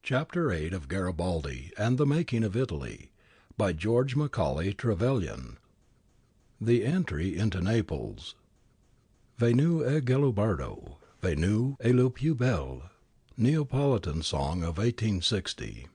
Chapter 8 of Garibaldi and the Making of Italy, by George Macaulay Trevelyan. The Entry into Naples. Venu è Garibaldo, venu è le più belle. Neapolitan Song of 1860.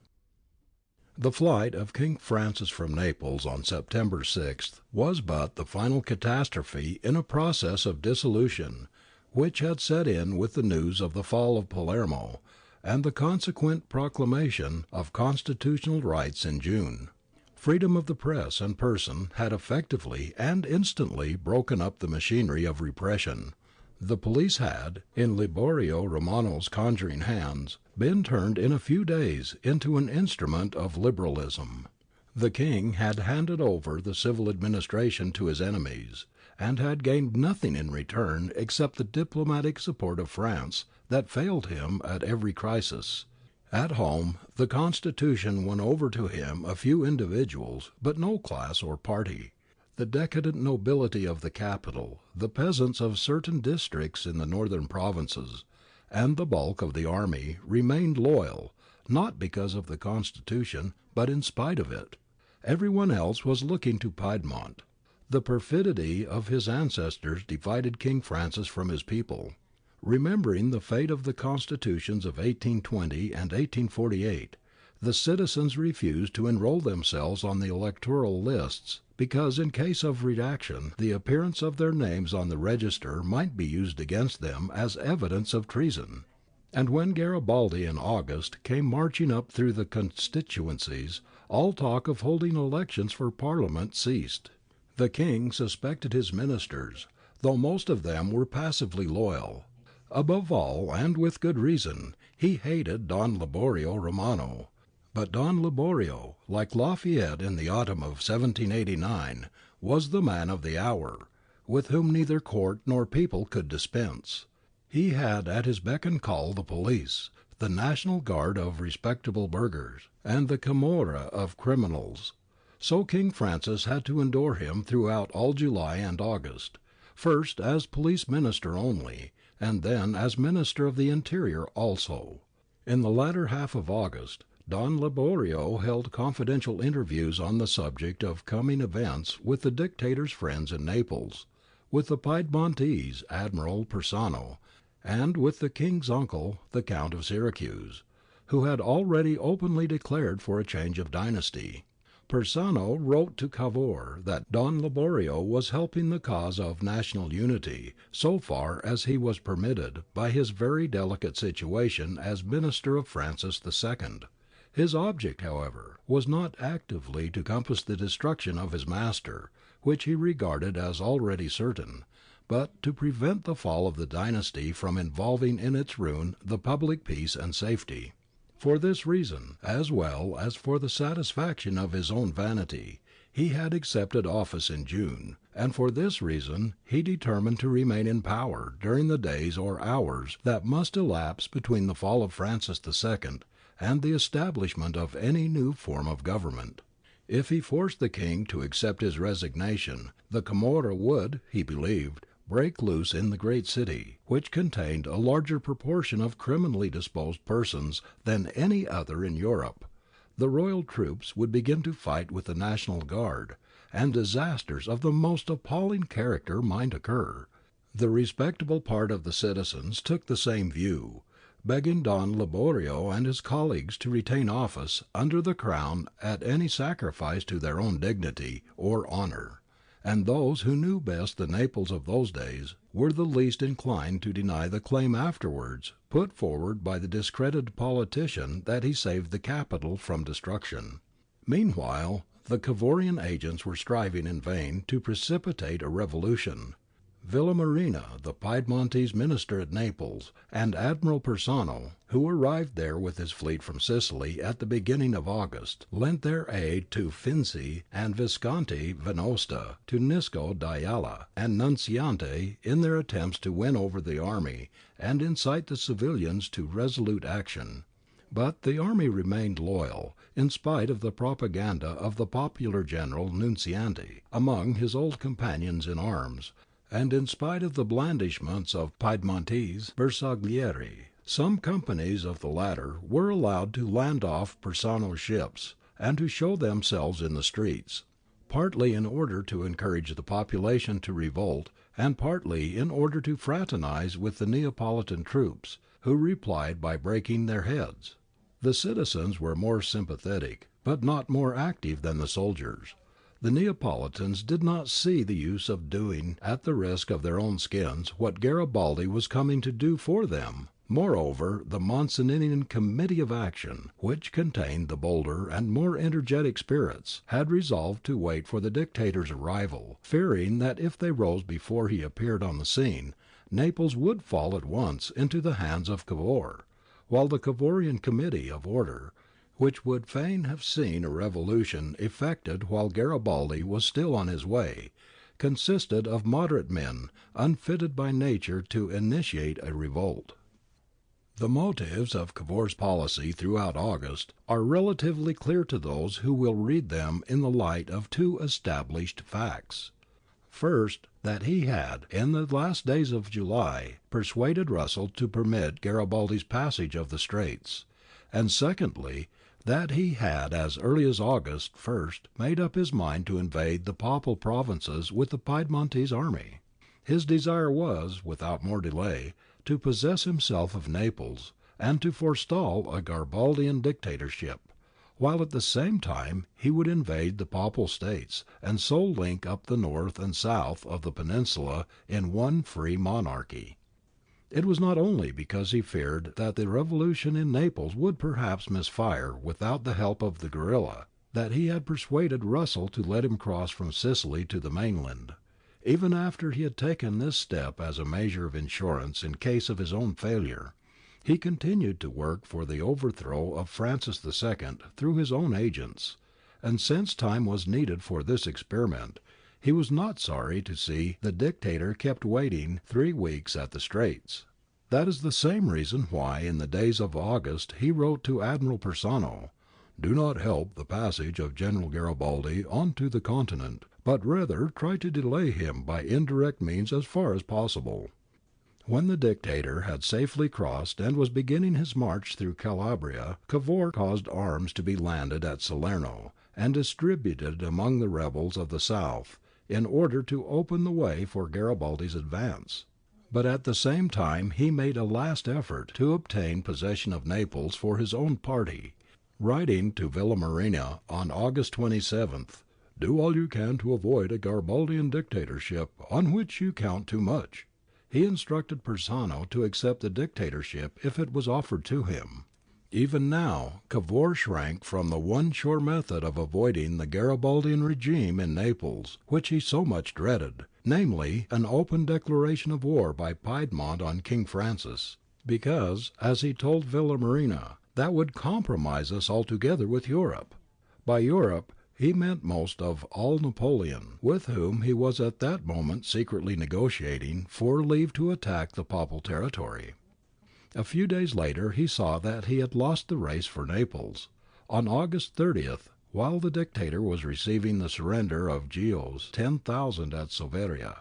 The flight of King Francis from Naples on September 6th was but the final catastrophe in a process of dissolution which had set in with the news of the fall of Palermo and the consequent proclamation of constitutional rights in June. Freedom of the press and person had effectively and instantly broken up the machinery of repression. The police had, in Liborio Romano's conjuring hands, been turned in a few days into an instrument of liberalism. The King had handed over the civil administration to his enemies, and had gained nothing in return except the diplomatic support of France that failed him at every crisis. At home the Constitution won over to him a few individuals, but no class or party. The decadent nobility of the capital, the peasants of certain districts in the northern provinces, and the bulk of the army remained loyal, not because of the Constitution, but in spite of it. Everyone else was looking to Piedmont. The perfidy of his ancestors divided King Francis from his people. Remembering the fate of the constitutions of 1820 and 1848, the citizens refused to enroll themselves on the electoral lists, because in case of reaction the appearance of their names on the register might be used against them as evidence of treason. And when Garibaldi in August came marching up through the constituencies, all talk of holding elections for Parliament ceased. The King suspected his ministers, though most of them were passively loyal. Above all, and with good reason, he hated Don Liborio Romano. But Don Liborio, like Lafayette in the autumn of 1789, was the man of the hour, with whom neither court nor people could dispense. He had at his beck and call the police, the National Guard of respectable burghers, and the Camorra of criminals. So King Francis had to endure him throughout all July and August, first as police minister only, and then as Minister of the Interior also. In the latter half of August, Don Liborio held confidential interviews on the subject of coming events with the dictator's friends in Naples, with the Piedmontese Admiral Persano, and with the King's uncle, the Count of Syracuse, who had already openly declared for a change of dynasty. Persano wrote to Cavour that Don Liborio was helping the cause of national unity so far as he was permitted by his very delicate situation as Minister of Francis II. His object, however, was not actively to compass the destruction of his master, which he regarded as already certain, but to prevent the fall of the dynasty from involving in its ruin the public peace and safety. For this reason, as well as for the satisfaction of his own vanity, he had accepted office in June, and for this reason he determined to remain in power during the days or hours that must elapse between the fall of Francis II and the establishment of any new form of government. If he forced the King to accept his resignation, the Camorra would, he believed, break loose in the great city, which contained a larger proportion of criminally disposed persons than any other in Europe. The royal troops would begin to fight with the National Guard, and disasters of the most appalling character might occur. The respectable part of the citizens took the same view, begging Don Liborio and his colleagues to retain office under the Crown at any sacrifice to their own dignity or honour. And those who knew best the Naples of those days were the least inclined to deny the claim afterwards put forward by the discredited politician that he saved the capital from destruction. Meanwhile, the Cavourian agents were striving in vain to precipitate a revolution. Villamarina, the Piedmontese minister at Naples, and Admiral Persano, who arrived there with his fleet from Sicily at the beginning of August, lent their aid to Finzi and Visconti Venosta, to Nisco d'Ayala and Nunziante in their attempts to win over the army and incite the civilians to resolute action. But the army remained loyal, in spite of the propaganda of the popular general Nunziante among his old companions in arms, and in spite of the blandishments of Piedmontese Bersaglieri. Some companies of the latter were allowed to land off Persano's ships and to show themselves in the streets, partly in order to encourage the population to revolt, and partly in order to fraternize with the Neapolitan troops, who replied by breaking their heads. The citizens were more sympathetic, but not more active than the soldiers. The Neapolitans did not see the use of doing, at the risk of their own skins, what Garibaldi was coming to do for them. Moreover, the Manzaninian Committee of Action, which contained the bolder and more energetic spirits, had resolved to wait for the Dictator's arrival, fearing that if they rose before he appeared on the scene, Naples would fall at once into the hands of Cavour, while the Cavourian Committee of Order, which would fain have seen a revolution effected while Garibaldi was still on his way, consisted of moderate men unfitted by nature to initiate a revolt. The motives of Cavour's policy throughout August are relatively clear to those who will read them in the light of two established facts. First, that he had, in the last days of July, persuaded Russell to permit Garibaldi's passage of the Straits, and secondly, that he had as early as August 1st made up his mind to invade the Papal provinces with the Piedmontese army. His desire was, without more delay, to possess himself of Naples and to forestall a Garibaldian dictatorship, while at the same time he would invade the Papal States and so link up the north and south of the peninsula in one free monarchy. It was not only because he feared that the revolution in Naples would perhaps misfire without the help of the guerrilla, that he had persuaded Russell to let him cross from Sicily to the mainland. Even after he had taken this step as a measure of insurance in case of his own failure, he continued to work for the overthrow of Francis II through his own agents, and since time was needed for this experiment, he was not sorry to see the Dictator kept waiting 3 weeks at the Straits. That is the same reason why in the days of August he wrote to Admiral Persano, "Do not help the passage of General Garibaldi on to the continent, but rather try to delay him by indirect means as far as possible." When the Dictator had safely crossed and was beginning his march through Calabria, Cavour caused arms to be landed at Salerno and distributed among the rebels of the south, in order to open the way for Garibaldi's advance. But at the same time he made a last effort to obtain possession of Naples for his own party. Writing to Villamarina on August 27th, "Do all you can to avoid a Garibaldian dictatorship on which you count too much," he instructed Persano to accept the dictatorship if it was offered to him. Even now Cavour shrank from the one sure method of avoiding the Garibaldian regime in Naples, which he so much dreaded, namely an open declaration of war by Piedmont on King Francis, because, as he told Villamarina, that would compromise us altogether with Europe. By Europe he meant most of all Napoleon, with whom he was at that moment secretly negotiating for leave to attack the Papal territory. A few days later he saw that he had lost the race for Naples. On August 30th, while the Dictator was receiving the surrender of Ghio's 10,000 at Soveria,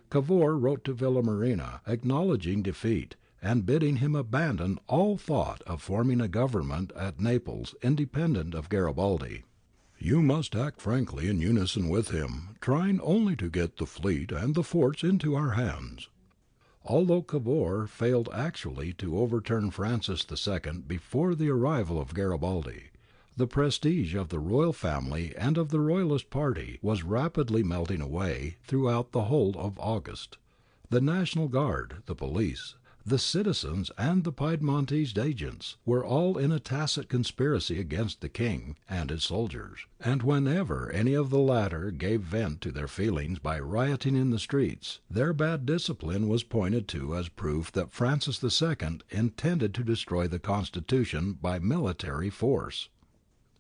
Cavour wrote to Villamarina acknowledging defeat and bidding him abandon all thought of forming a government at Naples independent of Garibaldi. "You must act frankly in unison with him, trying only to get the fleet and the forts into our hands." Although Cavour failed actually to overturn Francis II before the arrival of Garibaldi, the prestige of the royal family and of the royalist party was rapidly melting away throughout the whole of August. The National Guard, the police, the citizens and the Piedmontese agents were all in a tacit conspiracy against the king and his soldiers, and whenever any of the latter gave vent to their feelings by rioting in the streets, their bad discipline was pointed to as proof that Francis II intended to destroy the constitution by military force.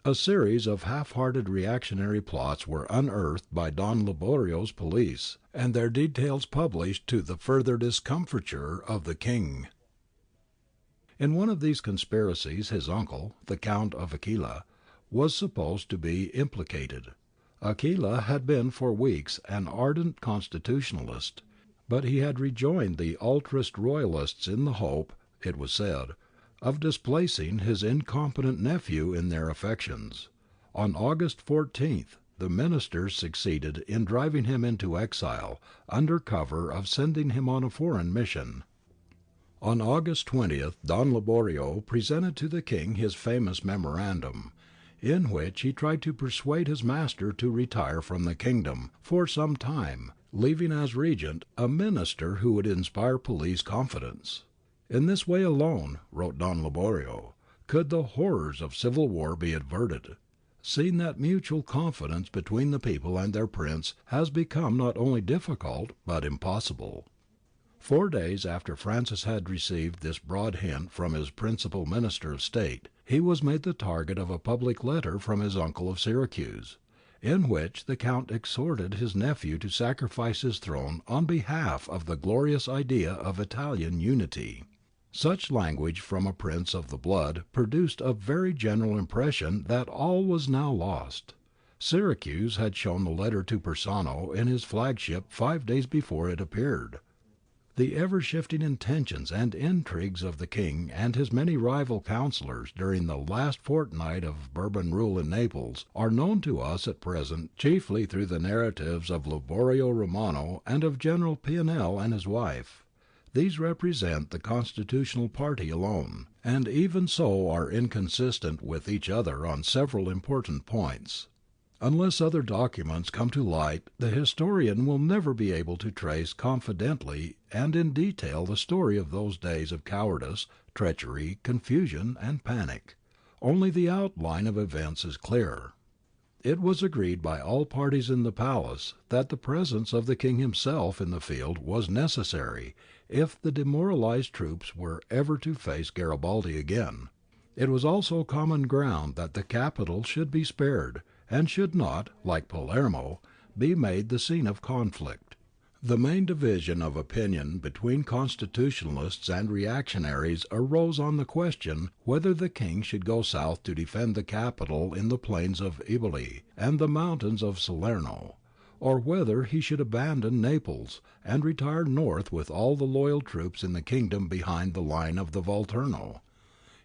A series of half-hearted reactionary plots were unearthed by Don Liborio's police, and their details published to the further discomfiture of the king. In one of these conspiracies his uncle, the Count of Aquila, was supposed to be implicated. Aquila had been for weeks an ardent constitutionalist, but he had rejoined the ultrist royalists in the hope it was said, of displacing his incompetent nephew in their affections. On August 14th the ministers succeeded in driving him into exile under cover of sending him on a foreign mission. On August 20th Don Liborio presented to the king his famous memorandum, in which he tried to persuade his master to retire from the kingdom for some time, leaving as regent a minister who would inspire police confidence. In this way alone, wrote Don Liborio, could the horrors of civil war be averted, seeing that mutual confidence between the people and their prince has become not only difficult but impossible. 4 days after Francis had received this broad hint from his principal minister of state, he was made the target of a public letter from his uncle of Syracuse, in which the Count exhorted his nephew to sacrifice his throne on behalf of the glorious idea of Italian unity. Such language from a prince of the blood produced a very general impression that all was now lost. Syracuse had shown the letter to Persano in his flagship 5 days before it appeared. The ever-shifting intentions and intrigues of the king and his many rival councillors during the last fortnight of Bourbon rule in Naples are known to us at present chiefly through the narratives of Liborio Romano and of General Pianell and his wife. These represent the constitutional party alone, and even so are inconsistent with each other on several important points. Unless other documents come to light, the historian will never be able to trace confidently and in detail the story of those days of cowardice, treachery, confusion, and panic. Only the outline of events is clear. It was agreed by all parties in the palace that the presence of the king himself in the field was necessary if the demoralized troops were ever to face Garibaldi again. It was also common ground that the capital should be spared and should not, like Palermo, be made the scene of conflict. The main division of opinion between constitutionalists and reactionaries arose on the question whether the king should go south to defend the capital in the plains of Eboli and the mountains of Salerno, or whether he should abandon Naples and retire north with all the loyal troops in the kingdom behind the line of the Volturno.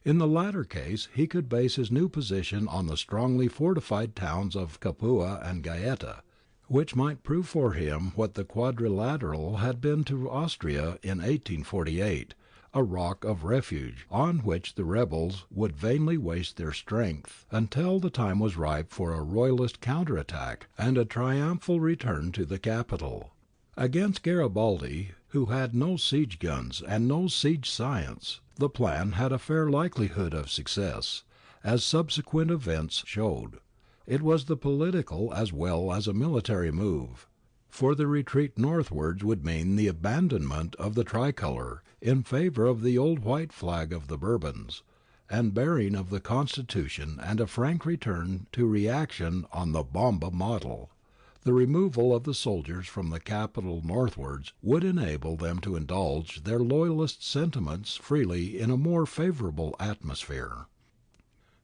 In the latter case he could base his new position on the strongly fortified towns of Capua and Gaeta, which might prove for him what the Quadrilateral had been to Austria in 1848, a rock of refuge on which the rebels would vainly waste their strength until the time was ripe for a royalist counter-attack and a triumphal return to the capital. Against Garibaldi, who had no siege guns and no siege science, the plan had a fair likelihood of success, as subsequent events showed. It was the political as well as a military move, for the retreat northwards would mean the abandonment of the tricolour in favour of the old white flag of the Bourbons, and bearing of the Constitution and a frank return to reaction on the Bomba model. The removal of the soldiers from the capital northwards would enable them to indulge their loyalist sentiments freely in a more favourable atmosphere.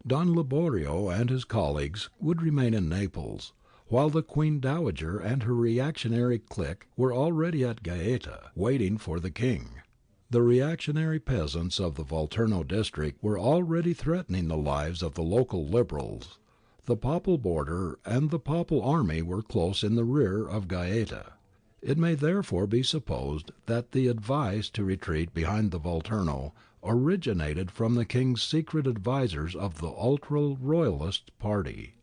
Don Liborio and his colleagues would remain in Naples, while the Queen Dowager and her reactionary clique were already at Gaeta, waiting for the king. The reactionary peasants of the Volturno district were already threatening the lives of the local liberals. The Papal border and the Papal army were close in the rear of Gaeta. It may therefore be supposed that the advice to retreat behind the Volturno originated from the king's secret advisers of the ultra-royalist party.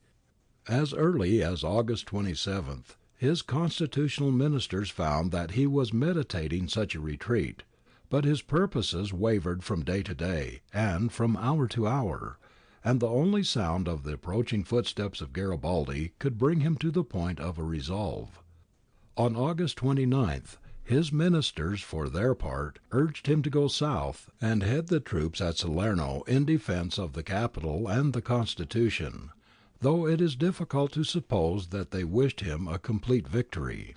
As early as August 27th, his constitutional ministers found that he was meditating such a retreat, but his purposes wavered from day to day and from hour to hour, and the only sound of the approaching footsteps of Garibaldi could bring him to the point of a resolve. On August 29th, his ministers, for their part, urged him to go south and head the troops at Salerno in defence of the capital and the Constitution, though it is difficult to suppose that they wished him a complete victory.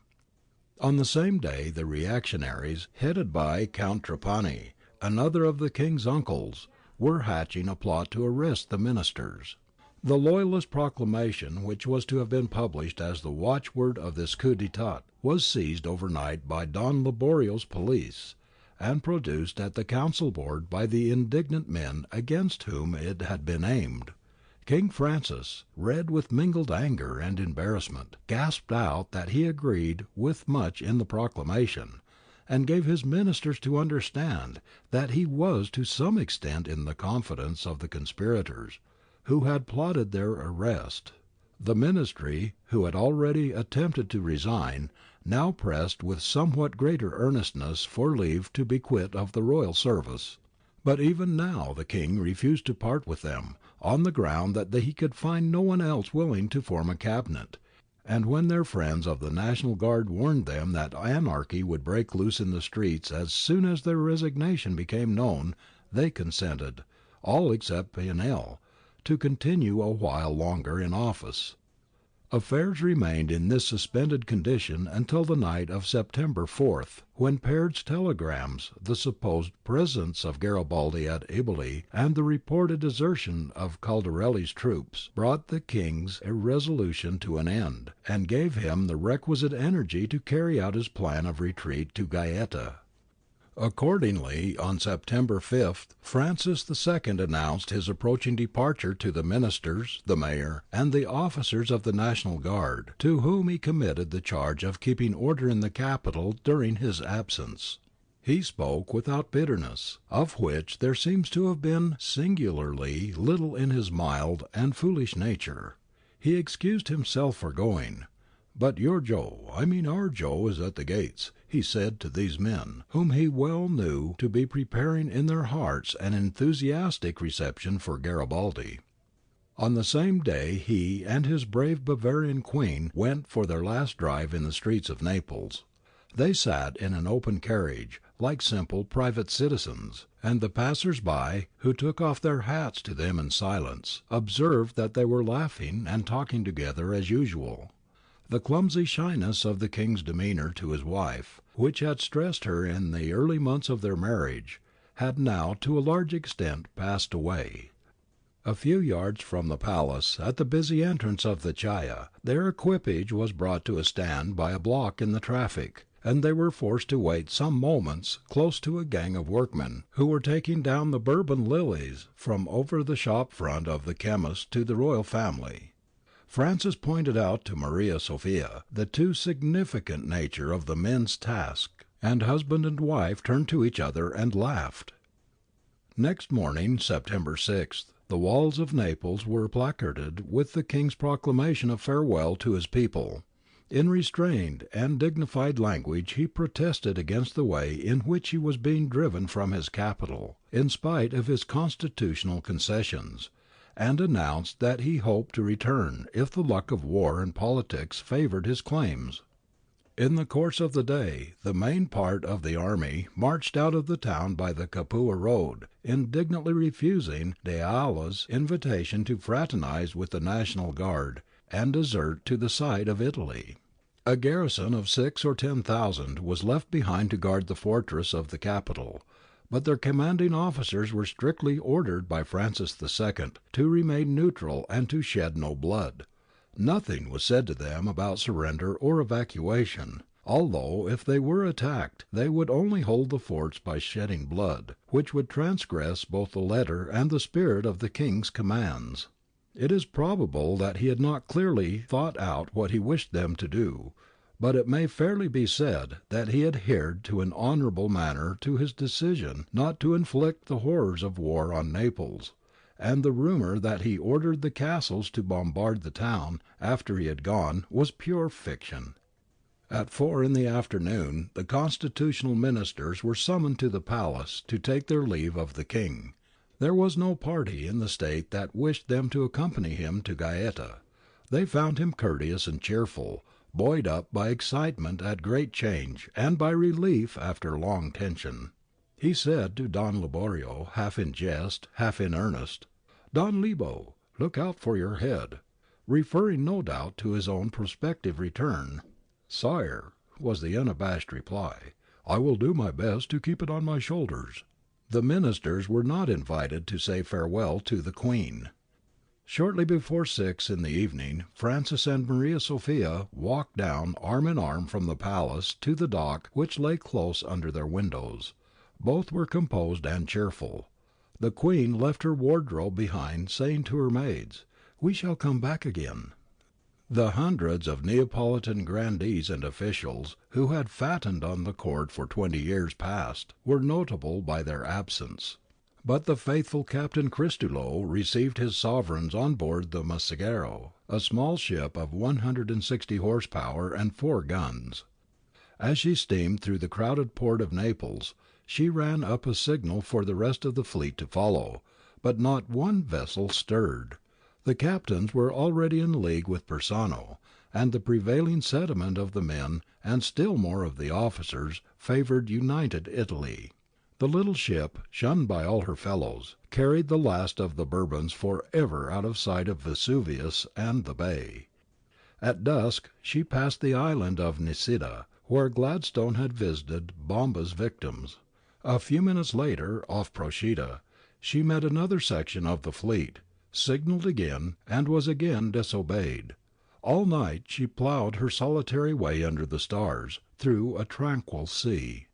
On the same day the reactionaries, headed by Count Trapani, another of the king's uncles, were hatching a plot to arrest the ministers. The Loyalist proclamation, which was to have been published as the watchword of this coup d'etat, was seized overnight by Don Liborio's police, and produced at the council board by the indignant men against whom it had been aimed. King Francis, red with mingled anger and embarrassment, gasped out that he agreed with much in the proclamation, and gave his ministers to understand that he was to some extent in the confidence of the conspirators, who had plotted their arrest. The ministry, who had already attempted to resign, now pressed with somewhat greater earnestness for leave to be quit of the royal service. But even now the king refused to part with them, on the ground that he could find no one else willing to form a cabinet, and when their friends of the National Guard warned them that anarchy would break loose in the streets as soon as their resignation became known, they consented, all except Pianell, to continue a while longer in office. Affairs remained in this suspended condition until the night of September 4th, when Peard's telegrams, the supposed presence of Garibaldi at Eboli, and the reported desertion of Caldarelli's troops, brought the king's irresolution to an end, and gave him the requisite energy to carry out his plan of retreat to Gaeta. Accordingly, on September 5th, Francis II announced his approaching departure to the ministers, the mayor, and the officers of the National Guard, to whom he committed the charge of keeping order in the capital during his absence. He spoke without bitterness, of which there seems to have been singularly little in his mild and foolish nature. He excused himself for going. "But your Joe, I mean our Joe, is at the gates," he said to these men, whom he well knew to be preparing in their hearts an enthusiastic reception for Garibaldi. On the same day he and his brave Bavarian queen went for their last drive in the streets of Naples. They sat in an open carriage, like simple private citizens, and the passers-by, who took off their hats to them in silence, observed that they were laughing and talking together as usual. The clumsy shyness of the king's demeanour to his wife, which had stressed her in the early months of their marriage, had now to a large extent passed away. A few yards from the palace, at the busy entrance of the Chiaia, their equipage was brought to a stand by a block in the traffic, and they were forced to wait some moments close to a gang of workmen who were taking down the Bourbon lilies from over the shop front of the chemist to the royal family. Francis pointed out to Maria Sophia the too significant nature of the men's task, and husband and wife turned to each other and laughed. Next morning, September 6th, the walls of Naples were placarded with the king's proclamation of farewell to his people. In restrained and dignified language he protested against the way in which he was being driven from his capital, in spite of his constitutional concessions, and announced that he hoped to return if the luck of war and politics favoured his claims. In the course of the day the main part of the army marched out of the town by the Capua road, indignantly refusing D'Ayala's invitation to fraternize with the National Guard and desert to the side of Italy. A garrison of 6,000 or 10,000 was left behind to guard the fortress of the capital, but their commanding officers were strictly ordered by Francis II to remain neutral and to shed no blood. Nothing was said to them about surrender or evacuation, although if they were attacked they would only hold the forts by shedding blood, which would transgress both the letter and the spirit of the king's commands. It is probable that he had not clearly thought out what he wished them to do, but it may fairly be said that he adhered in an honourable manner to his decision not to inflict the horrors of war on Naples, and the rumour that he ordered the castles to bombard the town after he had gone was pure fiction. At 4 in the afternoon the constitutional ministers were summoned to the palace to take their leave of the king. There was no party in the state that wished them to accompany him to Gaeta. They found him courteous and cheerful, buoyed up by excitement at great change and by relief after long tension. He said to Don Liborio, half in jest, half in earnest, "Don Libo, look out for your head," referring no doubt to his own prospective return. "Sire," was the unabashed reply, "I will do my best to keep it on my shoulders." The ministers were not invited to say farewell to the Queen. Shortly before 6 in the evening, Francis and Maria Sophia walked down arm in arm from the palace to the dock which lay close under their windows. Both were composed and cheerful. The Queen left her wardrobe behind, saying to her maids, "We shall come back again." The hundreds of Neapolitan grandees and officials, who had fattened on the court for 20 years past, were notable by their absence. But the faithful Captain Christolo received his sovereigns on board the Messaggero, a small ship of 160 horsepower and 4 guns. As she steamed through the crowded port of Naples, she ran up a signal for the rest of the fleet to follow, but not one vessel stirred. The captains were already in league with Persano, and the prevailing sentiment of the men, and still more of the officers, favoured united Italy. The little ship, shunned by all her fellows, carried the last of the Bourbons for ever out of sight of Vesuvius and the bay. At dusk she passed the island of Nisida, where Gladstone had visited Bomba's victims. A few minutes later, off Procida, she met another section of the fleet, signalled again, and was again disobeyed. All night she ploughed her solitary way under the stars, through a tranquil sea.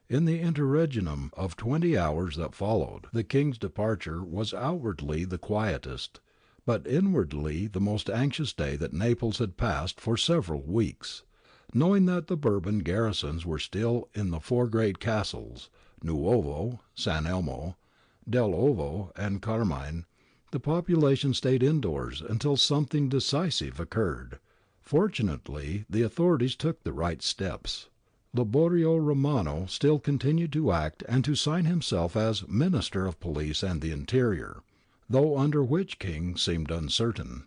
In the interregnum of 20 hours that followed the King's departure was outwardly the quietest, but inwardly the most anxious day that Naples had passed for several weeks. Knowing that the Bourbon garrisons were still in the 4 great castles, Nuovo, San Elmo, Del Ovo, and Carmine, the population stayed indoors until something decisive occurred. Fortunately, the authorities took the right steps. Liborio Romano still continued to act and to sign himself as Minister of Police and the Interior, though under which king seemed uncertain.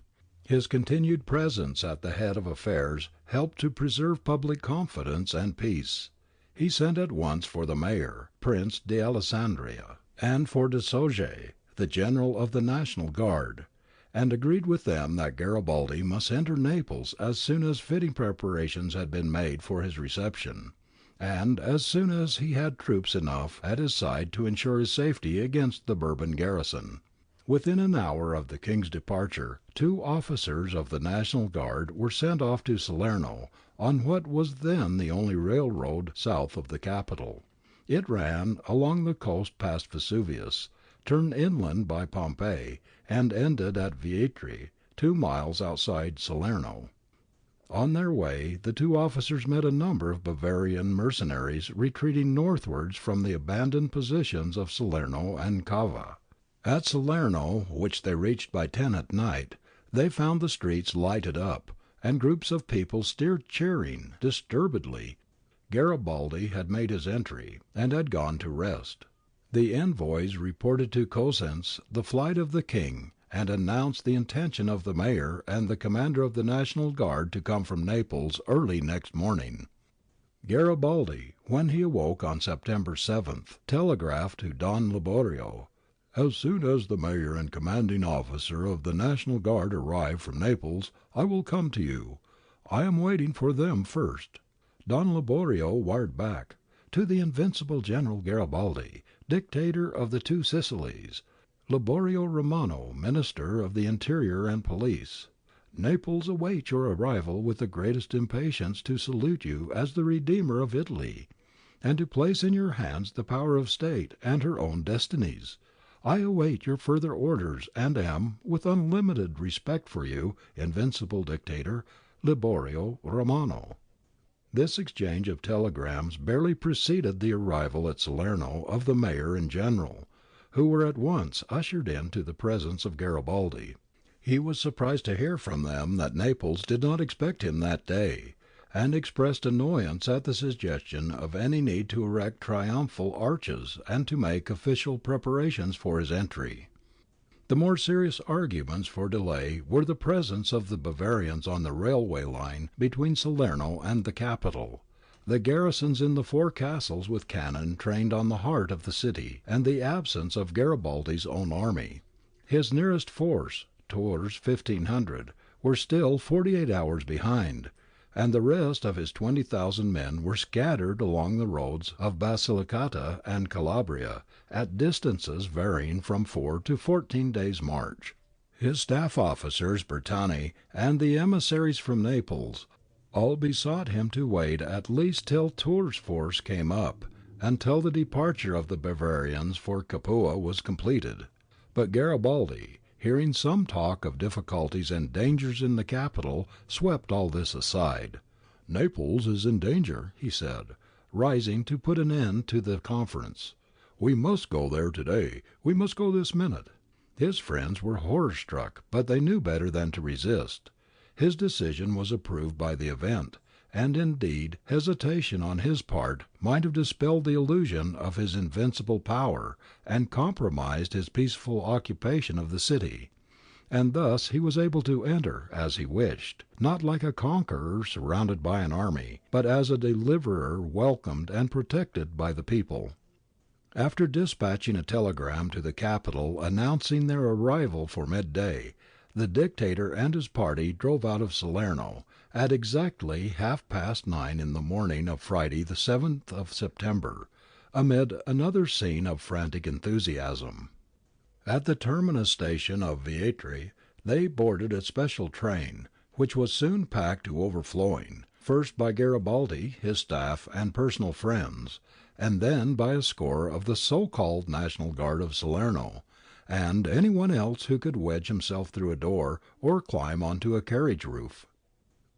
His continued presence at the head of affairs helped to preserve public confidence and peace. He sent at once for the mayor, Prince d'Alessandria, and for de Sauget, the General of the National Guard, and agreed with them that Garibaldi must enter Naples as soon as fitting preparations had been made for his reception, and as soon as he had troops enough at his side to ensure his safety against the Bourbon garrison. Within an hour of the King's departure, 2 officers of the National Guard were sent off to Salerno on what was then the only railroad south of the capital. It ran along the coast past Vesuvius, turned inland by Pompeii, and ended at Vietri, 2 miles outside Salerno. On their way the 2 officers met a number of Bavarian mercenaries retreating northwards from the abandoned positions of Salerno and Cava. At Salerno, which they reached by 10 at night, they found the streets lighted up, and groups of people still cheering disturbedly. Garibaldi had made his entry, and had gone to rest. The envoys reported to Cosenz the flight of the King, and announced the intention of the mayor and the commander of the National Guard to come from Naples early next morning. Garibaldi, when he awoke on September 7th, telegraphed to Don Liborio, "As soon as the mayor and commanding officer of the National Guard arrive from Naples, I will come to you. I am waiting for them first." Don Liborio wired back, "To the invincible General Garibaldi, Dictator of the 2 Sicilies, Liborio Romano, Minister of the Interior and Police. Naples awaits your arrival with the greatest impatience to salute you as the Redeemer of Italy, and to place in your hands the power of state and her own destinies. I await your further orders and am, with unlimited respect for you, invincible Dictator, Liborio Romano." This exchange of telegrams barely preceded the arrival at Salerno of the mayor and general, who were at once ushered into the presence of Garibaldi. He was surprised to hear from them that Naples did not expect him that day, and expressed annoyance at the suggestion of any need to erect triumphal arches and to make official preparations for his entry. The more serious arguments for delay were the presence of the Bavarians on the railway line between Salerno and the capital, the garrisons in the 4 castles with cannon trained on the heart of the city, and the absence of Garibaldi's own army. His nearest force, Torres 1,500, were still 48 hours behind, and the rest of his 20,000 men were scattered along the roads of Basilicata and Calabria at distances varying from 4 to 14 days' march. His staff officers, Bertani, and the emissaries from Naples, all besought him to wait at least till Turr's force came up, until the departure of the Bavarians for Capua was completed. But Garibaldi, hearing some talk of difficulties and dangers in the capital, swept all this aside. "Naples is in danger," he said, rising to put an end to the conference. "We must go there today. We must go this minute." His friends were horror-struck, but they knew better than to resist. His decision was approved by the Event, and indeed hesitation on his part might have dispelled the illusion of his invincible power and compromised his peaceful occupation of the city. And thus he was able to enter as he wished, not like a conqueror surrounded by an army, but as a deliverer welcomed and protected by the people. After dispatching a telegram to the capital announcing their arrival for midday, the Dictator and his party drove out of Salerno at exactly 9:30 in the morning of Friday the 7th of September, amid another scene of frantic enthusiasm. At the terminus station of Vietri they boarded a special train, which was soon packed to overflowing, first by Garibaldi, his staff and personal friends, and then by a score of the so-called National Guard of Salerno, and anyone else who could wedge himself through a door or climb onto a carriage roof.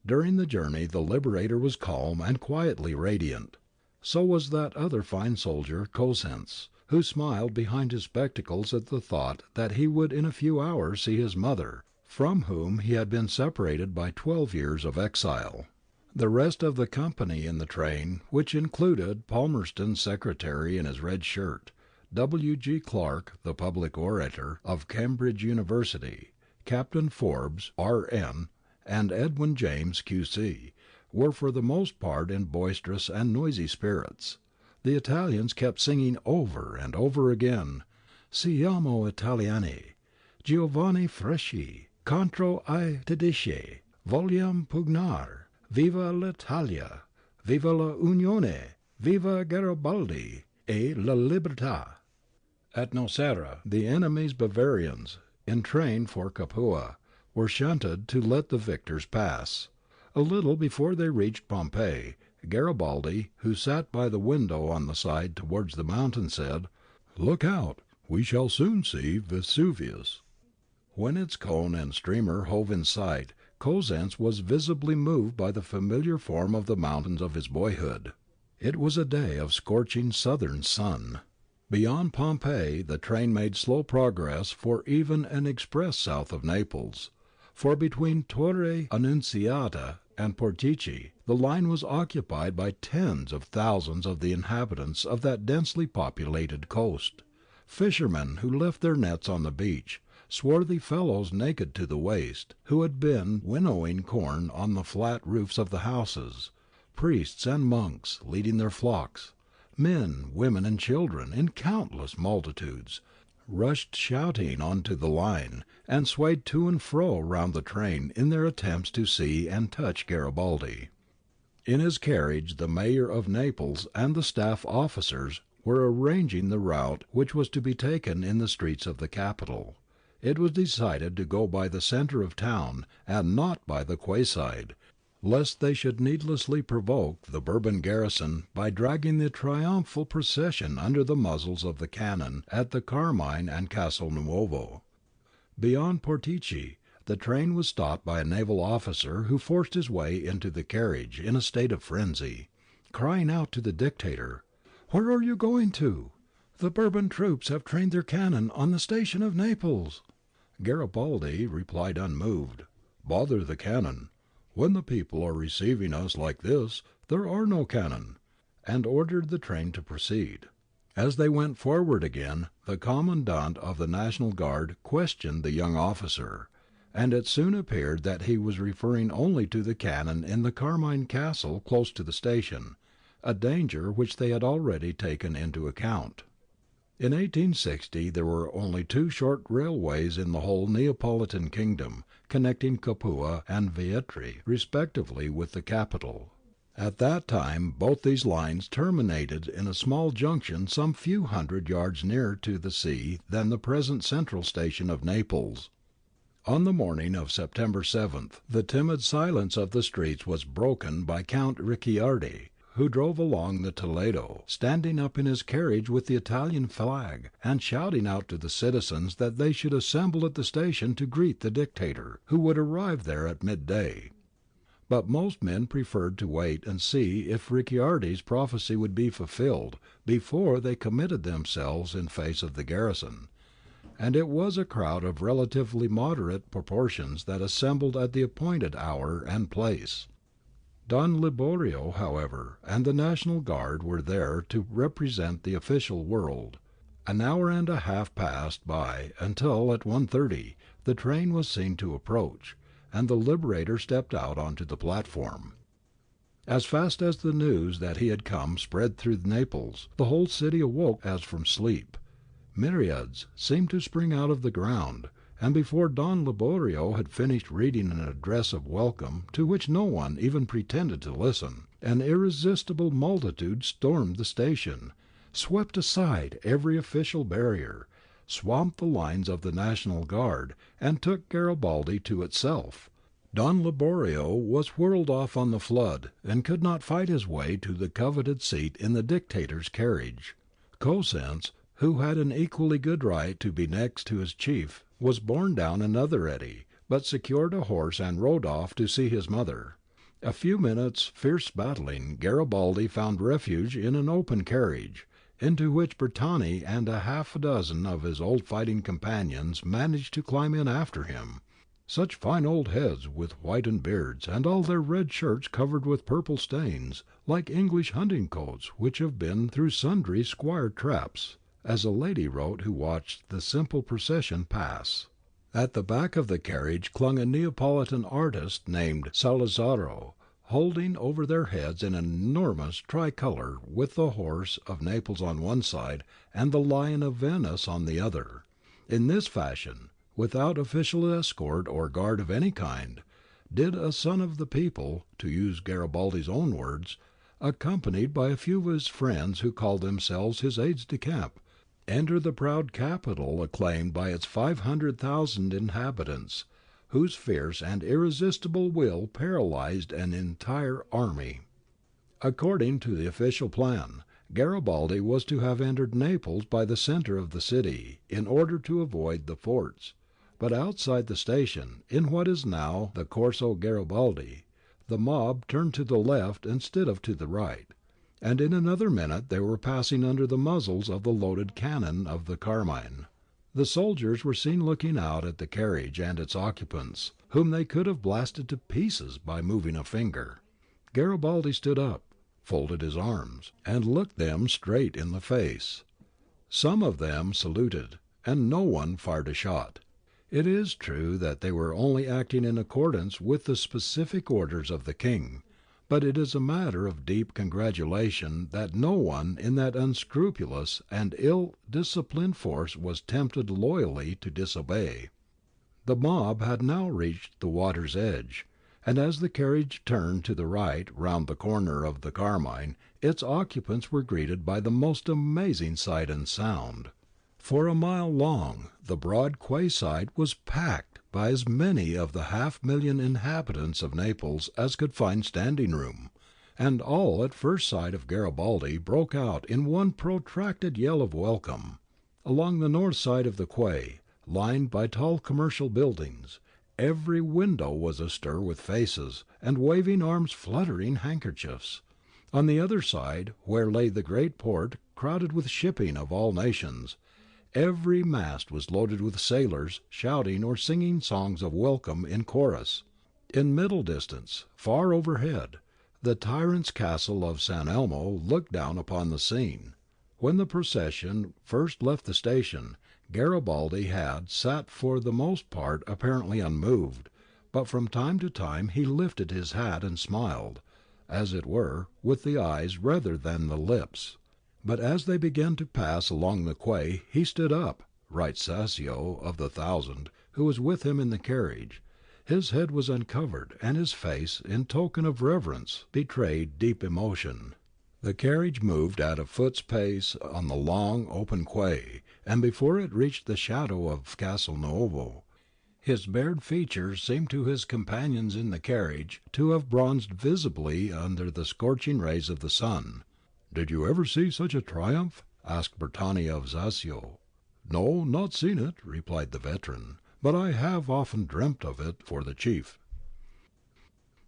During the journey the Liberator was calm and quietly radiant. So was that other fine soldier, Cosenz, who smiled behind his spectacles at the thought that he would in a few hours see his mother, from whom he had been separated by 12 years of exile. The rest of the company in the train, which included Palmerston's secretary in his red shirt, W. G. Clark, the public orator of Cambridge University, Captain Forbes, R.N., and Edwin James, Q.C., were for the most part in boisterous and noisy spirits. The Italians kept singing over and over again, "Siamo Italiani, Giovanni Freschi, contro I Tedeschi, vogliam pugnar, viva l'Italia, viva la Unione, viva Garibaldi e la libertà." At Nocera, the enemy's Bavarians, in train for Capua, were shunted to let the victors pass. A little before they reached Pompeii, Garibaldi, who sat by the window on the side towards the mountain, said, "Look out, we shall soon see Vesuvius." When its cone and streamer hove in sight, Cosenz was visibly moved by the familiar form of the mountains of his boyhood. It was a day of scorching southern sun. Beyond Pompeii the train made slow progress for even an express south of Naples, for between Torre Annunziata and Portici the line was occupied by tens of thousands of the inhabitants of that densely populated coast, fishermen who left their nets on the beach, swarthy fellows naked to the waist, who had been winnowing corn on the flat roofs of the houses, priests and monks leading their flocks, men, women, and children, in countless multitudes, rushed shouting onto the line, and swayed to and fro round the train in their attempts to see and touch Garibaldi. In his carriage the mayor of Naples and the staff officers were arranging the route which was to be taken in the streets of the capital. It was decided to go by the centre of town and not by the quayside, lest they should needlessly provoke the Bourbon garrison by dragging the triumphal procession under the muzzles of the cannon at the Carmine and Castel Nuovo. Beyond Portici the train was stopped by a naval officer who forced his way into the carriage in a state of frenzy, crying out to the Dictator, "Where are you going to? The Bourbon troops have trained their cannon on the station of Naples." Garibaldi replied unmoved, "Bother the cannon. When the people are receiving us like this, there are no cannon," and ordered the train to proceed. As they went forward again, the commandant of the National Guard questioned the young officer, and it soon appeared that he was referring only to the cannon in the Carmine Castle close to the station, a danger which they had already taken into account. In 1860 there were only 2 short railways in the whole Neapolitan kingdom, connecting Capua and Vietri respectively with the capital. At that time both these lines terminated in a small junction some few hundred yards nearer to the sea than the present central station of Naples. On the morning of September 7th the timid silence of the streets was broken by Count Ricciardi, who drove along the Toledo, standing up in his carriage with the Italian flag, and shouting out to the citizens that they should assemble at the station to greet the dictator, who would arrive there at midday. But most men preferred to wait and see if Ricciardi's prophecy would be fulfilled before they committed themselves in face of the garrison, and it was a crowd of relatively moderate proportions that assembled at the appointed hour and place. Don Liborio, however, and the National Guard were there to represent the official world. An hour and a half passed by until at 1:30 the train was seen to approach, and the Liberator stepped out onto the platform. As fast as the news that he had come spread through Naples, the whole city awoke as from sleep. Myriads seemed to spring out of the ground, and before Don Liborio had finished reading an address of welcome to which no one even pretended to listen, an irresistible multitude stormed the station, swept aside every official barrier, swamped the lines of the National Guard, and took Garibaldi to itself. Don Liborio was whirled off on the flood, and could not fight his way to the coveted seat in the dictator's carriage. Cosenz, who had an equally good right to be next to his chief, was borne down another eddy, but secured a horse and rode off to see his mother. A few minutes' fierce battling, Garibaldi found refuge in an open carriage, into which Bertani and half a dozen of his old fighting companions managed to climb in after him. Such fine old heads with whitened beards, and all their red shirts covered with purple stains, like English hunting coats which have been through sundry squire traps, as a lady wrote who watched the simple procession pass. At the back of the carriage clung a Neapolitan artist named Salazzaro, holding over their heads an enormous tricolour with the horse of Naples on one side and the lion of Venice on the other. In this fashion, without official escort or guard of any kind, did a son of the people, to use Garibaldi's own words, accompanied by a few of his friends who called themselves his aides-de-camp, enter the proud capital acclaimed by its 500,000 inhabitants, whose fierce and irresistible will paralyzed an entire army. According to the official plan, Garibaldi was to have entered Naples by the centre of the city, in order to avoid the forts, but outside the station, in what is now the Corso Garibaldi, the mob turned to the left instead of to the right, and in another minute they were passing under the muzzles of the loaded cannon of the Carmine. The soldiers were seen looking out at the carriage and its occupants, whom they could have blasted to pieces by moving a finger. Garibaldi stood up, folded his arms, and looked them straight in the face. Some of them saluted, and no one fired a shot. It is true that they were only acting in accordance with the specific orders of the king, but it is a matter of deep congratulation that no one in that unscrupulous and ill-disciplined force was tempted loyally to disobey. The mob had now reached the water's edge, and as the carriage turned to the right round the corner of the Carmine, its occupants were greeted by the most amazing sight and sound. For a mile long the broad quayside was packed by as many of the 500,000 inhabitants of Naples as could find standing room, and all at first sight of Garibaldi broke out in one protracted yell of welcome. Along the north side of the quay, lined by tall commercial buildings, every window was astir with faces and waving arms fluttering handkerchiefs. On the other side, where lay the great port crowded with shipping of all nations, every mast was loaded with sailors shouting or singing songs of welcome in chorus. In middle distance, far overhead, the tyrant's castle of San Elmo looked down upon the scene. When the procession first left the station, Garibaldi had sat for the most part apparently unmoved, but from time to time he lifted his hat and smiled, as it were, with the eyes rather than the lips. But as they began to pass along the quay, he stood up, writes Sassio of the 1,000, who was with him in the carriage. His head was uncovered, and his face, in token of reverence, betrayed deep emotion. The carriage moved at a foot's pace on the long open quay, and before it reached the shadow of Castelnuovo, His bared features seemed to his companions in the carriage to have bronzed visibly under the scorching rays of the sun. "Did you ever see such a triumph?" asked Bertani of Zasio. "No, not seen it," replied the veteran, "but I have often dreamt of it for the chief."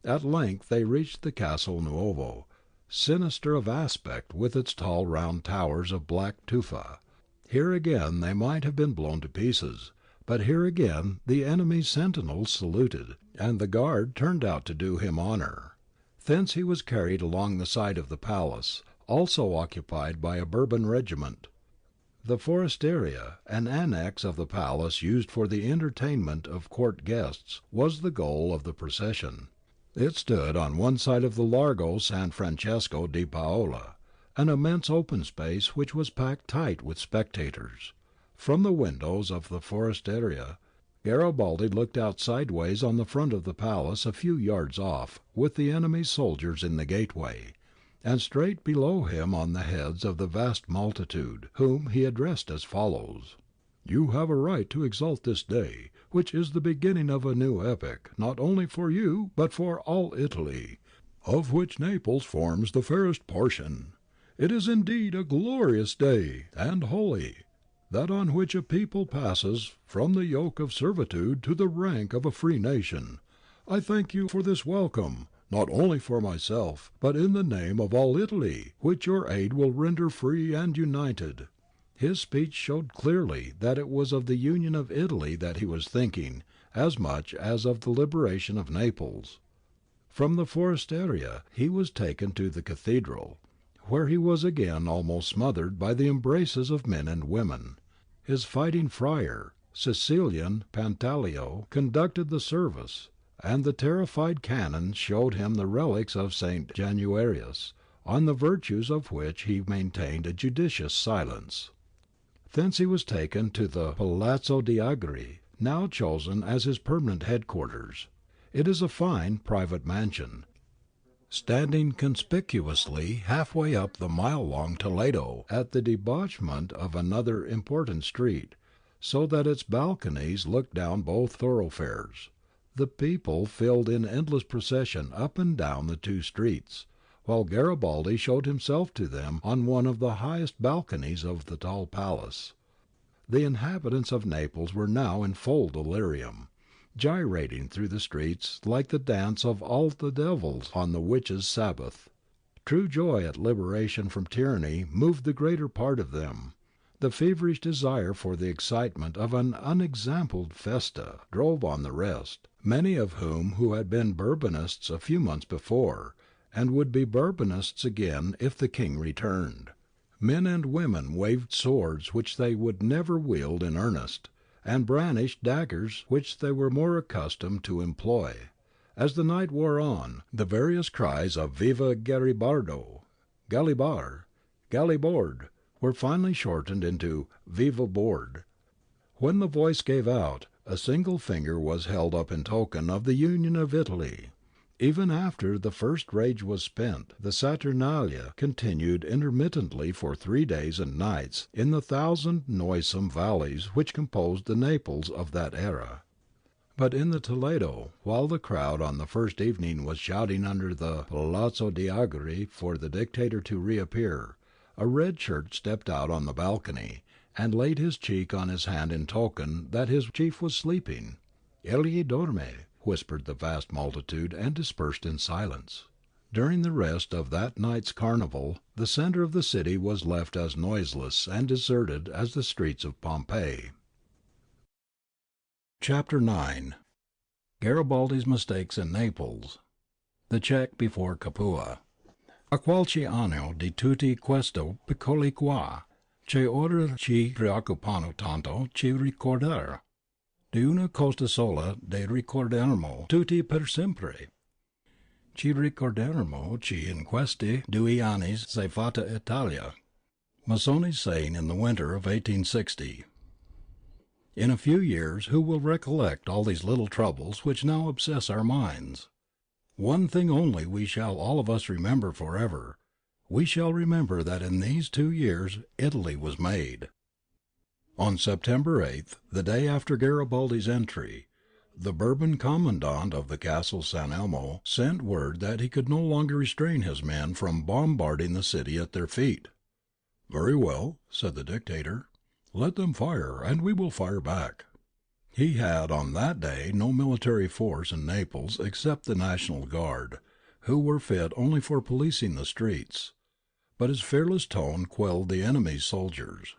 At length they reached the Castle Nuovo, sinister of aspect with its tall round towers of black tufa. Here again they might have been blown to pieces, but here again the enemy's sentinels saluted, and the guard turned out to do him honour. Thence he was carried along the side of the palace, also occupied by a Bourbon regiment. The Foresteria, an annex of the palace used for the entertainment of court guests, was the goal of the procession. It stood on one side of the Largo San Francesco di Paola, an immense open space which was packed tight with spectators. From the windows of the Foresteria, Garibaldi looked out sideways on the front of the palace a few yards off, with the enemy's soldiers in the gateway, and straight below him on the heads of the vast multitude, whom he addressed as follows: "You have a right to exult this day, which is the beginning of a new epoch, not only for you, but for all Italy, of which Naples forms the fairest portion. It is indeed a glorious day, and holy, that on which a people passes from the yoke of servitude to the rank of a free nation. I thank you for this welcome, not only for myself, but in the name of all Italy, which your aid will render free and united." His speech showed clearly that it was of the union of Italy that he was thinking, as much as of the liberation of Naples. From the Foresteria he was taken to the cathedral, where he was again almost smothered by the embraces of men and women. His fighting friar, Sicilian Pantaleo, conducted the service, and the terrified canons showed him the relics of St. Januarius, on the virtues of which he maintained a judicious silence. Thence he was taken to the Palazzo d'Agri, now chosen as his permanent headquarters. It is a fine private mansion, standing conspicuously halfway up the mile-long Toledo at the debouchement of another important street, so that its balconies look down both thoroughfares. The people filed in endless procession up and down the two streets, while Garibaldi showed himself to them on one of the highest balconies of the tall palace. The inhabitants of Naples were now in full delirium, gyrating through the streets like the dance of all the devils on the witches' Sabbath. True joy at liberation from tyranny moved the greater part of them. The feverish desire for the excitement of an unexampled festa drove on the rest, many of whom who had been Bourbonists a few months before, and would be Bourbonists again if the king returned. Men and women waved swords which they would never wield in earnest, and brandished daggers which they were more accustomed to employ. As the night wore on, the various cries of "Viva Garibaldo," "Galibar," "Galibord," were finally shortened into "Viva Board." When the voice gave out, a single finger was held up in token of the union of Italy. Even after the first rage was spent, the Saturnalia continued intermittently for 3 days and nights in the thousand noisome valleys which composed the Naples of that era. But in the Toledo, while the crowd on the first evening was shouting under the Palazzo d'Agri for the dictator to reappear, a red shirt stepped out on the balcony, and laid his cheek on his hand in token that his chief was sleeping. "Egli dorme," whispered the vast multitude, and dispersed in silence. During the rest of that night's carnival, the centre of the city was left as noiseless and deserted as the streets of Pompeii. Chapter 9. Garibaldi's mistakes in Naples. The check before Capua. A qualche anno di tutti questo piccoli qua, che ora ci preoccupano tanto ci ricordare. Di una cosa sola de ricorderemo tutti per sempre. Ci ricorderemo che in questi 2 anni s'è fatta Italia. Mazzoni's saying in the winter of 1860. In a few years who will recollect all these little troubles which now obsess our minds? One thing only we shall all of us remember forever. We shall remember that in these 2 years Italy was made. On September 8th, the day after Garibaldi's entry, the Bourbon commandant of the castle San Elmo sent word that he could no longer restrain his men from bombarding the city at their feet. "Very well," said the dictator, "let them fire, and we will fire back." He had on that day no military force in Naples except the National Guard, who were fit only for policing the streets. But his fearless tone quelled the enemy's soldiers.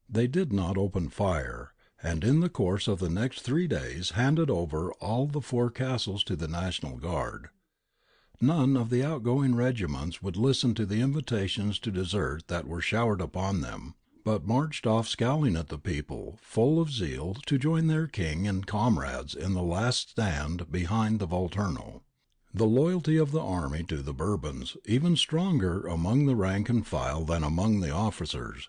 They did not open fire, and in the course of the next 3 days handed over all the 4 castles to the National Guard. None of the outgoing regiments would listen to the invitations to desert that were showered upon them, but marched off scowling at the people, full of zeal to join their king and comrades in the last stand behind the Volturno. The loyalty of the army to the Bourbons, even stronger among the rank and file than among the officers,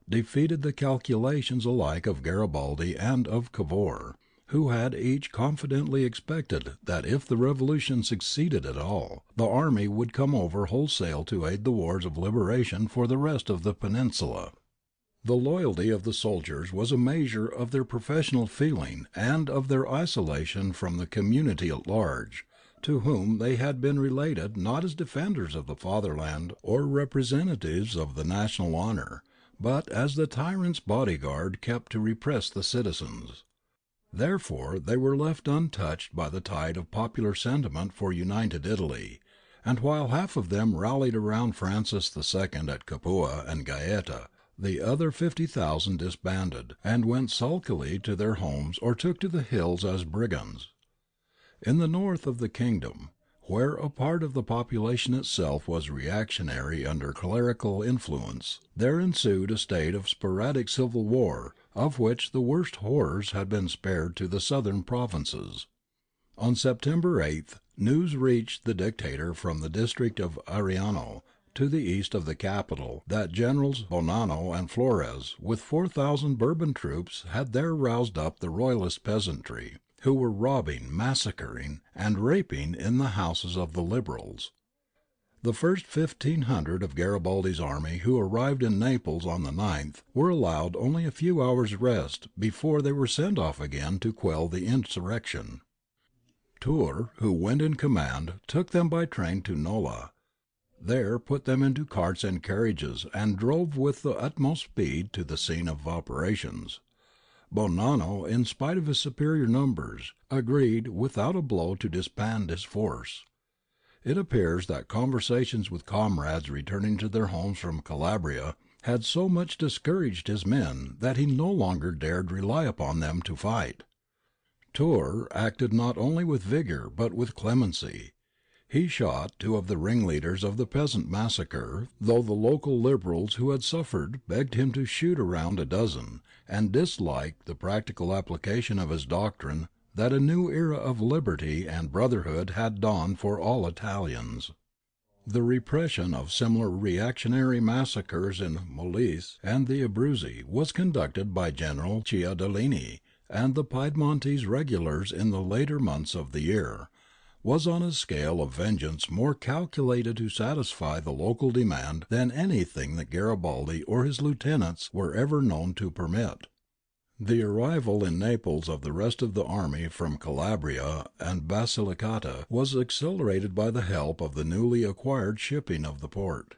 defeated the calculations alike of Garibaldi and of Cavour, who had each confidently expected that if the revolution succeeded at all, the army would come over wholesale to aid the wars of liberation for the rest of the peninsula. The loyalty of the soldiers was a measure of their professional feeling and of their isolation from the community at large, to whom they had been related not as defenders of the fatherland or representatives of the national honour, but as the tyrant's bodyguard kept to repress the citizens. Therefore they were left untouched by the tide of popular sentiment for united Italy, and while half of them rallied around Francis II at Capua and Gaeta, the other 50,000 disbanded, and went sulkily to their homes or took to the hills as brigands. In the north of the kingdom, where a part of the population itself was reactionary under clerical influence, there ensued a state of sporadic civil war, of which the worst horrors had been spared to the southern provinces. On September 8th, news reached the dictator from the district of Ariano, to the east of the capital, that Generals Bonanno and Flores, with 4,000 Bourbon troops, had there roused up the royalist peasantry, who were robbing, massacring, and raping in the houses of the Liberals. The first 1,500 of Garibaldi's army who arrived in Naples on the 9th were allowed only a few hours' rest before they were sent off again to quell the insurrection. Turr, who went in command, took them by train to Nola, there put them into carts and carriages, and drove with the utmost speed to the scene of operations. Bonanno, in spite of his superior numbers, agreed without a blow to disband his force. It appears that conversations with comrades returning to their homes from Calabria had so much discouraged his men that he no longer dared rely upon them to fight. Turr acted not only with vigour but with clemency. He shot 2 of the ringleaders of the peasant massacre, though the local Liberals who had suffered begged him to shoot around a dozen, and disliked the practical application of his doctrine that a new era of liberty and brotherhood had dawned for all Italians. The repression of similar reactionary massacres in Molise and the Abruzzi was conducted by General Cialdini, and the Piedmontese regulars in the later months of the year, was on a scale of vengeance more calculated to satisfy the local demand than anything that Garibaldi or his lieutenants were ever known to permit. The arrival in Naples of the rest of the army from Calabria and Basilicata was accelerated by the help of the newly acquired shipping of the port.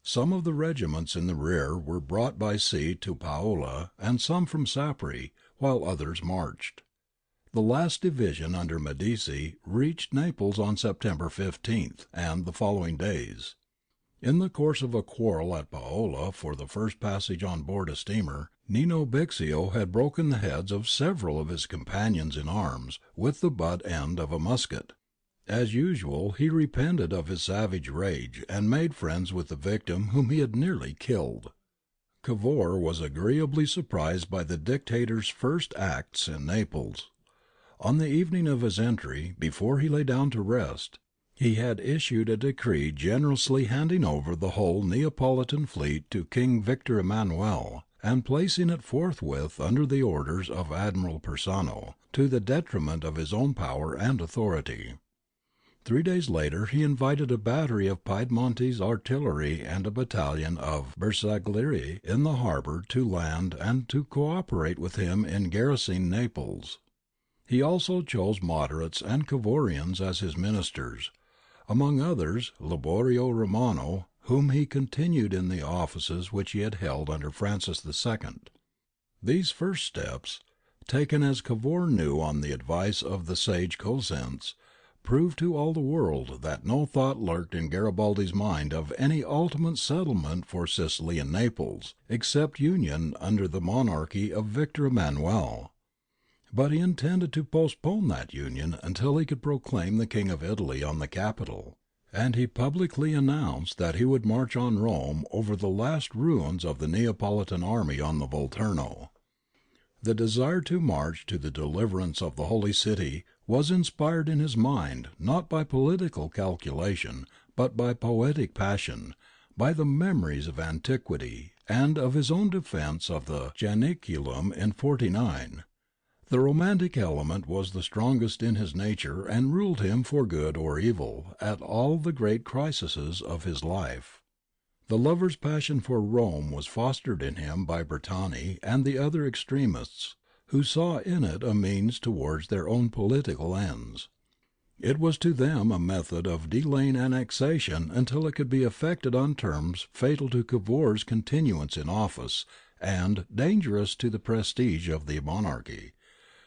Some of the regiments in the rear were brought by sea to Paola, and some from Sapri, while others marched. The last division under Medici reached Naples on September 15th and the following days. In the course of a quarrel at Paola for the first passage on board a steamer, Nino Bixio had broken the heads of several of his companions in arms with the butt end of a musket. As usual, he repented of his savage rage and made friends with the victim whom he had nearly killed. Cavour was agreeably surprised by the dictator's first acts in Naples. On the evening of his entry, before he lay down to rest, he had issued a decree generously handing over the whole Neapolitan fleet to King Victor Emmanuel, and placing it forthwith under the orders of Admiral Persano, to the detriment of his own power and authority. 3 days later he invited a battery of Piedmontese artillery and a battalion of Bersaglieri in the harbour to land and to co-operate with him in garrisoning Naples. He also chose moderates and Cavourians as his ministers, among others Liborio Romano, whom he continued in the offices which he had held under Francis II. These first steps, taken as Cavour knew on the advice of the sage Cosenz, proved to all the world that no thought lurked in Garibaldi's mind of any ultimate settlement for Sicily and Naples, except union under the monarchy of Victor Emmanuel. But he intended to postpone that union until he could proclaim the King of Italy on the capital, and he publicly announced that he would march on Rome over the last ruins of the Neapolitan army on the Volturno. The desire to march to the deliverance of the Holy City was inspired in his mind not by political calculation but by poetic passion, by the memories of antiquity, and of his own defence of the Janiculum in '49. The romantic element was the strongest in his nature and ruled him for good or evil at all the great crises of his life. The lover's passion for Rome was fostered in him by Bertani and the other extremists, who saw in it a means towards their own political ends. It was to them a method of delaying annexation until it could be effected on terms fatal to Cavour's continuance in office and dangerous to the prestige of the monarchy,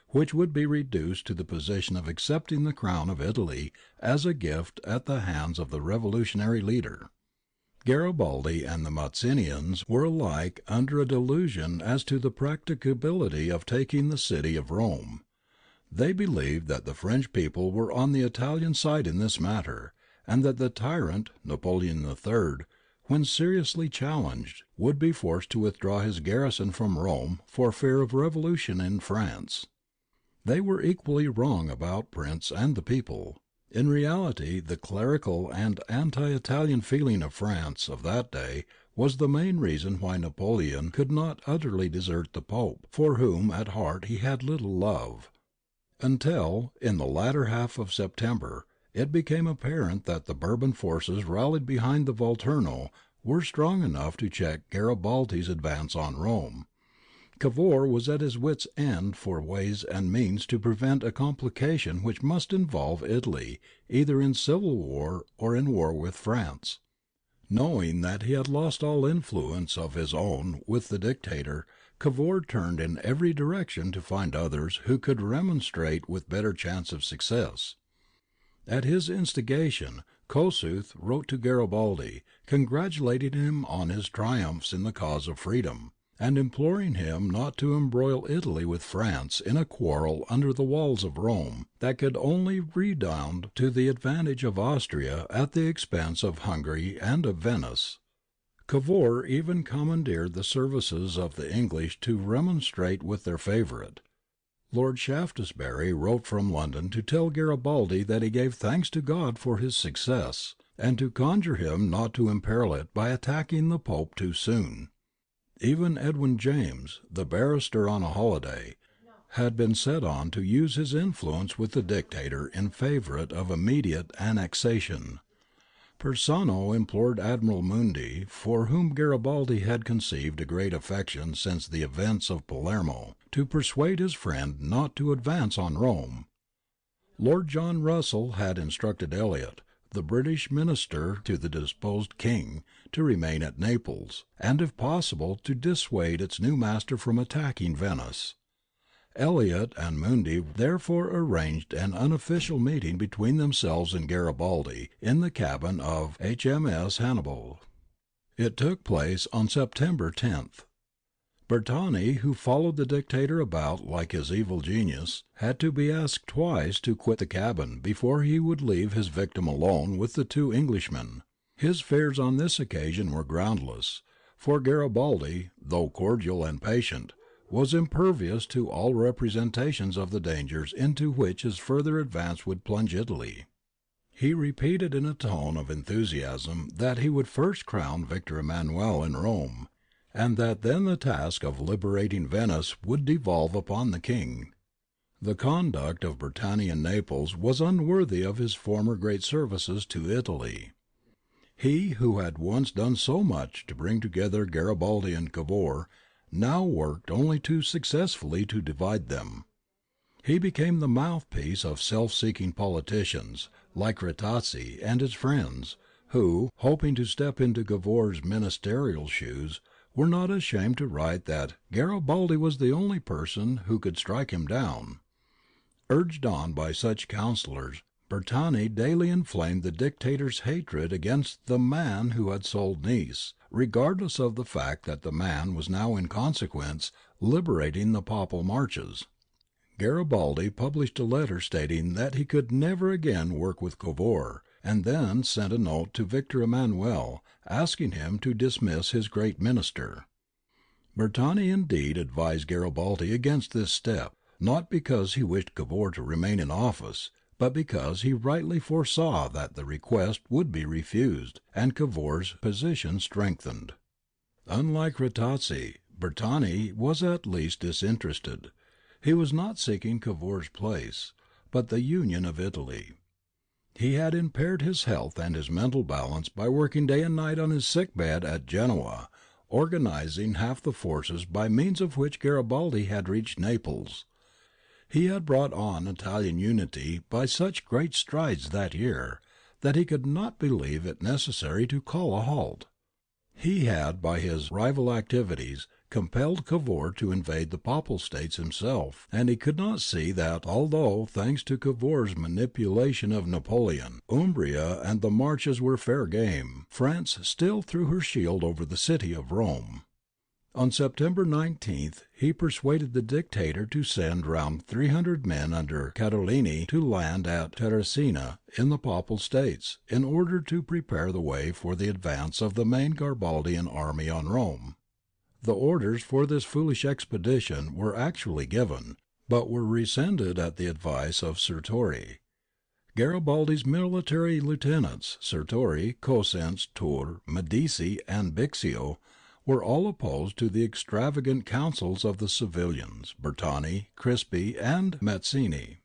which would be reduced to the position of accepting the crown of Italy as a gift at the hands of the revolutionary leader. Garibaldi and the Mazzinians were alike under a delusion as to the practicability of taking the city of Rome. They believed that the French people were on the Italian side in this matter, and that the tyrant, Napoleon III, when seriously challenged, would be forced to withdraw his garrison from Rome for fear of revolution in France. They were equally wrong about Prince and the people. In reality, the clerical and anti-Italian feeling of France of that day was the main reason why Napoleon could not utterly desert the Pope, for whom at heart he had little love. Until, in the latter half of September, it became apparent that the Bourbon forces rallied behind the Volturno were strong enough to check Garibaldi's advance on Rome. Cavour was at his wits' end for ways and means to prevent a complication which must involve Italy either in civil war or in war with France. Knowing that he had lost all influence of his own with the Dictator, Cavour turned in every direction to find others who could remonstrate with better chance of success. At his instigation, Kossuth wrote to Garibaldi, congratulating him on his triumphs in the cause of freedom, and imploring him not to embroil Italy with France in a quarrel under the walls of Rome that could only redound to the advantage of Austria at the expense of Hungary and of Venice. Cavour even commandeered the services of the English to remonstrate with their favourite. Lord Shaftesbury wrote from London to tell Garibaldi that he gave thanks to God for his success, and to conjure him not to imperil it by attacking the Pope too soon. Even Edwin James, the barrister on a holiday, had been set on to use his influence with the Dictator in favour of immediate annexation. Persano implored Admiral Mundi, for whom Garibaldi had conceived a great affection since the events of Palermo, to persuade his friend not to advance on Rome. Lord John Russell had instructed Elliot, the British minister to the deposed king, to remain at Naples, and if possible to dissuade its new master from attacking Venice. Elliot and Mundi therefore arranged an unofficial meeting between themselves and Garibaldi in the cabin of HMS Hannibal. It took place on September 10th. Bertani, who followed the Dictator about like his evil genius, had to be asked twice to quit the cabin before he would leave his victim alone with the two Englishmen. His fears on this occasion were groundless, for Garibaldi, though cordial and patient, was impervious to all representations of the dangers into which his further advance would plunge Italy. He repeated in a tone of enthusiasm that he would first crown Victor Emmanuel in Rome, and that then the task of liberating Venice would devolve upon the king. The conduct of Bertani in Naples was unworthy of his former great services to Italy. He who had once done so much to bring together Garibaldi and Cavour now worked only too successfully to divide them. He became the mouthpiece of self-seeking politicians like Retazzi and his friends, who, hoping to step into Cavour's ministerial shoes, were not ashamed to write that Garibaldi was the only person who could strike him down. Urged on by such counsellors, Bertani daily inflamed the dictator's hatred against the man who had sold Nice, regardless of the fact that the man was now in consequence liberating the Papal Marches. Garibaldi published a letter stating that he could never again work with Cavour, and then sent a note to Victor Emmanuel asking him to dismiss his great minister. Bertani indeed advised Garibaldi against this step, not because he wished Cavour to remain in office, but because he rightly foresaw that the request would be refused, and Cavour's position strengthened. Unlike Retazzi, Bertani was at least disinterested. He was not seeking Cavour's place, but the union of Italy. He had impaired his health and his mental balance by working day and night on his sick bed at Genoa, organizing half the forces by means of which Garibaldi had reached Naples. He had brought on Italian unity by such great strides that year, that he could not believe it necessary to call a halt. He had, by his rival activities, compelled Cavour to invade the Papal States himself, and he could not see that although, thanks to Cavour's manipulation of Napoleon, Umbria and the Marches were fair game, France still threw her shield over the city of Rome. On September 19th he persuaded the dictator to send round 300 men under Cadolini to land at Terracina in the Papal States, in order to prepare the way for the advance of the main Garibaldian army on Rome. The orders for this foolish expedition were actually given, but were rescinded at the advice of Sirtori. Garibaldi's military lieutenants, Sirtori, Cosenz, Turr, Medici, and Bixio, were all opposed to the extravagant counsels of the civilians, Bertani, Crispi, and Mazzini.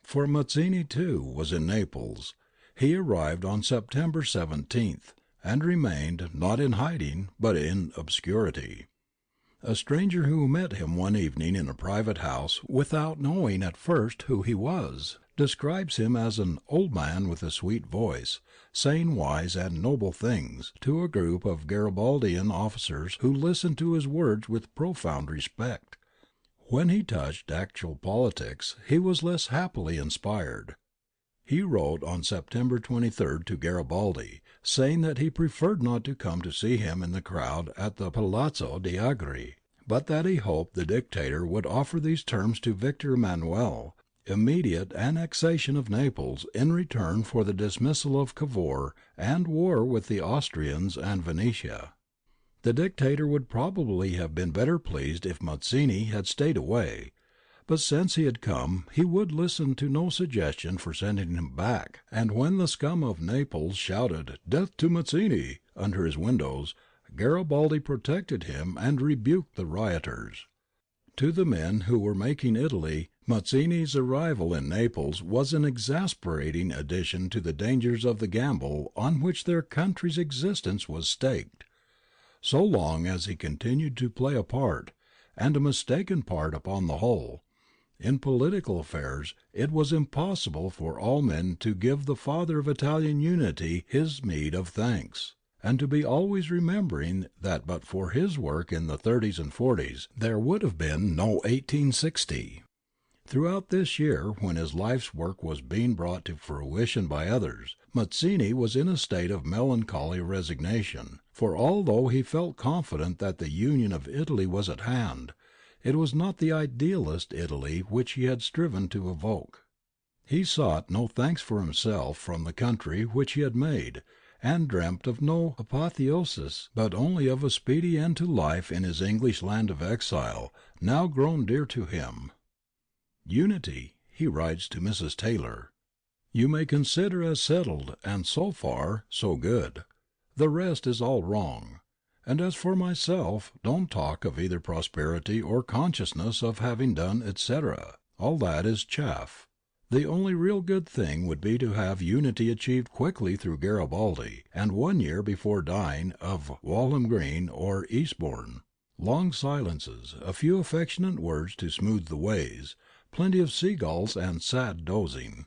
For Mazzini, too, was in Naples. He arrived on September 17th, and remained, not in hiding, but in obscurity. A stranger who met him one evening in a private house, without knowing at first who he was, describes him as an old man with a sweet voice, saying wise and noble things, to a group of Garibaldian officers who listened to his words with profound respect. When he touched actual politics, he was less happily inspired. He wrote on September 23rd to Garibaldi, saying that he preferred not to come to see him in the crowd at the Palazzo d'Agri, but that he hoped the dictator would offer these terms to Victor Emmanuel: immediate annexation of Naples in return for the dismissal of Cavour and war with the Austrians and Venetia. The dictator would probably have been better pleased if Mazzini had stayed away, but since he had come he would listen to no suggestion for sending him back, and when the scum of Naples shouted "Death to Mazzini" under his windows, Garibaldi protected him and rebuked the rioters. To the men who were making Italy, Mazzini's arrival in Naples was an exasperating addition to the dangers of the gamble on which their country's existence was staked. So long as he continued to play a part, and a mistaken part upon the whole, in political affairs, it was impossible for all men to give the father of Italian unity his meed of thanks, and to be always remembering that but for his work in the 30s and 40s there would have been no 1860. Throughout this year, when his life's work was being brought to fruition by others, Mazzini was in a state of melancholy resignation, for although he felt confident that the union of Italy was at hand, it was not the idealist Italy which he had striven to evoke. He sought no thanks for himself from the country which he had made, and dreamt of no apotheosis, but only of a speedy end to life in his English land of exile, now grown dear to him. "Unity," he writes to Mrs. Taylor, "you may consider as settled, and so far, so good. The rest is all wrong. And as for myself, don't talk of either prosperity or consciousness of having done, etc. All that is chaff. The only real good thing would be to have unity achieved quickly through Garibaldi, and 1 year before dying of Walham Green or Eastbourne. Long silences, a few affectionate words to smooth the ways, plenty of seagulls and sad dozing.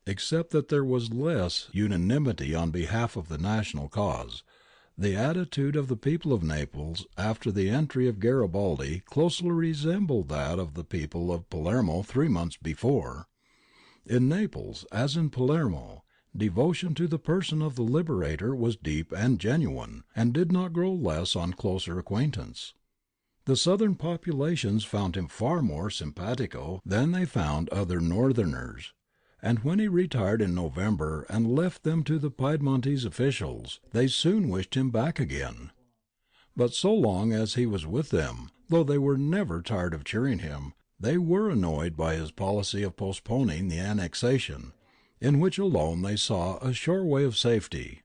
Except that there was less unanimity on behalf of the national cause, the attitude of the people of Naples after the entry of Garibaldi closely resembled that of the people of Palermo 3 months before. In Naples, as in Palermo, devotion to the person of the liberator was deep and genuine, and did not grow less on closer acquaintance. The southern populations found him far more simpatico than they found other northerners, and when he retired in November and left them to the Piedmontese officials, they soon wished him back again. But so long as he was with them, though they were never tired of cheering him, they were annoyed by his policy of postponing the annexation, in which alone they saw a sure way of safety.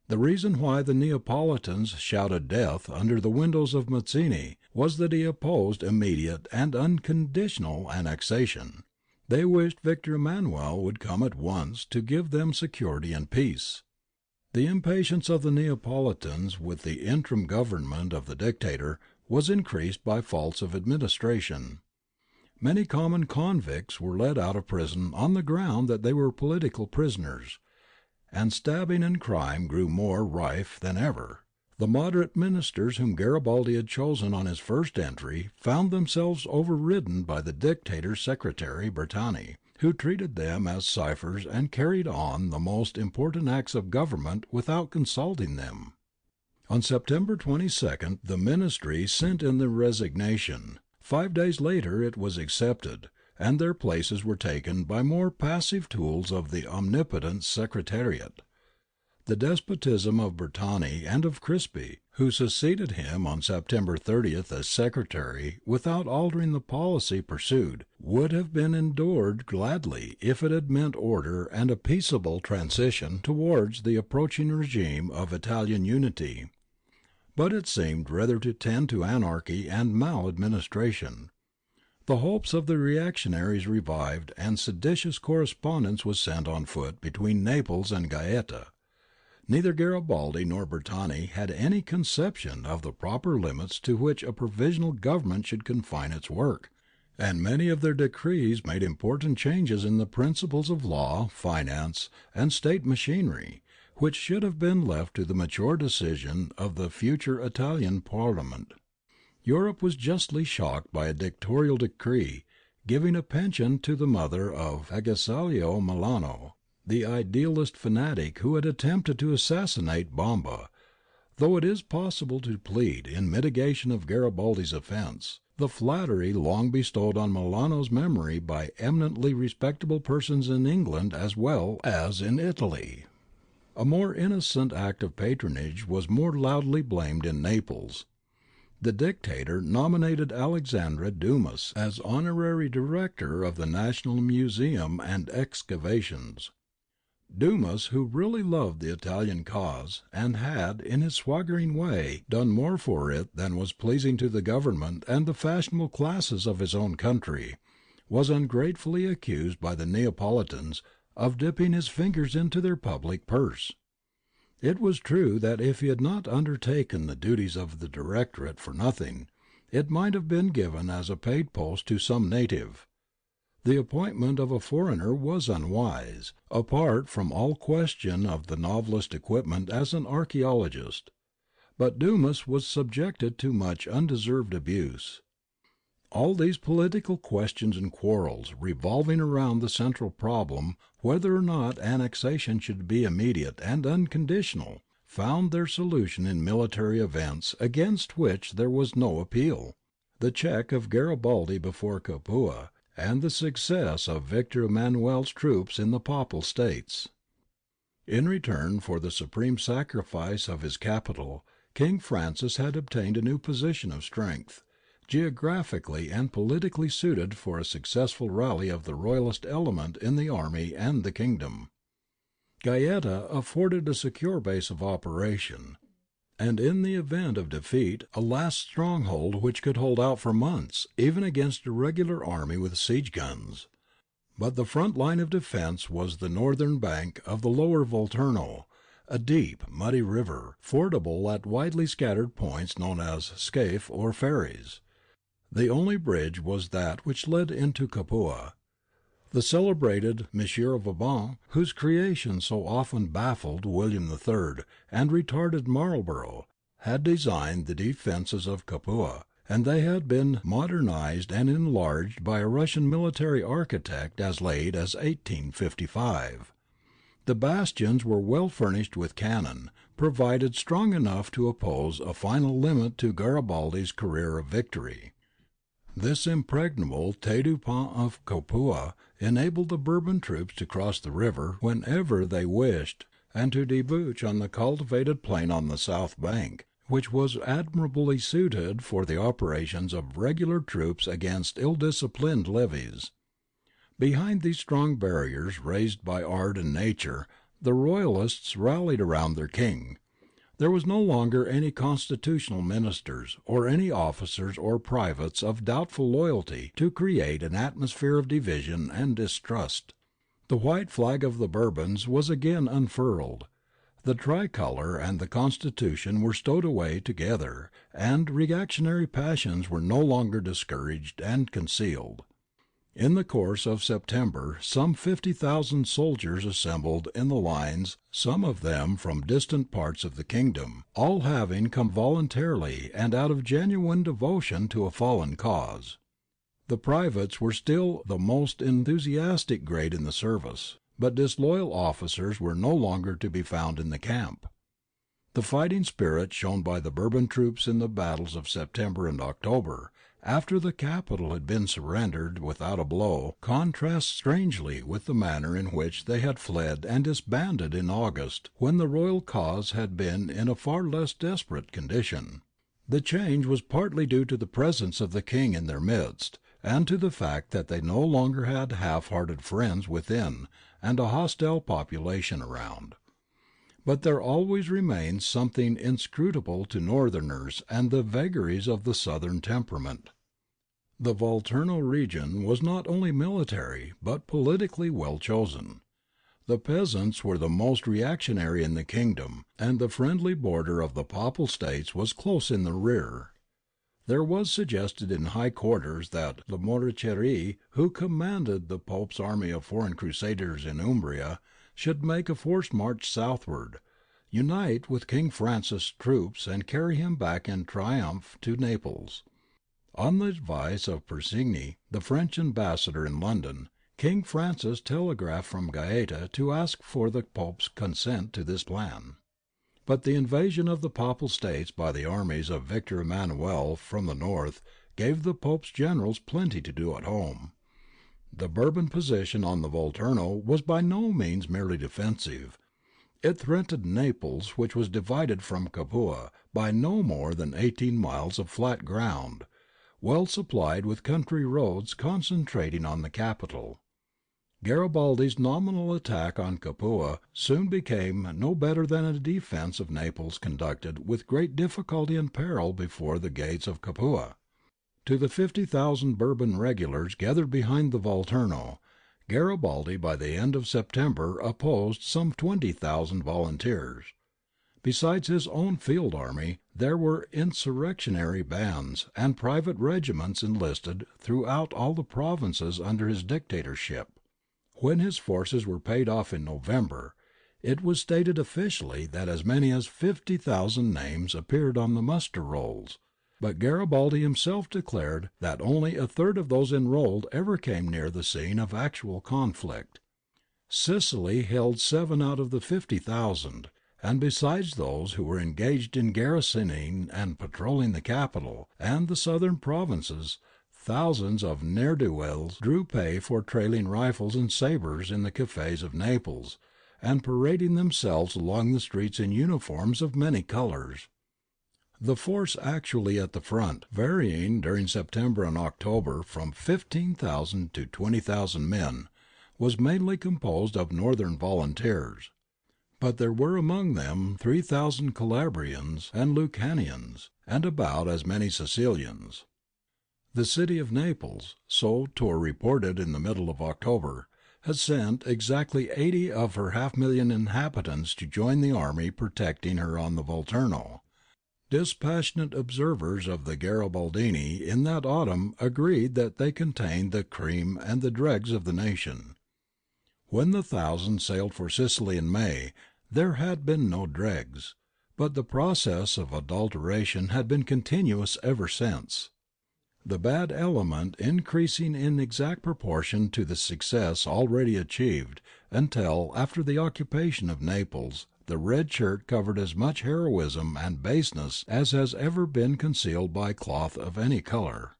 The reason why the Neapolitans shouted death under the windows of Mazzini was that he opposed immediate and unconditional annexation. They wished Victor Emmanuel would come at once to give them security and peace. The impatience of the Neapolitans with the interim government of the dictator was increased by faults of administration. Many common convicts were let out of prison on the ground that they were political prisoners, and stabbing and crime grew more rife than ever. The moderate ministers whom Garibaldi had chosen on his first entry found themselves overridden by the dictator's secretary Bertani, who treated them as ciphers and carried on the most important acts of government without consulting them. On September 22 the ministry sent in their resignation. 5 days later it was accepted, and their places were taken by more passive tools of the omnipotent Secretariat. The despotism of Bertani and of Crispi, who succeeded him on September 30 as secretary without altering the policy pursued, would have been endured gladly if it had meant order and a peaceable transition towards the approaching regime of Italian unity. But it seemed rather to tend to anarchy and maladministration. The hopes of the reactionaries revived, and seditious correspondence was sent on foot between Naples and Gaeta. Neither Garibaldi nor Bertani had any conception of the proper limits to which a provisional government should confine its work, and many of their decrees made important changes in the principles of law, finance, and state machinery, which should have been left to the mature decision of the future Italian Parliament. Europe was justly shocked by a dictatorial decree giving a pension to the mother of Agesilao Milano, the idealist fanatic who had attempted to assassinate Bomba, though it is possible to plead in mitigation of Garibaldi's offence the flattery long bestowed on Milano's memory by eminently respectable persons in England as well as in Italy. A more innocent act of patronage was more loudly blamed in Naples. The dictator nominated Alexandre Dumas as honorary director of the National Museum and Excavations. Dumas, who really loved the Italian cause, and had, in his swaggering way, done more for it than was pleasing to the government and the fashionable classes of his own country, was ungratefully accused by the Neapolitans of dipping his fingers into their public purse. It was true that if he had not undertaken the duties of the Directorate for nothing, it might have been given as a paid post to some native. The appointment of a foreigner was unwise, apart from all question of the novelist equipment as an archaeologist. But Dumas was subjected to much undeserved abuse. All these political questions and quarrels, revolving around the central problem whether or not annexation should be immediate and unconditional, found their solution in military events against which there was no appeal. The check of Garibaldi before Capua, and the success of Victor Emmanuel's troops in the Papal States. In return for the supreme sacrifice of his capital, King Francis had obtained a new position of strength, geographically and politically suited for a successful rally of the royalist element in the army and the kingdom. Gaeta afforded a secure base of operation, and in the event of defeat a last stronghold which could hold out for months, even against a regular army with siege guns. But the front line of defence was the northern bank of the lower Volturno, a deep, muddy river, fordable at widely scattered points known as scaife or ferries. The only bridge was that which led into Capua. The celebrated Monsieur Vauban, whose creation so often baffled William III and retarded Marlborough, had designed the defences of Capua, and they had been modernized and enlarged by a Russian military architect as late as 1855. The bastions were well furnished with cannon, provided strong enough to oppose a final limit to Garibaldi's career of victory. This impregnable tête du pont of Capua enabled the Bourbon troops to cross the river whenever they wished, and to debouch on the cultivated plain on the south bank, which was admirably suited for the operations of regular troops against ill-disciplined levies. Behind these strong barriers raised by art and nature, the Royalists rallied around their king. There was no longer any constitutional ministers, or any officers or privates of doubtful loyalty to create an atmosphere of division and distrust. The white flag of the Bourbons was again unfurled. The tricolour and the Constitution were stowed away together, and reactionary passions were no longer discouraged and concealed. In the course of September some 50,000 soldiers assembled in the lines, some of them from distant parts of the kingdom, all having come voluntarily and out of genuine devotion to a fallen cause. The privates were still the most enthusiastic grade in the service, but disloyal officers were no longer to be found in the camp. The fighting spirit shown by the Bourbon troops in the battles of September and October, after the capital had been surrendered without a blow, contrasts strangely with the manner in which they had fled and disbanded in August, when the royal cause had been in a far less desperate condition. The change was partly due to the presence of the king in their midst, and to the fact that they no longer had half-hearted friends within and a hostile population around. But there always remains something inscrutable to northerners and the vagaries of the southern temperament. The Volturno region was not only military but politically well chosen. The peasants were the most reactionary in the kingdom, and the friendly border of the Papal States was close in the rear. There was suggested in high quarters that Lamoriciere, who commanded the Pope's army of foreign crusaders in Umbria, should make a forced march southward, unite with King Francis' troops and carry him back in triumph to Naples. On the advice of Persigny, the French ambassador in London, King Francis telegraphed from Gaeta to ask for the Pope's consent to this plan. But the invasion of the Papal States by the armies of Victor Emmanuel from the north gave the Pope's generals plenty to do at home. The Bourbon position on the Volturno was by no means merely defensive. It threatened Naples, which was divided from Capua by no more than 18 miles of flat ground, well supplied with country roads concentrating on the capital. Garibaldi's nominal attack on Capua soon became no better than a defence of Naples conducted with great difficulty and peril before the gates of Capua. To the 50,000 Bourbon regulars gathered behind the Volturno, Garibaldi by the end of September opposed some 20,000 volunteers. Besides his own field army, there were insurrectionary bands and private regiments enlisted throughout all the provinces under his dictatorship. When his forces were paid off in November, it was stated officially that as many as 50,000 names appeared on the muster rolls, but Garibaldi himself declared that only a third of those enrolled ever came near the scene of actual conflict. Sicily held 7 out of the 50,000, and besides those who were engaged in garrisoning and patrolling the capital and the southern provinces, thousands of ne'er-do-wells drew pay for trailing rifles and sabres in the cafés of Naples, and parading themselves along the streets in uniforms of many colours. The force actually at the front, varying during September and October from 15,000 to 20,000 men, was mainly composed of northern volunteers, but there were among them 3,000 Calabrians and Lucanians, and about as many Sicilians. The city of Naples, so Tour reported in the middle of October, had sent exactly 80 of her 500,000 inhabitants to join the army protecting her on the Volturno. Dispassionate observers of the Garibaldini in that autumn agreed that they contained the cream and the dregs of the nation. When the Thousand sailed for Sicily in May, there had been no dregs, but the process of adulteration had been continuous ever since, the bad element increasing in exact proportion to the success already achieved, until, after the occupation of Naples, the red shirt covered as much heroism and baseness as has ever been concealed by cloth of any colour.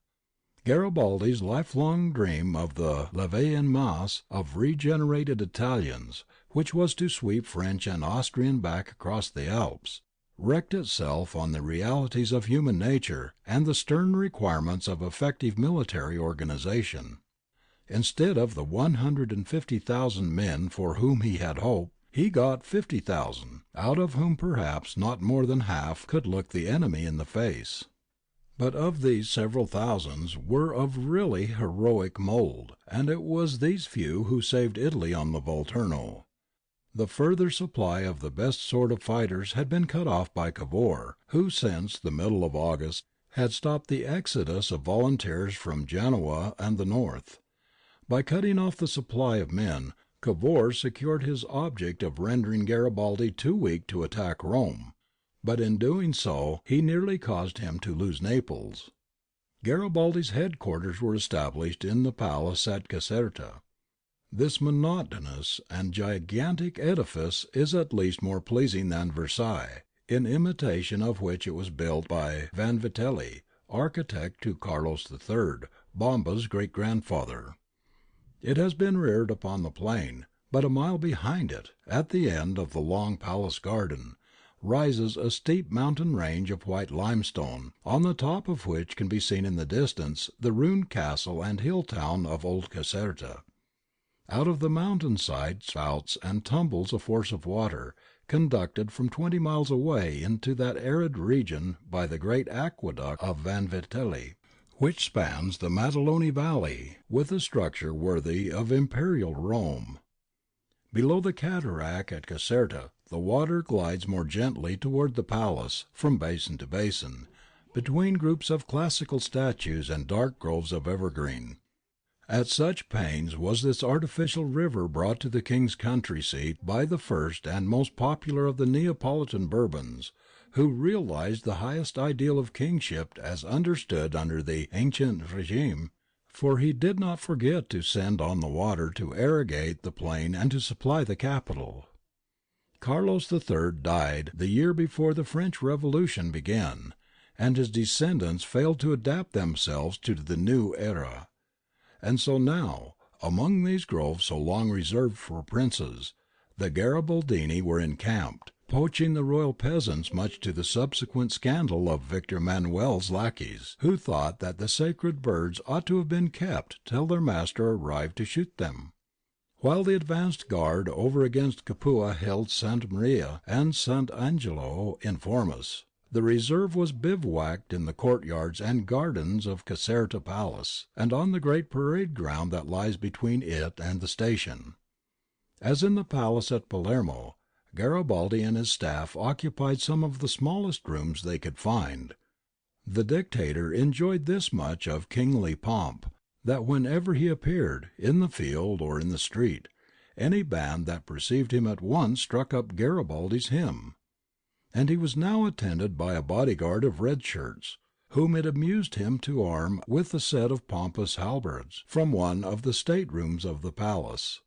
Garibaldi's lifelong dream of the levée en masse of regenerated Italians, which was to sweep French and Austrian back across the Alps, wrecked itself on the realities of human nature and the stern requirements of effective military organization. Instead of the 150,000 men for whom he had hoped, he got 50,000, out of whom perhaps not more than half could look the enemy in the face. But of these several thousands were of really heroic mould, and it was these few who saved Italy on the Volturno. The further supply of the best sort of fighters had been cut off by Cavour, who since the middle of August had stopped the exodus of volunteers from Genoa and the north. By cutting off the supply of men, Cavour secured his object of rendering Garibaldi too weak to attack Rome, but in doing so he nearly caused him to lose Naples. Garibaldi's headquarters were established in the palace at Caserta. This monotonous and gigantic edifice is at least more pleasing than Versailles, in imitation of which it was built by Vanvitelli, architect to Carlos III, Bomba's great-grandfather. It has been reared upon the plain, but a mile behind it, at the end of the long palace garden, rises a steep mountain range of white limestone, on the top of which can be seen in the distance the ruined castle and hill town of Old Caserta. Out of the mountain side spouts and tumbles a force of water, conducted from 20 miles away into that arid region by the great aqueduct of Vanvitelli, which spans the Maddaloni valley with a structure worthy of imperial Rome. Below the cataract at Caserta, the water glides more gently toward the palace, from basin to basin, between groups of classical statues and dark groves of evergreen. At such pains was this artificial river brought to the king's country seat by the first and most popular of the Neapolitan Bourbons, who realized the highest ideal of kingship as understood under the ancient regime, for he did not forget to send on the water to irrigate the plain and to supply the capital. Carlos III died the year before the French Revolution began, and his descendants failed to adapt themselves to the new era. And so now, among these groves so long reserved for princes, the Garibaldini were encamped, poaching the royal peasants, much to the subsequent scandal of Victor Emmanuel's lackeys, who thought that the sacred birds ought to have been kept till their master arrived to shoot them. While the advanced guard over against Capua held Santa Maria and Sant' Angelo in Formis, the reserve was bivouacked in the courtyards and gardens of Caserta Palace, and on the great parade ground that lies between it and the station. As in the palace at Palermo, Garibaldi and his staff occupied some of the smallest rooms they could find. The dictator enjoyed this much of kingly pomp, that whenever he appeared, in the field or in the street, any band that perceived him at once struck up Garibaldi's hymn. And he was now attended by a bodyguard of red shirts, whom it amused him to arm with a set of pompous halberds from one of the state rooms of the palace.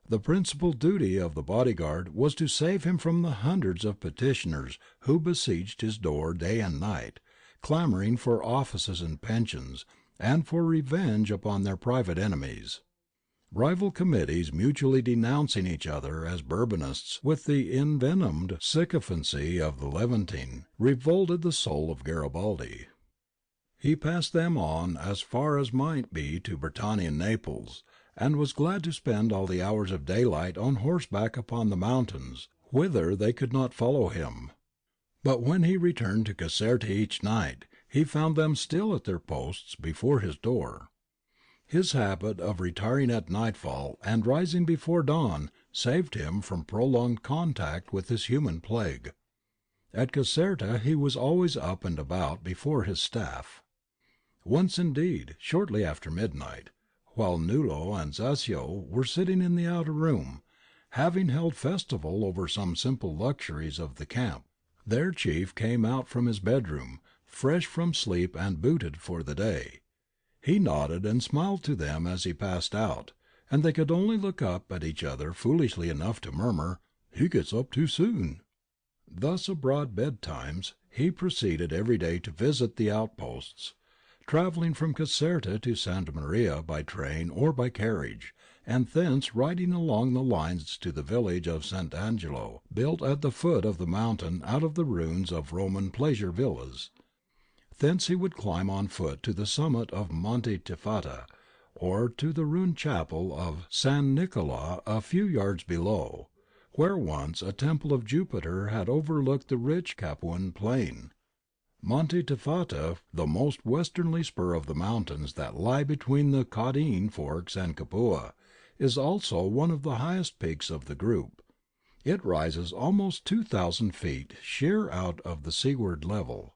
The principal duty of the bodyguard was to save him from the hundreds of petitioners who besieged his door day and night, clamouring for offices and pensions, and for revenge upon their private enemies. Rival committees mutually denouncing each other as Bourbonists with the envenomed sycophancy of the Levantine, revolted the soul of Garibaldi. He passed them on as far as might be to Britannia and Naples, and was glad to spend all the hours of daylight on horseback upon the mountains, whither they could not follow him. But when he returned to Caserta each night, he found them still at their posts before his door. His habit of retiring at nightfall and rising before dawn saved him from prolonged contact with this human plague. At Caserta he was always up and about before his staff. Once indeed, shortly after midnight, while Nullo and Zasio were sitting in the outer room, having held festival over some simple luxuries of the camp, their chief came out from his bedroom, fresh from sleep and booted for the day. He nodded and smiled to them as he passed out, and they could only look up at each other foolishly enough to murmur, "He gets up too soon." Thus abroad betimes, he proceeded every day to visit the outposts, travelling from Caserta to Santa Maria by train or by carriage, and thence riding along the lines to the village of Sant' Angelo, built at the foot of the mountain out of the ruins of Roman pleasure villas. Thence he would climb on foot to the summit of Monte Tifata, or to the ruined chapel of San Nicola a few yards below, where once a temple of Jupiter had overlooked the rich Capuan plain. Monte Tifata, the most westerly spur of the mountains that lie between the Caudine Forks and Capua, is also one of the highest peaks of the group. It rises almost 2,000 feet sheer out of the seaward level.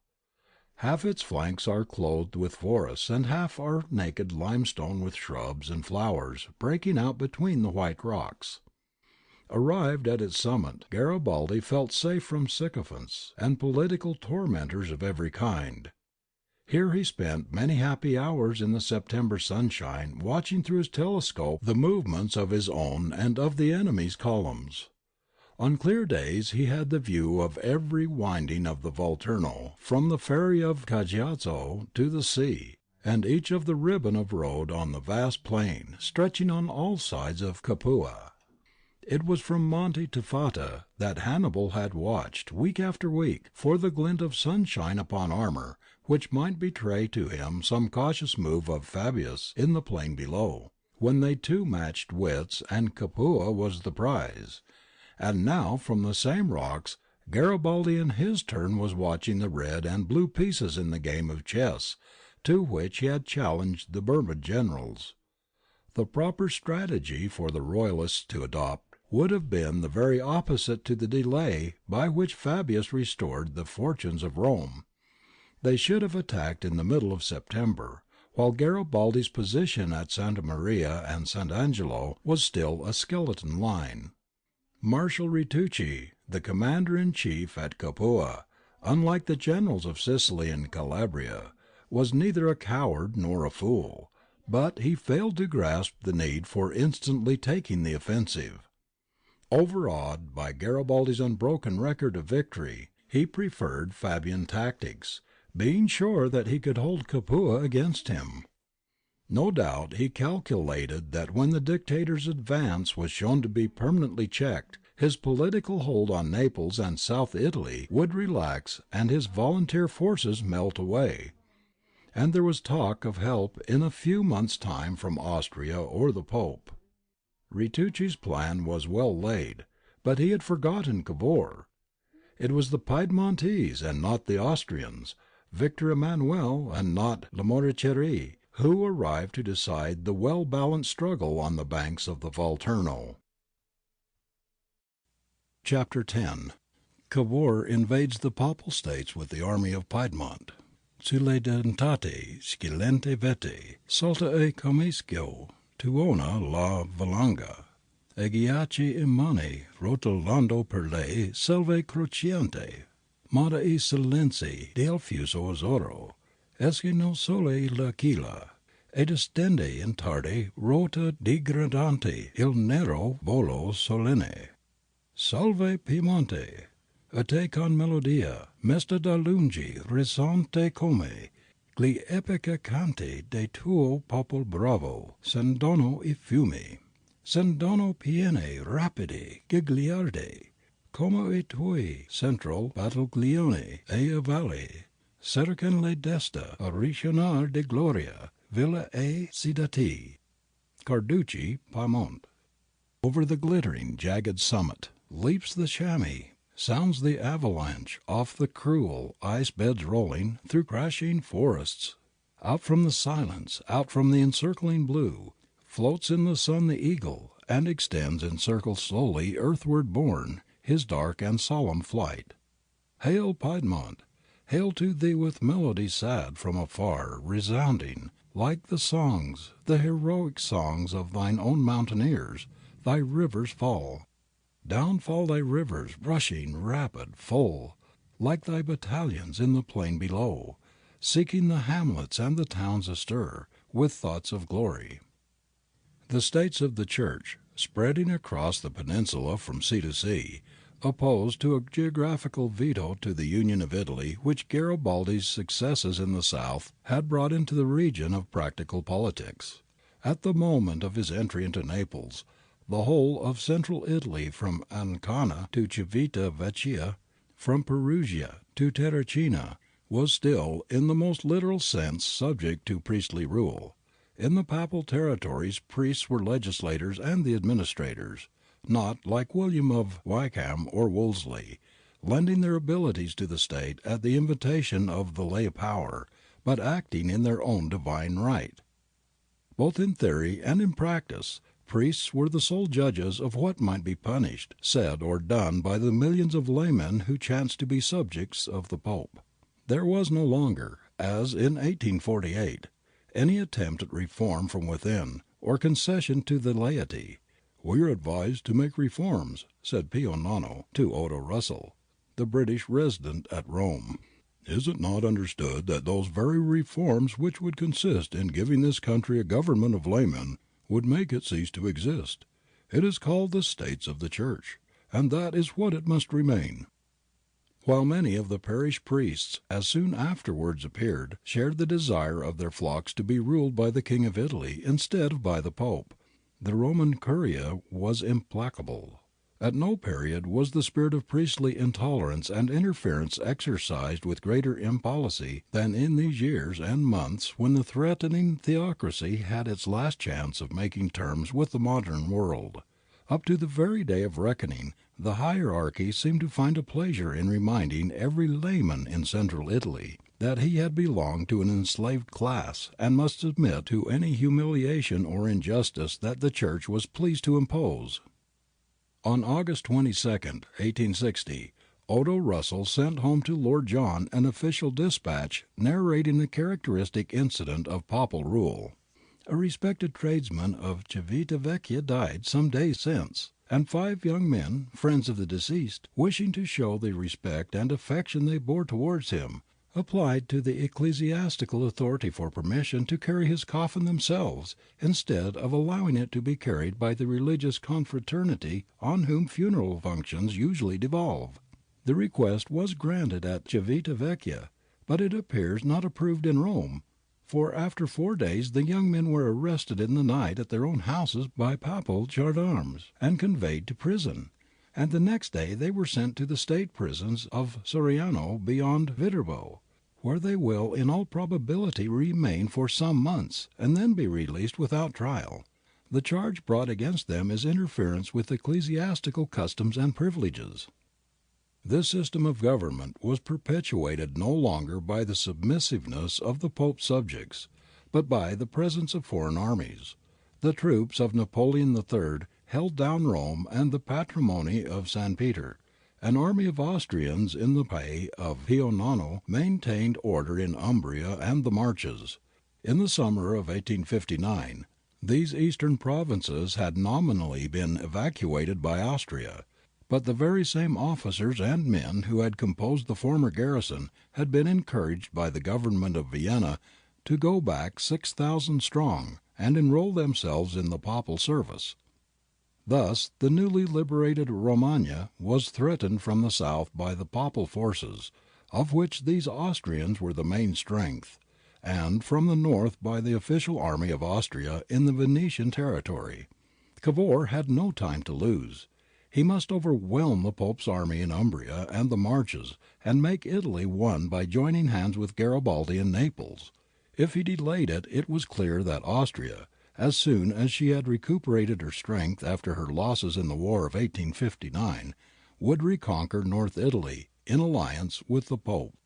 Half its flanks are clothed with forests, and half are naked limestone with shrubs and flowers breaking out between the white rocks. Arrived at its summit, Garibaldi felt safe from sycophants and political tormentors of every kind. Here he spent many happy hours in the September sunshine, watching through his telescope the movements of his own and of the enemy's columns. On clear days he had the view of every winding of the Volturno, from the ferry of Cajazzo to the sea, and each of the ribbon of road on the vast plain stretching on all sides of Capua. It was from Monte Tifata that Hannibal had watched, week after week, for the glint of sunshine upon armour, which might betray to him some cautious move of Fabius in the plain below, when they too matched wits, and Capua was the prize. And now from the same rocks Garibaldi in his turn was watching the red and blue pieces in the game of chess, to which he had challenged the Bourbon generals. The proper strategy for the Royalists to adopt would have been the very opposite to the delay by which Fabius restored the fortunes of Rome. They should have attacked in the middle of September, while Garibaldi's position at Santa Maria and Sant' Angelo was still a skeleton line. Marshal Ritucci, the commander-in-chief at Capua, unlike the generals of Sicily and Calabria, was neither a coward nor a fool, but he failed to grasp the need for instantly taking the offensive. Overawed by Garibaldi's unbroken record of victory, he preferred Fabian tactics, being sure that he could hold Capua against him. No doubt he calculated that when the dictator's advance was shown to be permanently checked, his political hold on Naples and South Italy would relax and his volunteer forces melt away. And there was talk of help in a few months' time from Austria or the Pope. Ritucci's plan was well laid, but he had forgotten Cavour. It was the Piedmontese and not the Austrians, Victor Emmanuel and not Lamoriciere, who arrived to decide the well-balanced struggle on the banks of the Volturno. Chapter 10. Cavour invades the Papal States with the army of Piedmont. Sulle dentate scilente vette, salta e comischio, tuona la valanga, e ghiacci immane rotolando per le selve cruciante, mada I silenzi del fuso azzurro, esche non sole l'aquila, e distende in tarde rota digradante il nero volo solenne. Salve Piemonte, a te con melodia, mesta da lungi risonte come, gli epica cante de tuo popol bravo, sendono I fiumi, sendono piene rapidi gigliarde, como I tuoi central battaglione e a valle, cercan le desta a riccionar de gloria, villa e cidati. Carducci, Piemont. Over the glittering, jagged summit leaps the chamois, sounds the avalanche off the cruel ice beds rolling through crashing forests. Out from the silence, out from the encircling blue, floats in the sun the eagle, and extends in circles slowly earthward borne his dark and solemn flight. Hail, Piedmont! Hail to thee with melody sad from afar, resounding, like the songs, the heroic songs of thine own mountaineers. Thy rivers fall. Down fall thy rivers, rushing, rapid, full, like thy battalions in the plain below, seeking the hamlets and the towns astir with thoughts of glory. The States of the Church, spreading across the peninsula from sea to sea, opposed to a geographical veto to the Union of Italy which Garibaldi's successes in the south had brought into the region of practical politics. At the moment of his entry into Naples, the whole of central Italy from Ancona to Civita Vecchia, from Perugia to Terracina, was still in the most literal sense subject to priestly rule. In the papal territories priests were legislators and the administrators, not, like William of Wykeham or Wolsey, lending their abilities to the state at the invitation of the lay power, but acting in their own divine right. Both in theory and in practice, priests were the sole judges of what might be punished, said, or done by the millions of laymen who chanced to be subjects of the Pope. There was no longer, as in 1848, any attempt at reform from within, or concession to the laity. "We are advised to make reforms," said Pio IX to Odo Russell, the British resident at Rome. "Is it not understood that those very reforms which would consist in giving this country a government of laymen would make it cease to exist? It is called the States of the Church, and that is what it must remain." While many of the parish priests, as soon afterwards appeared, shared the desire of their flocks to be ruled by the King of Italy instead of by the Pope, the Roman Curia was implacable. At no period was the spirit of priestly intolerance and interference exercised with greater impolicy than in these years and months when the threatening theocracy had its last chance of making terms with the modern world. Up to the very day of reckoning, the hierarchy seemed to find a pleasure in reminding every layman in central Italy that he had belonged to an enslaved class and must submit to any humiliation or injustice that the Church was pleased to impose. On August 22, 1860, Odo Russell sent home to Lord John an official dispatch narrating the characteristic incident of papal rule. "A respected tradesman of Civita Vecchia died some days since, and 5 young men, friends of the deceased, wishing to show the respect and affection they bore towards him, applied to the ecclesiastical authority for permission to carry his coffin themselves, instead of allowing it to be carried by the religious confraternity on whom funeral functions usually devolve. The request was granted at Civita Vecchia, but it appears not approved in Rome, for after 4 days the young men were arrested in the night at their own houses by papal gendarmes and conveyed to prison, and the next day they were sent to the state prisons of Soriano beyond Viterbo, where they will in all probability remain for some months and then be released without trial. The charge brought against them is interference with ecclesiastical customs and privileges." This system of government was perpetuated no longer by the submissiveness of the Pope's subjects, but by the presence of foreign armies. The troops of Napoleon III held down Rome and the patrimony of San Peter. An army of Austrians in the pay of Pio IX maintained order in Umbria and the Marches. In the summer of 1859, these eastern provinces had nominally been evacuated by Austria, but the very same officers and men who had composed the former garrison had been encouraged by the government of Vienna to go back 6,000 strong and enroll themselves in the papal service. Thus the newly liberated Romagna was threatened from the south by the papal forces, of which these Austrians were the main strength, and from the north by the official army of Austria in the Venetian territory. Cavour had no time to lose. He must overwhelm the Pope's army in Umbria and the Marches and make Italy one by joining hands with Garibaldi in Naples. If he delayed it, it was clear that Austria, as soon as she had recuperated her strength after her losses in the War of 1859, would reconquer North Italy in alliance with the Pope.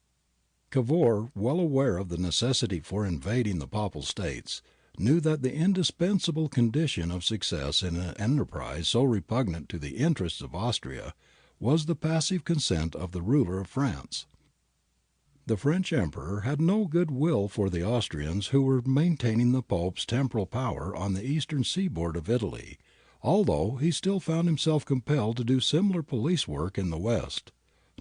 Cavour, well aware of the necessity for invading the Papal States, knew that the indispensable condition of success in an enterprise so repugnant to the interests of Austria was the passive consent of the ruler of France. The French Emperor had no good will for the Austrians who were maintaining the Pope's temporal power on the eastern seaboard of Italy, although he still found himself compelled to do similar police work in the west.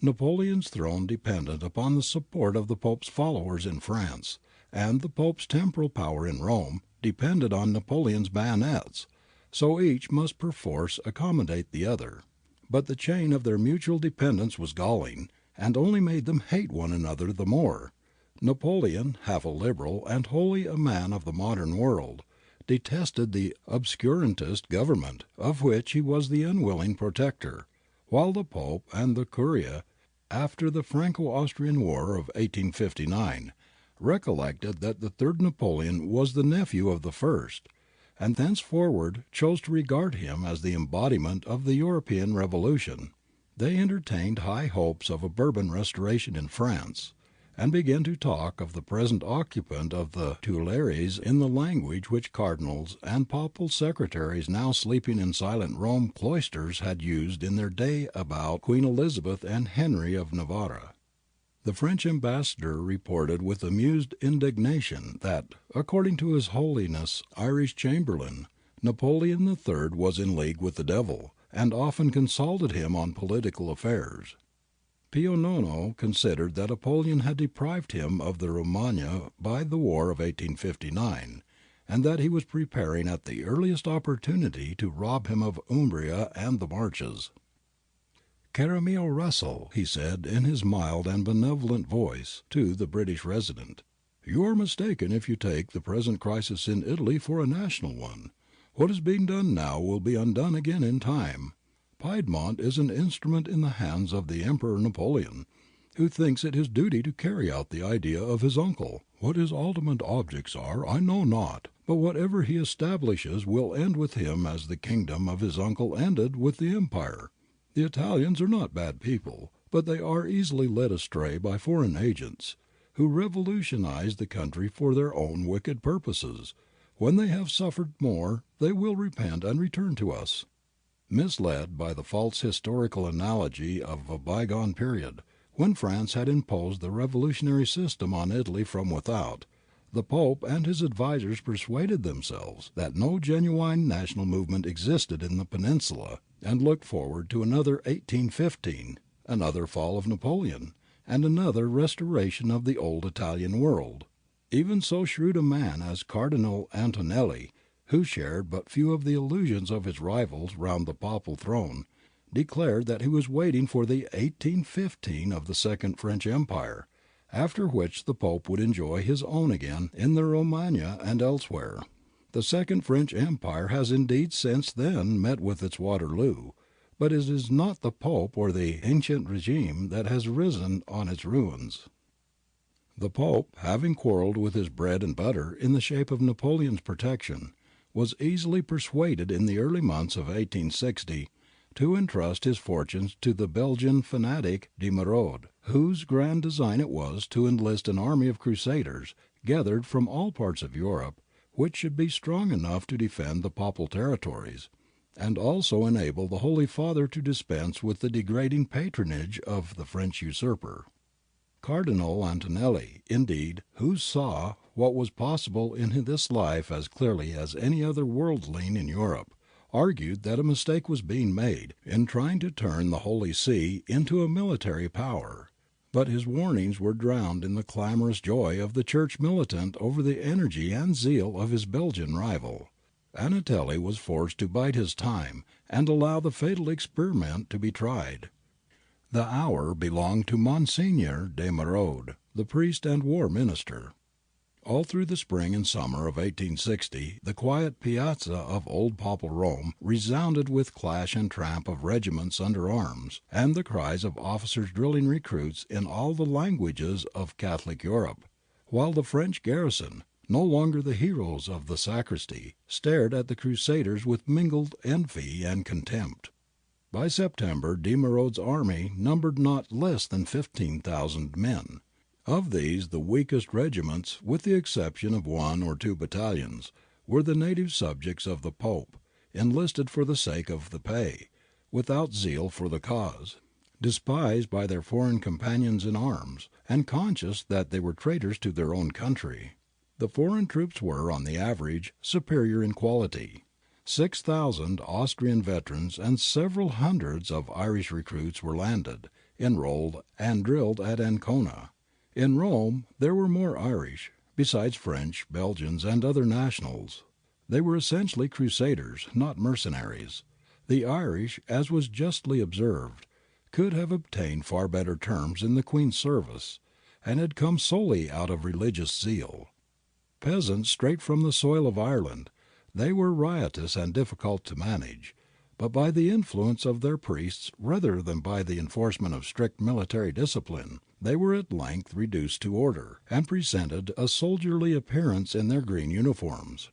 Napoleon's throne depended upon the support of the Pope's followers in France, and the Pope's temporal power in Rome depended on Napoleon's bayonets, so each must perforce accommodate the other. But the chain of their mutual dependence was galling, and only made them hate one another the more. Napoleon, half a liberal and wholly a man of the modern world, detested the obscurantist government of which he was the unwilling protector, while the Pope and the Curia, after the Franco-Austrian War of 1859, recollected that the third Napoleon was the nephew of the first, and thenceforward chose to regard him as the embodiment of the European Revolution. They entertained high hopes of a Bourbon restoration in France, and began to talk of the present occupant of the Tuileries in the language which cardinals and papal secretaries now sleeping in silent Rome cloisters had used in their day about Queen Elizabeth and Henry of Navarre. The French ambassador reported with amused indignation that, according to His Holiness Irish Chamberlain, Napoleon III was in league with the devil, and often consulted him on political affairs. Pio IX considered that Napoleon had deprived him of the Romagna by the War of 1859, and that he was preparing at the earliest opportunity to rob him of Umbria and the Marches. "Caro mio Russell," he said in his mild and benevolent voice to the British resident, "you are mistaken if you take the present crisis in Italy for a national one. What is being done now will be undone again in time. Piedmont is an instrument in the hands of the Emperor Napoleon, who thinks it his duty to carry out the idea of his uncle. What his ultimate objects are I know not, but whatever he establishes will end with him as the kingdom of his uncle ended with the empire. The Italians are not bad people, but they are easily led astray by foreign agents, who revolutionize the country for their own wicked purposes. When they have suffered more, they will repent and return to us." Misled by the false historical analogy of a bygone period, when France had imposed the revolutionary system on Italy from without, the Pope and his advisers persuaded themselves that no genuine national movement existed in the peninsula, and looked forward to another 1815, another fall of Napoleon, and another restoration of the old Italian world. Even so shrewd a man as Cardinal Antonelli, who shared but few of the illusions of his rivals round the papal throne, declared that he was waiting for the 1815 of the Second French Empire, after which the Pope would enjoy his own again in the Romagna and elsewhere. The Second French Empire has indeed since then met with its Waterloo, but it is not the Pope or the ancient regime that has risen on its ruins. The Pope, having quarrelled with his bread and butter in the shape of Napoleon's protection, was easily persuaded in the early months of 1860 to entrust his fortunes to the Belgian fanatic de Merode, whose grand design it was to enlist an army of crusaders gathered from all parts of Europe, which should be strong enough to defend the papal territories, and also enable the Holy Father to dispense with the degrading patronage of the French usurper. Cardinal Antonelli, indeed, who saw what was possible in this life as clearly as any other worldling in Europe, argued that a mistake was being made in trying to turn the Holy See into a military power. But his warnings were drowned in the clamorous joy of the Church militant over the energy and zeal of his Belgian rival. Antonelli was forced to bide his time and allow the fatal experiment to be tried. The hour belonged to Monsignor de Merode, the priest and war minister. All through the spring and summer of 1860 the quiet piazza of old Papal Rome resounded with clash and tramp of regiments under arms, and the cries of officers drilling recruits in all the languages of Catholic Europe, while the French garrison, no longer the heroes of the sacristy, stared at the crusaders with mingled envy and contempt. By September de Merode's army numbered not less than 15,000 men. Of these the weakest regiments, with the exception of 1 or 2 battalions, were the native subjects of the Pope, enlisted for the sake of the pay, without zeal for the cause. despised by their foreign companions in arms, and conscious that they were traitors to their own country. The foreign troops were, on the average, superior in quality. 6,000 Austrian veterans and several hundreds of Irish recruits were landed, enrolled, and drilled at Ancona. In Rome there were more Irish, besides French, Belgians, and other nationals. They were essentially crusaders, not mercenaries. The Irish, as was justly observed, could have obtained far better terms in the Queen's service, and had come solely out of religious zeal. Peasants straight from the soil of Ireland, they were riotous and difficult to manage, but by the influence of their priests rather than by the enforcement of strict military discipline, they were at length reduced to order, and presented a soldierly appearance in their green uniforms.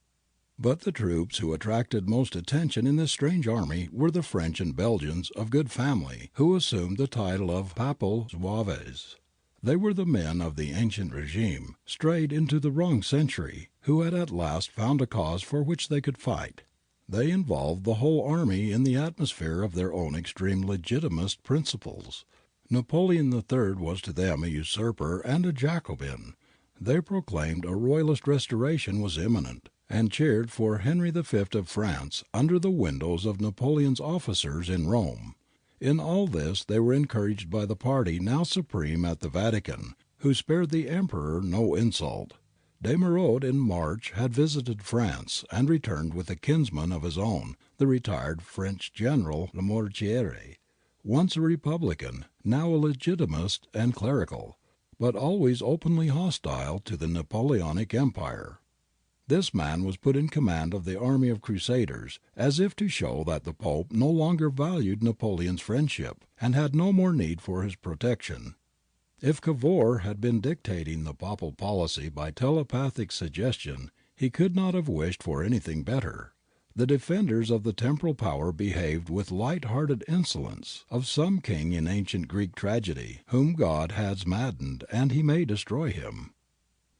But the troops who attracted most attention in this strange army were the French and Belgians of good family, who assumed the title of Papal Zouaves. They were the men of the ancient regime, strayed into the wrong century, who had at last found a cause for which they could fight. They involved the whole army in the atmosphere of their own extreme legitimist principles. Napoleon III was to them a usurper and a Jacobin. They proclaimed a royalist restoration was imminent, and cheered for Henry V of France under the windows of Napoleon's officers in Rome. In all this they were encouraged by the party now supreme at the Vatican, who spared the Emperor no insult. De Merode in March had visited France, and returned with a kinsman of his own, the retired French general Lamoriciere, once a republican, now a legitimist and clerical, but always openly hostile to the Napoleonic Empire. This man was put in command of the army of crusaders, as if to show that the Pope no longer valued Napoleon's friendship, and had no more need for his protection. If Cavour had been dictating the papal policy by telepathic suggestion, he could not have wished for anything better. The defenders of the temporal power behaved with light-hearted insolence of some king in ancient Greek tragedy, whom God has maddened and he may destroy him.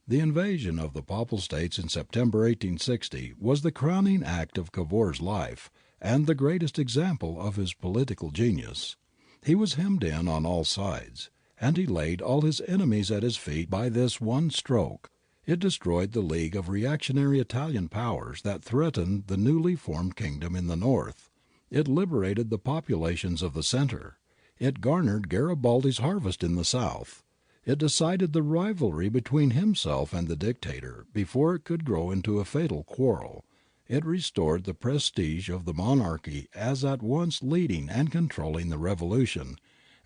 The invasion of the Papal States in September 1860 was the crowning act of Cavour's life, and the greatest example of his political genius. He was hemmed in on all sides, and he laid all his enemies at his feet by this one stroke. It destroyed the league of reactionary Italian powers that threatened the newly formed kingdom in the north. It liberated the populations of the centre. It garnered Garibaldi's harvest in the south. It decided the rivalry between himself and the dictator before it could grow into a fatal quarrel. It restored the prestige of the monarchy as at once leading and controlling the revolution,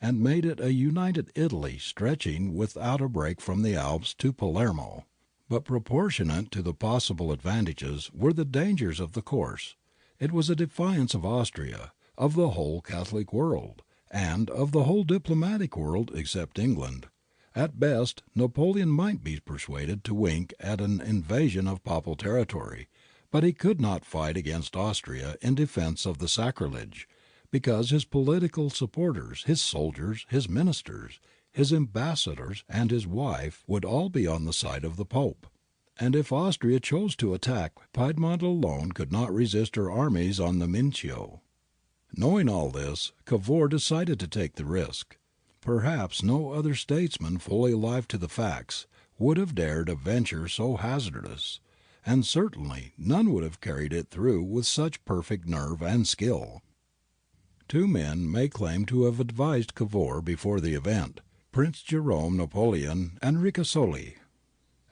and made it a united Italy stretching without a break from the Alps to Palermo. But proportionate to the possible advantages were the dangers of the course. It was a defiance of Austria, of the whole Catholic world, and of the whole diplomatic world except England. At best, Napoleon might be persuaded to wink at an invasion of papal territory, but he could not fight against Austria in defence of the sacrilege, because his political supporters, his soldiers, his ministers, his ambassadors, and his wife would all be on the side of the Pope. And if Austria chose to attack, Piedmont alone could not resist her armies on the Mincio. Knowing all this, Cavour decided to take the risk. Perhaps no other statesman fully alive to the facts would have dared a venture so hazardous, and certainly none would have carried it through with such perfect nerve and skill. Two men may claim to have advised Cavour before the event: Prince Jerome Napoleon and Ricasoli.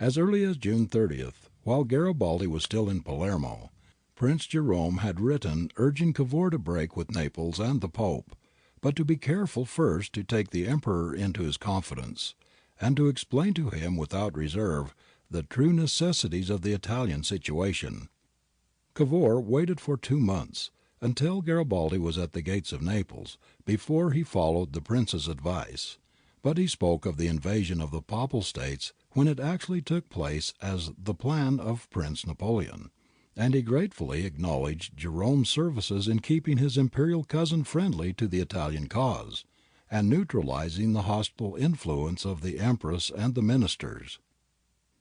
As early as June 30th, while Garibaldi was still in Palermo, Prince Jerome had written urging Cavour to break with Naples and the Pope, but to be careful first to take the Emperor into his confidence, and to explain to him without reserve the true necessities of the Italian situation. Cavour waited for 2 months, until Garibaldi was at the gates of Naples, before he followed the Prince's advice. But he spoke of the invasion of the Papal States when it actually took place as the plan of Prince Napoleon, and he gratefully acknowledged Jerome's services in keeping his imperial cousin friendly to the Italian cause, and neutralizing the hostile influence of the Empress and the ministers.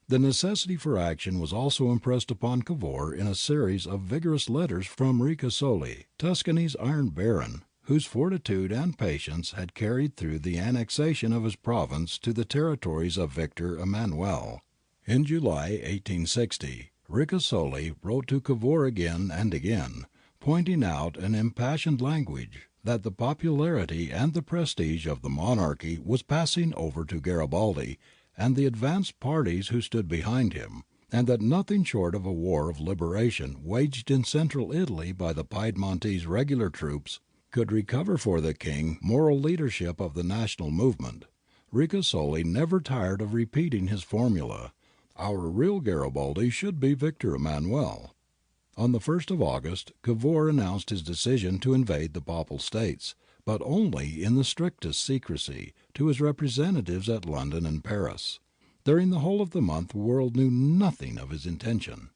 The necessity for action was also impressed upon Cavour in a series of vigorous letters from Ricasoli, Tuscany's Iron Baron, whose fortitude and patience had carried through the annexation of his province to the territories of Victor Emmanuel. In July 1860, Ricasoli wrote to Cavour again and again, pointing out in impassioned language that the popularity and the prestige of the monarchy was passing over to Garibaldi and the advanced parties who stood behind him, and that nothing short of a war of liberation waged in central Italy by the Piedmontese regular troops could recover for the king moral leadership of the national movement. Ricasoli never tired of repeating his formula: "Our real Garibaldi should be Victor Emmanuel." On the 1st of August Cavour announced his decision to invade the Papal States, but only in the strictest secrecy, to his representatives at London and Paris. During the whole of the month the world knew nothing of his intention.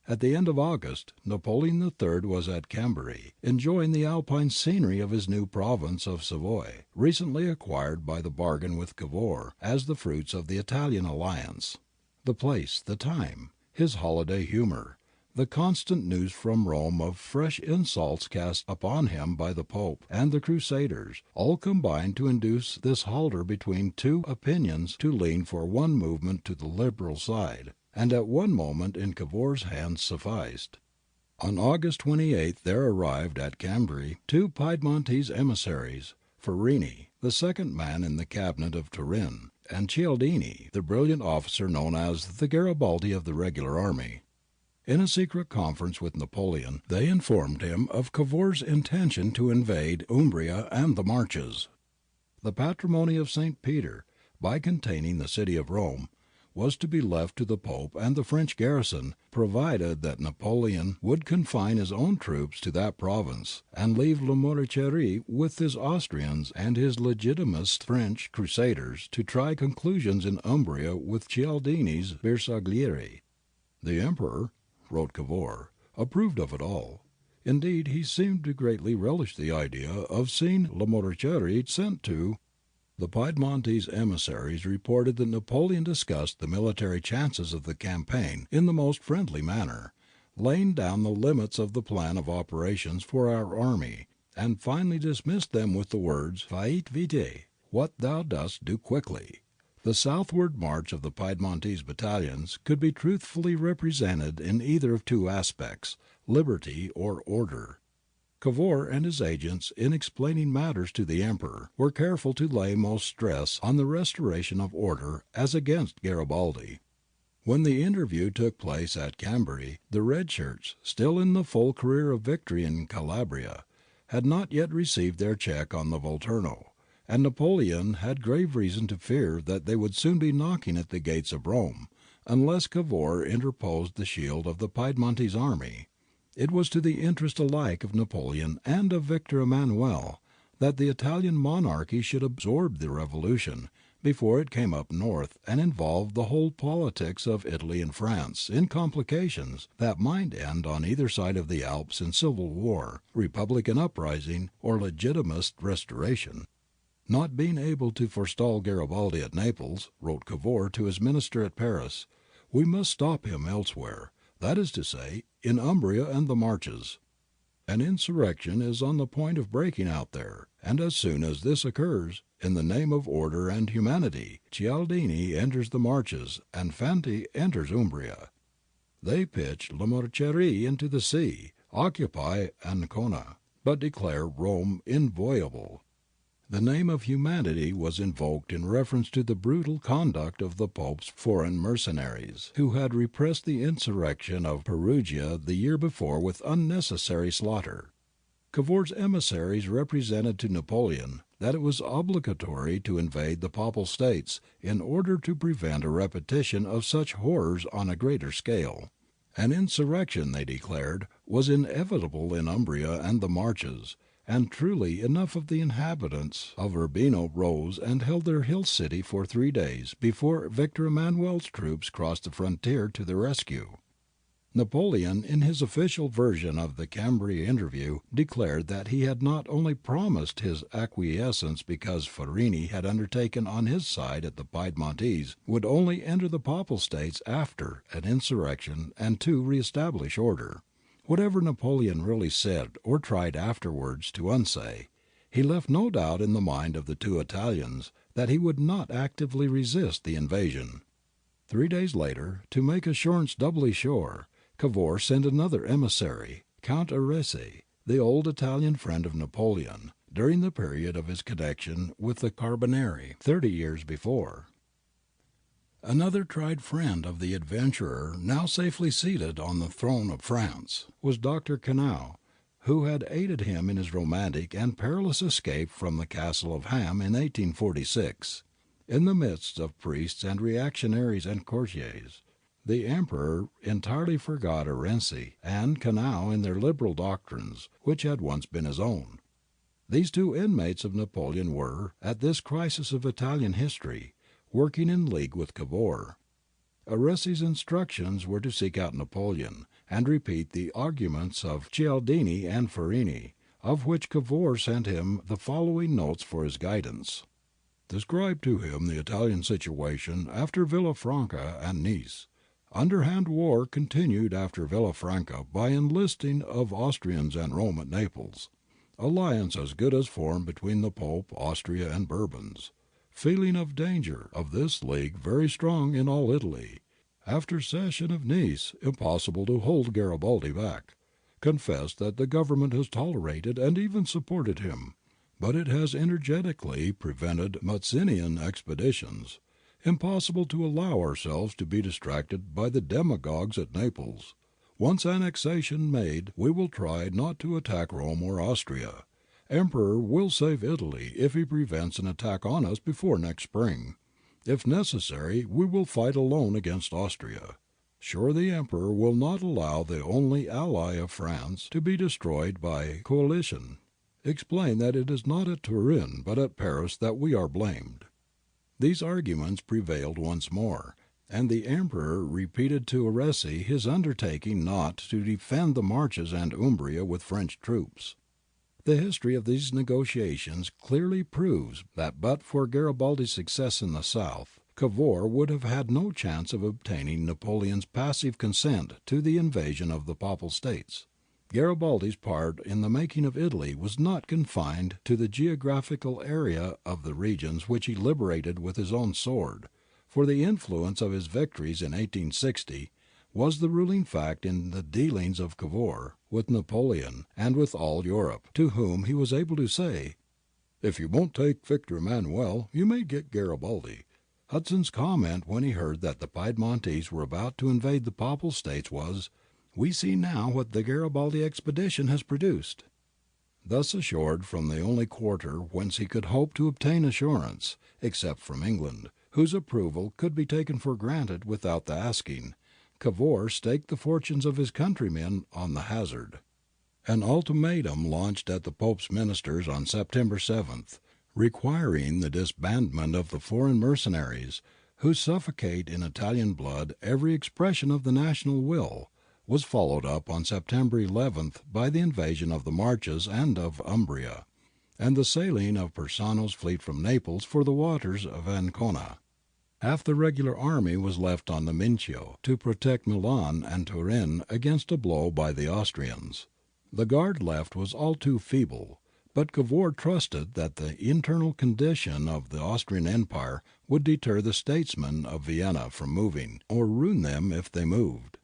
At the end of August, Napoleon III was at Chambéry, enjoying the alpine scenery of his new province of Savoy, recently acquired by the bargain with Cavour as the fruits of the Italian alliance. The place, the time, his holiday humour, the constant news from Rome of fresh insults cast upon him by the Pope and the Crusaders, all combined to induce this halter between two opinions to lean for one movement to the liberal side, and at one moment in Cavour's hands sufficed. On August 28 there arrived at Chambéry two Piedmontese emissaries, Farini, the second man in the cabinet of Turin, and Cialdini, the brilliant officer known as the Garibaldi of the regular army. In a secret conference with Napoleon, they informed him of Cavour's intention to invade Umbria and the Marches. The patrimony of St. Peter, by containing the city of Rome, was to be left to the Pope and the French garrison, provided that Napoleon would confine his own troops to that province, and leave Lamoriciere with his Austrians and his legitimist French crusaders to try conclusions in Umbria with Cialdini's Bersaglieri. "The Emperor," wrote Cavour, "approved of it all. Indeed, he seemed to greatly relish the idea of seeing Lamoriciere sent to." The Piedmontese emissaries reported that Napoleon discussed the military chances of the campaign in the most friendly manner, laying down the limits of the plan of operations for our army, and finally dismissed them with the words "Faites vite," "what thou dost do quickly." The southward march of the Piedmontese battalions could be truthfully represented in either of two aspects, liberty or order. Cavour and his agents, in explaining matters to the Emperor, were careful to lay most stress on the restoration of order as against Garibaldi. When the interview took place at Chambéry, the red shirts, still in the full career of victory in Calabria, had not yet received their check on the Volturno, and Napoleon had grave reason to fear that they would soon be knocking at the gates of Rome, unless Cavour interposed the shield of the Piedmontese army. It was to the interest alike of Napoleon and of Victor Emmanuel that the Italian monarchy should absorb the revolution before it came up north and involved the whole politics of Italy and France in complications that might end on either side of the Alps in civil war, republican uprising, or legitimist restoration. "Not being able to forestall Garibaldi at Naples," wrote Cavour to his minister at Paris, "we must stop him elsewhere, that is to say, in Umbria and the Marches. An insurrection is on the point of breaking out there, and as soon as this occurs, in the name of order and humanity, Cialdini enters the Marches and Fanti enters Umbria. They pitch Lamoriciere into the sea, occupy Ancona, but declare Rome inviolable." The name of humanity was invoked in reference to the brutal conduct of the Pope's foreign mercenaries, who had repressed the insurrection of Perugia the year before with unnecessary slaughter. Cavour's emissaries represented to Napoleon that it was obligatory to invade the Papal States in order to prevent a repetition of such horrors on a greater scale. An insurrection, they declared, was inevitable in Umbria and the Marches, and truly enough of the inhabitants of Urbino rose and held their hill city for 3 days before Victor Emmanuel's troops crossed the frontier to their rescue. Napoleon, in his official version of the Chambéry interview, declared that he had not only promised his acquiescence because Farini had undertaken on his side that the Piedmontese would only enter the Papal States after an insurrection and to re-establish order. Whatever Napoleon really said or tried afterwards to unsay, He left no doubt in the mind of the two Italians that he would not actively resist the invasion. 3 days later, to make assurance doubly sure, Cavour sent another emissary, Count Arese, the old Italian friend of Napoleon, during the period of his connection with the Carbonari 30 years before. Another tried friend of the adventurer, now safely seated on the throne of France, was Dr. Canau, who had aided him in his romantic and perilous escape from the Castle of Ham in 1846. In the midst of priests and reactionaries and courtiers, the Emperor entirely forgot Arese and Canau in their liberal doctrines, which had once been his own. These two inmates of Napoleon were, at this crisis of Italian history, working in league with Cavour. Arese's instructions were to seek out Napoleon and repeat the arguments of Cialdini and Farini, of which Cavour sent him the following notes for his guidance. Describe to him the Italian situation after Villafranca and Nice. Underhand war continued after Villafranca by enlisting of Austrians and Rome at Naples. Alliance as good as formed between the Pope, Austria, and Bourbons. Feeling of danger of this league very strong in all Italy. After cession of Nice, impossible to hold Garibaldi back. Confess that the government has tolerated and even supported him, but it has energetically prevented Mazzinian expeditions. Impossible to allow ourselves to be distracted by the demagogues at Naples. Once annexation made, we will try not to attack Rome or Austria. Emperor will save Italy if he prevents an attack on us before next spring. If necessary, we will fight alone against Austria. Sure the Emperor will not allow the only ally of France to be destroyed by coalition. Explain that it is not at Turin but at Paris that we are blamed. These arguments prevailed once more, and the Emperor repeated to Arese his undertaking not to defend the Marches and Umbria with French troops. The history of these negotiations clearly proves that but for Garibaldi's success in the south, Cavour would have had no chance of obtaining Napoleon's passive consent to the invasion of the Papal States. Garibaldi's part in the making of Italy was not confined to the geographical area of the regions which he liberated with his own sword, for the influence of his victories in 1860 was the ruling fact in the dealings of Cavour with Napoleon and with all Europe, to whom he was able to say, "If you won't take Victor Emmanuel, you may get Garibaldi." Hudson's comment when he heard that the Piedmontese were about to invade the Papal States was, "We see now what the Garibaldi expedition has produced." Thus assured from the only quarter whence he could hope to obtain assurance, except from England, whose approval could be taken for granted without the asking, Cavour staked the fortunes of his countrymen on the hazard. An ultimatum launched at the Pope's ministers on September 7th, requiring the disbandment of the foreign mercenaries, who suffocate in Italian blood every expression of the national will, was followed up on September 11th by the invasion of the Marches and of Umbria, and the sailing of Persano's fleet from Naples for the waters of Ancona. Half the regular army was left on the Mincio to protect Milan and Turin against a blow by the Austrians. The guard left was all too feeble, but Cavour trusted that the internal condition of the Austrian Empire would deter the statesmen of Vienna from moving, or ruin them if they moved.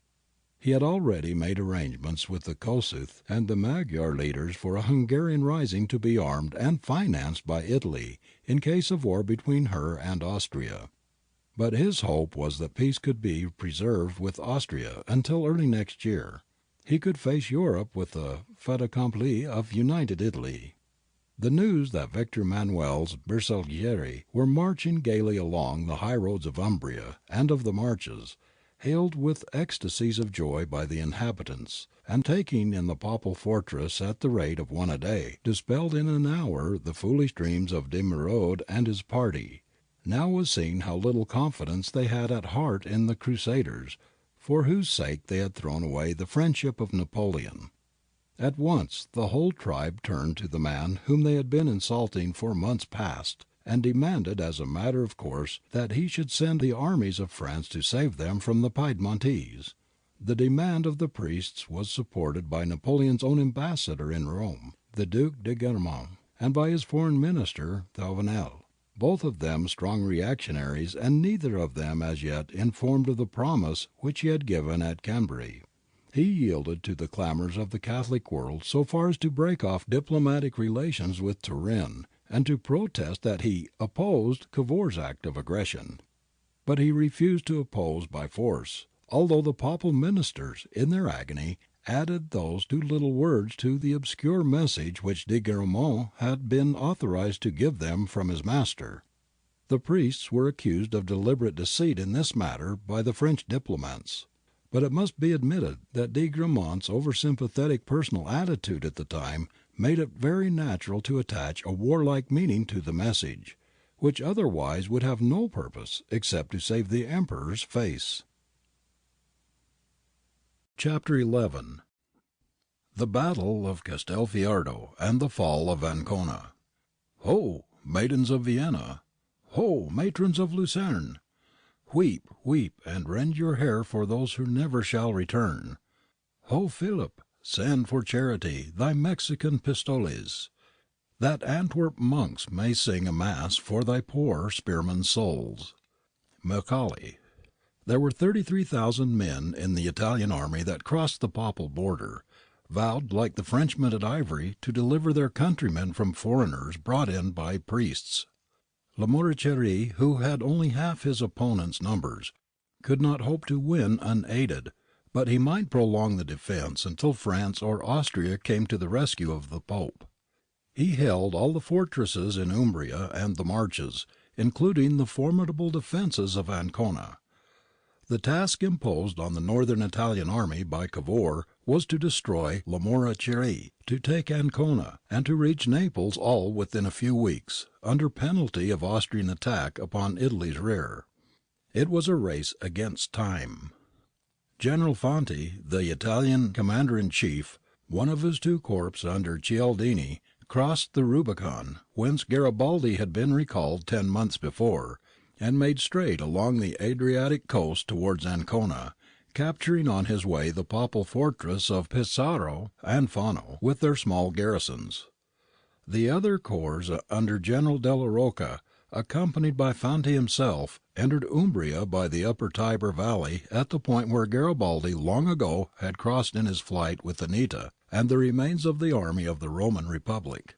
He had already made arrangements with the Kossuth and the Magyar leaders for a Hungarian rising to be armed and financed by Italy in case of war between her and Austria. But his hope was that peace could be preserved with Austria until early next year. He could face Europe with the fait accompli of united Italy. The news that Victor Emmanuel's Bersaglieri were marching gaily along the high roads of Umbria and of the Marches, hailed with ecstasies of joy by the inhabitants, and taking in the Papal fortress at the rate of one a day, dispelled in an hour the foolish dreams of de Merode and his party. Now was seen how little confidence they had at heart in the Crusaders, for whose sake they had thrown away the friendship of Napoleon. At once the whole tribe turned to the man whom they had been insulting for months past, and demanded as a matter of course that he should send the armies of France to save them from the Piedmontese. The demand of the priests was supported by Napoleon's own ambassador in Rome, the Duc de Gramont, and by his foreign minister Trevelyan, both of them strong reactionaries and neither of them as yet informed of the promise which he had given at Cambrai. He yielded to the clamours of the Catholic world so far as to break off diplomatic relations with Turin and to protest that he opposed Cavour's act of aggression. But he refused to oppose by force, although the papal ministers, in their agony, added those two little words to the obscure message which de Gramont had been authorized to give them from his master. The priests were accused of deliberate deceit in this matter by the French diplomats. But it must be admitted that de Gramont's over-sympathetic personal attitude at the time made it very natural to attach a warlike meaning to the message, which otherwise would have no purpose except to save the Emperor's face. Chapter 11. The Battle of Castelfiardo and the Fall of Ancona. Ho, maidens of Vienna! Ho, matrons of Lucerne! Weep, weep, and rend your hair for those who never shall return. Ho, Philip, send for charity thy Mexican pistoles, that Antwerp monks may sing a mass for thy poor spearmen's souls. Macaulay. There were 33,000 men in the Italian army that crossed the papal border, vowed like the Frenchmen at Ivry to deliver their countrymen from foreigners brought in by priests. Lamoriciere, who had only half his opponent's numbers, could not hope to win unaided, but he might prolong the defence until France or Austria came to the rescue of the Pope. He held all the fortresses in Umbria and the Marches, including the formidable defences of Ancona. The task imposed on the northern Italian army by Cavour was to destroy Lamoriciere, to take Ancona, and to reach Naples all within a few weeks, under penalty of Austrian attack upon Italy's rear. It was a race against time. General Fanti, the Italian commander-in-chief, one of his two corps under Cialdini, crossed the Rubicon, whence Garibaldi had been recalled 10 months before, and made straight along the Adriatic coast towards Ancona, capturing on his way the papal fortress of Pesaro and Fano with their small garrisons. The other corps under General Della Rocca, accompanied by Fanti himself, entered Umbria by the upper Tiber valley at the point where Garibaldi long ago had crossed in his flight with Anita and the remains of the army of the Roman Republic.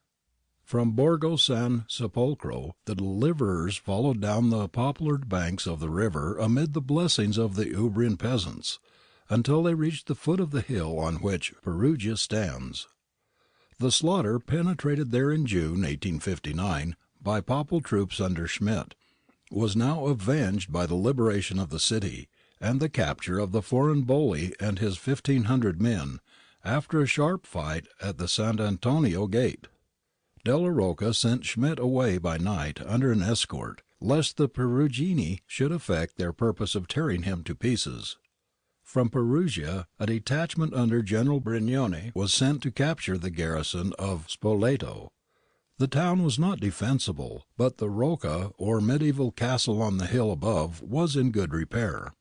From Borgo San Sepolcro the deliverers followed down the poplared banks of the river amid the blessings of the Umbrian peasants, until they reached the foot of the hill on which Perugia stands. The slaughter penetrated there in June 1859 by papal troops under Schmidt was now avenged by the liberation of the city and the capture of the foreign bully and his 1,500 men, after a sharp fight at the Sant' Antonio gate. Della Rocca sent Schmidt away by night under an escort, lest the Perugini should effect their purpose of tearing him to pieces. From Perugia a detachment under General Brignone was sent to capture the garrison of Spoleto. The town was not defensible, but the Rocca, or medieval castle on the hill above, was in good repair.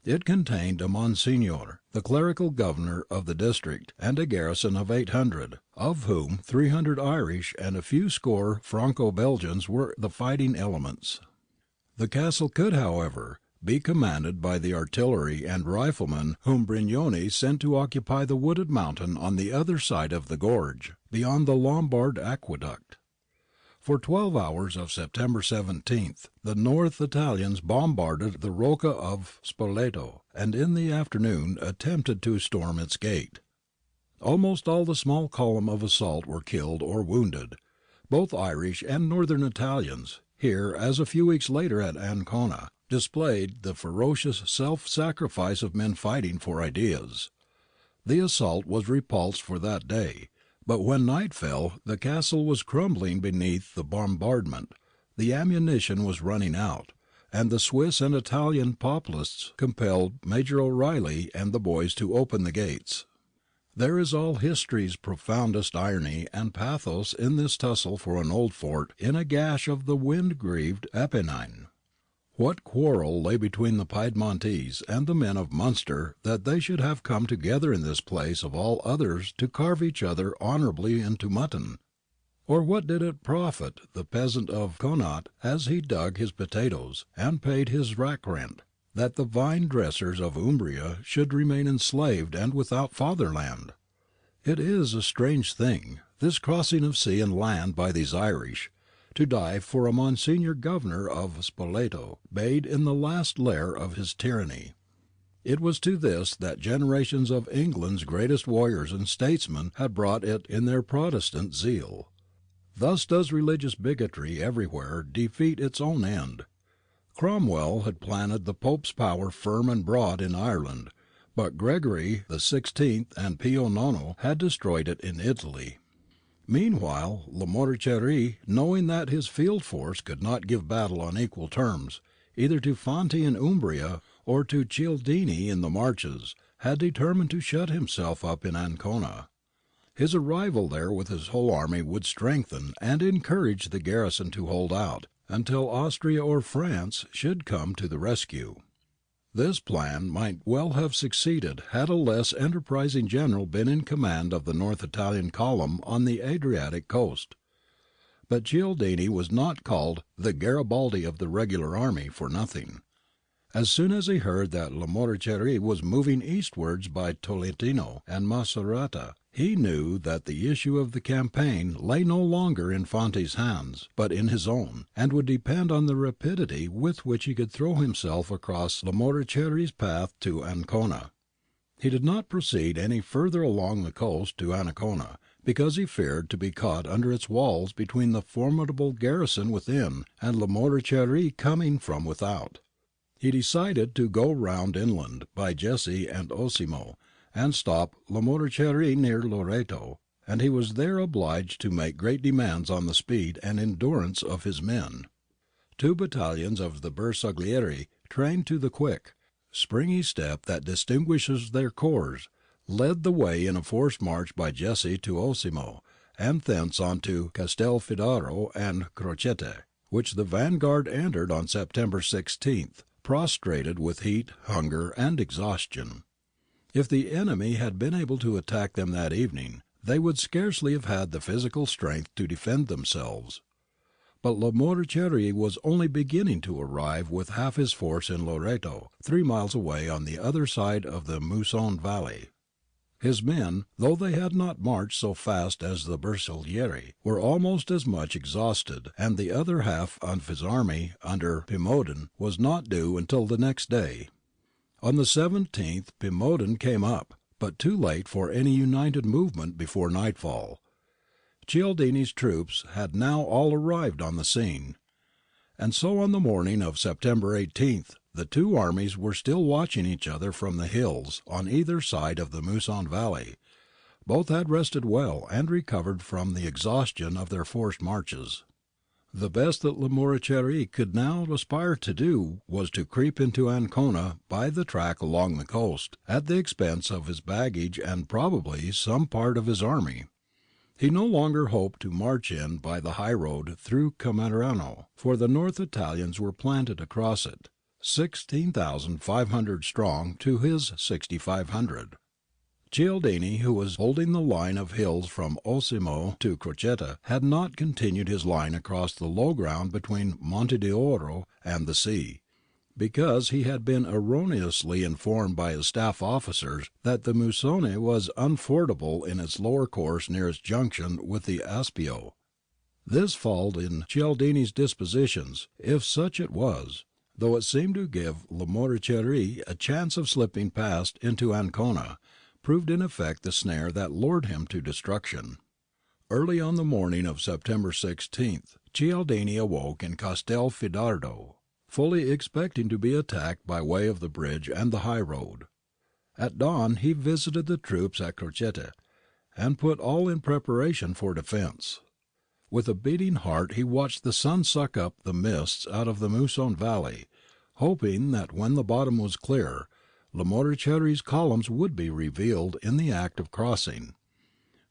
It contained a Monsignor, the clerical governor of the district, and a garrison of 800, of whom 300 Irish and a few score Franco-Belgians were the fighting elements. The castle could, however, be commanded by the artillery and riflemen whom Brignone sent to occupy the wooded mountain on the other side of the gorge, beyond the Lombard aqueduct. For 12 hours of September 17th, the North Italians bombarded the Rocca of Spoleto, and in the afternoon attempted to storm its gate. Almost all the small column of assault were killed or wounded. Both Irish and Northern Italians, here as a few weeks later at Ancona, displayed the ferocious self-sacrifice of men fighting for ideas. The assault was repulsed for that day, but when night fell the castle was crumbling beneath the bombardment, the ammunition was running out, and the Swiss and Italian populists compelled Major O'Reilly and the boys to open the gates. There is all history's profoundest irony and pathos in this tussle for an old fort in a gash of the wind-grieved Apennine. What quarrel lay between the Piedmontese and the men of Munster that they should have come together in this place of all others to carve each other honourably into mutton? Or what did it profit the peasant of Connaught as he dug his potatoes and paid his rack rent, that the vine dressers of Umbria should remain enslaved and without fatherland? It is a strange thing, this crossing of sea and land by these Irish, to die for a Monsignor Governor of Spoleto, bade in the last lair of his tyranny. It was to this that generations of England's greatest warriors and statesmen had brought it in their Protestant zeal. Thus does religious bigotry everywhere defeat its own end. Cromwell had planted the Pope's power firm and broad in Ireland, but Gregory XVI and Pio IX had destroyed it in Italy. Meanwhile, Lamoriciere, knowing that his field force could not give battle on equal terms, either to Fanti in Umbria or to Cialdini in the Marches, had determined to shut himself up in Ancona. His arrival there with his whole army would strengthen and encourage the garrison to hold out, until Austria or France should come to the rescue. This plan might well have succeeded had a less enterprising general been in command of the North Italian column on the Adriatic coast. But Cialdini was not called the Garibaldi of the regular army for nothing. As soon as he heard that Lamoriciere was moving eastwards by Tolentino and Macerata, he knew that the issue of the campaign lay no longer in Fanti's hands, but in his own, and would depend on the rapidity with which he could throw himself across Lamoriciere's path to Ancona. He did not proceed any further along the coast to Ancona, because he feared to be caught under its walls between the formidable garrison within and Lamoriciere coming from without. He decided to go round inland by Jesi and Osimo, and stop Lamoriciere near Loreto, and he was there obliged to make great demands on the speed and endurance of his men. 2 battalions of the Bersaglieri, trained to the quick, springy step that distinguishes their corps, led the way in a forced march by Jesi to Osimo, and thence on to Castelfidardo and Crocette, which the vanguard entered on September 16th, prostrated with heat, hunger, and exhaustion. If the enemy had been able to attack them that evening, they would scarcely have had the physical strength to defend themselves. But Lamoriciere was only beginning to arrive with half his force in Loreto, 3 miles away on the other side of the Musone valley. His men, though they had not marched so fast as the Bersaglieri, were almost as much exhausted, and the other half of his army under Pimodan was not due until the next day. On the 17th Pimodan came up, but too late for any united movement before nightfall. Cialdini's troops had now all arrived on the scene. And so on the morning of September 18th the two armies were still watching each other from the hills on either side of the Musone valley. Both had rested well and recovered from the exhaustion of their forced marches. The best that Lamoriciere could now aspire to do was to creep into Ancona by the track along the coast, at the expense of his baggage and probably some part of his army. He no longer hoped to march in by the high road through Camerano, for the North Italians were planted across it, 16,500 strong to his 6,500. Cialdini, who was holding the line of hills from Osimo to Crocetta, had not continued his line across the low ground between Monte d'Oro and the sea, because he had been erroneously informed by his staff officers that the Musone was unfordable in its lower course near its junction with the Aspio. This fault in Cialdini's dispositions, if such it was, though it seemed to give Lamoriciere a chance of slipping past into Ancona, proved in effect the snare that lured him to destruction. Early on the morning of September 16th, Cialdini awoke in Castelfidardo, fully expecting to be attacked by way of the bridge and the high road. At dawn he visited the troops at Crocette, and put all in preparation for defence. With a beating heart he watched the sun suck up the mists out of the Musone valley, hoping that when the bottom was clear, Lamoriciere's columns would be revealed in the act of crossing.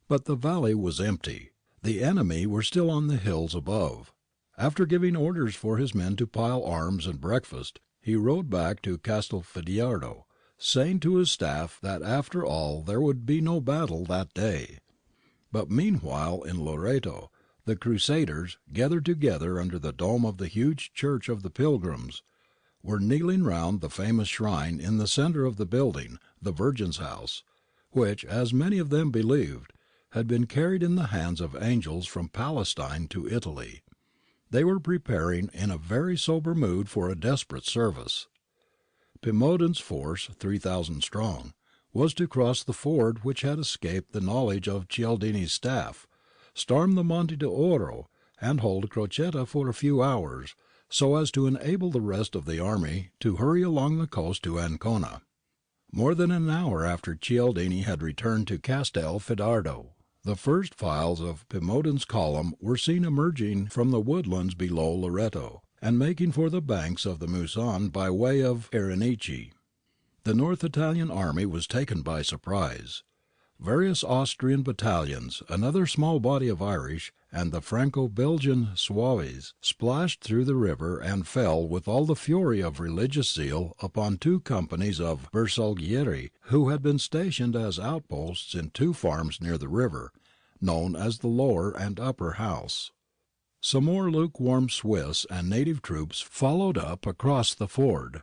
But the valley was empty. The enemy were still on the hills above. After giving orders for his men to pile arms and breakfast, he rode back to Castelfidardo, saying to his staff that after all there would be no battle that day. But meanwhile in Loreto The Crusaders, gathered together under the dome of the huge Church of the Pilgrims, were kneeling round the famous shrine in the centre of the building, the Virgin's house, which, as many of them believed, had been carried in the hands of angels from Palestine to Italy. They were preparing in a very sober mood for a desperate service. Pimodan's force, 3,000 strong, was to cross the ford which had escaped the knowledge of Cialdini's staff, storm the Monte d'Oro, and hold Crocetta for a few hours, so as to enable the rest of the army to hurry along the coast to Ancona. More than an hour after Cialdini had returned to Castelfidardo, the first files of Pimodan's column were seen emerging from the woodlands below Loreto, and making for the banks of the Muson by way of Erinici. The North Italian army was taken by surprise. Various Austrian battalions, another small body of Irish, and the Franco-Belgian Zouaves splashed through the river and fell with all the fury of religious zeal upon 2 companies of Bersaglieri who had been stationed as outposts in 2 farms near the river, known as the Lower and Upper House. Some more lukewarm Swiss and native troops followed up across the ford.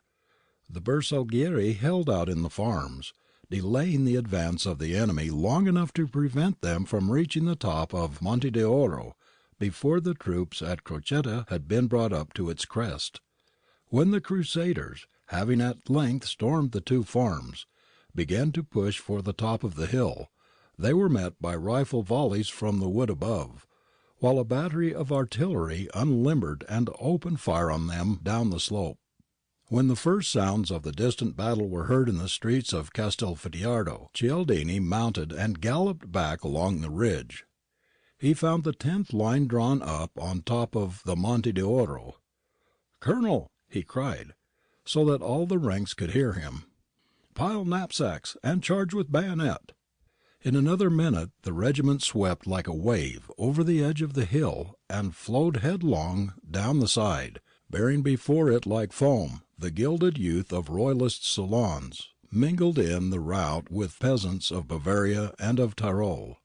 The Bersaglieri held out in the farms, delaying the advance of the enemy long enough to prevent them from reaching the top of Monte d'Oro before the troops at Crocetta had been brought up to its crest. When the Crusaders, having at length stormed the 2 farms, began to push for the top of the hill, they were met by rifle volleys from the wood above, while a battery of artillery unlimbered and opened fire on them down the slope. When the first sounds of the distant battle were heard in the streets of Castelfidardo, Cialdini mounted and galloped back along the ridge. He found the 10th line drawn up on top of the Monte d'Oro. "Colonel," he cried, so that all the ranks could hear him, "pile knapsacks and charge with bayonet." In another minute the regiment swept like a wave over the edge of the hill and flowed headlong down the side, bearing before it like foam the gilded youth of royalist salons, mingled in the rout with peasants of Bavaria and of Tyrol.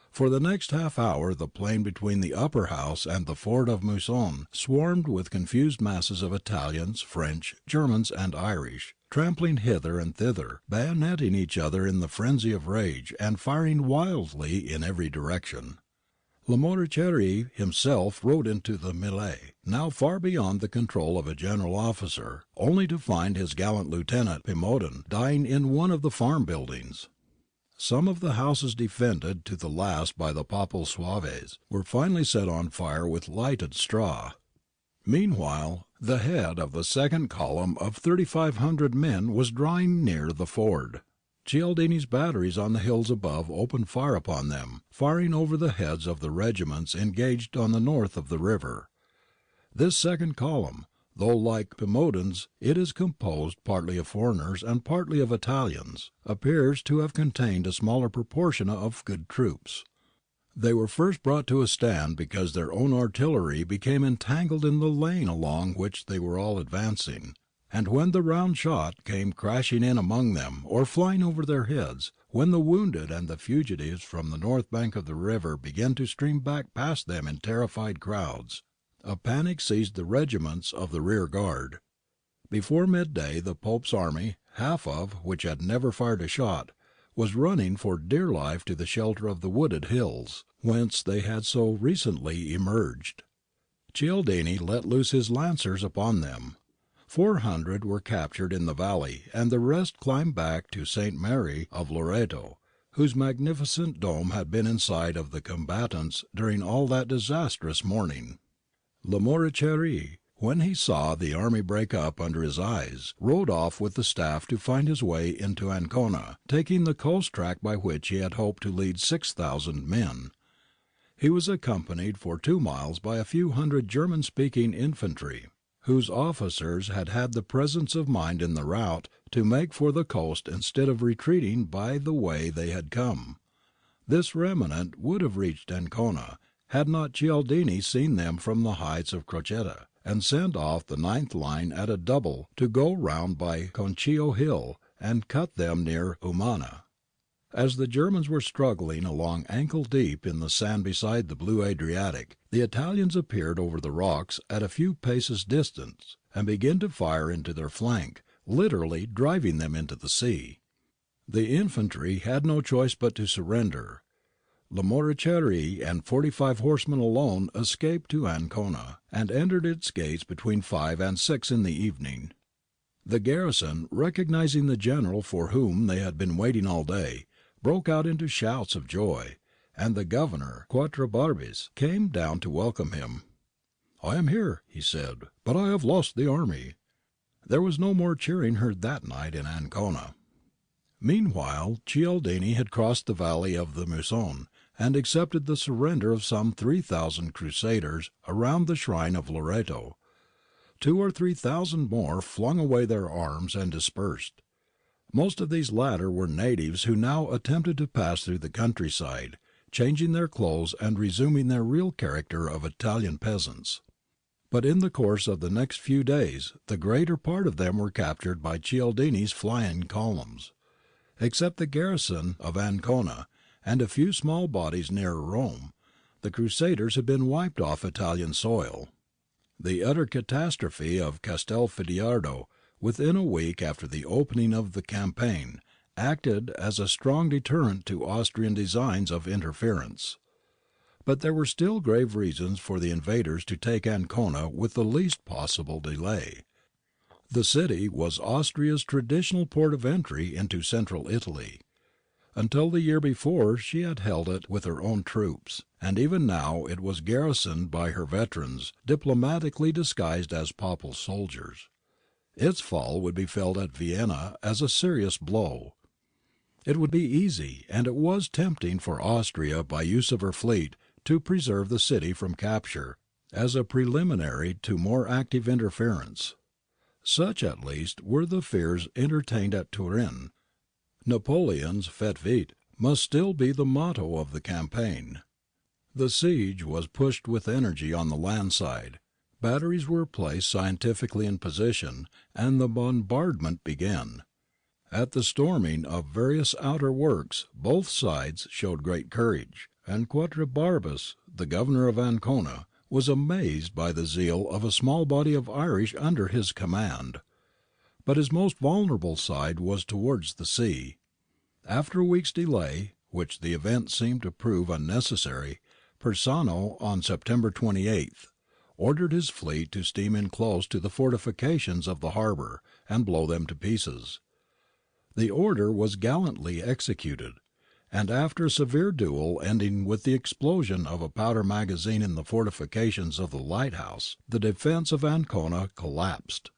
For the next half hour the plain between the upper house and the ford of Muson swarmed with confused masses of Italians, French, Germans, and Irish, trampling hither and thither, bayoneting each other in the frenzy of rage, and firing wildly in every direction. Lamoriciere himself rode into the mêlée, now far beyond the control of a general officer, only to find his gallant lieutenant Pimodan dying in one of the farm buildings. Some of the houses defended to the last by the Papal Zouaves were finally set on fire with lighted straw. Meanwhile, the head of the second column of 3,500 men was drawing near the ford. Cialdini's batteries on the hills above opened fire upon them, firing over the heads of the regiments engaged on the north of the river. This second column, though like Pimodan's it is composed partly of foreigners and partly of Italians, appears to have contained a smaller proportion of good troops. They were first brought to a stand because their own artillery became entangled in the lane along which they were all advancing, and when the round shot came crashing in among them or flying over their heads, when the wounded and the fugitives from the north bank of the river began to stream back past them in terrified crowds, a panic seized the regiments of the rear guard. Before midday the Pope's army, half of which had never fired a shot, was running for dear life to the shelter of the wooded hills, whence they had so recently emerged. Cialdini let loose his lancers upon them. 400 were captured in the valley, and the rest climbed back to St. Mary of Loreto, whose magnificent dome had been in sight of the combatants during all that disastrous morning. Lamoriciere, when he saw the army break up under his eyes, rode off with the staff to find his way into Ancona, taking the coast track by which he had hoped to lead 6,000 men. He was accompanied for 2 miles by a few hundred German-speaking infantry, whose officers had had the presence of mind in the rout to make for the coast instead of retreating by the way they had come. This remnant would have reached Ancona, had not Cialdini seen them from the heights of Crocetta, and sent off the 9th line at a double to go round by Concio Hill and cut them near Umana. As the Germans were struggling along ankle deep in the sand beside the blue Adriatic, the Italians appeared over the rocks at a few paces distance, and began to fire into their flank, literally driving them into the sea. The infantry had no choice but to surrender. Lamoriciere and 45 horsemen alone escaped to Ancona, and entered its gates between 5 and 6 in the evening. The garrison, recognizing the general for whom they had been waiting all day, broke out into shouts of joy, and the governor, Quatrebarbes, came down to welcome him. "I am here," he said, "but I have lost the army." There was no more cheering heard that night in Ancona. Meanwhile Cialdini had crossed the valley of the Musone, and accepted the surrender of some 3,000 crusaders around the shrine of Loreto. 2,000 or 3,000 more flung away their arms and dispersed. Most of these latter were natives who now attempted to pass through the countryside, changing their clothes and resuming their real character of Italian peasants. But in the course of the next few days the greater part of them were captured by Cialdini's flying columns. Except the garrison of Ancona and a few small bodies near Rome, the crusaders had been wiped off Italian soil. The utter catastrophe of Castelfidardo within a week after the opening of the campaign acted as a strong deterrent to Austrian designs of interference. But there were still grave reasons for the invaders to take Ancona with the least possible delay. The city was Austria's traditional port of entry into central Italy. Until the year before she had held it with her own troops, and even now it was garrisoned by her veterans, diplomatically disguised as papal soldiers. Its fall would be felt at Vienna as a serious blow. It would be easy, and it was tempting for Austria by use of her fleet to preserve the city from capture, as a preliminary to more active interference. Such at least were the fears entertained at Turin. Napoleon's Faites vite must still be the motto of the campaign. The siege was pushed with energy on the land side. Batteries were placed scientifically in position, and the bombardment began. At the storming of various outer works both sides showed great courage, and Quatrebarbes, the governor of Ancona, was amazed by the zeal of a small body of Irish under his command. But his most vulnerable side was towards the sea. After a week's delay, which the event seemed to prove unnecessary, Persano, on September 28th, ordered his fleet to steam in close to the fortifications of the harbour and blow them to pieces. The order was gallantly executed, and after a severe duel ending with the explosion of a powder magazine in the fortifications of the lighthouse, the defence of Ancona collapsed.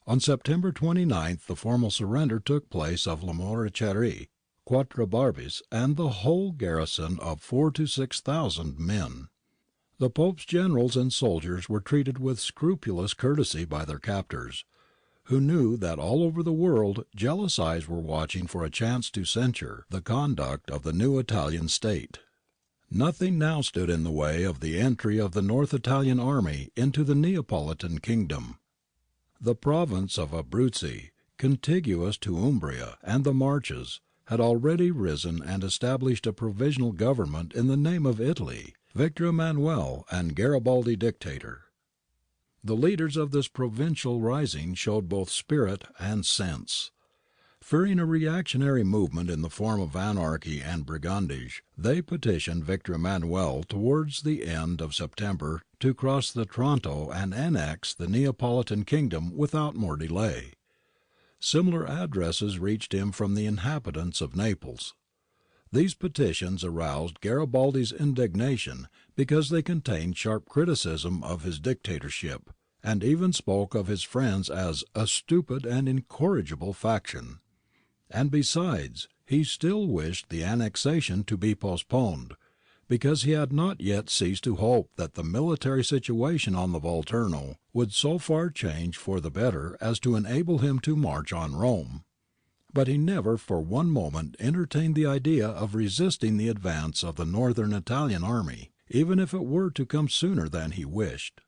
On September 29th the formal surrender took place of Lamoriciere, Quatrebarbes, and the whole garrison of 4,000 to 6,000 men. The Pope's generals and soldiers were treated with scrupulous courtesy by their captors, who knew that all over the world jealous eyes were watching for a chance to censure the conduct of the new Italian state. Nothing now stood in the way of the entry of the North Italian army into the Neapolitan kingdom. The province of Abruzzi, contiguous to Umbria and the Marches, had already risen and established a provisional government in the name of Italy, Victor Emmanuel and Garibaldi dictator. The leaders of this provincial rising showed both spirit and sense. Fearing a reactionary movement in the form of anarchy and brigandage, they petitioned Victor Emmanuel towards the end of September to cross the Tronto and annex the Neapolitan kingdom without more delay. Similar addresses reached him from the inhabitants of Naples. These petitions aroused Garibaldi's indignation because they contained sharp criticism of his dictatorship, and even spoke of his friends as a stupid and incorrigible faction. And besides, he still wished the annexation to be postponed, because he had not yet ceased to hope that the military situation on the Volturno would so far change for the better as to enable him to march on Rome. But he never for one moment entertained the idea of resisting the advance of the northern Italian army, even if it were to come sooner than he wished.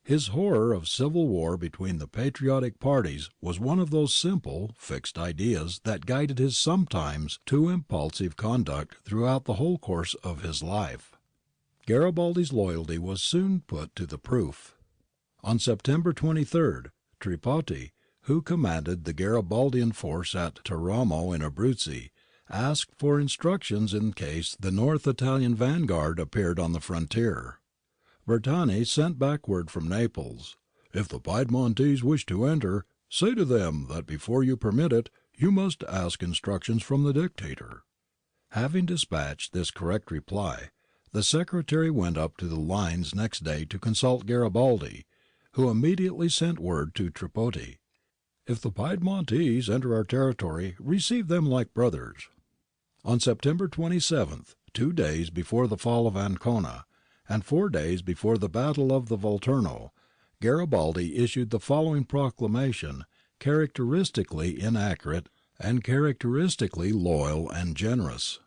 His horror of civil war between the patriotic parties was one of those simple, fixed ideas that guided his sometimes too impulsive conduct throughout the whole course of his life. Garibaldi's loyalty was soon put to the proof. On September 23rd, Tripoti, who commanded the Garibaldian force at Teramo in Abruzzi, asked for instructions in case the North Italian vanguard appeared on the frontier. Bertani sent back word from Naples, "If the Piedmontese wish to enter, say to them that before you permit it, you must ask instructions from the dictator." Having dispatched this correct reply, the secretary went up to the lines next day to consult Garibaldi, who immediately sent word to Tripoti, "If the Piedmontese enter our territory, receive them like brothers." On September 27th, 2 days before the fall of Ancona, and 4 days before the battle of the Volturno, Garibaldi issued the following proclamation, characteristically inaccurate and characteristically loyal and generous.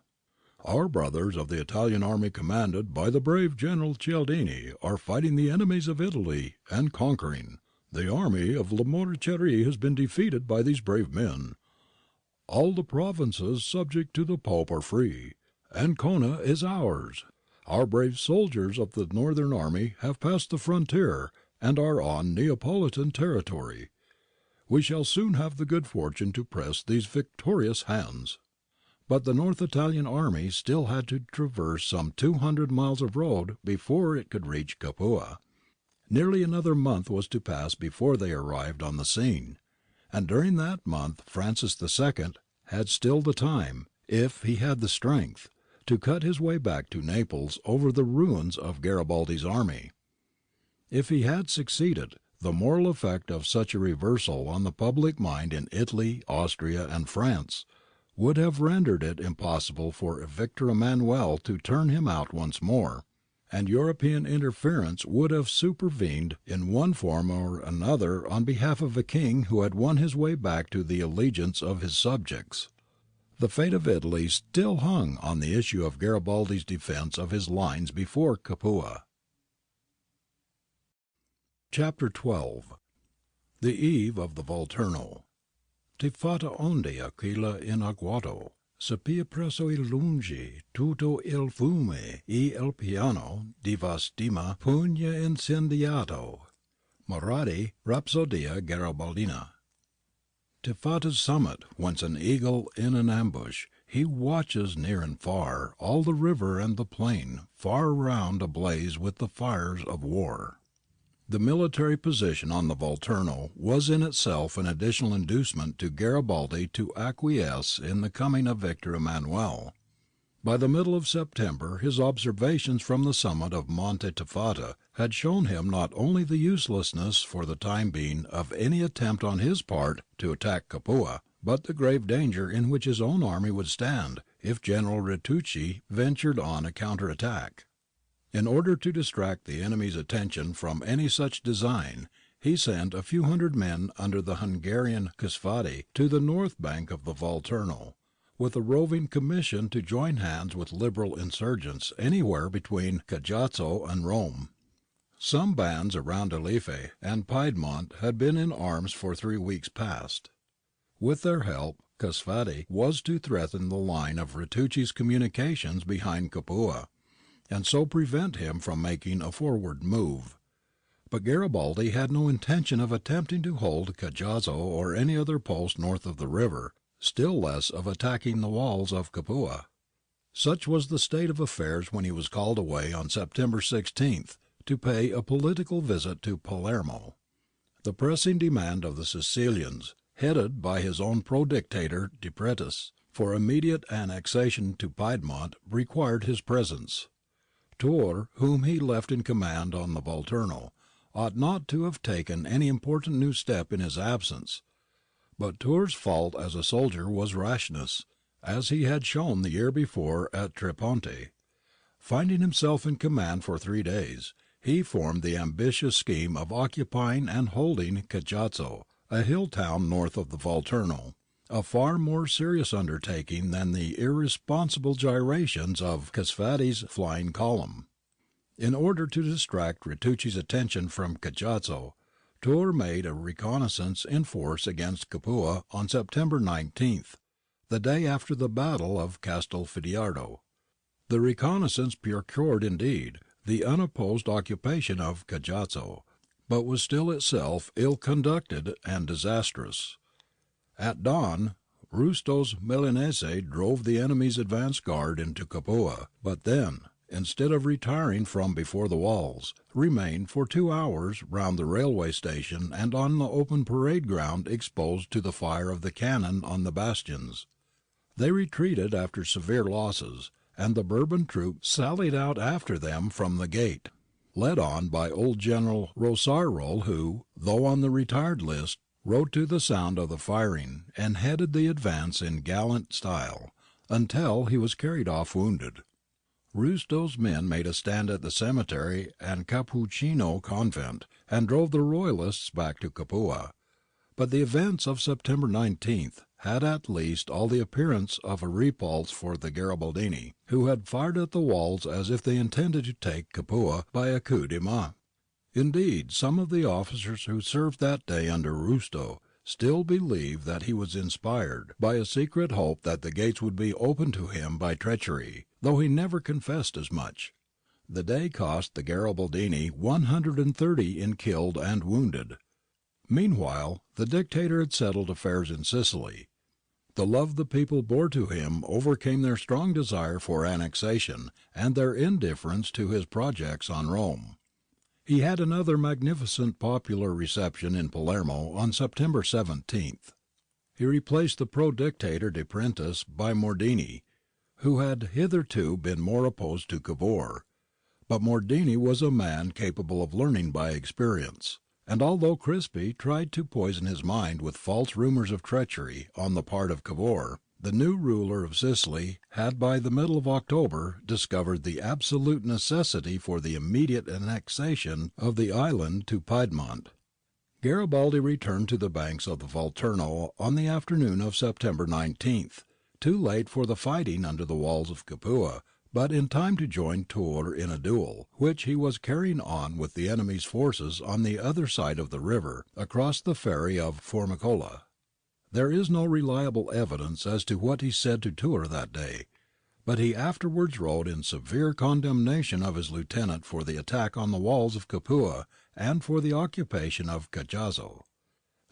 "Our brothers of the Italian army commanded by the brave General Cialdini are fighting the enemies of Italy and conquering. The army of Lamoriciere has been defeated by these brave men. All the provinces subject to the Pope are free. Ancona is ours. Our brave soldiers of the Northern Army have passed the frontier and are on Neapolitan territory. We shall soon have the good fortune to press these victorious hands." But the North Italian army still had to traverse some 200 miles of road before it could reach Capua. Nearly another month was to pass before they arrived on the scene, and during that month Francis II had still the time, if he had the strength, to cut his way back to Naples over the ruins of Garibaldi's army. If he had succeeded, the moral effect of such a reversal on the public mind in Italy, Austria, and France would have rendered it impossible for Victor Emmanuel to turn him out once more, and European interference would have supervened in one form or another on behalf of a king who had won his way back to the allegiance of his subjects. The fate of Italy still hung on the issue of Garibaldi's defence of his lines before Capua. Chapter 12. The eve of the Volturno. Ti fata onde aquila in agguato, sapia presso il lungi tutto il fume e il piano di vastima pugna incendiato. Maradi, Rhapsodia Garibaldina. Tifata's summit, whence an eagle in an ambush, he watches near and far all the river and the plain far round ablaze with the fires of war. The military position on the Volturno was in itself an additional inducement to Garibaldi to acquiesce in the coming of Victor Emmanuel. By the middle of September his observations from the summit of Monte Tifata had shown him not only the uselessness for the time being of any attempt on his part to attack Capua, but the grave danger in which his own army would stand if General Ritucci ventured on a counter-attack. In order to distract the enemy's attention from any such design, he sent a few hundred men under the Hungarian Cusfati to the north bank of the Volturno, with a roving commission to join hands with liberal insurgents anywhere between Cajazzo and Rome. Some bands around Alife and Piedmont had been in arms for 3 weeks past. With their help, Cusfati was to threaten the line of Ritucci's communications behind Capua, and so prevent him from making a forward move. But Garibaldi had no intention of attempting to hold Cajazzo or any other post north of the river, still less of attacking the walls of Capua. Such was the state of affairs when he was called away on September 16th to pay a political visit to Palermo. The pressing demand of the Sicilians, headed by his own pro-dictator Depretis, for immediate annexation to Piedmont required his presence. Turr, whom he left in command on the Volturno, ought not to have taken any important new step in his absence, but Turr's fault as a soldier was rashness, as he had shown the year before at Treponti. Finding himself in command for 3 days, he formed the ambitious scheme of occupying and holding Cajazzo, a hill town north of the Volturno, a far more serious undertaking than the irresponsible gyrations of Cusfati's flying column. In order to distract Ritucci's attention from Cajazzo, Turr made a reconnaissance in force against Capua on September 19th, the day after the battle of Castelfidardo. The reconnaissance procured indeed the unopposed occupation of Cajazzo, but was still itself ill conducted and disastrous. At dawn, Rusto's Milanese drove the enemy's advance guard into Capua, but then, instead of retiring from before the walls, remained for 2 hours round the railway station and on the open parade ground exposed to the fire of the cannon on the bastions. They retreated after severe losses, and the Bourbon troops sallied out after them from the gate, led on by old General Rosarol, who, though on the retired list, rode to the sound of the firing and headed the advance in gallant style, until he was carried off wounded. Rusto's men made a stand at the cemetery and Cappuccino convent, and drove the Royalists back to Capua. But the events of September 19th had at least all the appearance of a repulse for the Garibaldini, who had fired at the walls as if they intended to take Capua by a coup de main. Indeed, some of the officers who served that day under Rusto still believed that he was inspired by a secret hope that the gates would be opened to him by treachery, though he never confessed as much. The day cost the Garibaldini 130 in killed and wounded. Meanwhile, the Dictator had settled affairs in Sicily. The love the people bore to him overcame their strong desire for annexation and their indifference to his projects on Rome. He had another magnificent popular reception in Palermo on September 17th. He replaced the pro-dictator De Prentis by Mordini, who had hitherto been more opposed to Cavour. But Mordini was a man capable of learning by experience, and although Crispi tried to poison his mind with false rumours of treachery on the part of Cavour, the new ruler of Sicily had by the middle of October discovered the absolute necessity for the immediate annexation of the island to Piedmont. Garibaldi returned to the banks of the Volturno on the afternoon of September 19th, too late for the fighting under the walls of Capua, but in time to join Turr in a duel, which he was carrying on with the enemy's forces on the other side of the river, across the ferry of Formicola. There is no reliable evidence as to what he said to Turr that day, but he afterwards wrote in severe condemnation of his lieutenant for the attack on the walls of Capua and for the occupation of Cajazzo.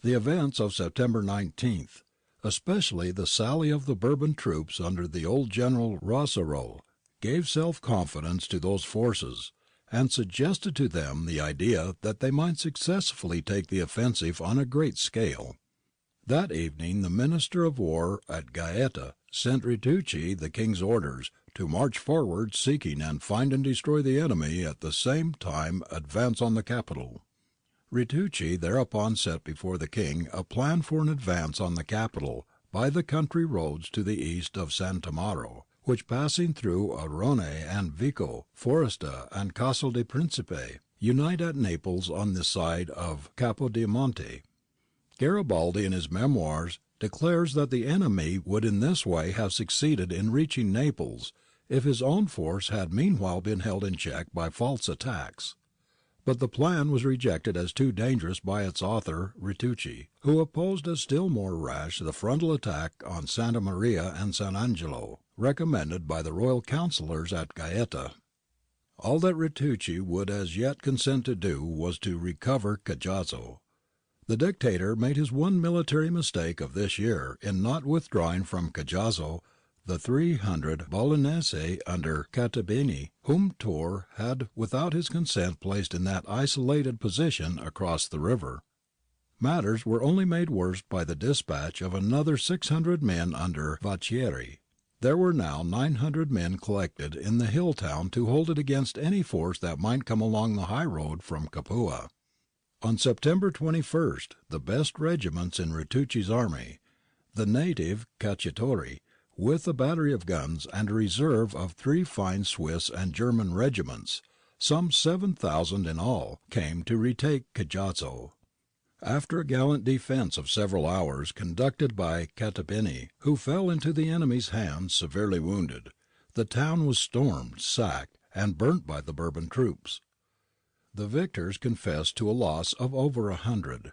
The events of September 19th, especially the sally of the Bourbon troops under the old General Rosarol, gave self-confidence to those forces, and suggested to them the idea that they might successfully take the offensive on a great scale. That evening the Minister of War at Gaeta sent Ritucci the King's orders to march forward seeking and find and destroy the enemy, at the same time advance on the capital. Ritucci thereupon set before the King a plan for an advance on the capital by the country roads to the east of San Tamaro, which, passing through Arone and Vico, Foresta and Castel di Principe, unite at Naples on the side of Capodimonte. Garibaldi in his memoirs declares that the enemy would in this way have succeeded in reaching Naples if his own force had meanwhile been held in check by false attacks. But the plan was rejected as too dangerous by its author Ritucci, who opposed as still more rash the frontal attack on Santa Maria and San Angelo, recommended by the royal councillors at Gaeta. All that Ritucci would as yet consent to do was to recover Cajazzo. The Dictator made his one military mistake of this year in not withdrawing from Cajazzo the 300 Bolognese under Cattabeni, whom Turr had without his consent placed in that isolated position across the river. Matters were only made worse by the dispatch of another 600 men under Vacchieri. There were now 900 men collected in the hill town to hold it against any force that might come along the high road from Capua. On September 21st, the best regiments in Ritucci's army, the native Cacciatori, with a battery of guns and a reserve of 3 fine Swiss and German regiments, some 7,000 in all, came to retake Cajazzo. After a gallant defence of several hours conducted by Cattabeni, who fell into the enemy's hands severely wounded, the town was stormed, sacked, and burnt by the Bourbon troops. The victors confessed to a loss of over 100.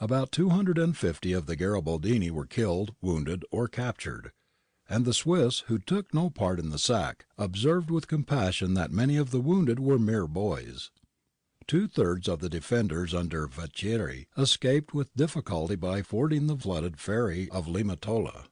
About 250 of the Garibaldini were killed, wounded, or captured, and the Swiss, who took no part in the sack, observed with compassion that many of the wounded were mere boys. Two-thirds of the defenders under Vacchieri escaped with difficulty by fording the flooded ferry of Limatola.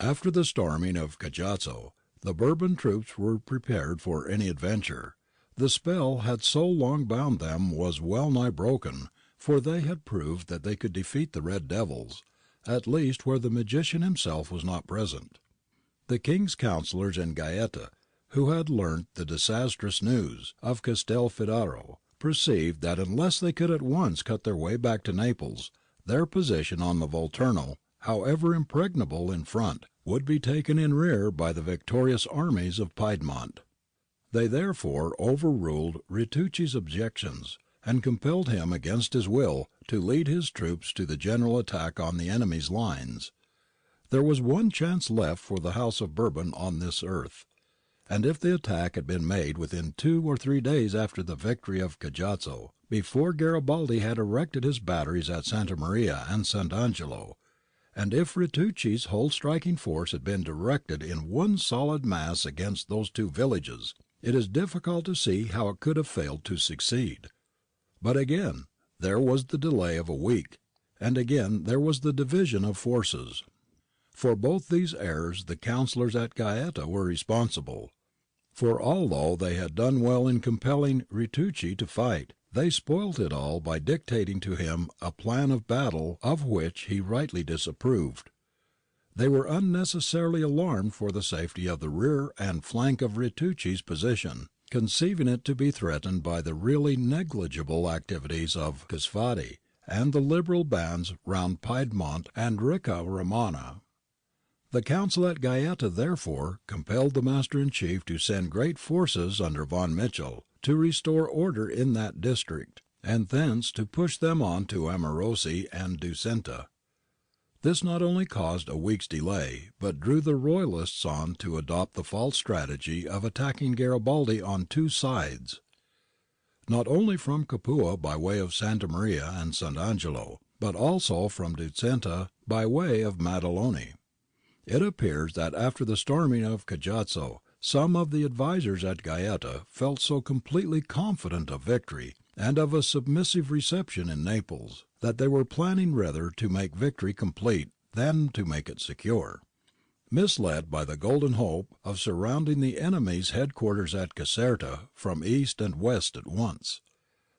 After the storming of Cajazzo, the Bourbon troops were prepared for any adventure. The spell had so long bound them was well nigh broken, for they had proved that they could defeat the Red Devils, at least where the magician himself was not present. The king's councillors in Gaeta, who had learnt the disastrous news of Castelfidardo, perceived that unless they could at once cut their way back to Naples, their position on the Volturno, however impregnable in front, would be taken in rear by the victorious armies of Piedmont. They therefore overruled Ritucci's objections, and compelled him against his will to lead his troops to the general attack on the enemy's lines. There was one chance left for the House of Bourbon on this earth, and if the attack had been made within 2 or 3 days after the victory of Cajazzo, before Garibaldi had erected his batteries at Santa Maria and Sant'Angelo, and if Ritucci's whole striking force had been directed in one solid mass against those 2 villages, it is difficult to see how it could have failed to succeed. But again there was the delay of a week, and again there was the division of forces. For both these errors the councillors at Gaeta were responsible. For although they had done well in compelling Ritucci to fight, they spoilt it all by dictating to him a plan of battle of which he rightly disapproved. They were unnecessarily alarmed for the safety of the rear and flank of Ritucci's position, conceiving it to be threatened by the really negligible activities of Cusfati and the liberal bands round Piedmont and Ricca Romana. The council at Gaeta therefore compelled the Master-in-Chief to send great forces under von Mitchell to restore order in that district, and thence to push them on to Amarosi and Ducenta. This not only caused a week's delay, but drew the Royalists on to adopt the false strategy of attacking Garibaldi on 2 sides, not only from Capua by way of Santa Maria and Sant'Angelo, but also from Ducenta by way of Maddaloni. It appears that after the storming of Cajazzo, some of the advisers at Gaeta felt so completely confident of victory and of a submissive reception in Naples, that they were planning rather to make victory complete than to make it secure. Misled by the golden hope of surrounding the enemy's headquarters at Caserta from east and west at once,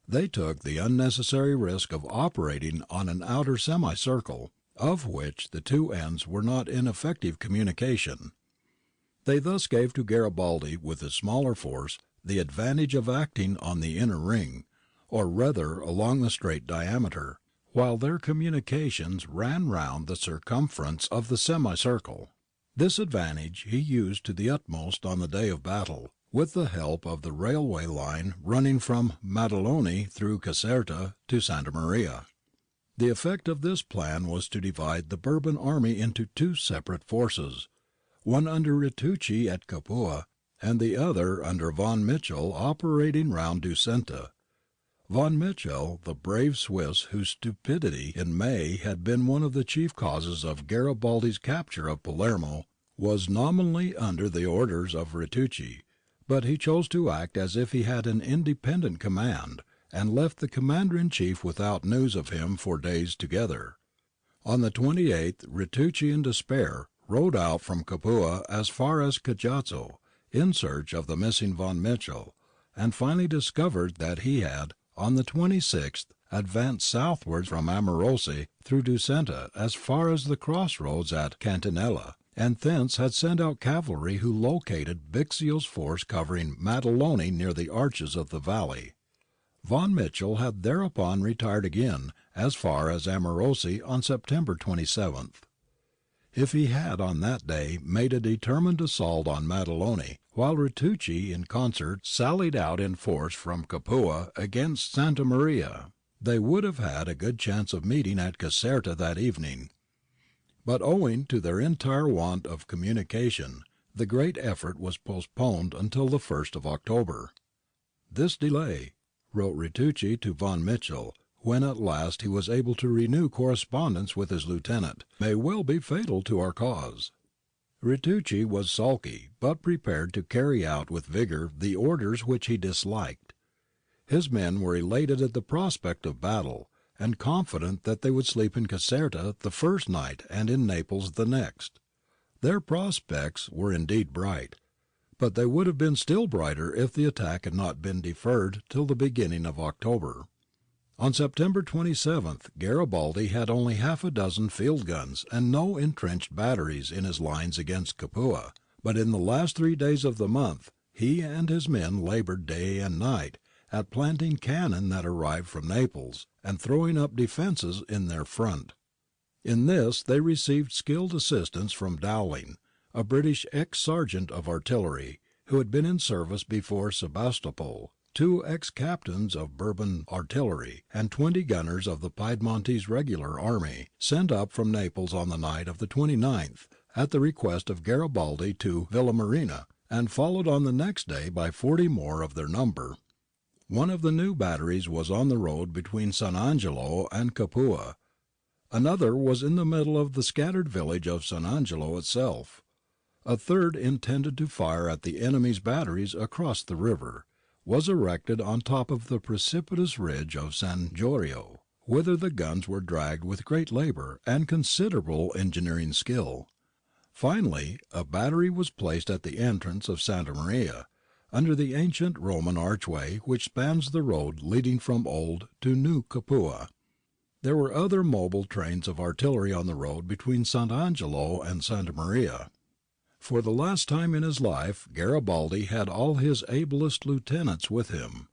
they took the unnecessary risk of operating on an outer semicircle, of which the 2 ends were not in effective communication. They thus gave to Garibaldi with his smaller force the advantage of acting on the inner ring, or rather along the straight diameter, while their communications ran round the circumference of the semicircle. This advantage he used to the utmost on the day of battle, with the help of the railway line running from Maddaloni through Caserta to Santa Maria. The effect of this plan was to divide the Bourbon army into 2 separate forces, one under Ritucci at Capua, and the other under von Mitchell operating round Ducenta. Von Mitchell, the brave Swiss whose stupidity in May had been one of the chief causes of Garibaldi's capture of Palermo, was nominally under the orders of Ritucci, but he chose to act as if he had an independent command, and left the commander-in-chief without news of him for days together. On the 28th Ritucci in despair rode out from Capua as far as Cajazzo in search of the missing von Mitchell, and finally discovered that he had, on the 26th, advanced southwards from Amarosi through Ducenta as far as the crossroads at Cantinella, and thence had sent out cavalry who located Bixio's force covering Maddaloni near the arches of the valley. Von Mitchell had thereupon retired again as far as Amarosi on September 27th. If he had on that day made a determined assault on Maddaloni, while Ritucci in concert sallied out in force from Capua against Santa Maria, they would have had a good chance of meeting at Caserta that evening. But owing to their entire want of communication, The great effort was postponed until the 1st of October. "This delay," wrote Ritucci to von Mitchell, when at last he was able to renew correspondence with his lieutenant, "may well be fatal to our cause." Ritucci was sulky, but prepared to carry out with vigour the orders which he disliked. His men were elated at the prospect of battle, and confident that they would sleep in Caserta the first night and in Naples the next. Their prospects were indeed bright, but they would have been still brighter if the attack had not been deferred till the beginning of October. On September 27th Garibaldi had only half a dozen field guns and no entrenched batteries in his lines against Capua, but in the last 3 days of the month he and his men laboured day and night at planting cannon that arrived from Naples and throwing up defences in their front. In this they received skilled assistance from Dowling, a British ex-sergeant of artillery, who had been in service before Sebastopol, 2 ex-captains of Bourbon artillery, and 20 gunners of the Piedmontese regular army, sent up from Naples on the night of the 29th, at the request of Garibaldi to Villamarina, and followed on the next day by 40 more of their number. One of the new batteries was on the road between San Angelo and Capua. Another was in the middle of the scattered village of San Angelo itself. A third, intended to fire at the enemy's batteries across the river, was erected on top of the precipitous ridge of San Giorgio, whither the guns were dragged with great labour and considerable engineering skill. Finally, a battery was placed at the entrance of Santa Maria, under the ancient Roman archway which spans the road leading from Old to New Capua. There were other mobile trains of artillery on the road between Sant' Angelo and Santa Maria. For the last time in his life Garibaldi had all his ablest lieutenants with him.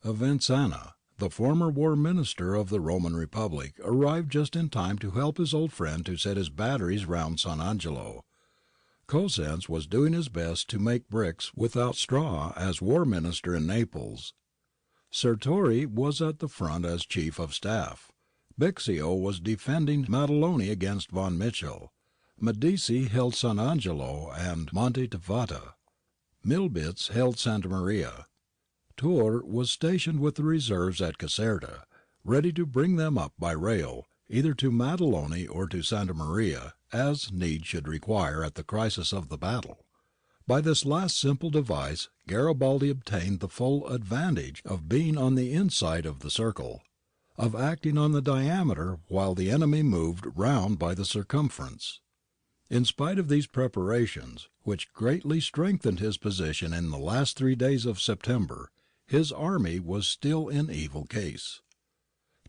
Avicenna, the former war minister of the Roman Republic, arrived just in time to help his old friend to set his batteries round San Angelo. Cosenz was doing his best to make bricks without straw as war minister in Naples. Sertori was at the front as chief of staff. Bixio was defending Maddaloni against von Mitchell. Medici held San Angelo and Monte Tivata. Milbitz held Santa Maria. Turr was stationed with the reserves at Caserta, ready to bring them up by rail, either to Maddaloni or to Santa Maria, as need should require at the crisis of the battle. By this last simple device Garibaldi obtained the full advantage of being on the inside of the circle, of acting on the diameter while the enemy moved round by the circumference. In spite of these preparations, which greatly strengthened his position in the last 3 days of September, his army was still in evil case.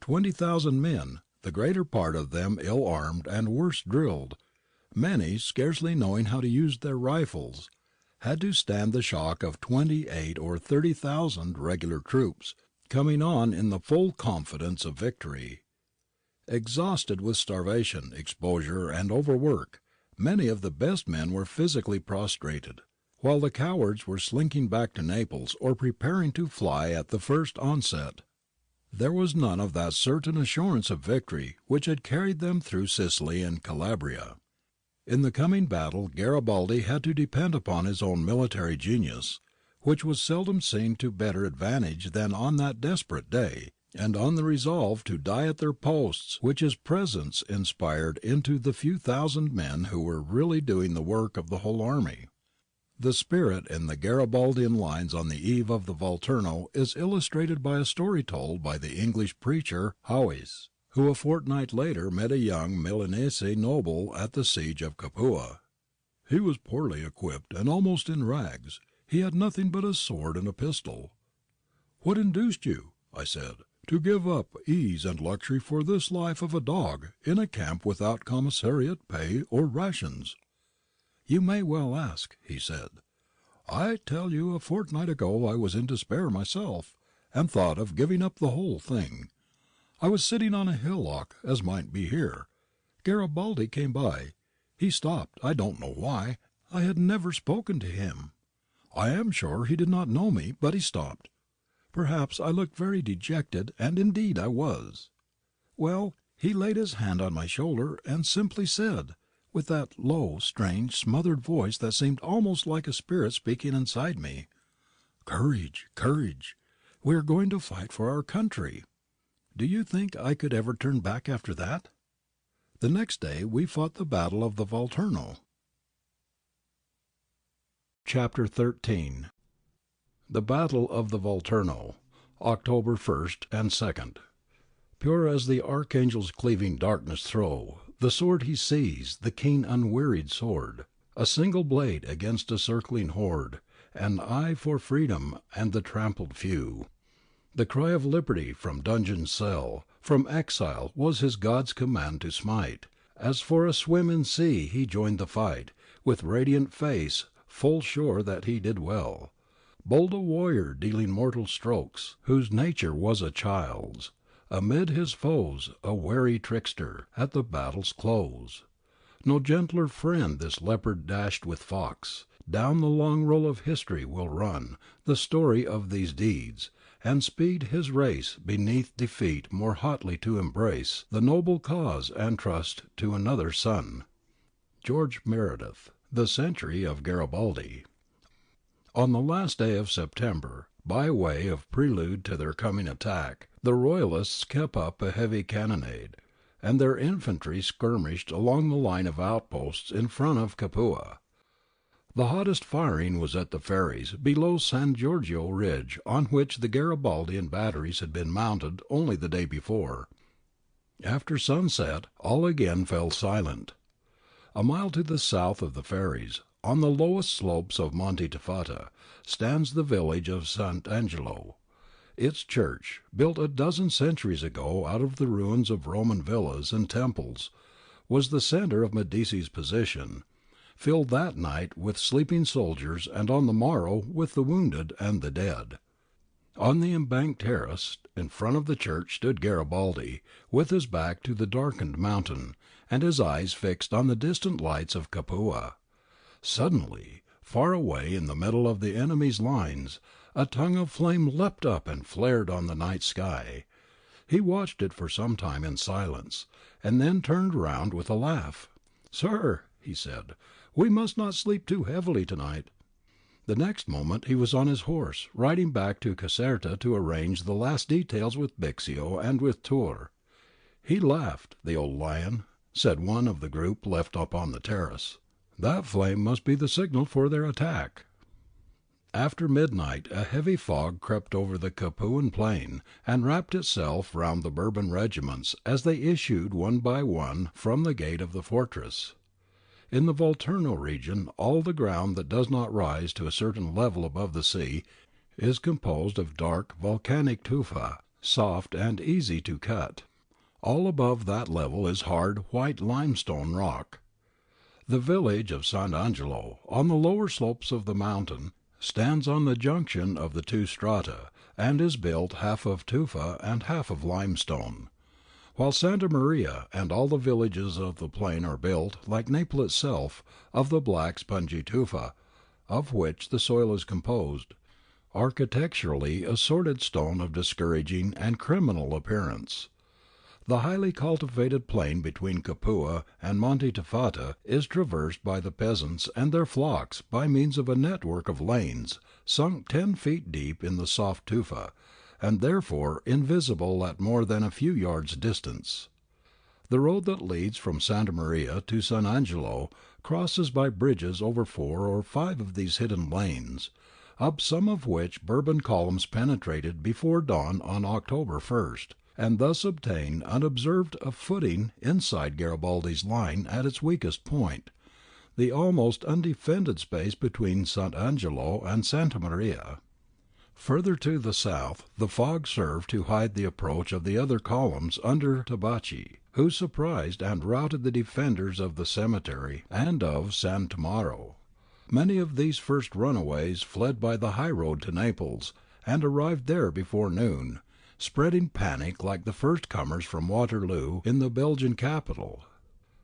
20,000 men, the greater part of them ill armed and worse drilled, many scarcely knowing how to use their rifles, had to stand the shock of 28 or 30,000 regular troops, coming on in the full confidence of victory. Exhausted with starvation, exposure, and overwork, many of the best men were physically prostrated, while the cowards were slinking back to Naples or preparing to fly at the first onset. There was none of that certain assurance of victory which had carried them through Sicily and Calabria. In the coming battle Garibaldi had to depend upon his own military genius, which was seldom seen to better advantage than on that desperate day, and on the resolve to die at their posts which his presence inspired into the few thousand men who were really doing the work of the whole army. The spirit in the Garibaldian lines on the eve of the Volturno is illustrated by a story told by the English preacher Hawes, who a fortnight later met a young Milanese noble at the siege of Capua. "He was poorly equipped and almost in rags. He had nothing but a sword and a pistol. 'What induced you,' I said, 'to give up ease and luxury for this life of a dog in a camp without commissariat, pay, or rations?' 'You may well ask,' he said. 'I tell you a fortnight ago I was in despair myself, and thought of giving up the whole thing. I was sitting on a hillock, as might be here. Garibaldi came by. He stopped, I don't know why. I had never spoken to him. I am sure he did not know me, but he stopped. Perhaps I looked very dejected, and indeed I was. Well, he laid his hand on my shoulder and simply said, with that low, strange, smothered voice that seemed almost like a spirit speaking inside me. "Courage, courage! We are going to fight for our country." Do you think I could ever turn back after that? The next day we fought the battle of the Volturno. Chapter 13. The Battle of the Volturno, October 1st and 2nd. Pure as the archangel's cleaving darkness throw, the sword he seized, the keen unwearied sword, a single blade against a circling horde, an eye for freedom and the trampled few. The cry of liberty from dungeon's cell, from exile, was his God's command to smite. As for a swim in sea he joined the fight, with radiant face, full sure that he did well. Bold a warrior dealing mortal strokes, whose nature was a child's, amid his foes, a wary trickster, at the battle's close. No gentler friend this leopard dashed with fox. Down the long roll of history will run the story of these deeds, and speed his race beneath defeat more hotly to embrace the noble cause and trust to another son. George Meredith, The Century of Garibaldi. On the last day of September, by way of prelude to their coming attack, the Royalists kept up a heavy cannonade, and their infantry skirmished along the line of outposts in front of Capua. The hottest firing was at the ferries below San Giorgio Ridge, on which the Garibaldian batteries had been mounted only the day before. After sunset all again fell silent. A mile to the south of the ferries, on the lowest slopes of Monte Tifata, stands the village of Sant'Angelo. Its church, built a dozen centuries ago out of the ruins of Roman villas and temples, was the centre of Medici's position, filled that night with sleeping soldiers and on the morrow with the wounded and the dead. On the embanked terrace in front of the church stood Garibaldi, with his back to the darkened mountain, and his eyes fixed on the distant lights of Capua. Suddenly, far away in the middle of the enemy's lines, a tongue of flame leapt up and flared on the night sky. He watched it for some time in silence, and then turned round with a laugh. "Sir," he said, "we must not sleep too heavily tonight." The next moment he was on his horse, riding back to Caserta to arrange the last details with Bixio and with Turr. "He laughed, the old lion," said one of the group left up on the terrace. "That flame must be the signal for their attack." After midnight a heavy fog crept over the Capuan plain and wrapped itself round the Bourbon regiments as they issued one by one from the gate of the fortress. In the Volturno region all the ground that does not rise to a certain level above the sea is composed of dark volcanic tufa, soft and easy to cut. All above that level is hard white limestone rock. The village of Sant'Angelo, on the lower slopes of the mountain, stands on the junction of the two strata, and is built half of tufa and half of limestone, while Santa Maria and all the villages of the plain are built, like Naples itself, of the black spongy tufa, of which the soil is composed, architecturally a sordid stone of discouraging and criminal appearance. The highly cultivated plain between Capua and Monte Tifata is traversed by the peasants and their flocks by means of a network of lanes, sunk 10 feet deep in the soft tufa, and therefore invisible at more than a few yards' distance. The road that leads from Santa Maria to Sant'Angelo crosses by bridges over 4 or 5 of these hidden lanes, up some of which Bourbon columns penetrated before dawn on October 1st, and thus obtained unobserved a footing inside Garibaldi's line at its weakest point, the almost undefended space between Sant'Angelo and Santa Maria. Further to the south the fog served to hide the approach of the other columns under Tabacci, who surprised and routed the defenders of the cemetery and of San Tommaso. Many of these first runaways fled by the high road to Naples, and arrived there before noon, spreading panic like the first comers from Waterloo in the Belgian capital.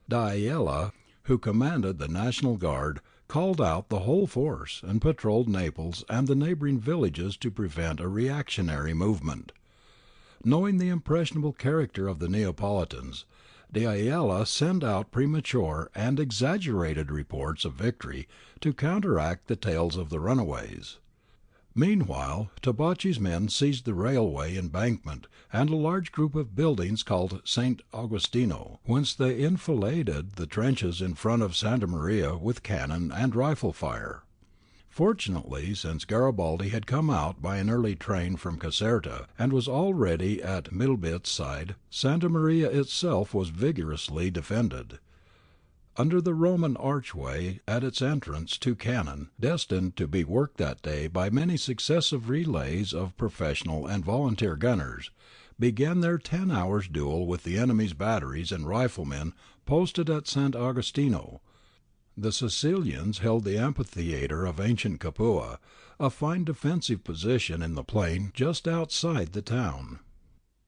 D'Ayala, who commanded the National Guard, called out the whole force and patrolled Naples and the neighbouring villages to prevent a reactionary movement. Knowing the impressionable character of the Neapolitans, de Ayala sent out premature and exaggerated reports of victory to counteract the tales of the runaways. Meanwhile, Tabacchi's men seized the railway embankment and a large group of buildings called St. Agostino, whence they enfiladed the trenches in front of Santa Maria with cannon and rifle fire. Fortunately, since Garibaldi had come out by an early train from Caserta and was already at Milbit's side, Santa Maria itself was vigorously defended. Under the Roman archway at its entrance two cannon, destined to be worked that day by many successive relays of professional and volunteer gunners, began their 10 hours' duel with the enemy's batteries and riflemen posted at Sant' Agostino. The Sicilians held the amphitheatre of ancient Capua, a fine defensive position in the plain just outside the town,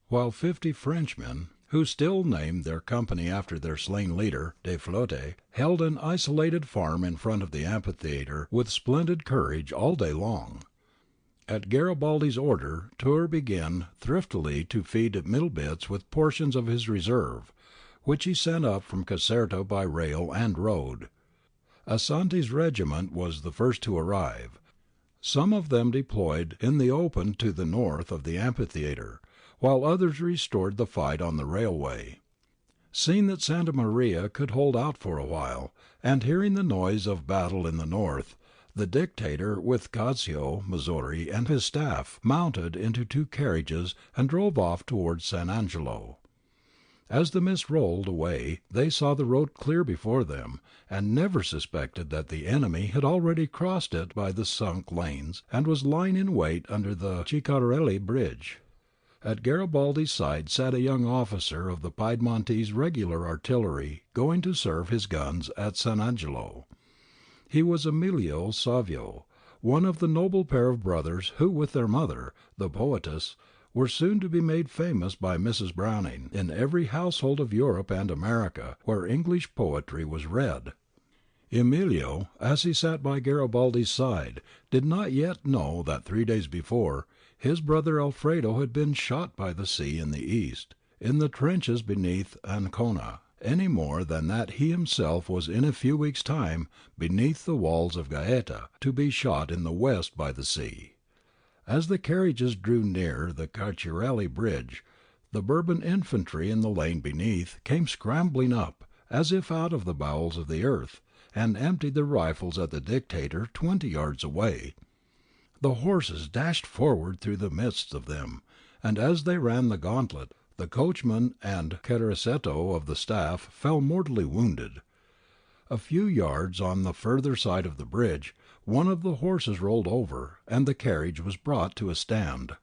while 50 Frenchmen, who still named their company after their slain leader, de Flotte, held an isolated farm in front of the amphitheatre with splendid courage all day long. At Garibaldi's order, Turr began thriftily to feed Milbitz with portions of his reserve, which he sent up from Caserta by rail and road. Assante's regiment was the first to arrive, some of them deployed in the open to the north of the amphitheatre, while others restored the fight on the railway. Seeing that Santa Maria could hold out for a while, and hearing the noise of battle in the north, the Dictator with Cazio, Mazzori, and his staff mounted into 2 carriages and drove off towards San Angelo. As the mist rolled away they saw the road clear before them, and never suspected that the enemy had already crossed it by the sunk lanes and was lying in wait under the Ciccarelli bridge. At Garibaldi's side sat a young officer of the Piedmontese regular artillery going to serve his guns at San Angelo. He was Emilio Savio, one of the noble pair of brothers who, with their mother, the poetess, were soon to be made famous by Mrs. Browning in every household of Europe and America where English poetry was read. Emilio, as he sat by Garibaldi's side, did not yet know that 3 days before his brother Alfredo had been shot by the sea in the east, in the trenches beneath Ancona, any more than that he himself was in a few weeks' time beneath the walls of Gaeta, to be shot in the west by the sea. As the carriages drew near the Ciccarelli bridge, the Bourbon infantry in the lane beneath came scrambling up, as if out of the bowels of the earth, and emptied their rifles at the Dictator 20 yards away. The horses dashed forward through the midst of them, and as they ran the gauntlet, the coachman and Ceresetto of the staff fell mortally wounded. A few yards on the further side of the bridge, one of the horses rolled over, and the carriage was brought to a stand.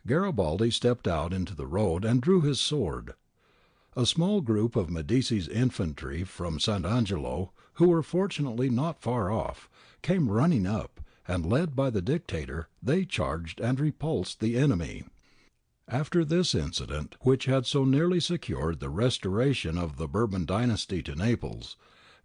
Garibaldi stepped out into the road and drew his sword. A small group of Medici's infantry from Sant' Angelo, who were fortunately not far off, came running up, and led by the Dictator, they charged and repulsed the enemy. After this incident, which had so nearly secured the restoration of the Bourbon dynasty to Naples,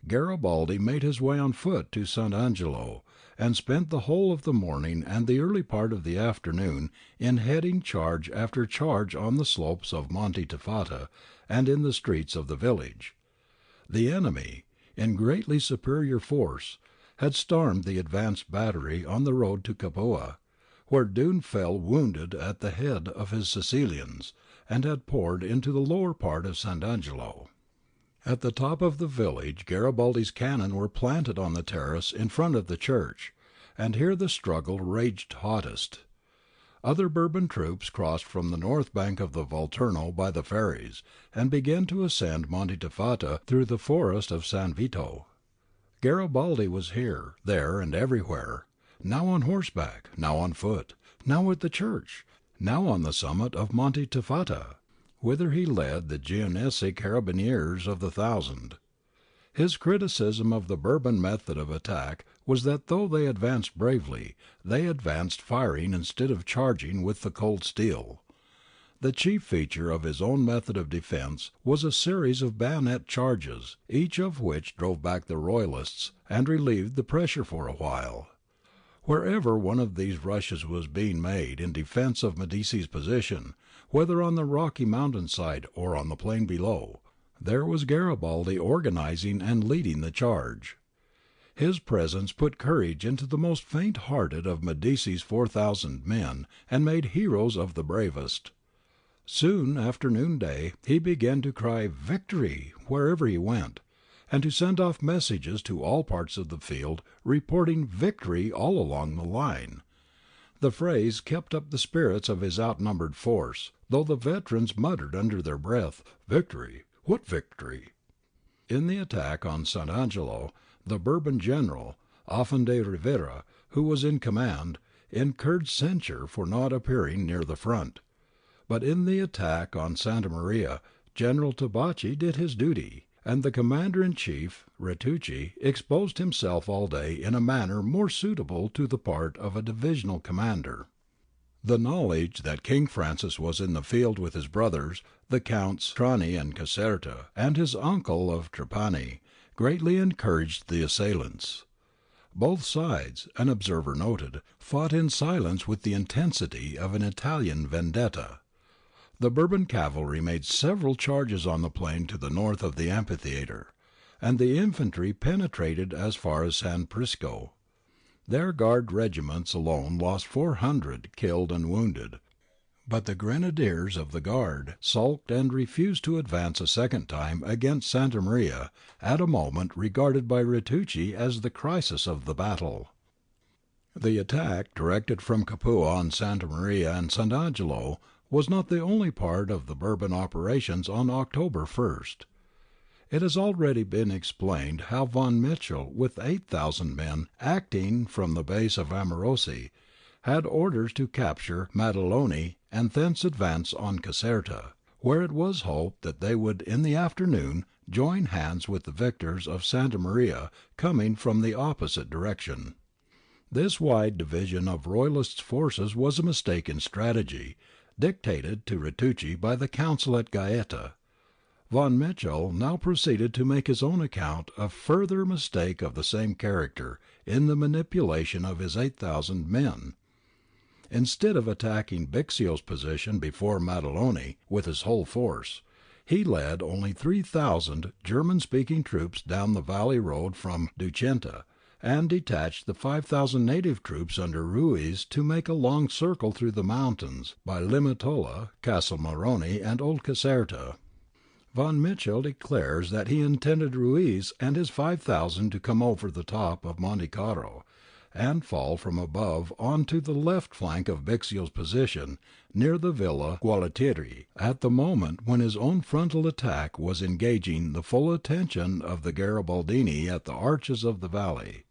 Garibaldi made his way on foot to Sant' Angelo, and spent the whole of the morning and the early part of the afternoon in heading charge after charge on the slopes of Monte Tifata and in the streets of the village. The enemy, in greatly superior force, had stormed the advanced battery on the road to Capua, where Dune fell wounded at the head of his Sicilians, and had poured into the lower part of Sant' Angelo. At the top of the village Garibaldi's cannon were planted on the terrace in front of the church, and here the struggle raged hottest. Other Bourbon troops crossed from the north bank of the Volturno by the ferries, and began to ascend Monte Tifata through the forest of San Vito. Garibaldi was here, there, and everywhere, now on horseback, now on foot, now at the church, now on the summit of Monte Tifata, whither he led the Genoese carabineers of the Thousand. His criticism of the Bourbon method of attack was that though they advanced bravely, they advanced firing instead of charging with the cold steel. The chief feature of his own method of defence was a series of bayonet charges, each of which drove back the Royalists and relieved the pressure for a while. Wherever one of these rushes was being made in defence of Medici's position, whether on the rocky mountain side or on the plain below, there was Garibaldi organizing and leading the charge. His presence put courage into the most faint-hearted of Medici's 4,000 men and made heroes of the bravest. Soon after noonday he began to cry "Victory" wherever he went, and to send off messages to all parts of the field reporting victory all along the line. The phrase kept up the spirits of his outnumbered force, though the veterans muttered under their breath, "Victory! What victory?" In the attack on Sant' Angelo, the Bourbon general, Afan de Rivera, who was in command, incurred censure for not appearing near the front. But in the attack on Santa Maria, General Tabacchi did his duty, and the commander-in-chief, Ritucci, exposed himself all day in a manner more suitable to the part of a divisional commander. The knowledge that King Francis was in the field with his brothers, the Counts Trani and Caserta, and his uncle of Trapani, greatly encouraged the assailants. Both sides, an observer noted, fought in silence with the intensity of an Italian vendetta. The Bourbon cavalry made several charges on the plain to the north of the amphitheatre, and the infantry penetrated as far as San Prisco. Their guard regiments alone lost 400 killed and wounded, but the grenadiers of the guard sulked and refused to advance a second time against Santa Maria at a moment regarded by Ritucci as the crisis of the battle. The attack directed from Capua on Santa Maria and Sant' Angelo was not the only part of the Bourbon operations on October 1st. It has already been explained how von Mitchell, with 8,000 men, acting from the base of Amorosi, had orders to capture Maddaloni and thence advance on Caserta, where it was hoped that they would in the afternoon join hands with the victors of Santa Maria coming from the opposite direction. This wide division of Royalist forces was a mistake in strategy, dictated to Ritucci by the council at Gaeta. Von Mitchell now proceeded to make his own account a further mistake of the same character in the manipulation of his 8,000 men. Instead of attacking Bixio's position before Maddaloni with his whole force, he led only 3,000 German-speaking troops down the valley road from Ducenta, and detached the 5,000 native troops under Ruiz to make a long circle through the mountains by Limatola, Casalmaroni, and Old Caserta. Von Mitchell declares that he intended Ruiz and his 5,000 to come over the top of Monte Caro and fall from above on to the left flank of Bixio's position near the Villa Gualtieri at the moment when his own frontal attack was engaging the full attention of the Garibaldini at the arches of the valley.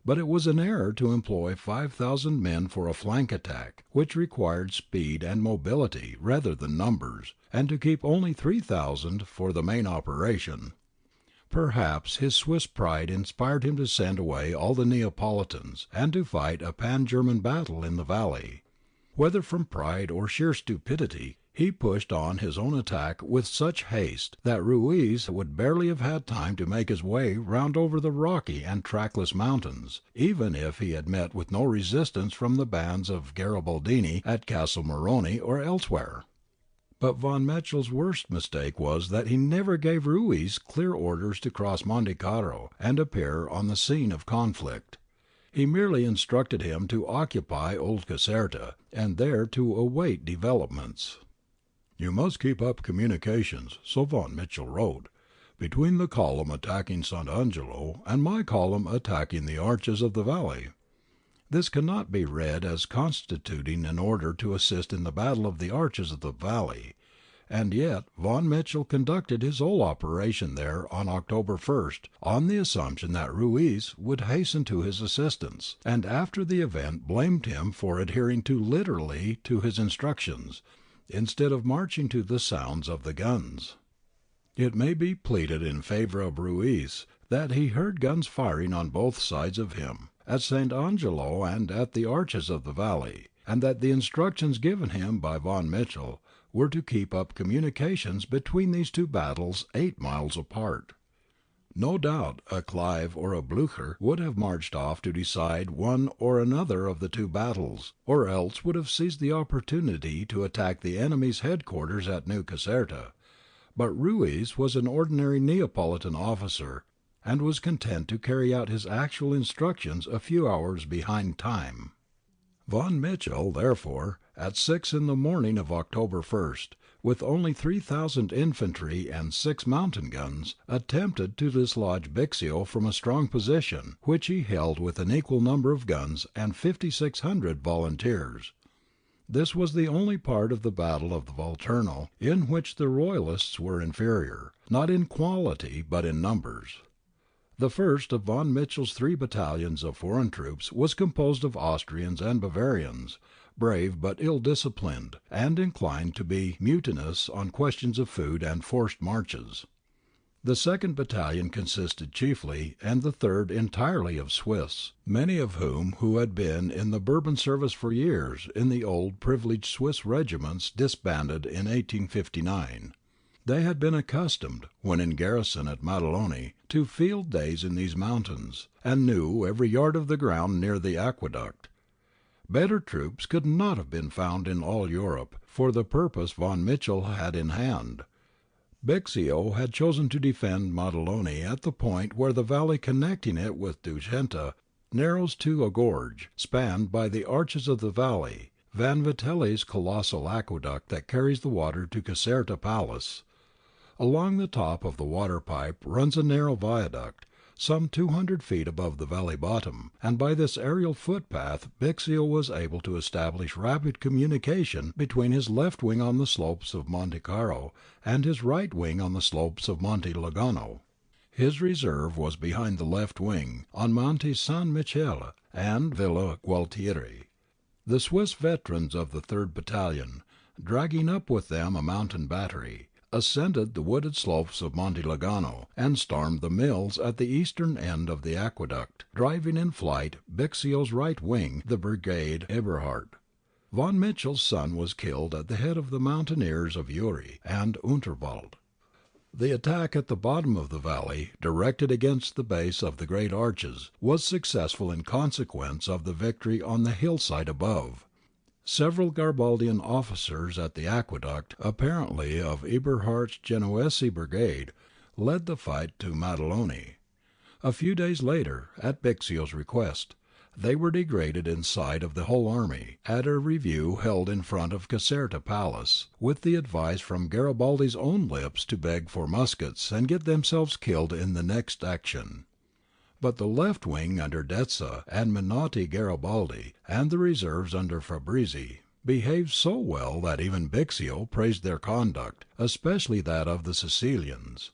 But it was an error to employ 5,000 men for a flank attack, which required speed and mobility rather than numbers, and to keep only 3,000 for the main operation. Perhaps his Swiss pride inspired him to send away all the Neapolitans and to fight a pan-German battle in the valley. Whether from pride or sheer stupidity, he pushed on his own attack with such haste that Ruiz would barely have had time to make his way round over the rocky and trackless mountains, even if he had met with no resistance from the bands of Garibaldini at Casalmaroni or elsewhere. But von Mitchell's worst mistake was that he never gave Ruiz clear orders to cross Monte Caro and appear on the scene of conflict. He merely instructed him to occupy Old Caserta, and there to await developments. "You must keep up communications," so von Mitchell wrote, "between the column attacking Sant' Angelo and my column attacking the arches of the valley." This cannot be read as constituting an order to assist in the battle of the arches of the valley, and yet von Mitchell conducted his whole operation there on October 1st on the assumption that Ruiz would hasten to his assistance, and after the event blamed him for adhering too literally to his instructions, instead of marching to the sounds of the guns. It may be pleaded in favour of Ruiz that he heard guns firing on both sides of him, at Sant' Angelo and at the arches of the valley, and that the instructions given him by von Mitchell were to keep up communications between these two battles 8 miles apart. No doubt a Clive or a Blücher would have marched off to decide one or another of the two battles, or else would have seized the opportunity to attack the enemy's headquarters at New Caserta, But Ruiz was an ordinary Neapolitan officer, and was content to carry out his actual instructions a few hours behind time. Von Mitchell, therefore, at 6 in the morning of October 1st, with only 3,000 infantry and 6 mountain guns, attempted to dislodge Bixio from a strong position, which he held with an equal number of guns and 5,600 volunteers. This was the only part of the Battle of the Volturno in which the Royalists were inferior, not in quality but in numbers. The first of von Mitchell's 3 battalions of foreign troops was composed of Austrians and Bavarians, brave but ill-disciplined, and inclined to be mutinous on questions of food and forced marches. The second battalion consisted chiefly, and the third entirely, of Swiss, many of whom who had been in the Bourbon service for years in the old privileged Swiss regiments disbanded in 1859. They had been accustomed, when in garrison at Maddaloni, to field days in these mountains, and knew every yard of the ground near the aqueduct. Better troops could not have been found in all Europe for the purpose von Mitchell had in hand. Bixio had chosen to defend Maddaloni at the point where the valley connecting it with Ducenta narrows to a gorge, spanned by the arches of the valley, Van Vitelli's colossal aqueduct that carries the water to Caserta Palace. Along the top of the water pipe runs a narrow viaduct, some 200 feet above the valley bottom, and by this aerial footpath Bixio was able to establish rapid communication between his left wing on the slopes of Monte Caro and his right wing on the slopes of Monte Logano. His reserve was behind the left wing, on Monte San Michele and Villa Gualtieri. The Swiss veterans of the 3rd Battalion, dragging up with them a mountain battery, ascended the wooded slopes of Monte Logano, and stormed the mills at the eastern end of the aqueduct, driving in flight Bixio's right wing, the Brigade Eberhard. Von Mitchell's son was killed at the head of the mountaineers of Uri and Unterwald. The attack at the bottom of the valley, directed against the base of the great arches, was successful in consequence of the victory on the hillside above. Several Garibaldian officers at the aqueduct, apparently of Eberhardt's Genoese brigade, led the fight to Maddaloni. A few days later, at Bixio's request, they were degraded in sight of the whole army, at a review held in front of Caserta Palace, with the advice from Garibaldi's own lips to beg for muskets and get themselves killed in the next action. But the left wing under Dezza and Minotti Garibaldi, and the reserves under Fabrizi, behaved so well that even Bixio praised their conduct, especially that of the Sicilians.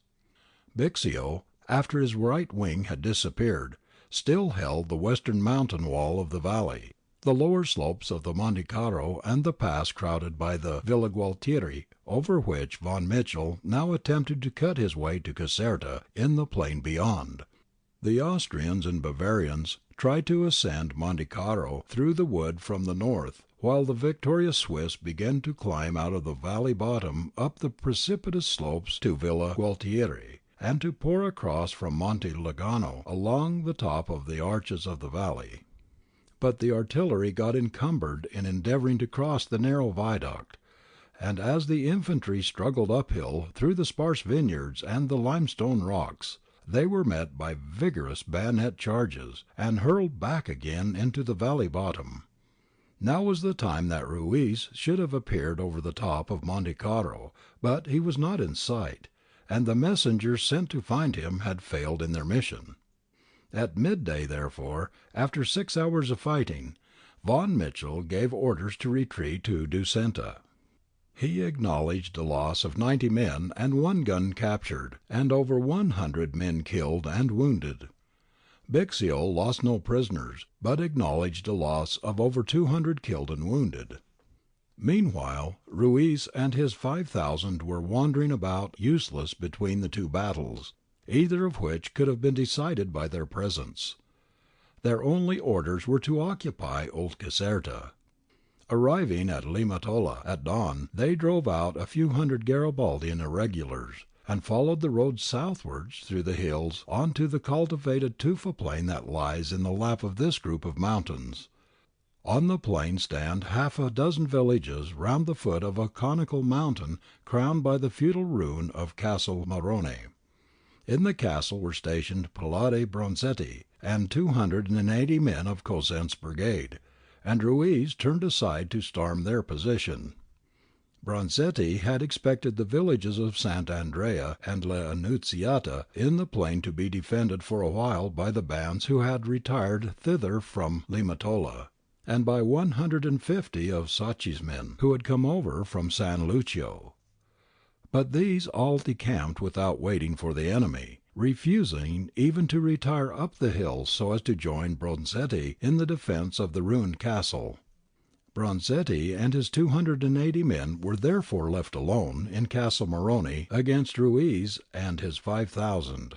Bixio, after his right wing had disappeared, still held the western mountain wall of the valley, the lower slopes of the Monte Caro and the pass crowded by the Villa Gualtieri, over which von Mitchell now attempted to cut his way to Caserta in the plain beyond. The Austrians and Bavarians tried to ascend Monte Caro through the wood from the north, while the victorious Swiss began to climb out of the valley bottom up the precipitous slopes to Villa Gualtieri, and to pour across from Monte Logano along the top of the arches of the valley. But the artillery got encumbered in endeavouring to cross the narrow viaduct, and as the infantry struggled uphill through the sparse vineyards and the limestone rocks, they were met by vigorous bayonet charges and hurled back again into the valley bottom. Now was the time that Ruiz should have appeared over the top of Monte Caro, but he was not in sight, and the messengers sent to find him had failed in their mission. At midday, therefore, after 6 hours of fighting, von Mitchell gave orders to retreat to Ducenta. He acknowledged a loss of 90 men and 1 gun captured, and over 100 men killed and wounded. Bixio lost no prisoners, but acknowledged a loss of over 200 killed and wounded. Meanwhile, Ruiz and his 5,000 were wandering about useless between the 2 battles, either of which could have been decided by their presence. Their only orders were to occupy Old Caserta. Arriving at Limatola at dawn, they drove out a few hundred Garibaldian irregulars, and followed the road southwards through the hills on to the cultivated tufa plain that lies in the lap of this group of mountains. On the plain stand half a dozen villages round the foot of a conical mountain crowned by the feudal ruin of Castel Morrone. In the castle were stationed Palade Bronzetti and 280 men of Cosenz' brigade, and Ruiz turned aside to storm their position. Bronzetti had expected the villages of Sant' Andrea and La Annunziata in the plain to be defended for a while by the bands who had retired thither from Limatola, and by 150 of Sacchi's men who had come over from San Lucio. But these all decamped without waiting for the enemy, refusing even to retire up the hill so as to join Bronzetti in the defence of the ruined castle. Bronzetti and his 280 men were therefore left alone in Castel Morrone against Ruiz and his 5,000.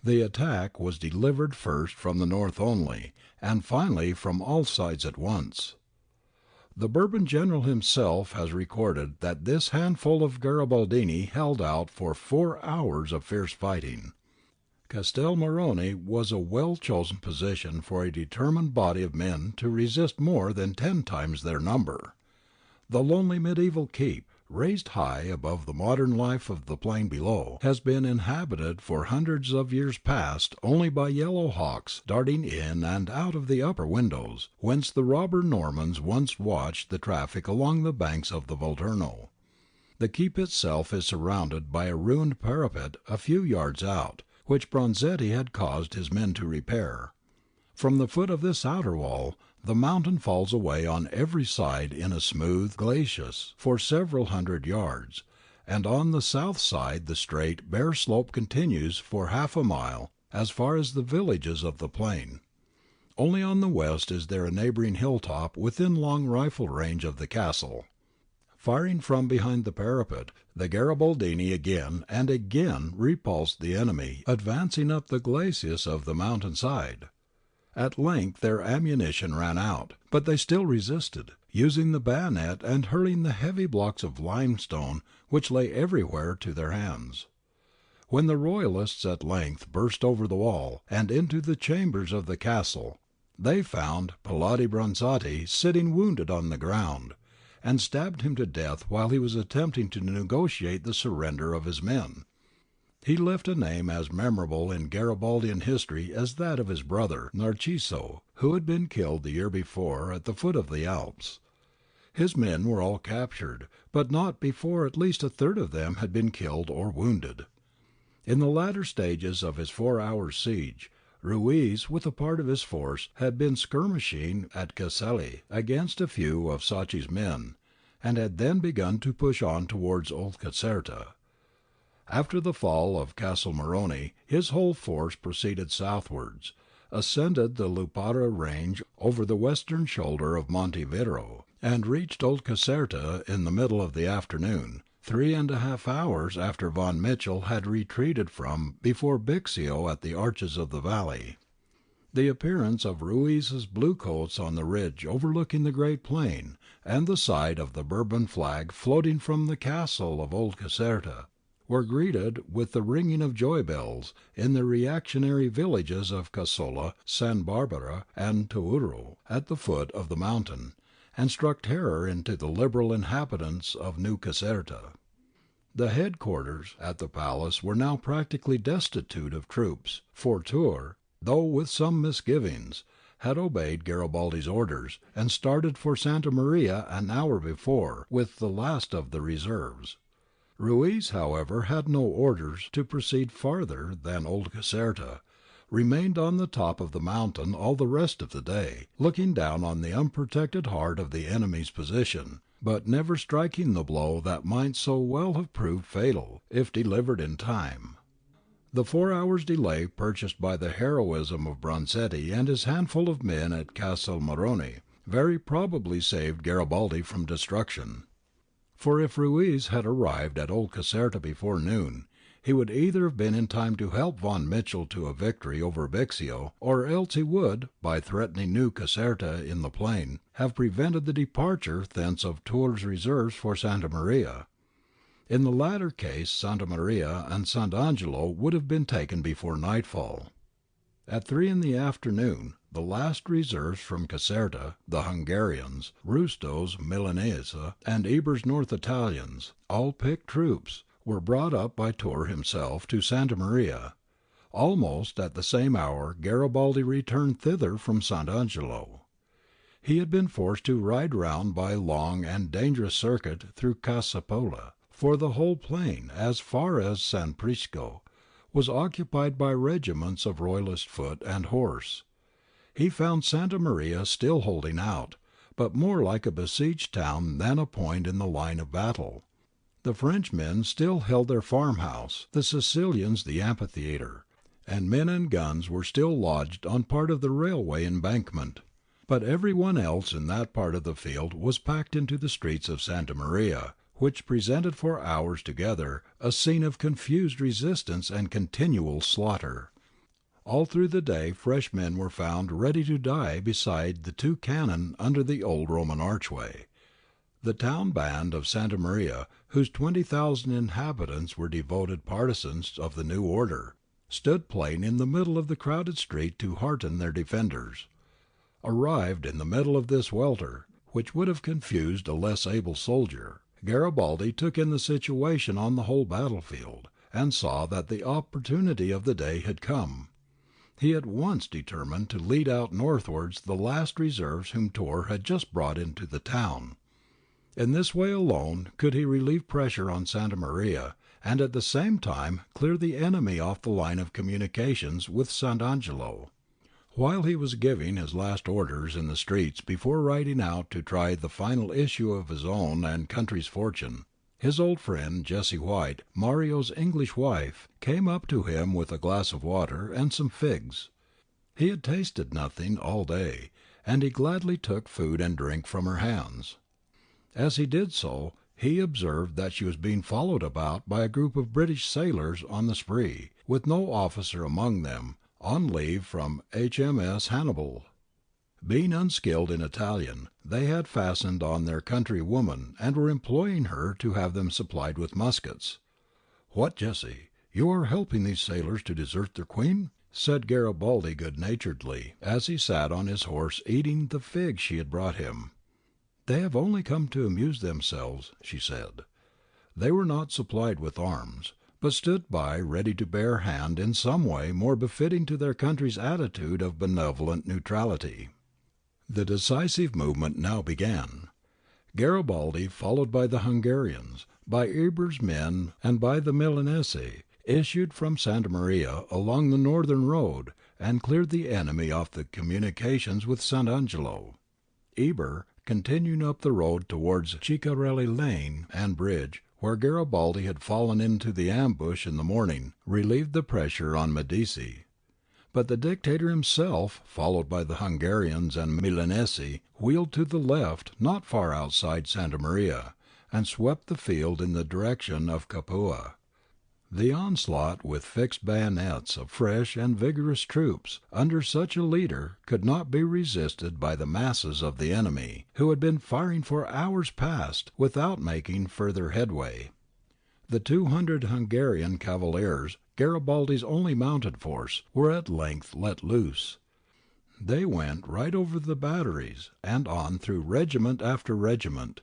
The attack was delivered first from the north only, and finally from all sides at once. The Bourbon general himself has recorded that this handful of Garibaldini held out for 4 hours of fierce fighting. Castel Morrone was a well-chosen position for a determined body of men to resist more than 10 times their number. The lonely medieval keep, raised high above the modern life of the plain below, has been inhabited for hundreds of years past only by yellow hawks darting in and out of the upper windows, whence the robber Normans once watched the traffic along the banks of the Volturno. The keep itself is surrounded by a ruined parapet a few yards out, which Bronzetti had caused his men to repair. From the foot of this outer wall the mountain falls away on every side in a smooth glacis for several hundred yards, and on the south side the straight, bare slope continues for half a mile as far as the villages of the plain. Only on the west is there a neighbouring hilltop within long rifle range of the castle. Firing from behind the parapet, the Garibaldini again and again repulsed the enemy advancing up the glacis of the mountain side. At length their ammunition ran out, but they still resisted, using the bayonet and hurling the heavy blocks of limestone which lay everywhere to their hands. When the Royalists at length burst over the wall and into the chambers of the castle, they found Palade Bronzetti sitting wounded on the ground, and stabbed him to death while he was attempting to negotiate the surrender of his men. He left a name as memorable in Garibaldian history as that of his brother Narciso, who had been killed the year before at the foot of the Alps. His men were all captured, but not before at least a third of them had been killed or wounded. In the latter stages of his 4 hours' siege, Ruiz, with a part of his force, had been skirmishing at Caselli against a few of Sacchi's men, and had then begun to push on towards Old Caserta. After the fall of Castel Morrone, his whole force proceeded southwards, ascended the Lupara range over the western shoulder of Monte Viro, and reached Old Caserta in the middle of the afternoon, 3½ hours after von Mitchell had retreated from before Bixio at the arches of the valley. The appearance of Ruiz's bluecoats on the ridge overlooking the great plain, and the sight of the Bourbon flag floating from the castle of Old Caserta, were greeted with the ringing of joy bells in the reactionary villages of Casola, San Barbara, and Tuuro at the foot of the mountain, and struck terror into the liberal inhabitants of New Caserta. The headquarters at the palace were now practically destitute of troops, for Turr, though with some misgivings, had obeyed Garibaldi's orders, and started for Santa Maria an hour before with the last of the reserves. Ruiz, however, had no orders to proceed farther than Old Caserta, remained on the top of the mountain all the rest of the day, looking down on the unprotected heart of the enemy's position, but never striking the blow that might so well have proved fatal, if delivered in time. The 4 hours' delay purchased by the heroism of Bronzetti and his handful of men at Castel Morrone very probably saved Garibaldi from destruction. For if Ruiz had arrived at Old Caserta before noon, he would either have been in time to help von Mitchell to a victory over Bixio, or else he would, by threatening New Caserta in the plain, have prevented the departure thence of Turr's reserves for Santa Maria. In the latter case Santa Maria and Sant'Angelo would have been taken before nightfall. At 3 in the afternoon the last reserves from Caserta, the Hungarians, Rusto's Milanese, and Eber's North Italians, all picked troops, were brought up by Turr himself to Santa Maria. Almost at the same hour Garibaldi returned thither from Sant' Angelo. He had been forced to ride round by a long and dangerous circuit through Casapulla, for the whole plain, as far as San Prisco, was occupied by regiments of Royalist foot and horse. He found Santa Maria still holding out, but more like a besieged town than a point in the line of battle. The Frenchmen still held their farmhouse, the Sicilians the amphitheatre, and men and guns were still lodged on part of the railway embankment. But every one else in that part of the field was packed into the streets of Santa Maria, which presented for hours together a scene of confused resistance and continual slaughter. All through the day fresh men were found ready to die beside the 2 cannon under the old Roman archway. The town band of Santa Maria, whose 20,000 inhabitants were devoted partisans of the new order, stood playing in the middle of the crowded street to hearten their defenders. Arrived in the middle of this welter, which would have confused a less able soldier, Garibaldi took in the situation on the whole battlefield, and saw that the opportunity of the day had come. He at once determined to lead out northwards the last reserves whom Turr had just brought into the town. In this way alone could he relieve pressure on Santa Maria, and at the same time clear the enemy off the line of communications with Sant' Angelo. While he was giving his last orders in the streets before riding out to try the final issue of his own and country's fortune, his old friend Jessie White, Mario's English wife, came up to him with a glass of water and some figs. He had tasted nothing all day, and he gladly took food and drink from her hands. As he did so, he observed that she was being followed about by a group of British sailors on the spree, with no officer among them, on leave from HMS Hannibal. Being unskilled in Italian, they had fastened on their countrywoman and were employing her to have them supplied with muskets. "What, Jessie, you are helping these sailors to desert their queen?" said Garibaldi good-naturedly, as he sat on his horse eating the figs she had brought him. "They have only come to amuse themselves," she said. They were not supplied with arms, but stood by ready to bear hand in some way more befitting to their country's attitude of benevolent neutrality. The decisive movement now began. Garibaldi, followed by the Hungarians, by Eber's men and by the Milanese, issued from Santa Maria along the northern road and cleared the enemy off the communications with Sant' Angelo. Eber, continuing up the road towards Ciccarelli Lane and Bridge, where Garibaldi had fallen into the ambush in the morning, relieved the pressure on Medici. But the Dictator himself, followed by the Hungarians and Milanese, wheeled to the left not far outside Santa Maria, and swept the field in the direction of Capua. The onslaught with fixed bayonets of fresh and vigorous troops under such a leader could not be resisted by the masses of the enemy, who had been firing for hours past without making further headway. The 200 Hungarian cavaliers, Garibaldi's only mounted force, were at length let loose. They went right over the batteries and on through regiment after regiment.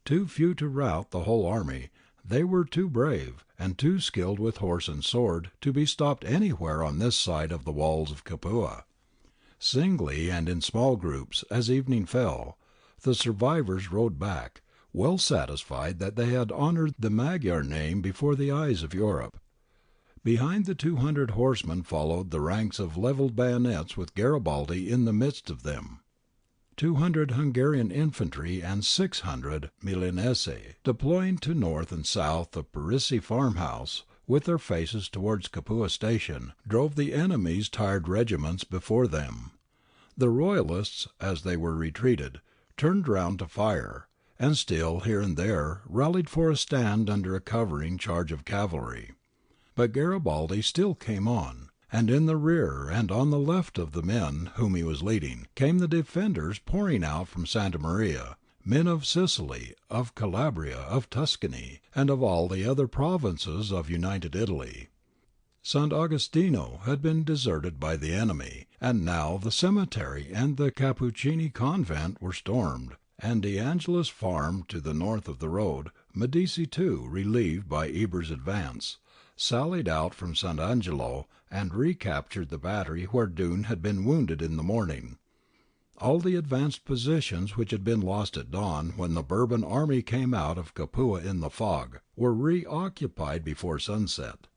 Too few to rout the whole army, they were too brave and too skilled with horse and sword to be stopped anywhere on this side of the walls of Capua. Singly and in small groups, as evening fell, the survivors rode back, well satisfied that they had honoured the Magyar name before the eyes of Europe. Behind the 200 horsemen followed the ranks of levelled bayonets with Garibaldi in the midst of them. 200 Hungarian infantry and 600 Milanese, deploying to north and south of Parisi farmhouse, with their faces towards Capua station, drove the enemy's tired regiments before them. The Royalists, as they were retreated, turned round to fire, and still here and there rallied for a stand under a covering charge of cavalry. But Garibaldi still came on, and in the rear and on the left of the men whom he was leading came the defenders pouring out from Santa Maria, men of Sicily, of Calabria, of Tuscany, and of all the other provinces of United Italy. Sant' Agostino had been deserted by the enemy, and now the cemetery and the Cappuccini convent were stormed, and De Angelis farm to the north of the road, Medici too, relieved by Eber's advance, sallied out from Sant' Angelo and recaptured the battery where Dunne had been wounded in the morning. All the advanced positions which had been lost at dawn when the Bourbon army came out of Capua in the fog, were reoccupied before sunset.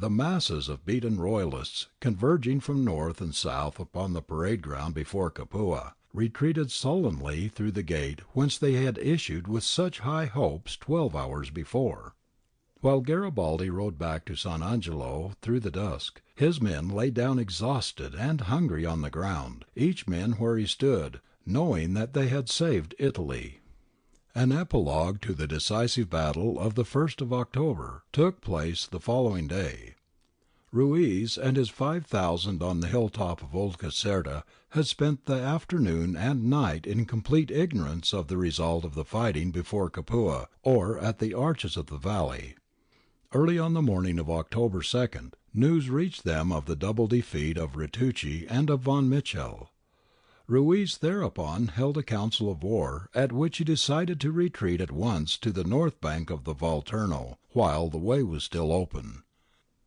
The masses of beaten Royalists, converging from north and south upon the parade ground before Capua, retreated sullenly through the gate whence they had issued with such high hopes 12 hours before. While Garibaldi rode back to Sant' Angelo through the dusk, his men lay down exhausted and hungry on the ground, each man where he stood, knowing that they had saved Italy. An epilogue to the decisive battle of the 1st of October took place the following day. Ruiz and his 5,000 on the hilltop of Old Caserta had spent the afternoon and night in complete ignorance of the result of the fighting before Capua or at the arches of the valley. Early on the morning of October 2nd, news reached them of the double defeat of Ritucci and of von Michel. Ruiz thereupon held a council of war, at which he decided to retreat at once to the north bank of the Volturno, while the way was still open.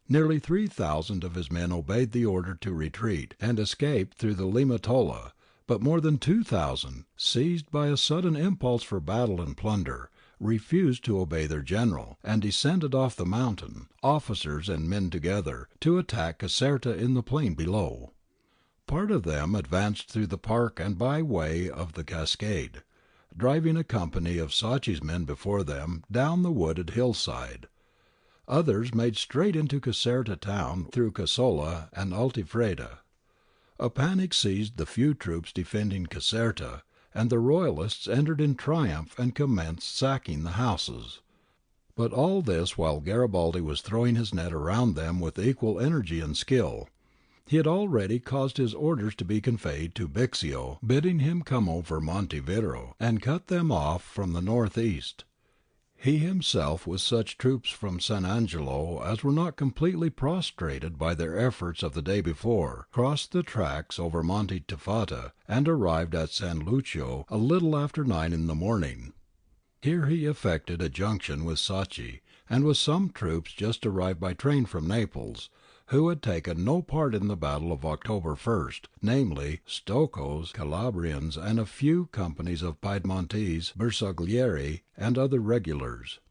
Nearly 3,000 of his men obeyed the order to retreat and escaped through the Limatola, but more than 2,000, seized by a sudden impulse for battle and plunder, refused to obey their general, and descended off the mountain, officers and men together, to attack Caserta in the plain below. Part of them advanced through the park and by way of the cascade, driving a company of Sacchi's men before them down the wooded hillside. Others made straight into Caserta town through Casola and Altifreda. A panic seized the few troops defending Caserta, and the Royalists entered in triumph and commenced sacking the houses. But all this while Garibaldi was throwing his net around them with equal energy and skill. He had already caused his orders to be conveyed to Bixio, bidding him come over Monte Viro and cut them off from the northeast. He himself, with such troops from Sant' Angelo as were not completely prostrated by their efforts of the day before, crossed the tracks over Monte Tifata and arrived at San Lucio a little after 9 in the morning. Here he effected a junction with Sacchi and with some troops just arrived by train from Naples, who had taken no part in the battle of October 1st, namely Stoccos, Calabrians, and a few companies of Piedmontese, Bersaglieri, and other regulars.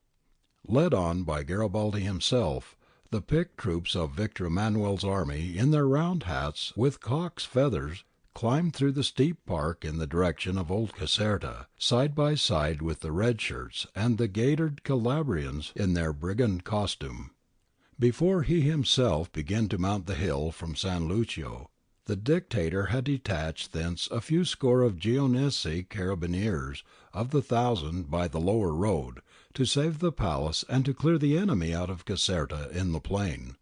Led on by Garibaldi himself, the picked troops of Victor Emmanuel's army, in their round hats with cock's feathers, climbed through the steep park in the direction of Old Caserta, side by side with the red shirts and the gaitered Calabrians in their brigand costume. Before he himself began to mount the hill from San Lucio, the Dictator had detached thence a few score of Genoese carabineers of the 1,000 by the lower road, to save the palace and to clear the enemy out of Caserta in the plain.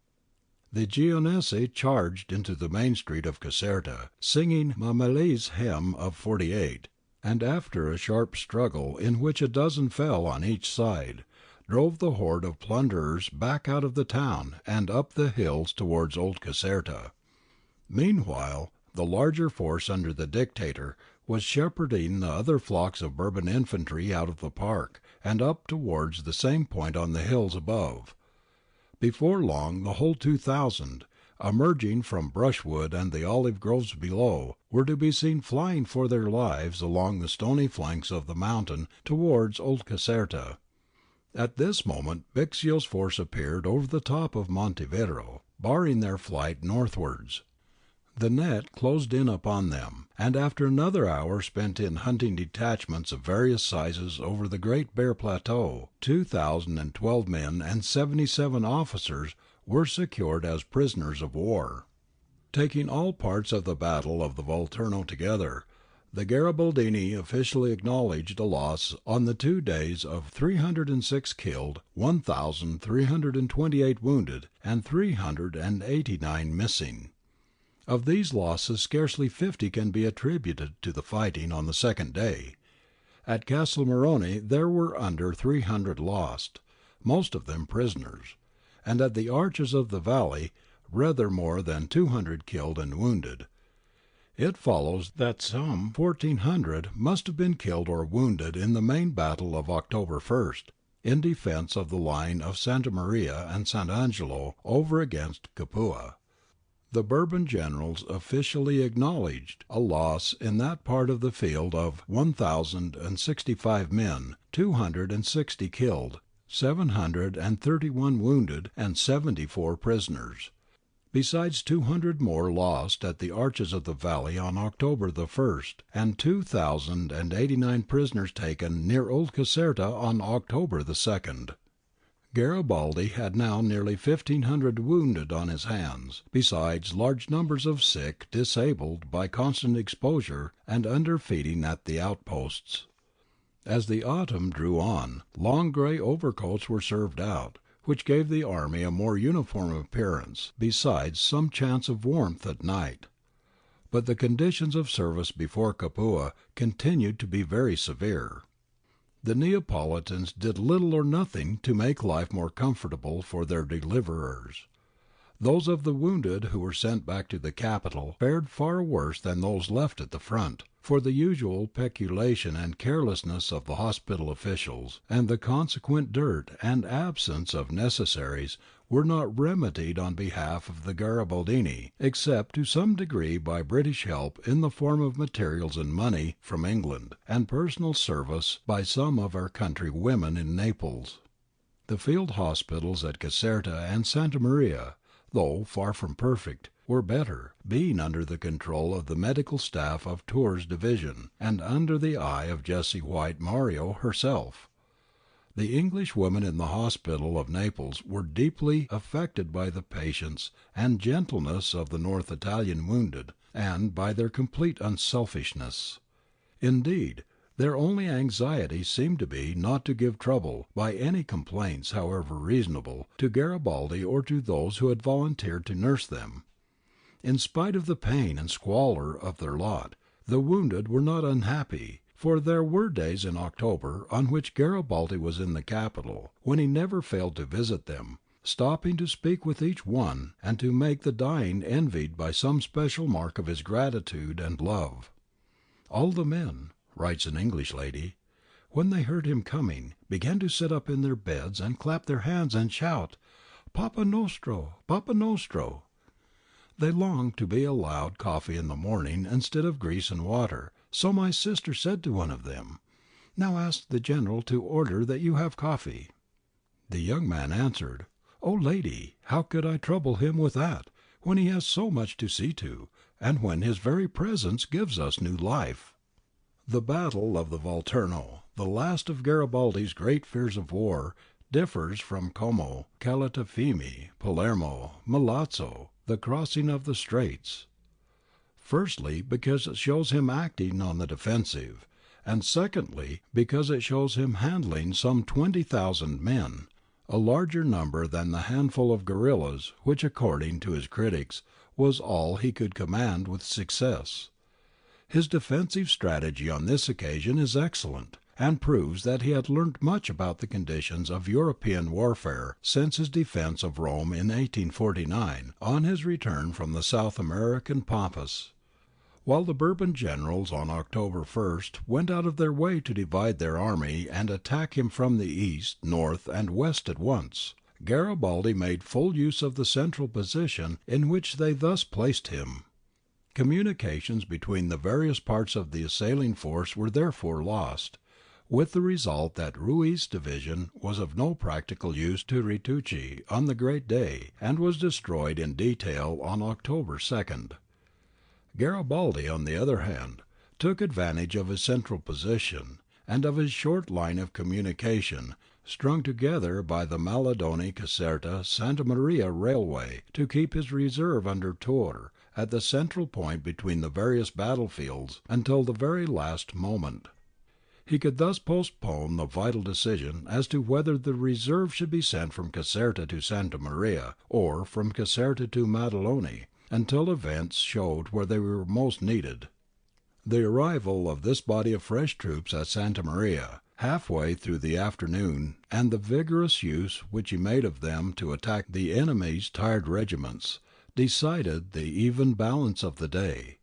The Genoese charged into the main street of Caserta, singing Macauley's hymn of 48, and after a sharp struggle in which a dozen fell on each side, drove the horde of plunderers back out of the town and up the hills towards Old Caserta. Meanwhile, the larger force under the Dictator was shepherding the other flocks of Bourbon infantry out of the park and up towards the same point on the hills above. Before long the whole 2,000, emerging from brushwood and the olive groves below, were to be seen flying for their lives along the stony flanks of the mountain towards Old Caserta. At this moment Bixio's force appeared over the top of Monte Viro, barring their flight northwards. The net closed in upon them, and after another hour spent in hunting detachments of various sizes over the great bare plateau, 2,012 men and 77 officers were secured as prisoners of war. Taking all parts of the battle of the Volturno together, the Garibaldini officially acknowledged a loss on the 2 days of 306 killed, 1,328 wounded, and 389 missing. Of these losses scarcely 50 can be attributed to the fighting on the second day. At Castelmarone there were under 300 lost, most of them prisoners, and at the arches of the valley rather more than 200 killed and wounded. It follows that some 1,400 must have been killed or wounded in the main battle of October 1st, in defence of the line of Santa Maria and Sant' Angelo over against Capua. The Bourbon generals officially acknowledged a loss in that part of the field of 1,065 men, 260 killed, 731 wounded, and 74 prisoners, besides 200 more lost at the arches of the valley on October the 1st, and 2,089 prisoners taken near Old Caserta on October the 2nd. Garibaldi had now nearly 1,500 wounded on his hands, besides large numbers of sick disabled by constant exposure and underfeeding at the outposts. As the autumn drew on, long grey overcoats were served out, which gave the army a more uniform appearance, besides some chance of warmth at night. But the conditions of service before Capua continued to be very severe. The Neapolitans did little or nothing to make life more comfortable for their deliverers. Those of the wounded who were sent back to the capital fared far worse than those left at the front, for the usual peculation and carelessness of the hospital officials, and the consequent dirt and absence of necessaries were not remedied on behalf of the Garibaldini, except to some degree by British help in the form of materials and money from England, and personal service by some of our country women in Naples. The field hospitals at Caserta and Santa Maria, though far from perfect, were better, being under the control of the medical staff of Tour's division, and under the eye of Jessie White Mario herself. The English women in the hospital of Naples were deeply affected by the patience and gentleness of the North Italian wounded, and by their complete unselfishness. Indeed, their only anxiety seemed to be not to give trouble, by any complaints, however reasonable, to Garibaldi or to those who had volunteered to nurse them. In spite of the pain and squalor of their lot, the wounded were not unhappy, for there were days in October on which Garibaldi was in the capital, when he never failed to visit them, stopping to speak with each one and to make the dying envied by some special mark of his gratitude and love. All the men, writes an English lady, when they heard him coming, began to sit up in their beds and clap their hands and shout, "Papa Nostro! Papa Nostro!" They longed to be allowed coffee in the morning instead of grease and water, so my sister said to one of them, "Now ask the general to order that you have coffee." The young man answered, "O lady, how could I trouble him with that, when he has so much to see to, and when his very presence gives us new life?" The battle of the Volturno, the last of Garibaldi's great fears of war, differs from Como, Calatafimi, Palermo, Milazzo, the crossing of the Straits. Firstly, because it shows him acting on the defensive, and secondly, because it shows him handling some 20,000 men, a larger number than the handful of guerrillas which, according to his critics, was all he could command with success. His defensive strategy on this occasion is excellent, and proves that he had learnt much about the conditions of European warfare since his defence of Rome in 1849, on his return from the South American Pampas. While the Bourbon generals on October 1st went out of their way to divide their army and attack him from the east, north, and west at once, Garibaldi made full use of the central position in which they thus placed him. Communications between the various parts of the assailing force were therefore lost, with the result that Rui's division was of no practical use to Ritucci on the great day, and was destroyed in detail on October 2nd. Garibaldi, on the other hand, took advantage of his central position, and of his short line of communication, strung together by the Maladoni-Caserta-Santa Maria railway, to keep his reserve under Tours, at the central point between the various battlefields, until the very last moment. He could thus postpone the vital decision as to whether the reserve should be sent from Caserta to Santa Maria, or from Caserta to Maddaloni, until events showed where they were most needed. The arrival of this body of fresh troops at Santa Maria, halfway through the afternoon, and the vigorous use which he made of them to attack the enemy's tired regiments, decided the even balance of the day.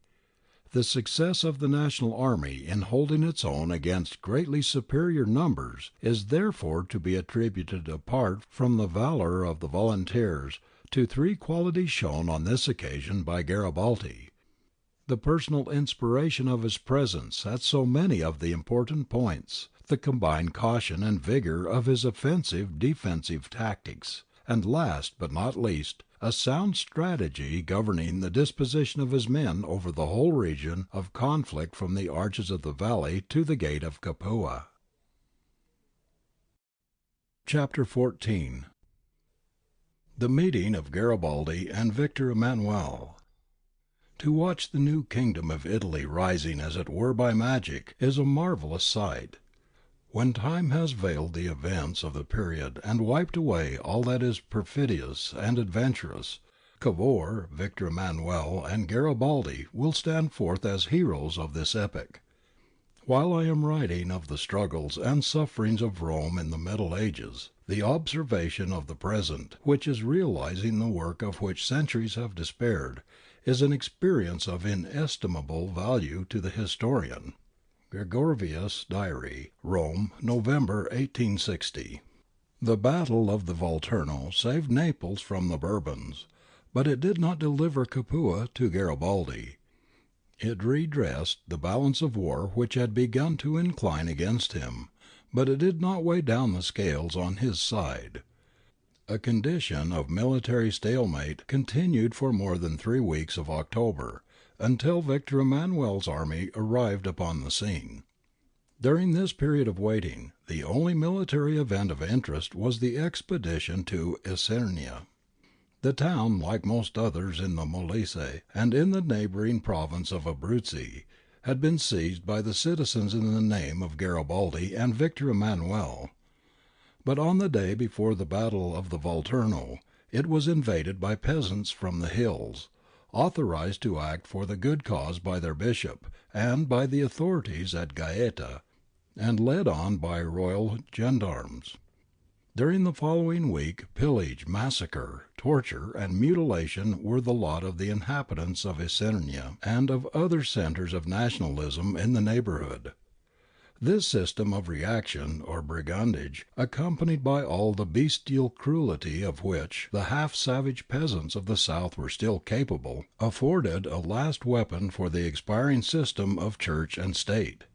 The success of the national army in holding its own against greatly superior numbers is therefore to be attributed apart from the valour of the volunteers to three qualities shown on this occasion by Garibaldi: the personal inspiration of his presence at so many of the important points, the combined caution and vigour of his offensive-defensive tactics, and last but not least, a sound strategy governing the disposition of his men over the whole region of conflict from the arches of the valley to the gate of Capua. Chapter 14. The meeting of Garibaldi and Victor Emmanuel. To watch the new kingdom of Italy rising as it were by magic is a marvellous sight. When time has veiled the events of the period and wiped away all that is perfidious and adventurous, Cavour, Victor Emmanuel, and Garibaldi will stand forth as heroes of this epoch. While I am writing of the struggles and sufferings of Rome in the Middle Ages, the observation of the present, which is realizing the work of which centuries have despaired, is an experience of inestimable value to the historian. Gregorius' Diary, Rome, November 1860. The Battle of the Volturno saved Naples from the Bourbons, but it did not deliver Capua to Garibaldi. It redressed the balance of war which had begun to incline against him, but it did not weigh down the scales on his side. A condition of military stalemate continued for more than 3 weeks of October, until Victor Emmanuel's army arrived upon the scene. During this period of waiting, the only military event of interest was the expedition to Isernia. The town, like most others in the Molise and in the neighbouring province of Abruzzi, had been seized by the citizens in the name of Garibaldi and Victor Emmanuel. But on the day before the Battle of the Volturno it was invaded by peasants from the hills, authorized to act for the good cause by their bishop and by the authorities at Gaeta, and led on by royal gendarmes. During the following week pillage, massacre, torture, and mutilation were the lot of the inhabitants of Isernia and of other centres of nationalism in the neighbourhood. This system of reaction or brigandage, accompanied by all the bestial cruelty of which the half-savage peasants of the south were still capable, afforded a last weapon for the expiring system of church and state.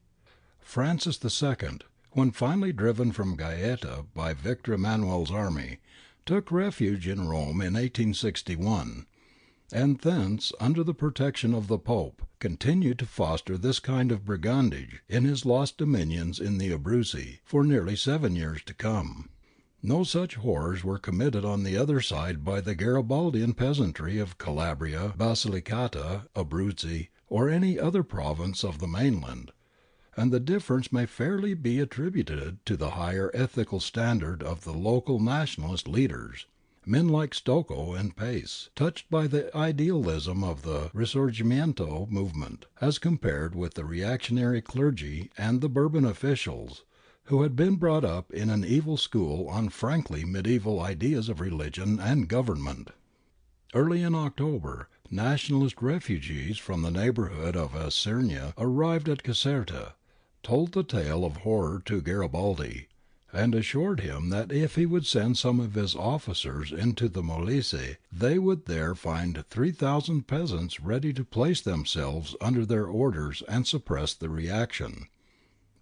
Francis II, when finally driven from Gaeta by Victor Emmanuel's army, took refuge in Rome in 1861, and thence, under the protection of the Pope, continued to foster this kind of brigandage in his lost dominions in the Abruzzi for nearly 7 years to come. No such horrors were committed on the other side by the Garibaldian peasantry of Calabria, Basilicata, Abruzzi, or any other province of the mainland, and the difference may fairly be attributed to the higher ethical standard of the local nationalist leaders. Men like Stocco and Pace, touched by the idealism of the Risorgimento movement, as compared with the reactionary clergy and the Bourbon officials, who had been brought up in an evil school on frankly medieval ideas of religion and government. Early in October, nationalist refugees from the neighbourhood of Isernia arrived at Caserta, told the tale of horror to Garibaldi, and assured him that if he would send some of his officers into the Molise, they would there find 3,000 peasants ready to place themselves under their orders and suppress the reaction.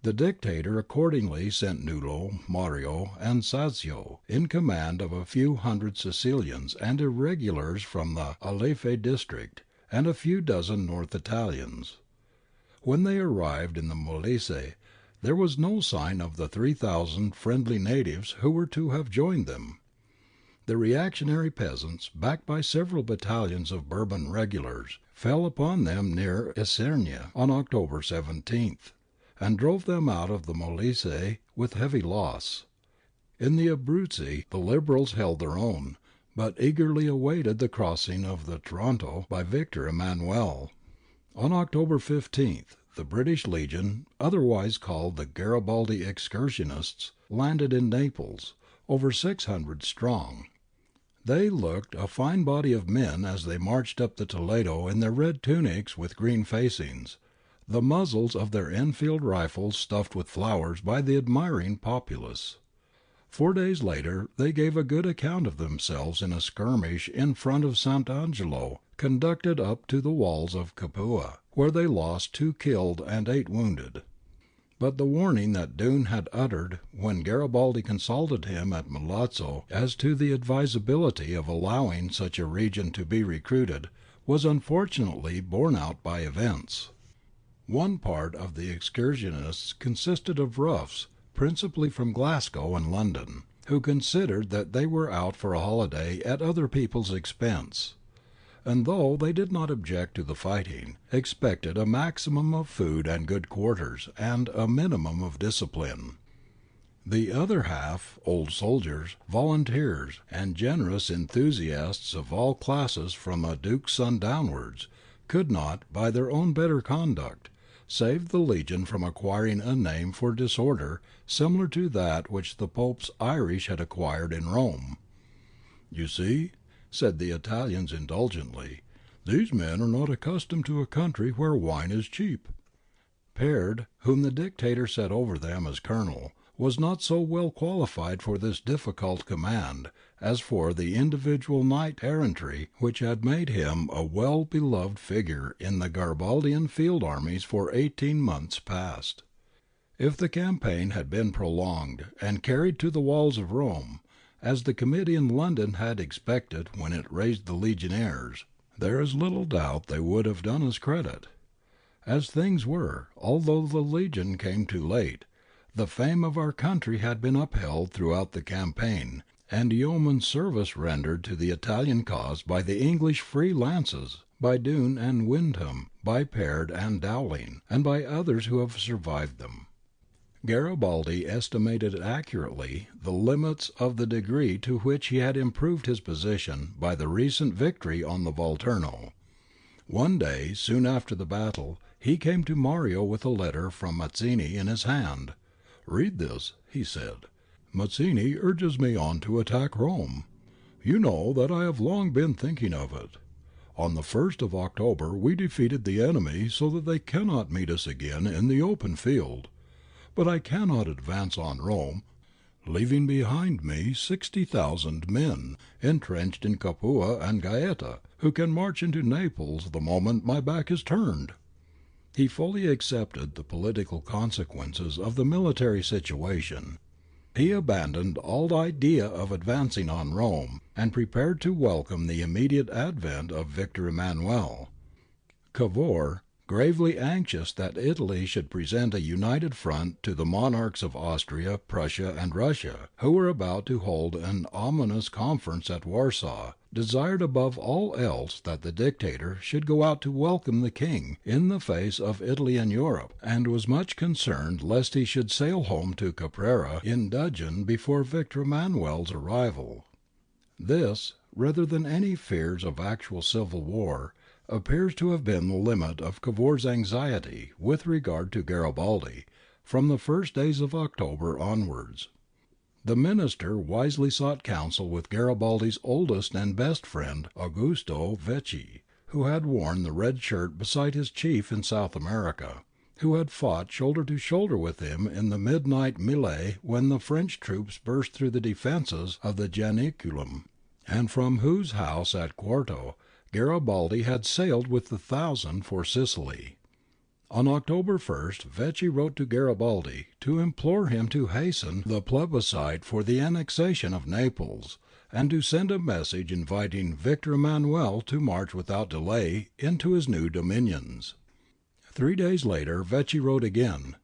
The dictator accordingly sent Nullo, Mario, and Sazio in command of a few hundred Sicilians and irregulars from the Alife district, and a few dozen North Italians. When they arrived in the Molise, there was no sign of the 3,000 friendly natives who were to have joined them. The reactionary peasants, backed by several battalions of Bourbon regulars, fell upon them near Isernia on October 17th, and drove them out of the Molise with heavy loss. In the Abruzzi the Liberals held their own, but eagerly awaited the crossing of the Tronto by Victor Emmanuel. On October 15th the British Legion, otherwise called the Garibaldi excursionists, landed in Naples, over 600 strong. They looked a fine body of men as they marched up the Toledo in their red tunics with green facings, the muzzles of their Enfield rifles stuffed with flowers by the admiring populace. 4 days later they gave a good account of themselves in a skirmish in front of Sant' Angelo, conducted up to the walls of Capua, where they lost 2 killed and 8 wounded. But the warning that Dunne had uttered when Garibaldi consulted him at Milazzo as to the advisability of allowing such a region to be recruited was unfortunately borne out by events. One part of the excursionists consisted of roughs, principally from Glasgow and London, who considered that they were out for a holiday at other people's expense, and though they did not object to the fighting, expected a maximum of food and good quarters and a minimum of discipline. The other half, old soldiers, volunteers, and generous enthusiasts of all classes from a duke's son downwards, could not, by their own better conduct, save the Legion from acquiring a name for disorder similar to that which the Pope's Irish had acquired in Rome. "You see," said the Italians indulgently, "these men are not accustomed to a country where wine is cheap." Peard, whom the Dictator set over them as colonel, was not so well qualified for this difficult command as for the individual knight-errantry which had made him a well-beloved figure in the Garibaldian field armies for 18 months past. If the campaign had been prolonged and carried to the walls of Rome, as the Committee in London had expected when it raised the legionaries, there is little doubt they would have done us credit. As things were, although the Legion came too late, the fame of our country had been upheld throughout the campaign, and yeoman service rendered to the Italian cause by the English free lances, by Dunne and Wyndham, by Peard and Dowling, and by others who have survived them. Garibaldi estimated accurately the limits of the degree to which he had improved his position by the recent victory on the Volturno. One day, soon after the battle, he came to Mario with a letter from Mazzini in his hand. "Read this," he said. "Mazzini urges me on to attack Rome. You know that I have long been thinking of it. On the 1st of October we defeated the enemy so that they cannot meet us again in the open field. But I cannot advance on Rome, leaving behind me 60,000 men, entrenched in Capua and Gaeta, who can march into Naples the moment my back is turned." He fully accepted the political consequences of the military situation. He abandoned all idea of advancing on Rome, and prepared to welcome the immediate advent of Victor Emmanuel. Cavour, gravely anxious that Italy should present a united front to the monarchs of Austria, Prussia, and Russia, who were about to hold an ominous conference at Warsaw, desired above all else that the Dictator should go out to welcome the King in the face of Italy and Europe, and was much concerned lest he should sail home to Caprera in dudgeon before Victor Emmanuel's arrival. This, rather than any fears of actual civil war, appears to have been the limit of Cavour's anxiety with regard to Garibaldi from the first days of October onwards. The minister wisely sought counsel with Garibaldi's oldest and best friend Augusto Vecchi, who had worn the red shirt beside his chief in South America, who had fought shoulder to shoulder with him in the midnight mêlée when the French troops burst through the defences of the Janiculum, and from whose house at Quarto Garibaldi had sailed with the 1,000 for Sicily. On October 1st Vecchi wrote to Garibaldi to implore him to hasten the plebiscite for the annexation of Naples, and to send a message inviting Victor Emmanuel to march without delay into his new dominions. 3 days later Vecchi wrote again,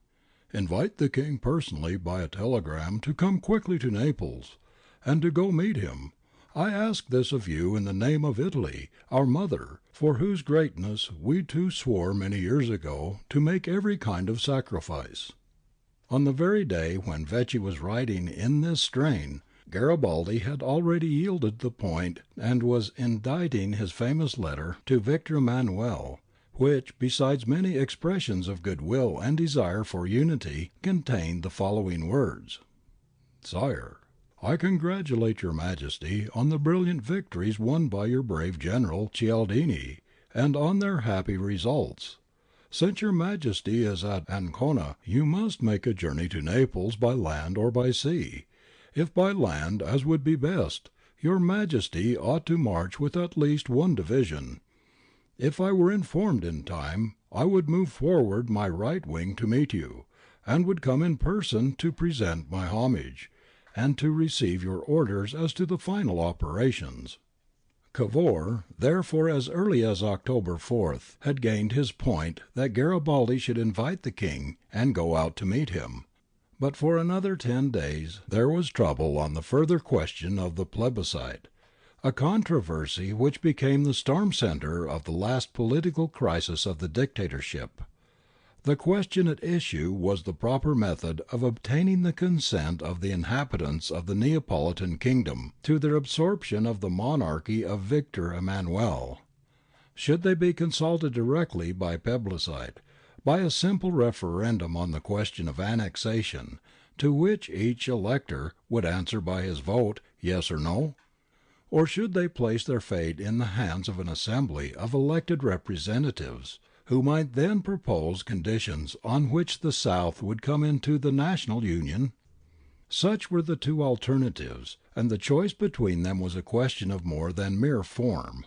"Invite the King personally by a telegram to come quickly to Naples, and to go meet him. I ask this of you in the name of Italy, our mother, for whose greatness we two swore many years ago to make every kind of sacrifice." On the very day when Vecchi was writing in this strain, Garibaldi had already yielded the point and was inditing his famous letter to Victor Emmanuel, which, besides many expressions of goodwill and desire for unity, contained the following words: Sire, I congratulate your Majesty on the brilliant victories won by your brave General Cialdini, and on their happy results. Since your Majesty is at Ancona, you must make a journey to Naples by land or by sea. If by land, as would be best, your Majesty ought to march with at least one division. If I were informed in time, I would move forward my right wing to meet you, and would come in person to present my homage, and to receive your orders as to the final operations. Cavour, therefore, as early as October 4th, had gained his point that Garibaldi should invite the King and go out to meet him. But for another 10 days there was trouble on the further question of the plebiscite, a controversy which became the storm centre of the last political crisis of the dictatorship. The question at issue was the proper method of obtaining the consent of the inhabitants of the Neapolitan kingdom to their absorption of the monarchy of Victor Emmanuel. Should they be consulted directly by plebiscite, by a simple referendum on the question of annexation, to which each elector would answer by his vote yes or no? Or should they place their fate in the hands of an assembly of elected representatives, who might then propose conditions on which the South would come into the national union? Such were the two alternatives, and the choice between them was a question of more than mere form.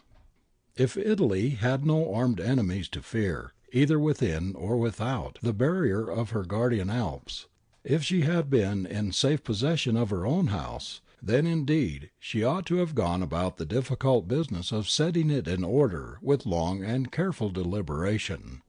If Italy had no armed enemies to fear, either within or without the barrier of her guardian Alps, if she had been in safe possession of her own house, then indeed she ought to have gone about the difficult business of setting it in order with long and careful deliberation.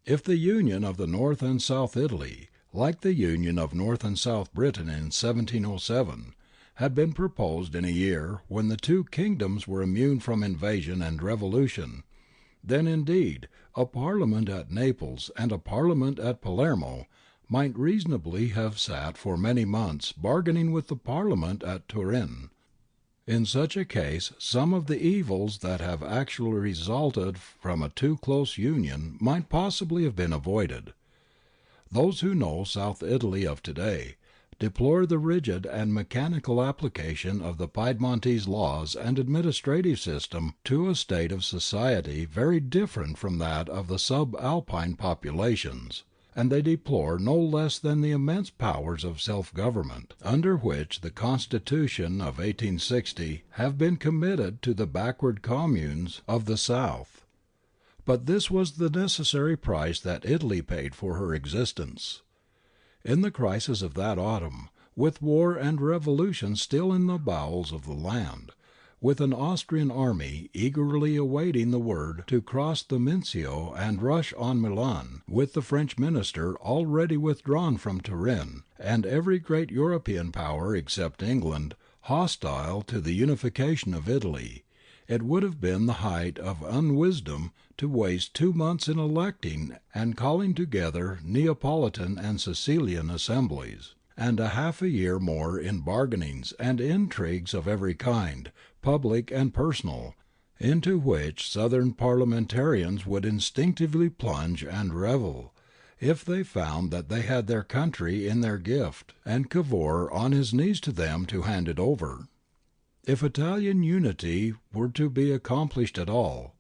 If the union of the North and South Italy, like the union of North and South Britain in 1707, had been proposed in a year when the two kingdoms were immune from invasion and revolution, then indeed a parliament at Naples and a parliament at Palermo might reasonably have sat for many months bargaining with the Parliament at Turin. In such a case some of the evils that have actually resulted from a too close union might possibly have been avoided. Those who know South Italy of today deplore the rigid and mechanical application of the Piedmontese laws and administrative system to a state of society very different from that of the sub-Alpine populations, and they deplore no less than the immense powers of self-government under which the Constitution of 1860 have been committed to the backward communes of the South. But this was the necessary price that Italy paid for her existence. In the crisis of that autumn, with war and revolution still in the bowels of the land, with an Austrian army eagerly awaiting the word to cross the Mincio and rush on Milan, with the French minister already withdrawn from Turin, and every great European power except England hostile to the unification of Italy, it would have been the height of unwisdom to waste 2 months in electing and calling together Neapolitan and Sicilian assemblies, and a half a year more in bargainings and intrigues of every kind, public and personal, into which southern parliamentarians would instinctively plunge and revel, if they found that they had their country in their gift, and Cavour on his knees to them to hand it over. If Italian unity were to be accomplished at all,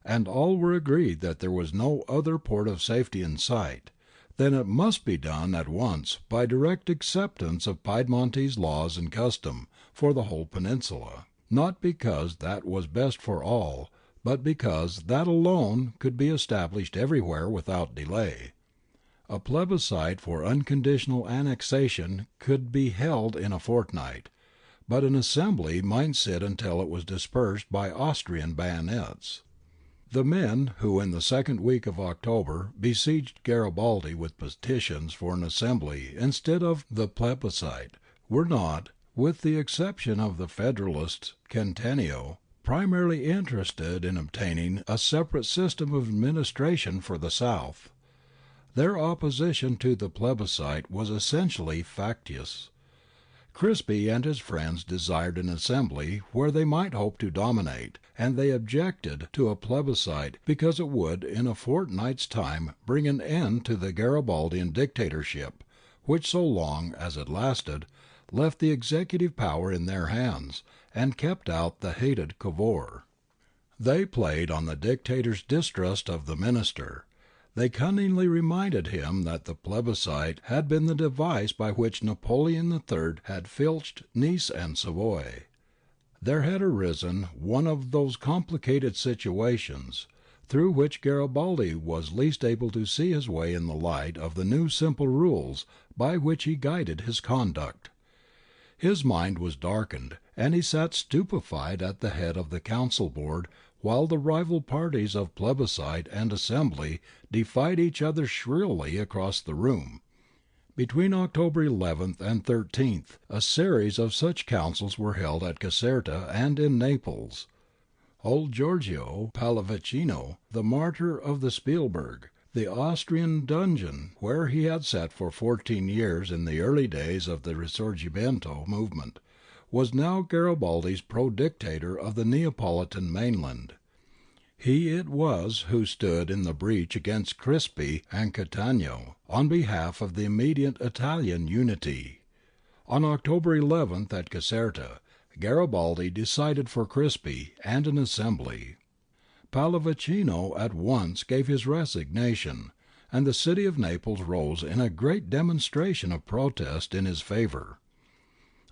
and all were agreed that there was no other port of safety in sight, then it must be done at once by direct acceptance of Piedmontese laws and custom for the whole peninsula, not because that was best for all, but because that alone could be established everywhere without delay. A plebiscite for unconditional annexation could be held in a fortnight, but an assembly might sit until it was dispersed by Austrian bayonets. The men who in the second week of October besieged Garibaldi with petitions for an assembly instead of the plebiscite were not, with the exception of the Federalist Centenio, primarily interested in obtaining a separate system of administration for the South. Their opposition to the plebiscite was essentially factious. Crispi and his friends desired an assembly where they might hope to dominate, and they objected to a plebiscite because it would in a fortnight's time bring an end to the Garibaldian dictatorship, which so long as it lasted left the executive power in their hands, and kept out the hated Cavour. They played on the dictator's distrust of the minister. They cunningly reminded him that the plebiscite had been the device by which Napoleon III had filched Nice and Savoy. There had arisen one of those complicated situations through which Garibaldi was least able to see his way in the light of the new simple rules by which he guided his conduct. His mind was darkened, and he sat stupefied at the head of the council board while the rival parties of plebiscite and assembly defied each other shrilly across the room. Between October 11th and 13th a series of such councils were held at Caserta and in Naples. Old Giorgio Pallavicino, the martyr of the Spielberg, the Austrian dungeon where he had sat for 14 years in the early days of the Risorgimento movement, was now Garibaldi's pro-dictator of the Neapolitan mainland. He it was who stood in the breach against Crispi and Cattaneo on behalf of the immediate Italian unity. On October 11th at Caserta, Garibaldi decided for Crispi and an assembly. Pallavicino at once gave his resignation, and the city of Naples rose in a great demonstration of protest in his favour.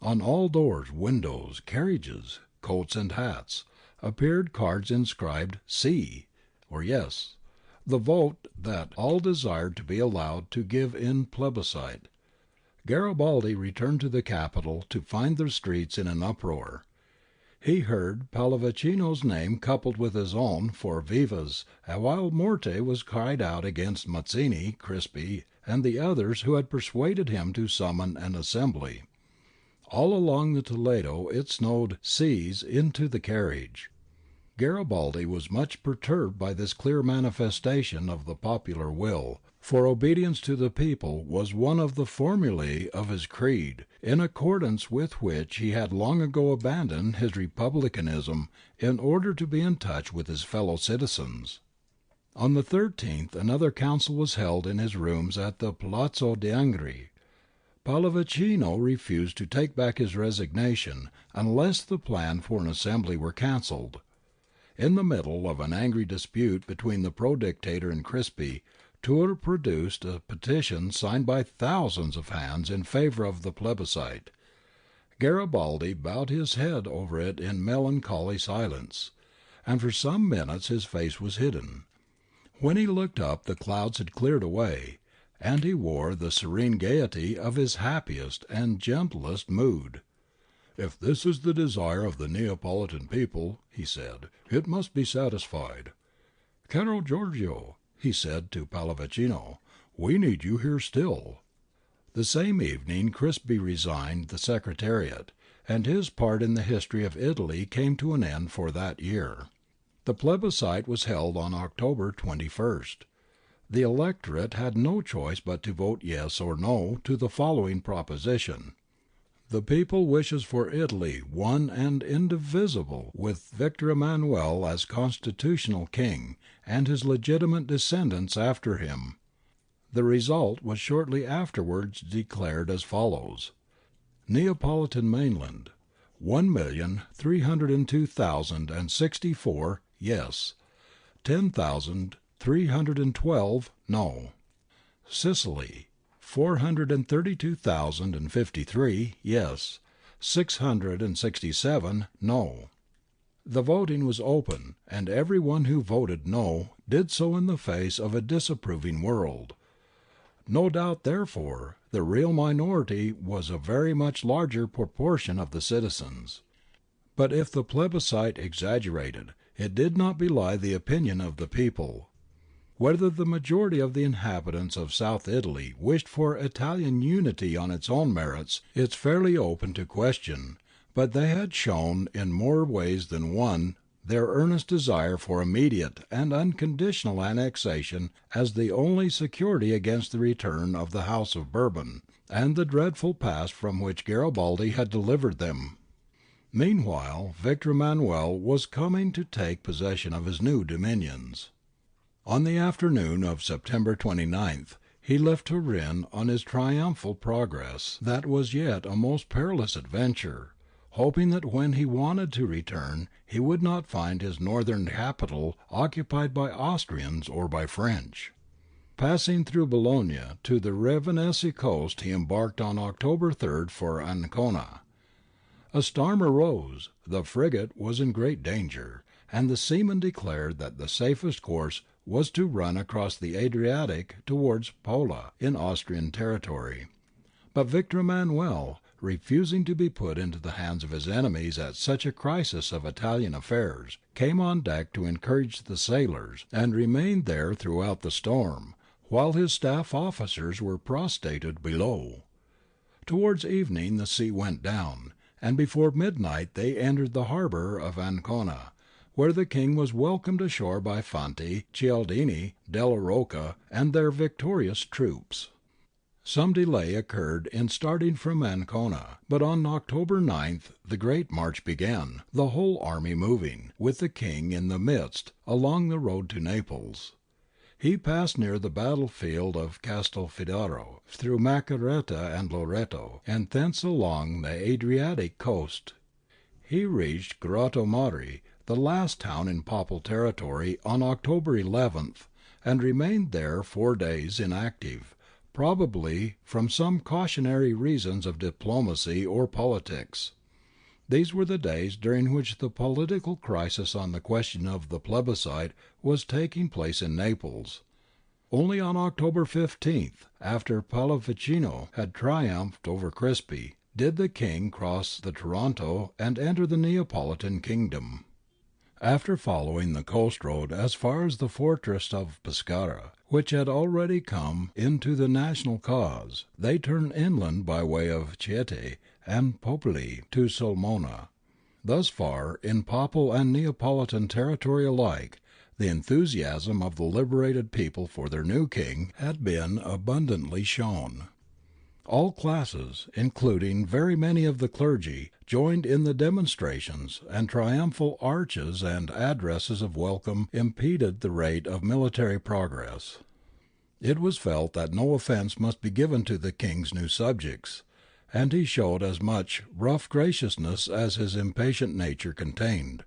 On all doors, windows, carriages, coats and hats, appeared cards inscribed "Si" or "Yes," the vote that all desired to be allowed to give in plebiscite. Garibaldi returned to the capital to find the streets in an uproar. He heard Pallavicino's name coupled with his own for vivas, while Morte was cried out against Mazzini, Crispi, and the others who had persuaded him to summon an assembly. All along the Toledo it snowed "Si's" into the carriage. Garibaldi was much perturbed by this clear manifestation of the popular will, for obedience to the people was one of the formulae of his creed, in accordance with which he had long ago abandoned his republicanism in order to be in touch with his fellow citizens. On the 13th another council was held in his rooms at the Palazzo d'Angri. Pallavicino refused to take back his resignation unless the plan for an assembly were cancelled. In the middle of an angry dispute between the pro-dictator and Crispi, Turr produced a petition signed by thousands of hands in favour of the plebiscite. Garibaldi bowed his head over it in melancholy silence, and for some minutes his face was hidden. When he looked up the clouds had cleared away, and he wore the serene gaiety of his happiest and gentlest mood. "If this is the desire of the Neapolitan people," he said, "it must be satisfied. Caro Giorgio," he said to Pallavicino, "we need you here still." The same evening Crispi resigned the secretariat, and his part in the history of Italy came to an end for that year. The plebiscite was held on October 21st. The electorate had no choice but to vote yes or no to the following proposition: "The people wishes for Italy one and indivisible, with Victor Emmanuel as constitutional king, and his legitimate descendants after him." The result was shortly afterwards declared as follows: Neapolitan mainland, 1,302,064 yes, 10,312 no. Sicily, 432,053 yes, 667 no. The voting was open, and every one who voted no did so in the face of a disapproving world. No doubt, therefore, the real minority was a very much larger proportion of the citizens. But if the plebiscite exaggerated, it did not belie the opinion of the people. Whether the majority of the inhabitants of South Italy wished for Italian unity on its own merits, it's fairly open to question, but they had shown in more ways than one their earnest desire for immediate and unconditional annexation as the only security against the return of the House of Bourbon, and the dreadful past from which Garibaldi had delivered them. Meanwhile Victor Emmanuel was coming to take possession of his new dominions. On the afternoon of September 29th he left Turin on his triumphal progress that was yet a most perilous adventure, hoping that when he wanted to return he would not find his northern capital occupied by Austrians or by French. Passing through Bologna to the Ravennese coast he embarked on October 3rd for Ancona. A storm arose, the frigate was in great danger, and the seamen declared that the safest course was to run across the Adriatic towards Pola in Austrian territory. But Victor Emmanuel, refusing to be put into the hands of his enemies at such a crisis of Italian affairs, came on deck to encourage the sailors, and remained there throughout the storm, while his staff officers were prostrated below. Towards evening the sea went down, and before midnight they entered the harbour of Ancona, where the king was welcomed ashore by Fanti, Cialdini, Della Rocca, and their victorious troops. Some delay occurred in starting from Ancona, but on October 9th the great march began, the whole army moving, with the king in the midst, along the road to Naples. He passed near the battlefield of Castelfidardo, through Macerata and Loreto, and thence along the Adriatic coast. He reached Grotto Mari, the last town in Papal territory, on October 11th, and remained there 4 days inactive, probably from some cautionary reasons of diplomacy or politics. These were the days during which the political crisis on the question of the plebiscite was taking place in Naples. Only on October 15th, after Pallavicino had triumphed over Crispi, did the king cross the Taranto and enter the Neapolitan kingdom. After following the coast road as far as the fortress of Pescara, which had already come into the national cause, they turned inland by way of Chieti and Popoli to Sulmona. Thus far, in Papal and Neapolitan territory alike, the enthusiasm of the liberated people for their new king had been abundantly shown. All classes, including very many of the clergy, joined in the demonstrations, and triumphal arches and addresses of welcome impeded the rate of military progress. It was felt that no offence must be given to the king's new subjects, and he showed as much rough graciousness as his impatient nature contained.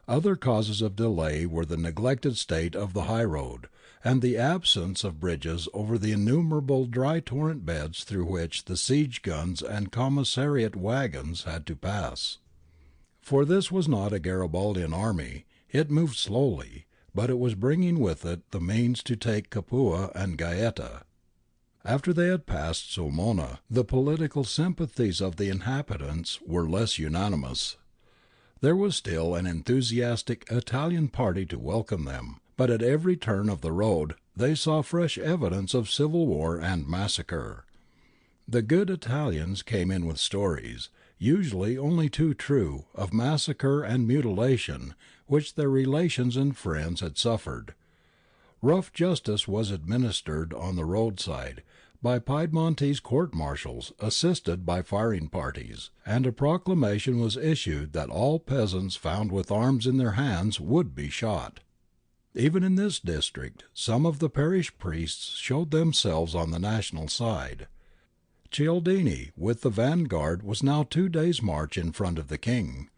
Other causes of delay were the neglected state of the high road, and the absence of bridges over the innumerable dry torrent beds through which the siege guns and commissariat wagons had to pass. For this was not a Garibaldian army, it moved slowly, but it was bringing with it the means to take Capua and Gaeta. After they had passed Sulmona, the political sympathies of the inhabitants were less unanimous. There was still an enthusiastic Italian party to welcome them, but at every turn of the road they saw fresh evidence of civil war and massacre. The good Italians came in with stories, usually only too true, of massacre and mutilation which their relations and friends had suffered. Rough justice was administered on the roadside by Piedmontese court-martials assisted by firing parties, and a proclamation was issued that all peasants found with arms in their hands would be shot. Even in this district some of the parish priests showed themselves on the national side. Cialdini with the vanguard was now 2 days' march in front of the king.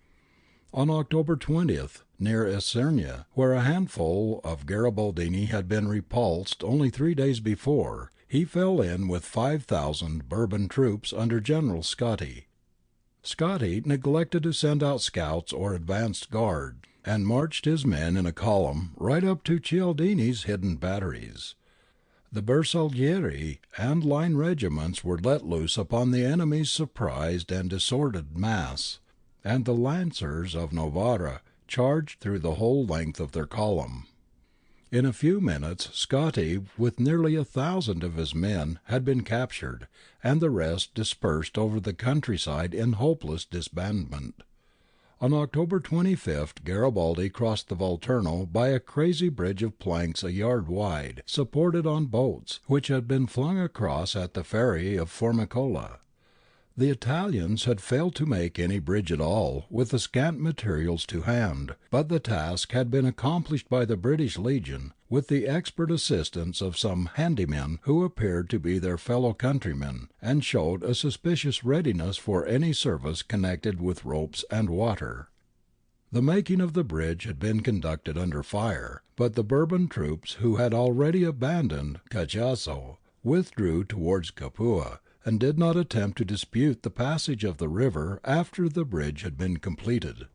On October 20th, near Isernia, where a handful of Garibaldini had been repulsed only 3 days before, he fell in with 5,000 Bourbon troops under General Scotti. Scotti neglected to send out scouts or advanced guard, and marched his men in a column right up to Cialdini's hidden batteries. The Bersaglieri and line regiments were let loose upon the enemy's surprised and disordered mass, and the lancers of Novara charged through the whole length of their column. In a few minutes Scotti, with nearly 1,000 of his men, had been captured, and the rest dispersed over the countryside in hopeless disbandment. On October 25th Garibaldi crossed the Volturno by a crazy bridge of planks a yard wide, supported on boats, which had been flung across at the ferry of Formicola. The Italians had failed to make any bridge at all with the scant materials to hand, but the task had been accomplished by the British Legion with the expert assistance of some handymen who appeared to be their fellow countrymen and showed a suspicious readiness for any service connected with ropes and water. The making of the bridge had been conducted under fire, but the Bourbon troops, who had already abandoned Cachazo, withdrew towards Capua, and did not attempt to dispute the passage of the river after the bridge had been completed.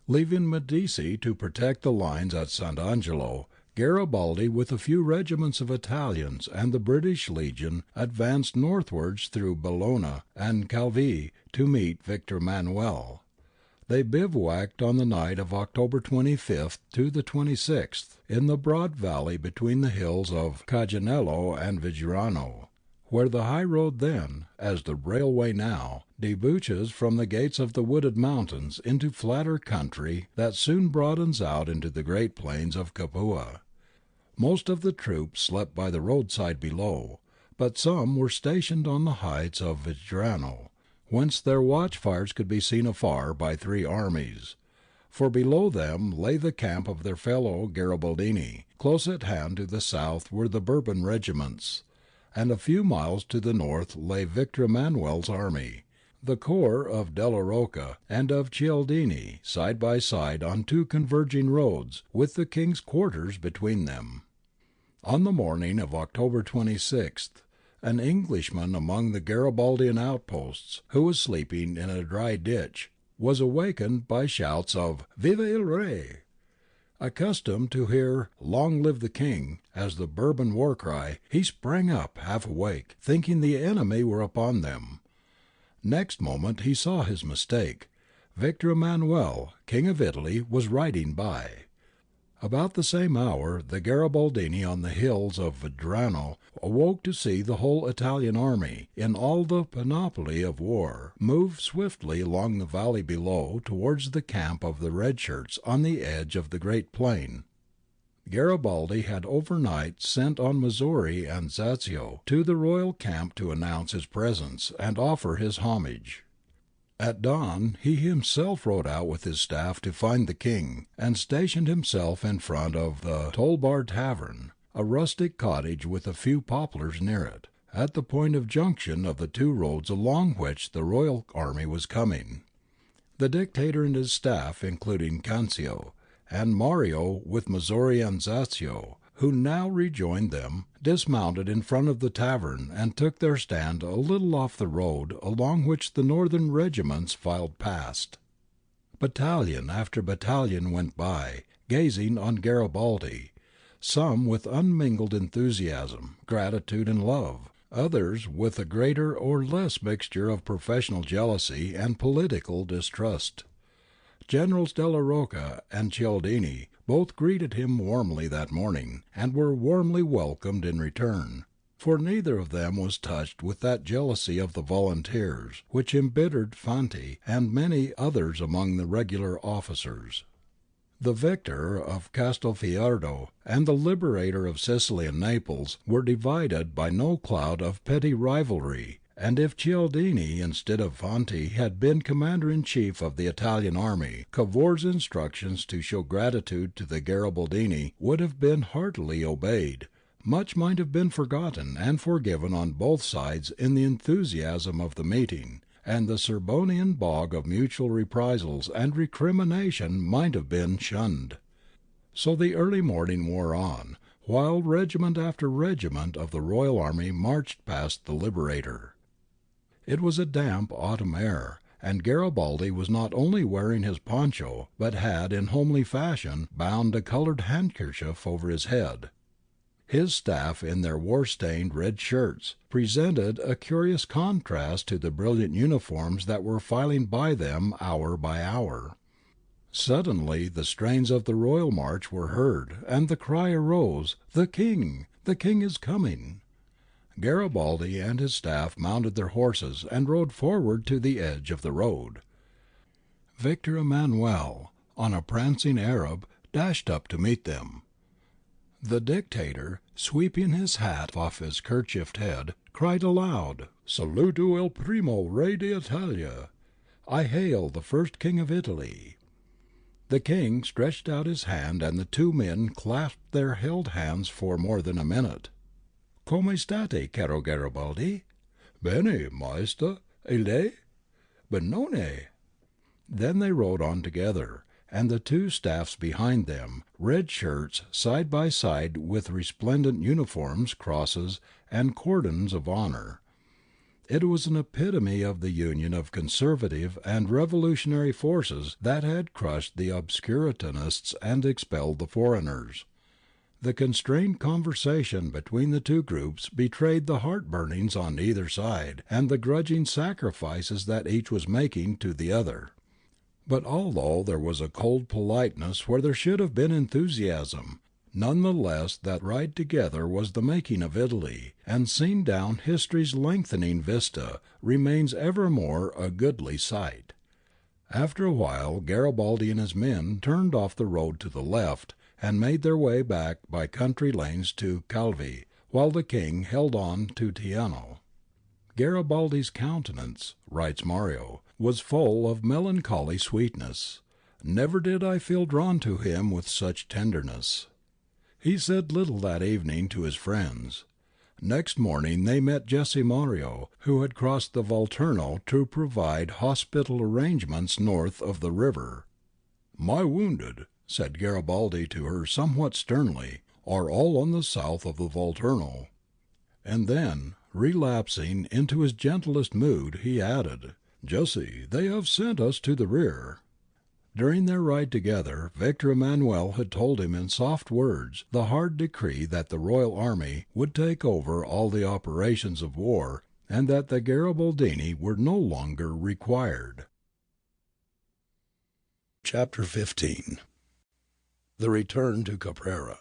Leaving Medici to protect the lines at Sant'Angelo, Garibaldi with a few regiments of Italians and the British Legion advanced northwards through Bologna and Calvi to meet Victor Emmanuel. They bivouacked on the night of October 25th to the 26th in the broad valley between the hills of Caganello and Viggiano, where the high road then, as the railway now, debouches from the gates of the wooded mountains into flatter country that soon broadens out into the great plains of Capua. Most of the troops slept by the roadside below, but some were stationed on the heights of Viggiano, whence their watchfires could be seen afar by three armies, for below them lay the camp of their fellow Garibaldini, close at hand to the south were the Bourbon regiments, and a few miles to the north lay Victor Emmanuel's army, the corps of Della Rocca and of Cialdini, side by side on two converging roads, with the king's quarters between them. On the morning of October 26th, an Englishman among the Garibaldian outposts, who was sleeping in a dry ditch, was awakened by shouts of "Viva il Re!" Accustomed to hear "Long live the King" as the Bourbon war cry, he sprang up half awake, thinking the enemy were upon them. Next moment he saw his mistake. Victor Emmanuel, King of Italy, was riding by. About the same hour the Garibaldini on the hills of Viggiano awoke to see the whole Italian army, in all the panoply of war, move swiftly along the valley below towards the camp of the red shirts on the edge of the great plain. Garibaldi had overnight sent on Missori and Zazio to the royal camp to announce his presence and offer his homage. At dawn he himself rode out with his staff to find the king, and stationed himself in front of the Toll-Bar Tavern, a rustic cottage with a few poplars near it, at the point of junction of the two roads along which the royal army was coming. The dictator and his staff, including Cancio, and Mario with Missori and Zazio, who now rejoined them, dismounted in front of the tavern and took their stand a little off the road along which the northern regiments filed past. Battalion after battalion went by, gazing on Garibaldi, some with unmingled enthusiasm, gratitude, and love, others with a greater or less mixture of professional jealousy and political distrust. Generals Della Rocca and Cialdini both greeted him warmly that morning, and were warmly welcomed in return, for neither of them was touched with that jealousy of the volunteers which embittered Fanti and many others among the regular officers. The victor of Castelfidardo and the liberator of Sicily and Naples were divided by no cloud of petty rivalry, and if Cialdini instead of Fanti had been commander-in-chief of the Italian army, Cavour's instructions to show gratitude to the Garibaldini would have been heartily obeyed. Much might have been forgotten and forgiven on both sides in the enthusiasm of the meeting, and the Serbonian bog of mutual reprisals and recrimination might have been shunned. So the early morning wore on, while regiment after regiment of the royal army marched past the Liberator. It was a damp autumn air, and Garibaldi was not only wearing his poncho, but had in homely fashion bound a coloured handkerchief over his head. His staff, in their war-stained red shirts, presented a curious contrast to the brilliant uniforms that were filing by them hour by hour. Suddenly the strains of the royal march were heard, and the cry arose, "The King! The King is coming!" Garibaldi and his staff mounted their horses and rode forward to the edge of the road. Victor Emmanuel, on a prancing Arab, dashed up to meet them. The dictator, sweeping his hat off his kerchiefed head, cried aloud, "Saluto il primo re d'Italia! I hail the first king of Italy!" The king stretched out his hand and the two men clasped their held hands for more than a minute. "Come state, caro Garibaldi?" "Bene, maestà, e lei?" "Benone." Then they rode on together, and the two staffs behind them, red shirts side by side with resplendent uniforms, crosses, and cordons of honour. It was an epitome of the union of conservative and revolutionary forces that had crushed the obscurantists and expelled the foreigners. The constrained conversation between the two groups betrayed the heart-burnings on either side and the grudging sacrifices that each was making to the other. But although there was a cold politeness where there should have been enthusiasm, none the less that ride together was the making of Italy, and seen down history's lengthening vista remains evermore a goodly sight. After a while Garibaldi and his men turned off the road to the left and made their way back by country lanes to Calvi, while the king held on to Teano. "Garibaldi's countenance," writes Mario, "was full of melancholy sweetness. Never did I feel drawn to him with such tenderness." He said little that evening to his friends. Next morning they met Jesse Mario, who had crossed the Volturno to provide hospital arrangements north of the river. "My wounded," said Garibaldi to her somewhat sternly, "are all on the south of the Volturno." And then, relapsing into his gentlest mood, he added, "Jesse, they have sent us to the rear." During their ride together, Victor Emmanuel had told him in soft words the hard decree that the royal army would take over all the operations of war, and that the Garibaldini were no longer required. Chapter 15. The Return to Caprera.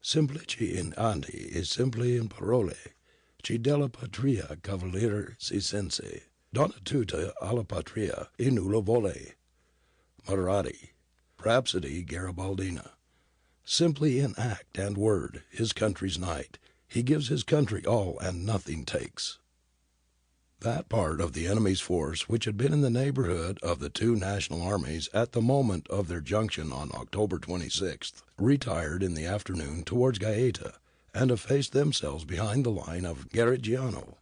"Semplici in atti e simpli in parole, ci della patria cavalier si sense, donna tutta alla patria e nulla vole." Maserati. Rhapsody Garibaldina. Simply in act and word, his country's knight, he gives his country all and nothing takes. That part of the enemy's force which had been in the neighbourhood of the two national armies at the moment of their junction on October 26th retired in the afternoon towards Gaeta and effaced themselves behind the line of Garigliano.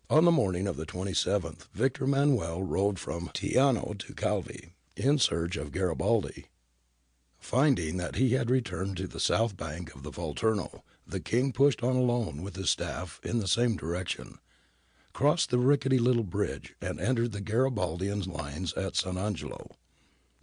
On the morning of the 27th, Victor Emmanuel rode from Teano to Calvi in search of Garibaldi. Finding that he had returned to the south bank of the Volturno, the king pushed on alone with his staff in the same direction, crossed the rickety little bridge, and entered the Garibaldian lines at San Angelo.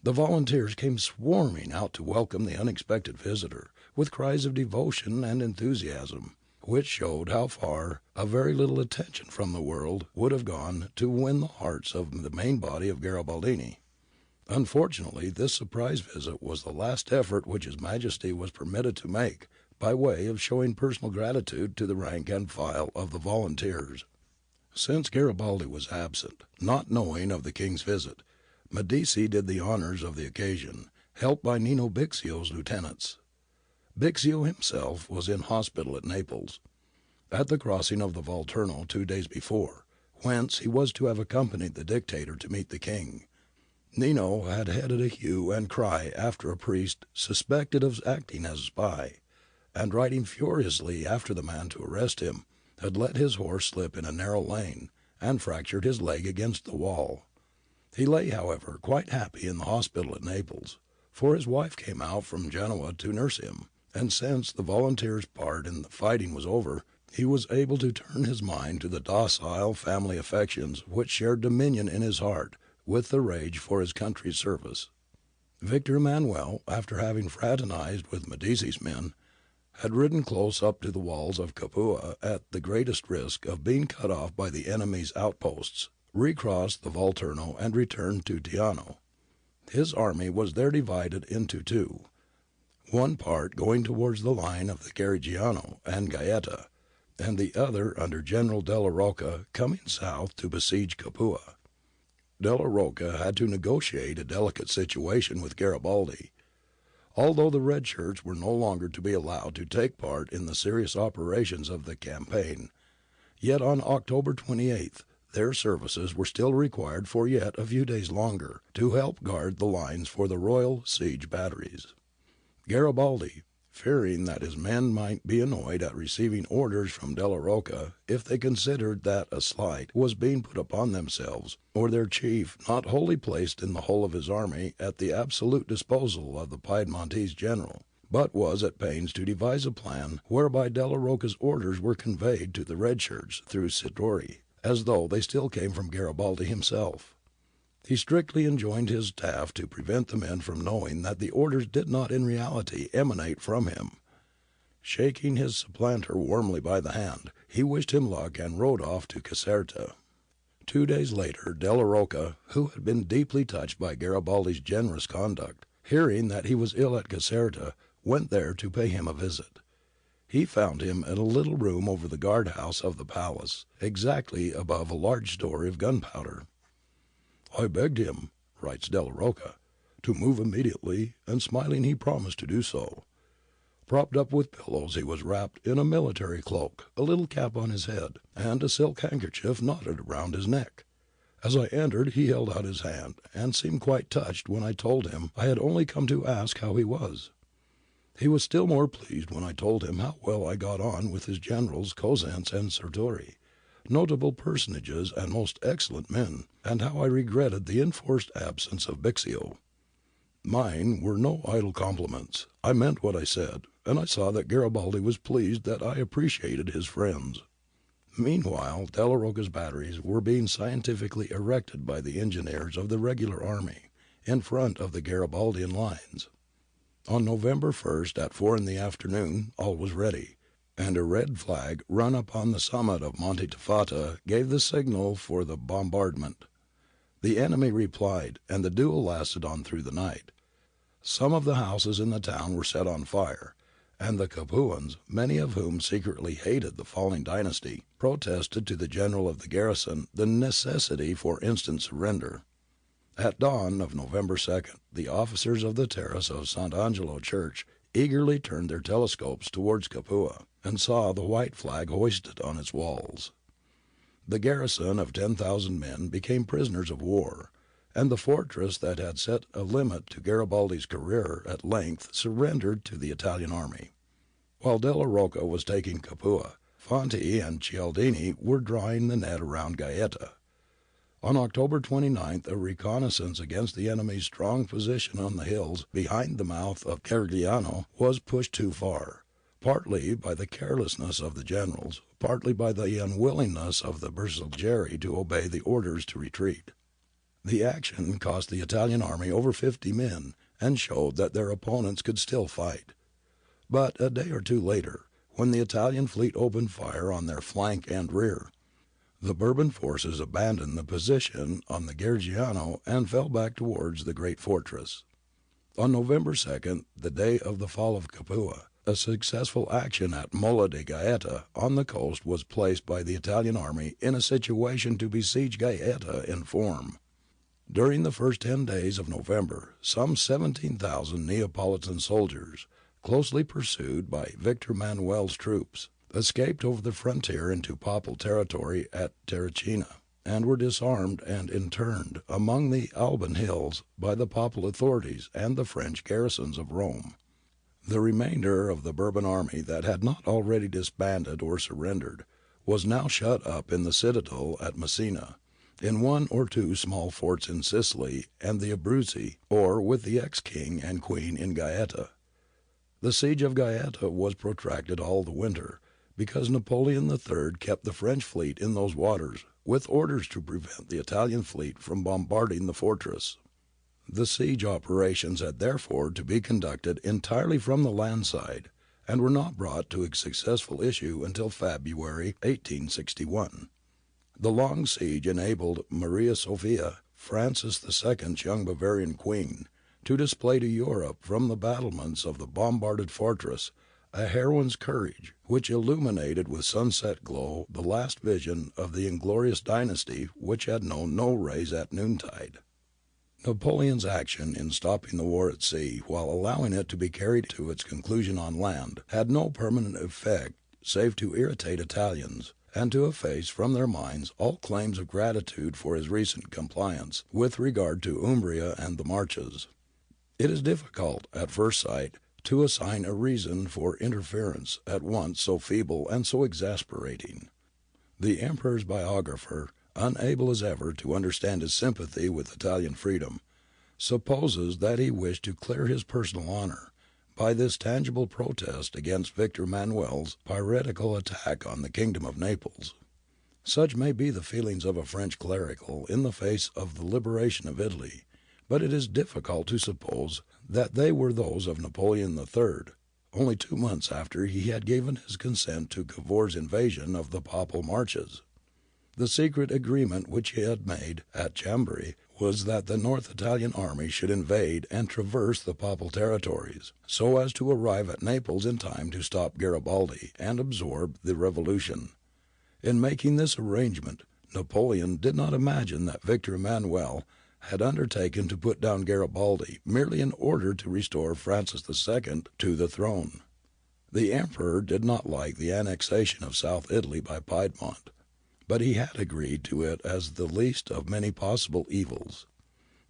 The volunteers came swarming out to welcome the unexpected visitor, with cries of devotion and enthusiasm, which showed how far a very little attention from the world would have gone to win the hearts of the main body of Garibaldini. Unfortunately, this surprise visit was the last effort which His Majesty was permitted to make by way of showing personal gratitude to the rank and file of the volunteers. Since Garibaldi was absent, not knowing of the king's visit, Medici did the honours of the occasion, helped by Nino Bixio's lieutenants. Bixio himself was in hospital at Naples, at the crossing of the Volturno 2 days before, whence he was to have accompanied the dictator to meet the king. Nino had headed a hue and cry after a priest suspected of acting as a spy, and riding furiously after the man to arrest him, had let his horse slip in a narrow lane, and fractured his leg against the wall. He lay, however, quite happy in the hospital at Naples, for his wife came out from Genoa to nurse him, and since the volunteers' part in the fighting was over, he was able to turn his mind to the docile family affections which shared dominion in his heart with the rage for his country's service. Victor Emmanuel, after having fraternized with Medici's men, had ridden close up to the walls of Capua at the greatest risk of being cut off by the enemy's outposts, recrossed the Volturno and returned to Teano. His army was there divided into two, one part going towards the line of the Garigliano and Gaeta, and the other under General Della Rocca coming south to besiege Capua. Della Rocca had to negotiate a delicate situation with Garibaldi. Although the red shirts were no longer to be allowed to take part in the serious operations of the campaign, yet on October 28th their services were still required for yet a few days longer to help guard the lines for the Royal siege batteries. Garibaldi, fearing that his men might be annoyed at receiving orders from Della Rocca if they considered that a slight was being put upon themselves, or their chief not wholly placed in the whole of his army at the absolute disposal of the Piedmontese general, but was at pains to devise a plan whereby Della Rocca's orders were conveyed to the red shirts through Sirtori, as though they still came from Garibaldi himself. He strictly enjoined his staff to prevent the men from knowing that the orders did not in reality emanate from him. Shaking his supplanter warmly by the hand, he wished him luck and rode off to Caserta. 2 days later, Della Rocca, who had been deeply touched by Garibaldi's generous conduct, hearing that he was ill at Caserta, went there to pay him a visit. He found him in a little room over the guardhouse of the palace, exactly above a large store of gunpowder. "I begged him," writes Della Rocca, "to move immediately, and smiling he promised to do so. Propped up with pillows, he was wrapped in a military cloak, a little cap on his head, and a silk handkerchief knotted around his neck. As I entered he held out his hand, and seemed quite touched when I told him I had only come to ask how he was. He was still more pleased when I told him how well I got on with his generals Cosenz and Sirtori, notable personages and most excellent men, and how I regretted the enforced absence of Bixio. Mine were no idle compliments. I meant what I said, and I saw that Garibaldi was pleased that I appreciated his friends." Meanwhile, Della Rocca's batteries were being scientifically erected by the engineers of the regular army in front of the Garibaldian lines. On November 1st at 4 in the afternoon all was ready, and a red flag run upon the summit of Monte Tifata gave the signal for the bombardment. The enemy replied, and the duel lasted on through the night. Some of the houses in the town were set on fire, and the Capuans, many of whom secretly hated the falling dynasty, protested to the general of the garrison the necessity for instant surrender. At dawn of November 2nd, the officers of the terrace of Sant'Angelo Church eagerly turned their telescopes towards Capua, and saw the white flag hoisted on its walls. The garrison of 10,000 men became prisoners of war, and the fortress that had set a limit to Garibaldi's career at length surrendered to the Italian army. While Della Rocca was taking Capua, Fanti and Cialdini were drawing the net around Gaeta. On October 29th a reconnaissance against the enemy's strong position on the hills behind the mouth of Carigliano was pushed too far, partly by the carelessness of the generals, partly by the unwillingness of the Bersaglieri to obey the orders to retreat. The action cost the Italian army over 50 men and showed that their opponents could still fight. But a day or two later, when the Italian fleet opened fire on their flank and rear, the Bourbon forces abandoned the position on the Garigliano and fell back towards the great fortress. On November 2nd, the day of the fall of Capua, a successful action at Mola de Gaeta on the coast was placed by the Italian army in a situation to besiege Gaeta in form. During the first 10 days of November, some 17,000 Neapolitan soldiers, closely pursued by Victor Emmanuel's troops, escaped over the frontier into Papal territory at Terracina, and were disarmed and interned among the Alban hills by the Papal authorities and the French garrisons of Rome. The remainder of the Bourbon army that had not already disbanded or surrendered was now shut up in the citadel at Messina, in 1 or 2 small forts in Sicily and the Abruzzi, or with the ex-king and queen in Gaeta. The siege of Gaeta was protracted all the winter, because Napoleon III kept the French fleet in those waters, with orders to prevent the Italian fleet from bombarding the fortress. The siege operations had therefore to be conducted entirely from the land side, and were not brought to a successful issue until February 1861. The long siege enabled Maria Sophia, Francis II's young Bavarian queen, to display to Europe from the battlements of the bombarded fortress a heroine's courage, which illuminated with sunset glow the last vision of the inglorious dynasty which had known no rays at noontide. Napoleon's action in stopping the war at sea while allowing it to be carried to its conclusion on land had no permanent effect save to irritate Italians, and to efface from their minds all claims of gratitude for his recent compliance with regard to Umbria and the Marches. It is difficult, at first sight, to assign a reason for interference at once so feeble and so exasperating. The Emperor's biographer, unable as ever to understand his sympathy with Italian freedom, supposes that he wished to clear his personal honour by this tangible protest against Victor Emmanuel's piratical attack on the Kingdom of Naples. Such may be the feelings of a French clerical in the face of the liberation of Italy, but it is difficult to suppose that they were those of Napoleon III, only 2 months after he had given his consent to Cavour's invasion of the Papal Marches. The secret agreement which he had made at Chambéry was that the North Italian army should invade and traverse the Papal territories, so as to arrive at Naples in time to stop Garibaldi and absorb the revolution. In making this arrangement, Napoleon did not imagine that Victor Emmanuel had undertaken to put down Garibaldi merely in order to restore Francis II to the throne. The Emperor did not like the annexation of South Italy by Piedmont, but he had agreed to it as the least of many possible evils.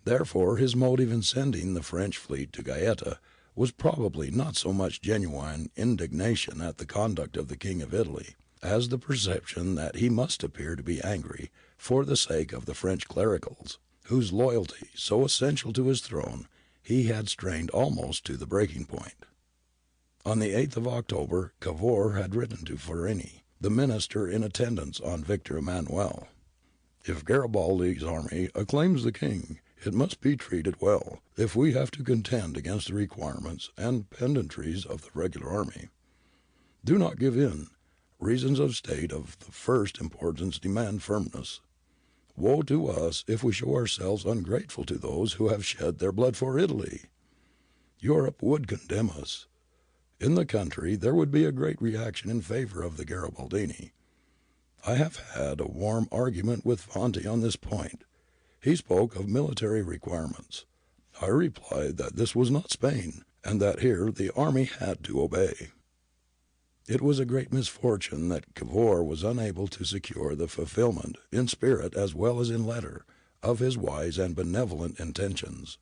Therefore his motive in sending the French fleet to Gaeta was probably not so much genuine indignation at the conduct of the King of Italy, as the perception that he must appear to be angry for the sake of the French clericals, whose loyalty, so essential to his throne, he had strained almost to the breaking point. On the 8th of October Cavour had written to Farini, the minister in attendance on Victor Emmanuel, "If Garibaldi's army acclaims the king, it must be treated well, if we have to contend against the requirements and pedantries of the regular army. Do not give in. Reasons of state of the first importance demand firmness. Woe to us if we show ourselves ungrateful to those who have shed their blood for Italy. Europe would condemn us. In the country there would be a great reaction in favour of the Garibaldini. I have had a warm argument with Fanti on this point. He spoke of military requirements. I replied that this was not Spain, and that here the army had to obey." It was a great misfortune that Cavour was unable to secure the fulfilment, in spirit as well as in letter, of his wise and benevolent intentions.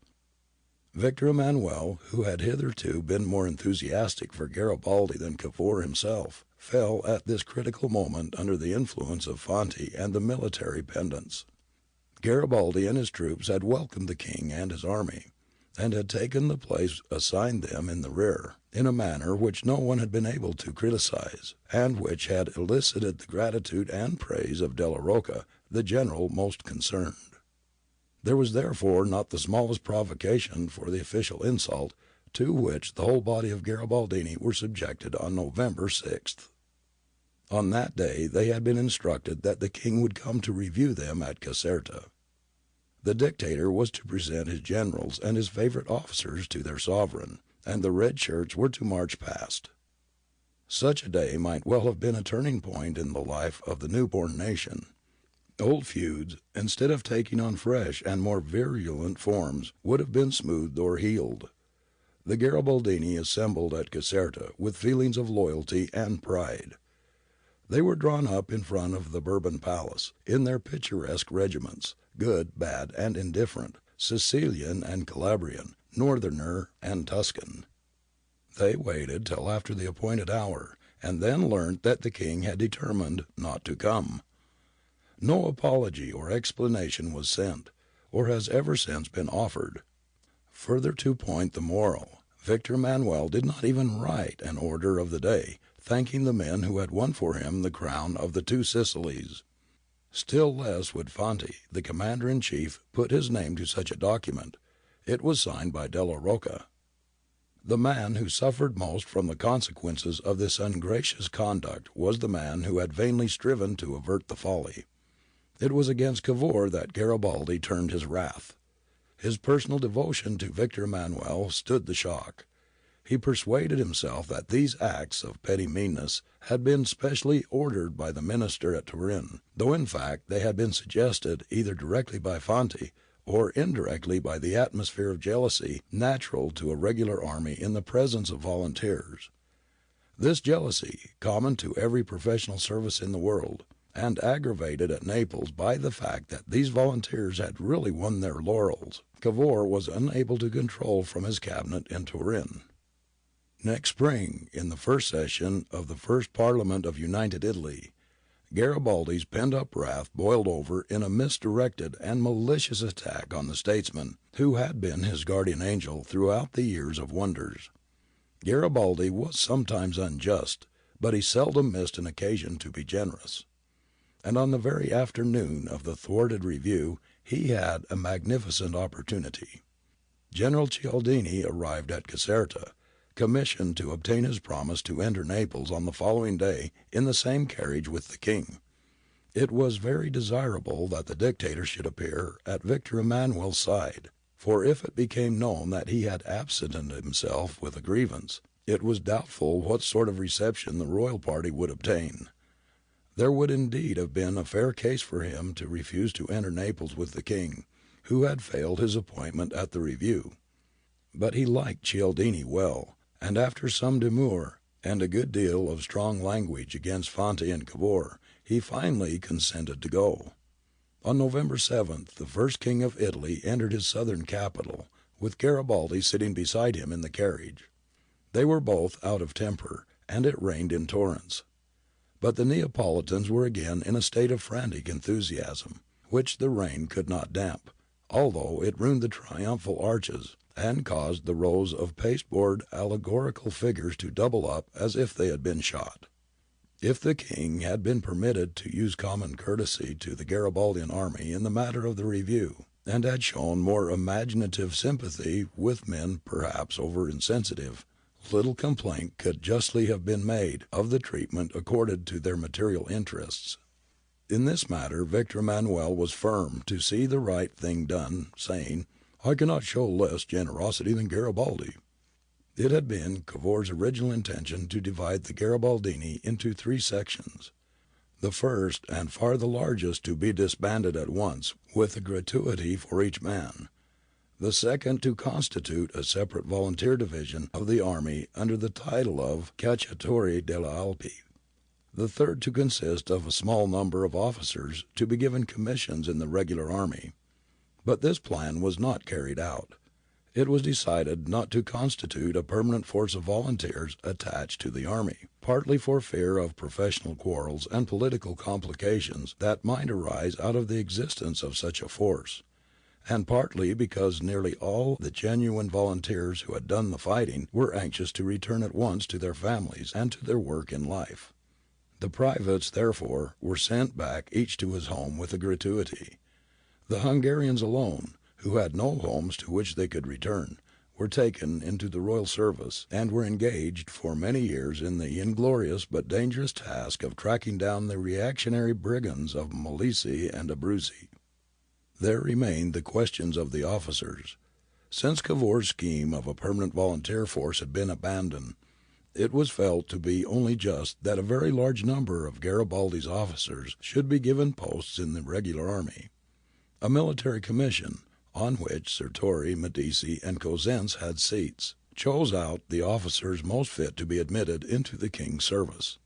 Victor Emmanuel, who had hitherto been more enthusiastic for Garibaldi than Cavour himself, fell at this critical moment under the influence of Fanti and the military pedants. Garibaldi and his troops had welcomed the king and his army, and had taken the place assigned them in the rear, in a manner which no one had been able to criticize, and which had elicited the gratitude and praise of Della Rocca, the general most concerned. There was therefore not the smallest provocation for the official insult to which the whole body of Garibaldini were subjected on November 6th. On that day they had been instructed that the king would come to review them at Caserta. The dictator was to present his generals and his favourite officers to their sovereign, and the red shirts were to march past. Such a day might well have been a turning point in the life of the newborn nation. Old feuds, instead of taking on fresh and more virulent forms, would have been smoothed or healed. The Garibaldini assembled at Caserta with feelings of loyalty and pride. They were drawn up in front of the Bourbon Palace, in their picturesque regiments, good, bad, and indifferent, Sicilian and Calabrian, Northerner and Tuscan. They waited till after the appointed hour, and then learnt that the king had determined not to come. No apology or explanation was sent, or has ever since been offered. Further to point the moral, Victor Emmanuel did not even write an order of the day, thanking the men who had won for him the crown of the two Sicilies. Still less would Fanti, the commander-in-chief, put his name to such a document. It was signed by Della Rocca. The man who suffered most from the consequences of this ungracious conduct was the man who had vainly striven to avert the folly. It was against Cavour that Garibaldi turned his wrath. His personal devotion to Victor Emmanuel stood the shock. He persuaded himself that these acts of petty meanness had been specially ordered by the minister at Turin, though in fact they had been suggested either directly by Fanti or indirectly by the atmosphere of jealousy natural to a regular army in the presence of volunteers. This jealousy, common to every professional service in the world, and aggravated at Naples by the fact that these volunteers had really won their laurels, Cavour was unable to control from his cabinet in Turin. Next spring, in the first session of the First Parliament of United Italy, Garibaldi's pent-up wrath boiled over in a misdirected and malicious attack on the statesman who had been his guardian angel throughout the years of wonders. Garibaldi was sometimes unjust, but he seldom missed an occasion to be generous. And on the very afternoon of the thwarted review he had a magnificent opportunity. General Cialdini arrived at Caserta, commissioned to obtain his promise to enter Naples on the following day in the same carriage with the king. It was very desirable that the dictator should appear at Victor Emmanuel's side, for if it became known that he had absented himself with a grievance, it was doubtful what sort of reception the royal party would obtain. There would indeed have been a fair case for him to refuse to enter Naples with the king, who had failed his appointment at the review. But he liked Cialdini well, and after some demur and a good deal of strong language against Fanti and Cavour, he finally consented to go. On November 7th, the first king of Italy entered his southern capital, with Garibaldi sitting beside him in the carriage. They were both out of temper, and it rained in torrents. But the Neapolitans were again in a state of frantic enthusiasm, which the rain could not damp, although it ruined the triumphal arches, and caused the rows of pasteboard allegorical figures to double up as if they had been shot. If the king had been permitted to use common courtesy to the Garibaldian army in the matter of the review, and had shown more imaginative sympathy with men perhaps over insensitive, little complaint could justly have been made of the treatment accorded to their material interests. In this matter Victor Emmanuel was firm to see the right thing done, saying, "I cannot show less generosity than Garibaldi." It had been Cavour's original intention to divide the Garibaldini into three sections. The first, and far the largest, to be disbanded at once, with a gratuity for each man. The second to constitute a separate volunteer division of the army under the title of Cacciatori delle Alpi. The third to consist of a small number of officers to be given commissions in the regular army. But this plan was not carried out. It was decided not to constitute a permanent force of volunteers attached to the army, partly for fear of professional quarrels and political complications that might arise out of the existence of such a force, and partly because nearly all the genuine volunteers who had done the fighting were anxious to return at once to their families and to their work in life. The privates, therefore, were sent back each to his home with a gratuity. The Hungarians alone, who had no homes to which they could return, were taken into the royal service, and were engaged for many years in the inglorious but dangerous task of tracking down the reactionary brigands of Molise and Abruzzi. There remained the questions of the officers. Since Cavour's scheme of a permanent volunteer force had been abandoned, it was felt to be only just that a very large number of Garibaldi's officers should be given posts in the regular army. A military commission, on which Sirtori, Medici, and Cosenz had seats, chose out the officers most fit to be admitted into the king's service.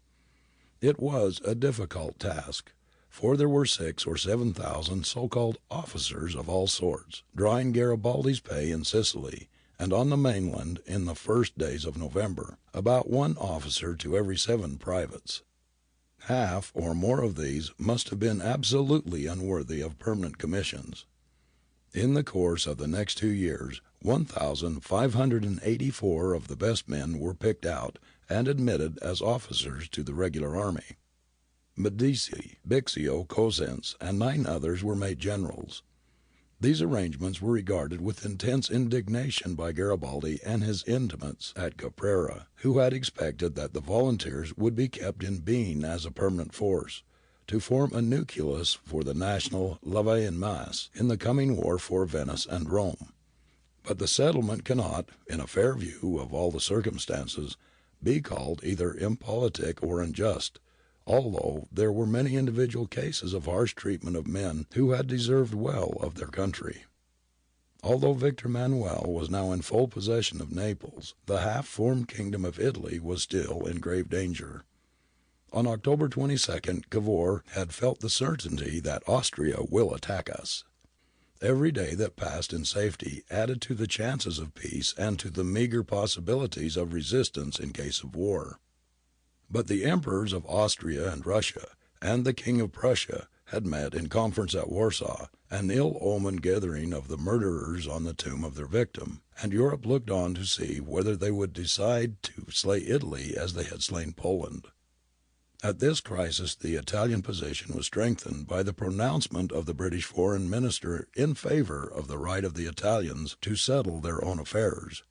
It was a difficult task, for there were 6,000 or 7,000 so-called officers of all sorts, drawing Garibaldi's pay in Sicily, and on the mainland in the first days of November, about 1 officer to every 7 privates. Half or more of these must have been absolutely unworthy of permanent commissions. In the course of the next 2 years, 1,584 of the best men were picked out and admitted as officers to the regular army. Medici, Bixio, Cosenz, and 9 others were made generals. These arrangements were regarded with intense indignation by Garibaldi and his intimates at Caprera, who had expected that the volunteers would be kept in being as a permanent force, to form a nucleus for the national levée en masse in the coming war for Venice and Rome. But the settlement cannot, in a fair view of all the circumstances, be called either impolitic or unjust, although there were many individual cases of harsh treatment of men who had deserved well of their country. Although Victor Emmanuel was now in full possession of Naples, the half-formed kingdom of Italy was still in grave danger. On October 22 Cavour had felt the certainty that Austria will attack us. Every day that passed in safety added to the chances of peace and to the meagre possibilities of resistance in case of war. But the emperors of Austria and Russia and the King of Prussia had met in conference at Warsaw, an ill-omened gathering of the murderers on the tomb of their victim, and Europe looked on to see whether they would decide to slay Italy as they had slain Poland. At this crisis the Italian position was strengthened by the pronouncement of the British Foreign Minister in favour of the right of the Italians to settle their own affairs.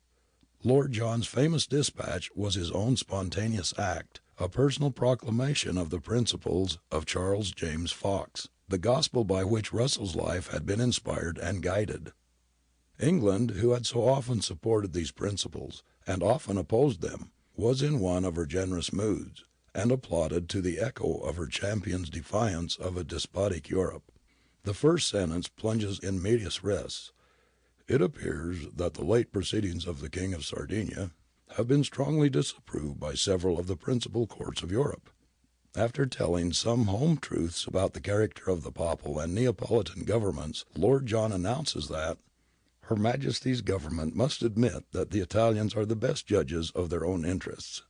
Lord John's famous dispatch was his own spontaneous act, a personal proclamation of the principles of Charles James Fox, the gospel by which Russell's life had been inspired and guided. England, who had so often supported these principles, and often opposed them, was in one of her generous moods, and applauded to the echo of her champion's defiance of a despotic Europe. The first sentence plunges in medias res. It appears that the late proceedings of the King of Sardinia have been strongly disapproved by several of the principal courts of Europe. After telling some home truths about the character of the Papal and Neapolitan governments, Lord John announces that Her Majesty's government must admit that the Italians are the best judges of their own interests.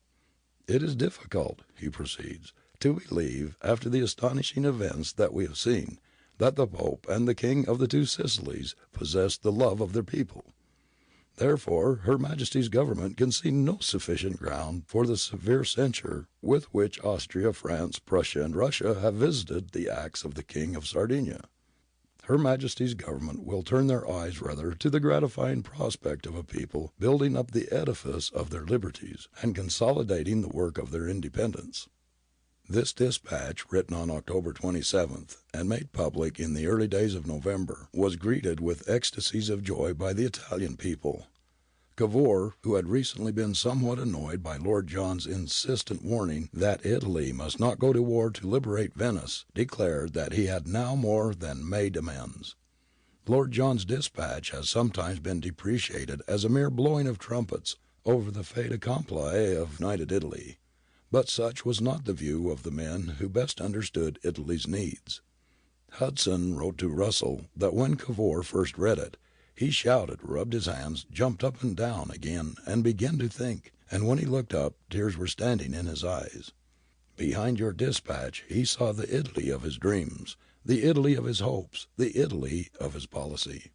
It is difficult, he proceeds, to believe, after the astonishing events that we have seen, that the Pope and the King of the Two Sicilies possess the love of their people. Therefore Her Majesty's government can see no sufficient ground for the severe censure with which Austria, France, Prussia, and Russia have visited the acts of the King of Sardinia. Her Majesty's government will turn their eyes rather to the gratifying prospect of a people building up the edifice of their liberties and consolidating the work of their independence. This dispatch, written on October 27th and made public in the early days of November, was greeted with ecstasies of joy by the Italian people. Cavour, who had recently been somewhat annoyed by Lord John's insistent warning that Italy must not go to war to liberate Venice, declared that he had now more than made amends. Lord John's dispatch has sometimes been depreciated as a mere blowing of trumpets over the fait accompli of united Italy. But such was not the view of the men who best understood Italy's needs. Hudson wrote to Russell that when Cavour first read it, he shouted, rubbed his hands, jumped up and down again, and began to think, and when he looked up, tears were standing in his eyes. Behind your dispatch he saw the Italy of his dreams, the Italy of his hopes, the Italy of his policy.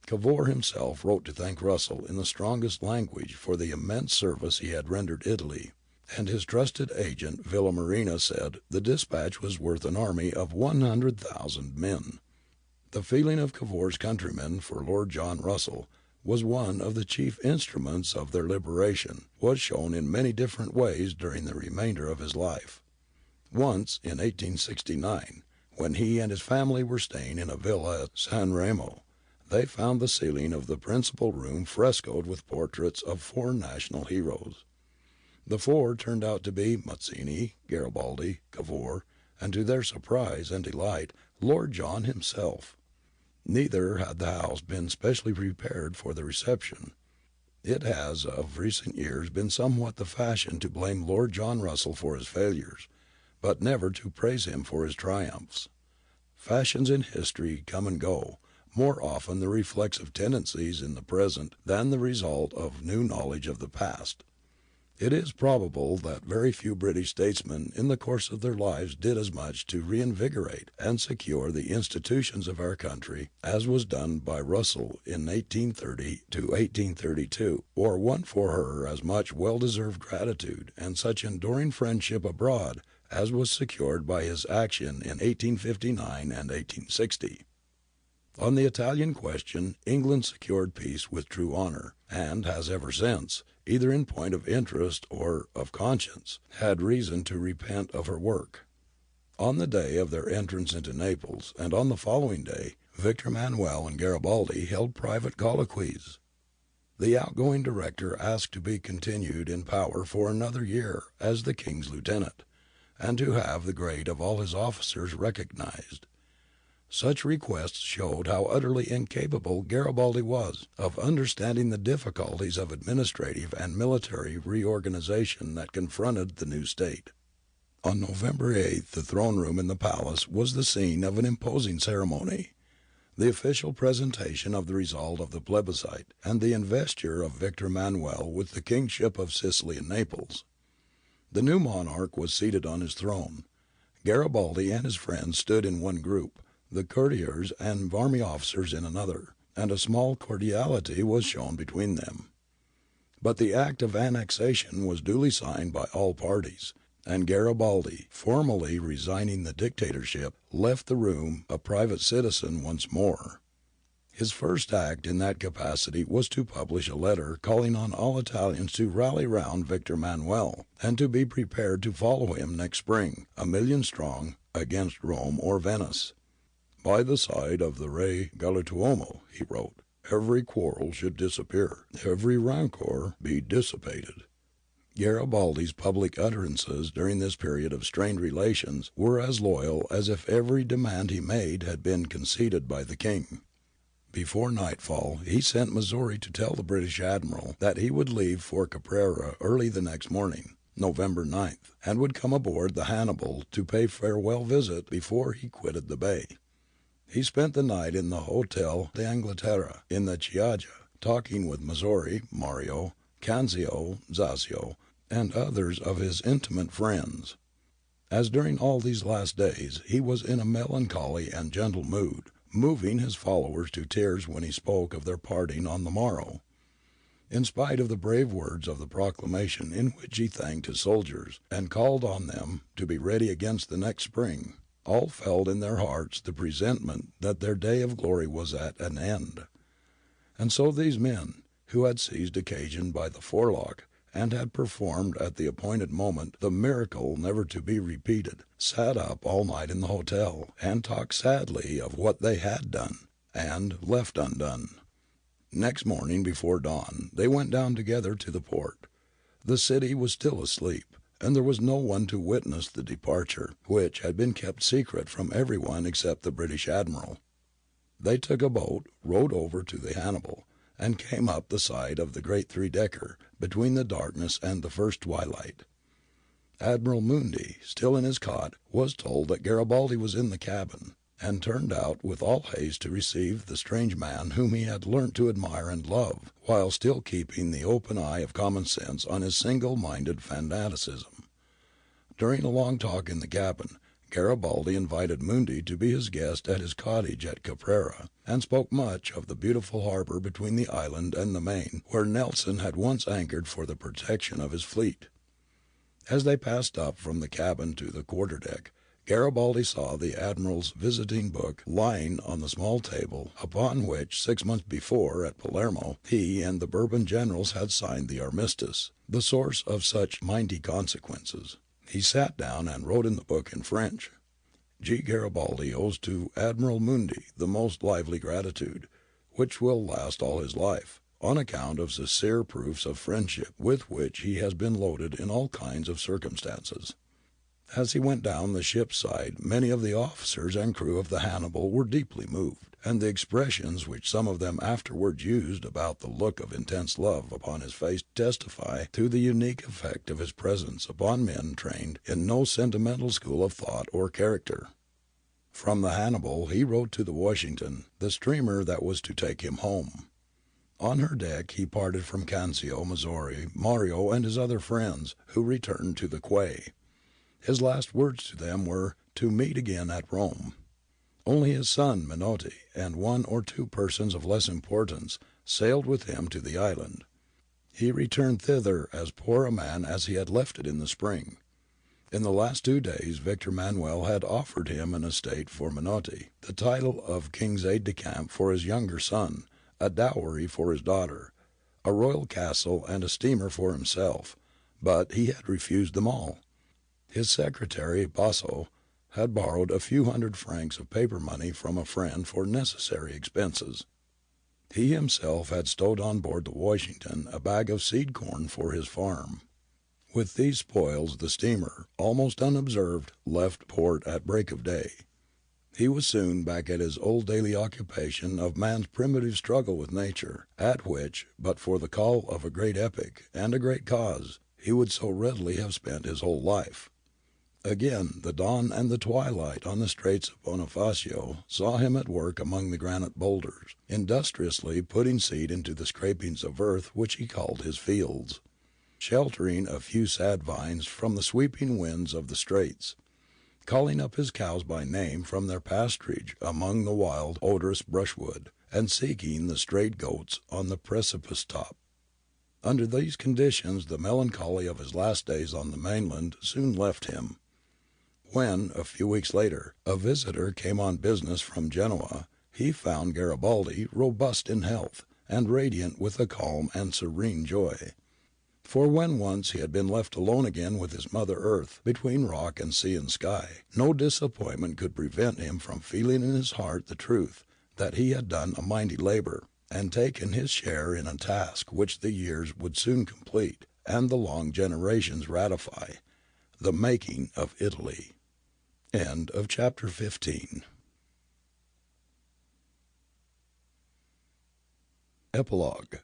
Cavour himself wrote to thank Russell in the strongest language for the immense service he had rendered Italy, and his trusted agent Villamarina said the dispatch was worth an army of 100,000 men. The feeling of Cavour's countrymen for Lord John Russell was one of the chief instruments of their liberation, was shown in many different ways during the remainder of his life. Once, in 1869, when he and his family were staying in a villa at San Remo, they found the ceiling of the principal room frescoed with portraits of 4 national heroes. The 4 turned out to be Mazzini, Garibaldi, Cavour, and to their surprise and delight, Lord John himself. Neither had the house been specially prepared for the reception. It has of recent years been somewhat the fashion to blame Lord John Russell for his failures, but never to praise him for his triumphs. Fashions in history come and go, more often the reflexive tendencies in the present than the result of new knowledge of the past. It is probable that very few British statesmen in the course of their lives did as much to reinvigorate and secure the institutions of our country as was done by Russell in 1830 to 1832, or won for her as much well-deserved gratitude and such enduring friendship abroad as was secured by his action in 1859 and 1860. On the Italian question, England secured peace with true honour, and has ever since, either in point of interest or of conscience, had reason to repent of her work. On the day of their entrance into Naples, and on the following day, Victor Emmanuel and Garibaldi held private colloquies. The outgoing director asked to be continued in power for another year as the king's lieutenant, and to have the grade of all his officers recognized. Such requests showed how utterly incapable Garibaldi was of understanding the difficulties of administrative and military reorganization that confronted the new state. On November 8th, the throne room in the palace was the scene of an imposing ceremony. The official presentation of the result of the plebiscite and the investiture of Victor Emmanuel with the kingship of Sicily and Naples. The new monarch was seated on his throne. Garibaldi and his friends stood in one group, the courtiers and army officers in another, and a small cordiality was shown between them. But the act of annexation was duly signed by all parties, and Garibaldi, formally resigning the dictatorship, left the room a private citizen once more. His first act in that capacity was to publish a letter calling on all Italians to rally round Victor Emmanuel and to be prepared to follow him next spring, 1,000,000 strong, against Rome or Venice. "By the side of the Re Galantuomo," he wrote, "every quarrel should disappear, every rancour be dissipated." Garibaldi's public utterances during this period of strained relations were as loyal as if every demand he made had been conceded by the king. Before nightfall he sent Missouri to tell the British admiral that he would leave for Caprera early the next morning, November 9th, and would come aboard the Hannibal to pay farewell visit before he quitted the bay. He spent the night in the Hotel d'Inghilterra in the Chiaja, talking with Missouri, Mario, Canzio, Zasio, and others of his intimate friends. As during all these last days he was in a melancholy and gentle mood, moving his followers to tears when he spoke of their parting on the morrow. In spite of the brave words of the proclamation in which he thanked his soldiers and called on them to be ready against the next spring, all felt in their hearts the presentiment that their day of glory was at an end. And so these men, who had seized occasion by the forelock, and had performed at the appointed moment the miracle never to be repeated, sat up all night in the hotel, and talked sadly of what they had done, and left undone. Next morning before dawn they went down together to the port. The city was still asleep, and there was no one to witness the departure, which had been kept secret from everyone except the British admiral. They took a boat, rowed over to the Hannibal, and came up the side of the great three-decker between the darkness and the first twilight. Admiral Mundi, still in his cot, was told that Garibaldi was in the cabin, and turned out with all haste to receive the strange man whom he had learnt to admire and love, while still keeping the open eye of common sense on his single-minded fanaticism. During a long talk in the cabin, Garibaldi invited Mundi to be his guest at his cottage at Caprera, and spoke much of the beautiful harbour between the island and the main, where Nelson had once anchored for the protection of his fleet. As they passed up from the cabin to the quarterdeck, Garibaldi saw the admiral's visiting book lying on the small table upon which 6 months before at Palermo he and the Bourbon generals had signed the armistice, the source of such mighty consequences. He sat down and wrote in the book in French, "G. Garibaldi owes to Admiral Mundi the most lively gratitude, which will last all his life, on account of sincere proofs of friendship with which he has been loaded in all kinds of circumstances." As he went down the ship's side, many of the officers and crew of the Hannibal were deeply moved, and the expressions which some of them afterwards used about the look of intense love upon his face testify to the unique effect of his presence upon men trained in no sentimental school of thought or character. From the Hannibal he wrote to the Washington, the steamer that was to take him home. On her deck he parted from Canzio, Missouri, Mario, and his other friends, who returned to the quay. His last words to them were to meet again at Rome. Only his son Menotti and 1 or 2 persons of less importance sailed with him to the island. He returned thither as poor a man as he had left it in the spring. In the last 2 days Victor Emmanuel had offered him an estate for Menotti, the title of King's aide-de-camp for his younger son, a dowry for his daughter, a royal castle, and a steamer for himself, but he had refused them all. His secretary, Basso, had borrowed a few hundred francs of paper money from a friend for necessary expenses. He himself had stowed on board the Washington a bag of seed corn for his farm. With these spoils the steamer, almost unobserved, left port at break of day. He was soon back at his old daily occupation of man's primitive struggle with nature, at which, but for the call of a great epic and a great cause, he would so readily have spent his whole life. Again the dawn and the twilight on the Straits of Bonifacio saw him at work among the granite boulders, industriously putting seed into the scrapings of earth which he called his fields, sheltering a few sad vines from the sweeping winds of the straits, calling up his cows by name from their pasturage among the wild, odorous brushwood, and seeking the strayed goats on the precipice top. Under these conditions the melancholy of his last days on the mainland soon left him. When, a few weeks later, a visitor came on business from Genoa, he found Garibaldi robust in health, and radiant with a calm and serene joy. For when once he had been left alone again with his Mother Earth, between rock and sea and sky, no disappointment could prevent him from feeling in his heart the truth that he had done a mighty labor, and taken his share in a task which the years would soon complete, and the long generations ratify, the making of Italy. End of chapter 15. Epilogue.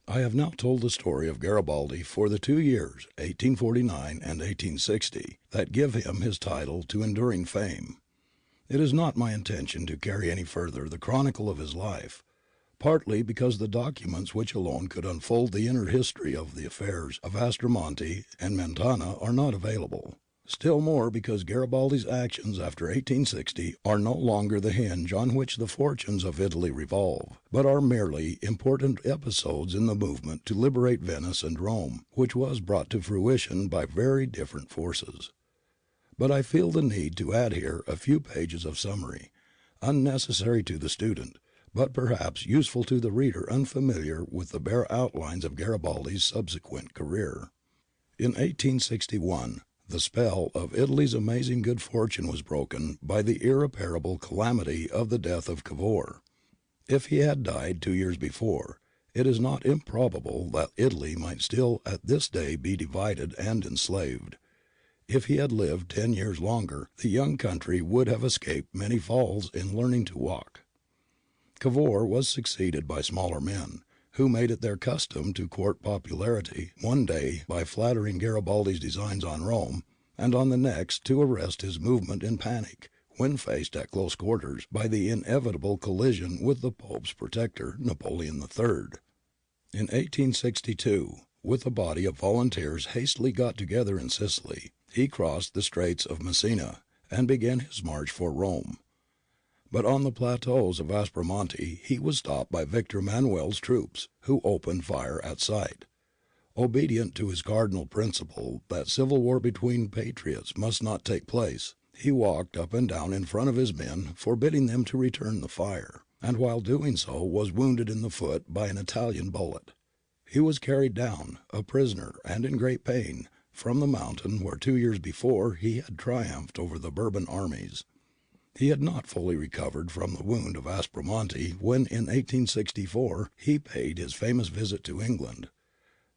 I have now told the story of Garibaldi for the 2 years, 1849 and 1860, that give him his title to enduring fame. It is not my intention to carry any further the chronicle of his life, partly because the documents which alone could unfold the inner history of the affairs of Aspromonte and Mentana are not available. Still more because Garibaldi's actions after 1860 are no longer the hinge on which the fortunes of Italy revolve, but are merely important episodes in the movement to liberate Venice and Rome, which was brought to fruition by very different forces. But I feel the need to add here a few pages of summary, unnecessary to the student, but perhaps useful to the reader unfamiliar with the bare outlines of Garibaldi's subsequent career. In 1861, the spell of Italy's amazing good fortune was broken by the irreparable calamity of the death of Cavour. If he had died 2 years before, it is not improbable that Italy might still at this day be divided and enslaved. If he had lived 10 years longer, the young country would have escaped many falls in learning to walk. Cavour was succeeded by smaller men, who made it their custom to court popularity one day by flattering Garibaldi's designs on Rome, and on the next to arrest his movement in panic, when faced at close quarters by the inevitable collision with the Pope's protector, Napoleon III. In 1862, with a body of volunteers hastily got together in Sicily, he crossed the Straits of Messina, and began his march for Rome. But on the plateaus of Aspromonte he was stopped by Victor Emmanuel's troops, who opened fire at sight. Obedient to his cardinal principle that civil war between patriots must not take place, he walked up and down in front of his men, forbidding them to return the fire, and while doing so was wounded in the foot by an Italian bullet. He was carried down, a prisoner and in great pain, from the mountain where 2 years before he had triumphed over the Bourbon armies. He had not fully recovered from the wound of Aspromonte when in 1864 he paid his famous visit to England.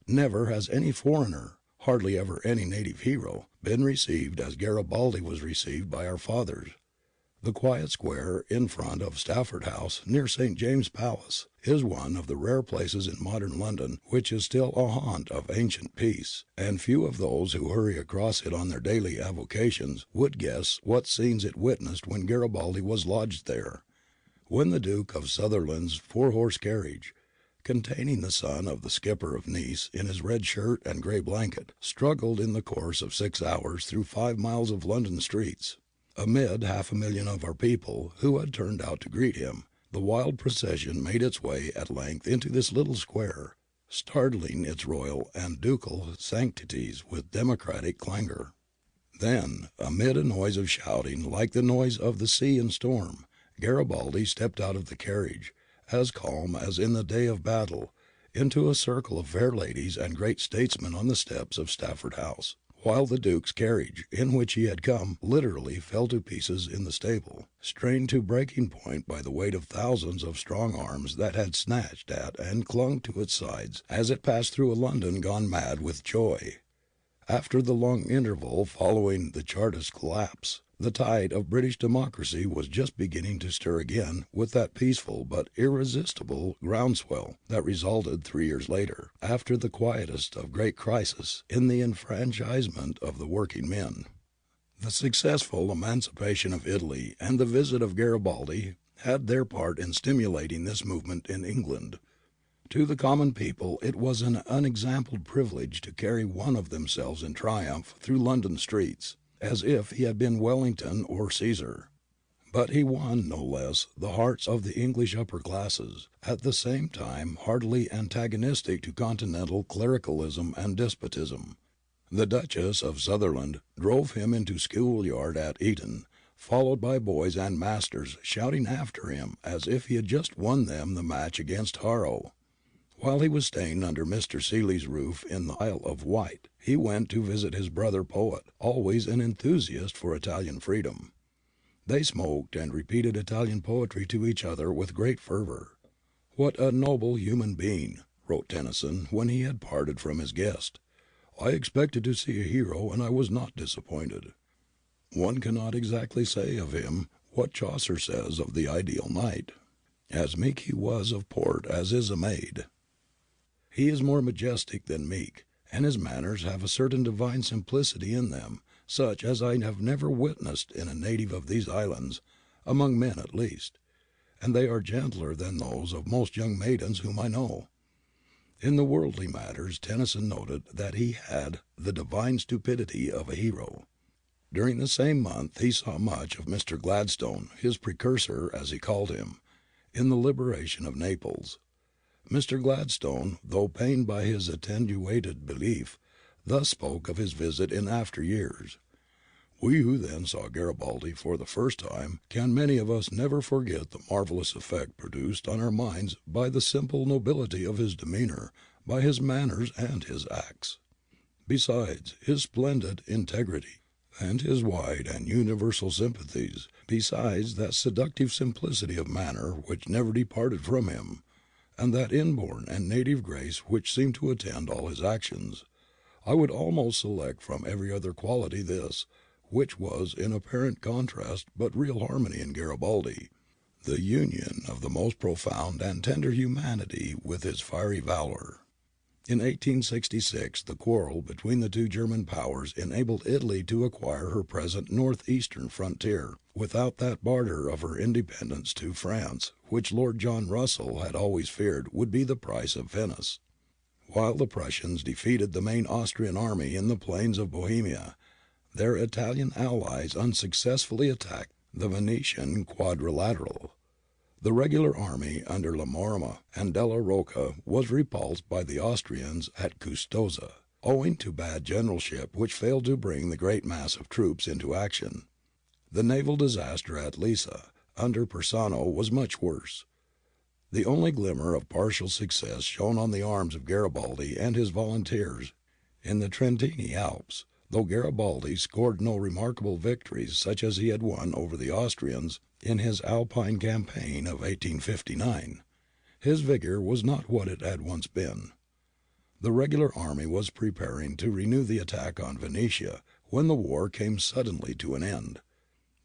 Never has any foreigner, hardly ever any native hero, been received as Garibaldi was received by our fathers. The quiet square in front of Stafford House, near St. James's Palace, is one of the rare places in modern London which is still a haunt of ancient peace, and few of those who hurry across it on their daily avocations would guess what scenes it witnessed when Garibaldi was lodged there. When the Duke of Sutherland's 4-horse carriage, containing the son of the skipper of Nice in his red shirt and grey blanket, struggled in the course of 6 hours through 5 miles of London streets, amid 500,000 of our people who had turned out to greet him, the wild procession made its way at length into this little square, startling its royal and ducal sanctities with democratic clangour. Then, amid a noise of shouting like the noise of the sea in storm, Garibaldi stepped out of the carriage, as calm as in the day of battle, into a circle of fair ladies and great statesmen on the steps of Stafford House, while the Duke's carriage, in which he had come, literally fell to pieces in the stable, strained to breaking point by the weight of thousands of strong arms that had snatched at and clung to its sides as it passed through a London gone mad with joy. After the long interval following the Chartist collapse, the tide of British democracy was just beginning to stir again with that peaceful but irresistible groundswell that resulted 3 years later, after the quietest of great crises, in the enfranchisement of the working men. The successful emancipation of Italy and the visit of Garibaldi had their part in stimulating this movement in England. To the common people it was an unexampled privilege to carry one of themselves in triumph through London streets, as if he had been Wellington or Caesar. But he won no less the hearts of the English upper classes, at the same time heartily antagonistic to continental clericalism and despotism. The Duchess of Sutherland drove him into schoolyard at Eton, followed by boys and masters shouting after him as if he had just won them the match against Harrow. While he was staying under Mr. Seeley's roof in the Isle of Wight, he went to visit his brother poet, always an enthusiast for Italian freedom. They smoked and repeated Italian poetry to each other with great fervour. "What a noble human being," wrote Tennyson when he had parted from his guest. "I expected to see a hero, and I was not disappointed." One cannot exactly say of him what Chaucer says of the ideal knight, "As meek he was of port as is a maid." He is more majestic than meek, and his manners have a certain divine simplicity in them, such as I have never witnessed in a native of these islands, among men at least, and they are gentler than those of most young maidens whom I know. In the worldly matters Tennyson noted that he had the divine stupidity of a hero. During the same month he saw much of Mr. Gladstone, his precursor, as he called him, in the liberation of Naples. Mr. Gladstone, though pained by his attenuated belief, thus spoke of his visit in after years: "We who then saw Garibaldi for the first time can many of us never forget the marvellous effect produced on our minds by the simple nobility of his demeanour, by his manners and his acts. Besides his splendid integrity, and his wide and universal sympathies, besides that seductive simplicity of manner which never departed from him, and that inborn and native grace which seemed to attend all his actions, I would almost select from every other quality this, which was in apparent contrast but real harmony in Garibaldi, the union of the most profound and tender humanity with his fiery valour." In 1866 the quarrel between the two German powers enabled Italy to acquire her present north-eastern frontier, without that barter of her independence to France which Lord John Russell had always feared would be the price of Venice. While the Prussians defeated the main Austrian army in the plains of Bohemia, their Italian allies unsuccessfully attacked the Venetian quadrilateral. The regular army under La Marmora and Della Rocca was repulsed by the Austrians at Custoza, owing to bad generalship which failed to bring the great mass of troops into action. The naval disaster at Lissa under Persano was much worse. The only glimmer of partial success shone on the arms of Garibaldi and his volunteers in the Trentini Alps, though Garibaldi scored no remarkable victories such as he had won over the Austrians in his Alpine campaign of 1859. His vigour was not what it had once been. The regular army was preparing to renew the attack on Venetia when the war came suddenly to an end.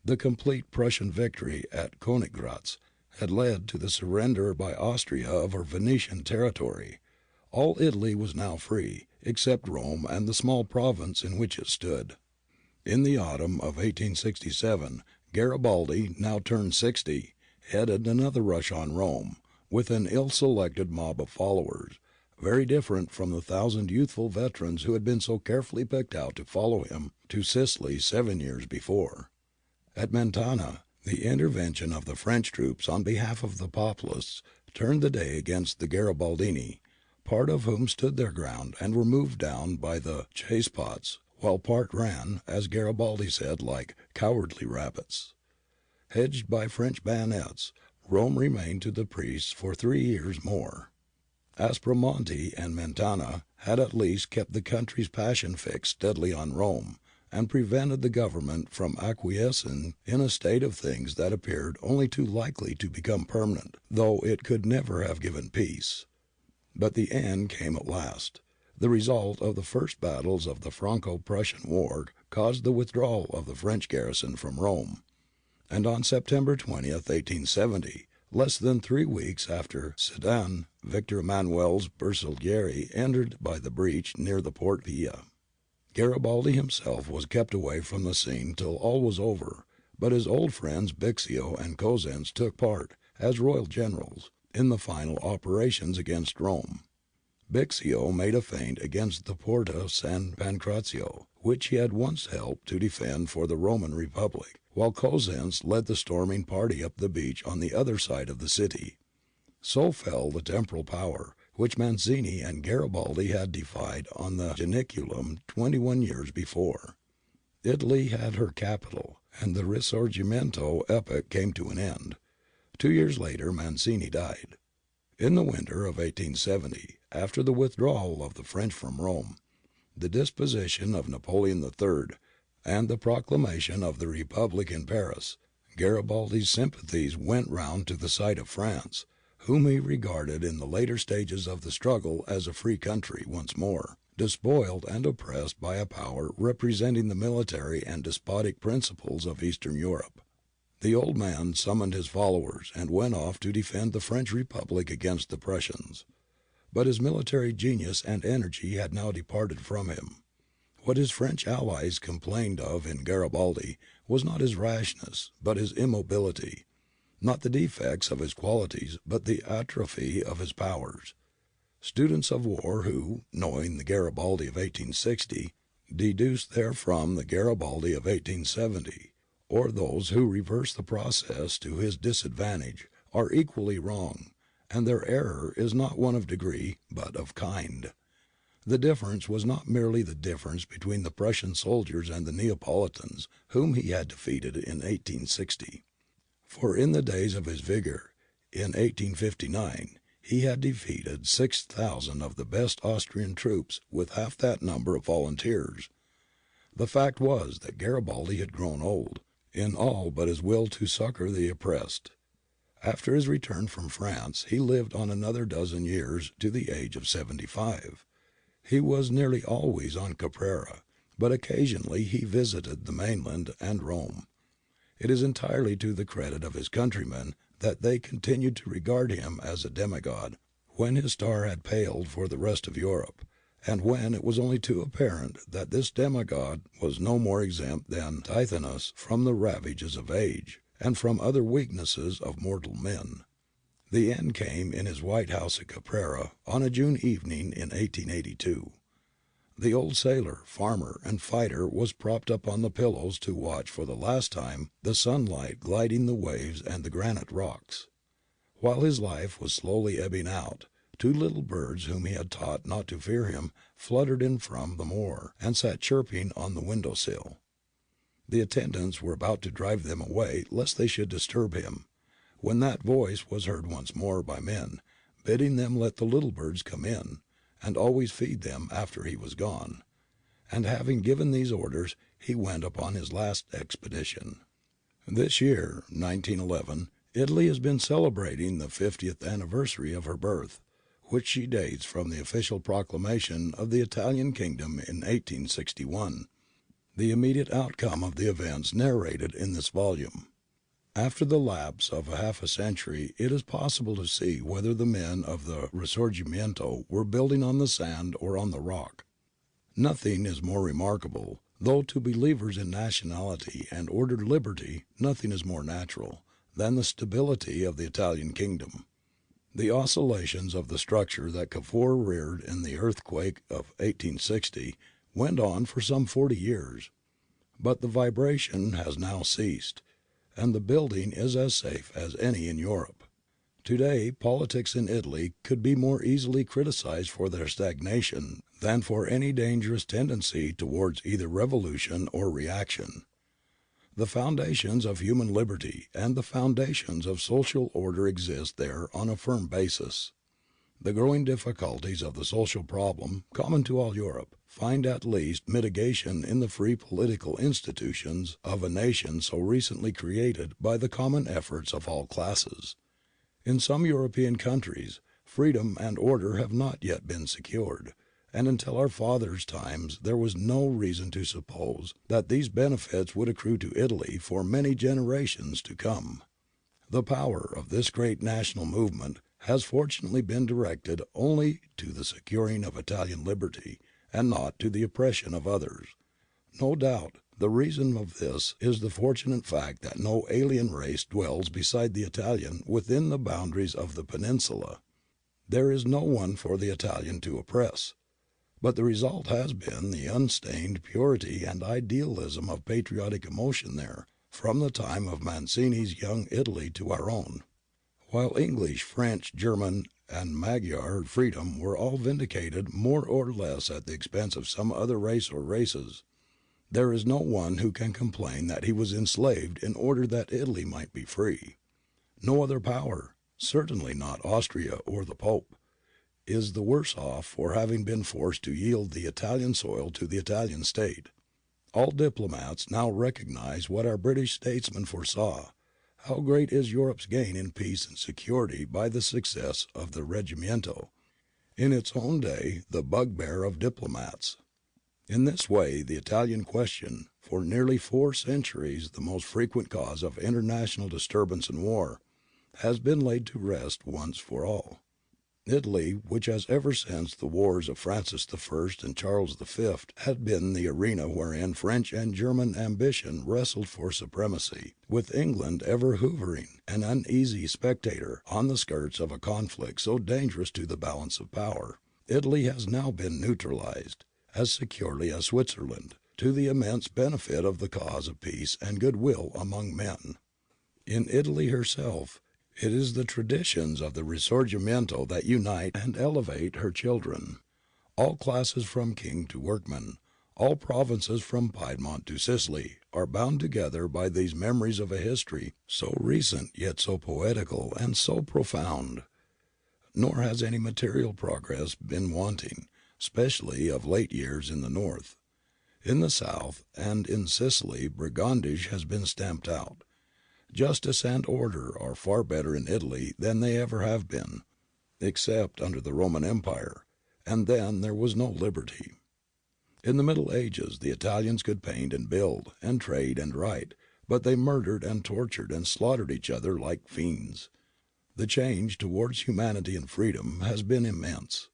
The complete Prussian victory at Königgrätz had led to the surrender by Austria of her Venetian territory. All Italy was now free, except Rome and the small province in which it stood. In the autumn of 1867, Garibaldi, now turned 60, headed another rush on Rome, with an ill-selected mob of followers, very different from the 1,000 youthful veterans who had been so carefully picked out to follow him to Sicily 7 years before. At Mentana, the intervention of the French troops on behalf of the Populists turned the day against the Garibaldini, part of whom stood their ground and were moved down by the chassepôts, while part ran, as Garibaldi said, like cowardly rabbits. Hedged by French bayonets, Rome remained to the priests for 3 years more. Aspromonte and Mentana had at least kept the country's passion fixed steadily on Rome, and prevented the government from acquiescing in a state of things that appeared only too likely to become permanent, though it could never have given peace. But the end came at last. The result of the first battles of the Franco-Prussian War caused the withdrawal of the French garrison from Rome, and on September 20, 1870, less than 3 weeks after Sedan, Victor Emmanuel's Bersaglieri entered by the breach near the Port Via. Garibaldi himself was kept away from the scene till all was over, but his old friends Bixio and Cosenz took part, as royal generals, in the final operations against Rome. Bixio made a feint against the Porta San Pancrazio, which he had once helped to defend for the Roman Republic, while Cosenz led the storming party up the beach on the other side of the city. So fell the temporal power, which Mazzini and Garibaldi had defied on the Janiculum 21 years before. Italy had her capital, and the Risorgimento epoch came to an end. 2 years later Mazzini died. In the winter of 1870, after the withdrawal of the French from Rome, the disposition of Napoleon III, and the proclamation of the Republic in Paris, Garibaldi's sympathies went round to the side of France, whom he regarded in the later stages of the struggle as a free country once more, despoiled and oppressed by a power representing the military and despotic principles of Eastern Europe. The old man summoned his followers and went off to defend the French Republic against the Prussians. But his military genius and energy had now departed from him. What his French allies complained of in Garibaldi was not his rashness, but his immobility, not the defects of his qualities, but the atrophy of his powers. Students of war who, knowing the Garibaldi of 1860, deduce therefrom the Garibaldi of 1870, or those who reverse the process to his disadvantage, are equally wrong, and their error is not one of degree, but of kind. The difference was not merely the difference between the Prussian soldiers and the Neapolitans, whom he had defeated in 1860. For in the days of his vigour, in 1859, he had defeated 6,000 of the best Austrian troops with half that number of volunteers. The fact was that Garibaldi had grown old, in all but his will to succour the oppressed. After his return from France, he lived on another dozen years to the age of 75. He was nearly always on Caprera, but occasionally he visited the mainland and Rome. It is entirely to the credit of his countrymen that they continued to regard him as a demigod, when his star had paled for the rest of Europe, and when it was only too apparent that this demigod was no more exempt than Tithonus from the ravages of age, and from other weaknesses of mortal men. The end came in his White House at Caprera on a June evening in 1882. The old sailor, farmer, and fighter was propped up on the pillows to watch for the last time the sunlight gliding the waves and the granite rocks. While his life was slowly ebbing out, 2 little birds whom he had taught not to fear him fluttered in from the moor and sat chirping on the window sill. The attendants were about to drive them away lest they should disturb him, when that voice was heard once more by men, bidding them let the little birds come in, and always feed them after he was gone. And having given these orders, he went upon his last expedition. This year, 1911, Italy has been celebrating the 50th anniversary of her birth, which she dates from the official proclamation of the Italian kingdom in 1861, the immediate outcome of the events narrated in this volume. After the lapse of half a century, it is possible to see whether the men of the Risorgimento were building on the sand or on the rock. Nothing is more remarkable, though to believers in nationality and ordered liberty nothing is more natural, than the stability of the Italian kingdom. The oscillations of the structure that Cavour reared in the earthquake of 1860 went on for some 40 years, but the vibration has now ceased, and the building is as safe as any in Europe. Today, politics in Italy could be more easily criticized for their stagnation than for any dangerous tendency towards either revolution or reaction. The foundations of human liberty and the foundations of social order exist there on a firm basis. The growing difficulties of the social problem, common to all Europe, find at least mitigation in the free political institutions of a nation so recently created by the common efforts of all classes. In some European countries, freedom and order have not yet been secured, and until our fathers' times there was no reason to suppose that these benefits would accrue to Italy for many generations to come. The power of this great national movement has fortunately been directed only to the securing of Italian liberty and not to the oppression of others. No doubt the reason of this is the fortunate fact that no alien race dwells beside the Italian within the boundaries of the peninsula. There is no one for the Italian to oppress. But the result has been the unstained purity and idealism of patriotic emotion there, from the time of Mazzini's Young Italy to our own. While English, French, German, and Magyar freedom were all vindicated more or less at the expense of some other race or races, there is no one who can complain that he was enslaved in order that Italy might be free. No other power, certainly not Austria or the Pope, is the worse off for having been forced to yield the Italian soil to the Italian state. All diplomats now recognize what our British statesmen foresaw, how great is Europe's gain in peace and security by the success of the Risorgimento, in its own day the bugbear of diplomats. In this way the Italian question, for nearly 4 centuries the most frequent cause of international disturbance and war, has been laid to rest once for all. Italy, which has ever since the wars of Francis I and Charles V had been the arena wherein French and German ambition wrestled for supremacy, with England ever hovering, an uneasy spectator, on the skirts of a conflict so dangerous to the balance of power, Italy has now been neutralized, as securely as Switzerland, to the immense benefit of the cause of peace and goodwill among men. In Italy herself, it is the traditions of the Risorgimento that unite and elevate her children. All classes from king to workman, all provinces from Piedmont to Sicily, are bound together by these memories of a history so recent yet so poetical and so profound. Nor has any material progress been wanting, especially of late years in the north. In the south and in Sicily brigandage has been stamped out. Justice and order are far better in Italy than they ever have been, except under the Roman Empire, and then there was no liberty. In the Middle Ages the Italians could paint and build, and trade and write, but they murdered and tortured and slaughtered each other like fiends. The change towards humanity and freedom has been immense.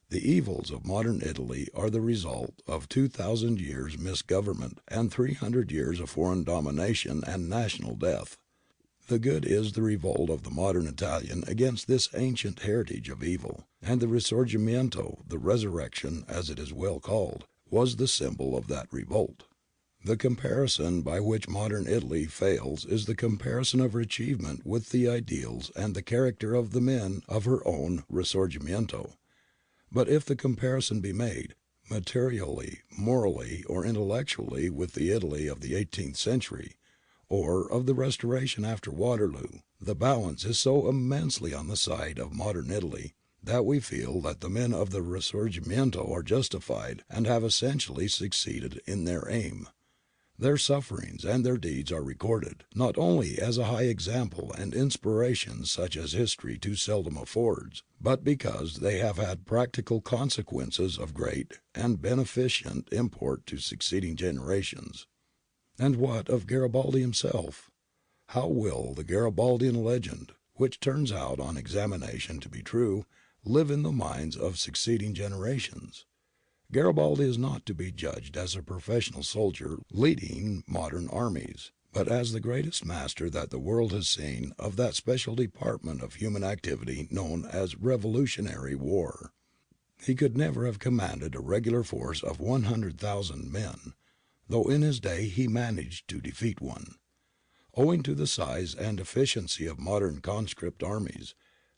The evils of modern Italy are the result of 2,000 years' misgovernment and 300 years of foreign domination and national death. The good is the revolt of the modern Italian against this ancient heritage of evil, and the Risorgimento, the resurrection as it is well called, was the symbol of that revolt. The comparison by which modern Italy fails is the comparison of her achievement with the ideals and the character of the men of her own Risorgimento. But if the comparison be made, materially, morally, or intellectually with the Italy of the 18th century, or of the Restoration after Waterloo, the balance is so immensely on the side of modern Italy that we feel that the men of the Risorgimento are justified and have essentially succeeded in their aim. Their sufferings and their deeds are recorded, not only as a high example and inspiration such as history too seldom affords, but because they have had practical consequences of great and beneficent import to succeeding generations. And what of Garibaldi himself? How will the Garibaldian legend, which turns out on examination to be true, live in the minds of succeeding generations? Garibaldi is not to be judged as a professional soldier leading modern armies, but as the greatest master that the world has seen of that special department of human activity known as revolutionary war. He could never have commanded a regular force of 100,000 men, though in his day he managed to defeat one. Owing to the size and efficiency of modern conscript armies,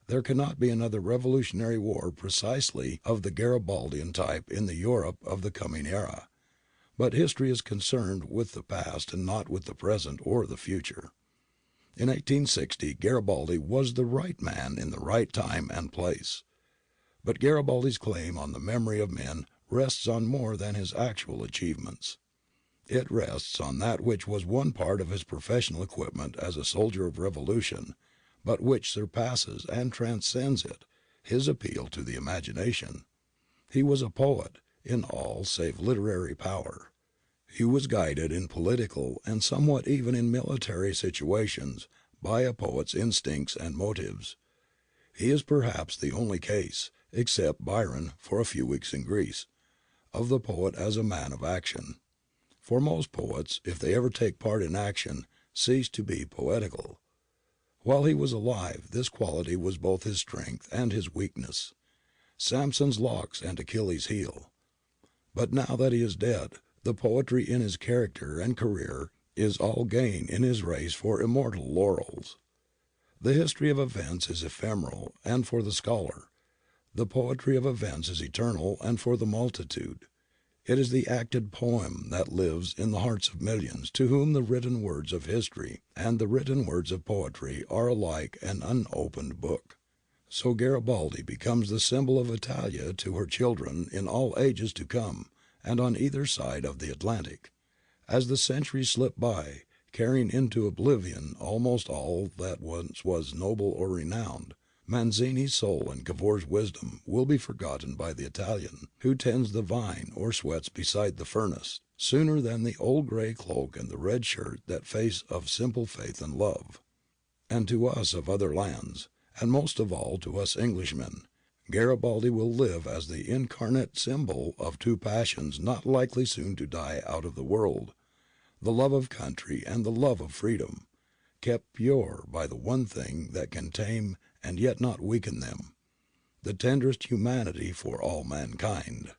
there cannot be another revolutionary war precisely of the Garibaldian type in the Europe of the coming era. But history is concerned with the past and not with the present or the future. In 1860 Garibaldi was the right man in the right time and place. But Garibaldi's claim on the memory of men rests on more than his actual achievements. It rests on that which was one part of his professional equipment as a soldier of revolution, but which surpasses and transcends it, his appeal to the imagination. He was a poet in all save literary power. He was guided in political and somewhat even in military situations by a poet's instincts and motives. He is perhaps the only case, except Byron for a few weeks in Greece, of the poet as a man of action. For most poets, if they ever take part in action, cease to be poetical. While he was alive, this quality was both his strength and his weakness, Samson's locks and Achilles' heel. But now that he is dead, the poetry in his character and career is all gain in his race for immortal laurels. The history of events is ephemeral, and for the scholar, the poetry of events is eternal, and for the multitude, it is the acted poem that lives in the hearts of millions, to whom the written words of history and the written words of poetry are alike an unopened book. So Garibaldi becomes the symbol of Italia to her children in all ages to come, and on either side of the Atlantic. As the centuries slip by, carrying into oblivion almost all that once was noble or renowned, Manzini's soul and Cavour's wisdom will be forgotten by the Italian who tends the vine or sweats beside the furnace, sooner than the old grey cloak and the red shirt, that face of simple faith and love. And to us of other lands, and most of all to us Englishmen, Garibaldi will live as the incarnate symbol of two passions not likely soon to die out of the world, the love of country and the love of freedom, kept pure by the one thing that can tame and yet not weaken them, the tenderest humanity for all mankind.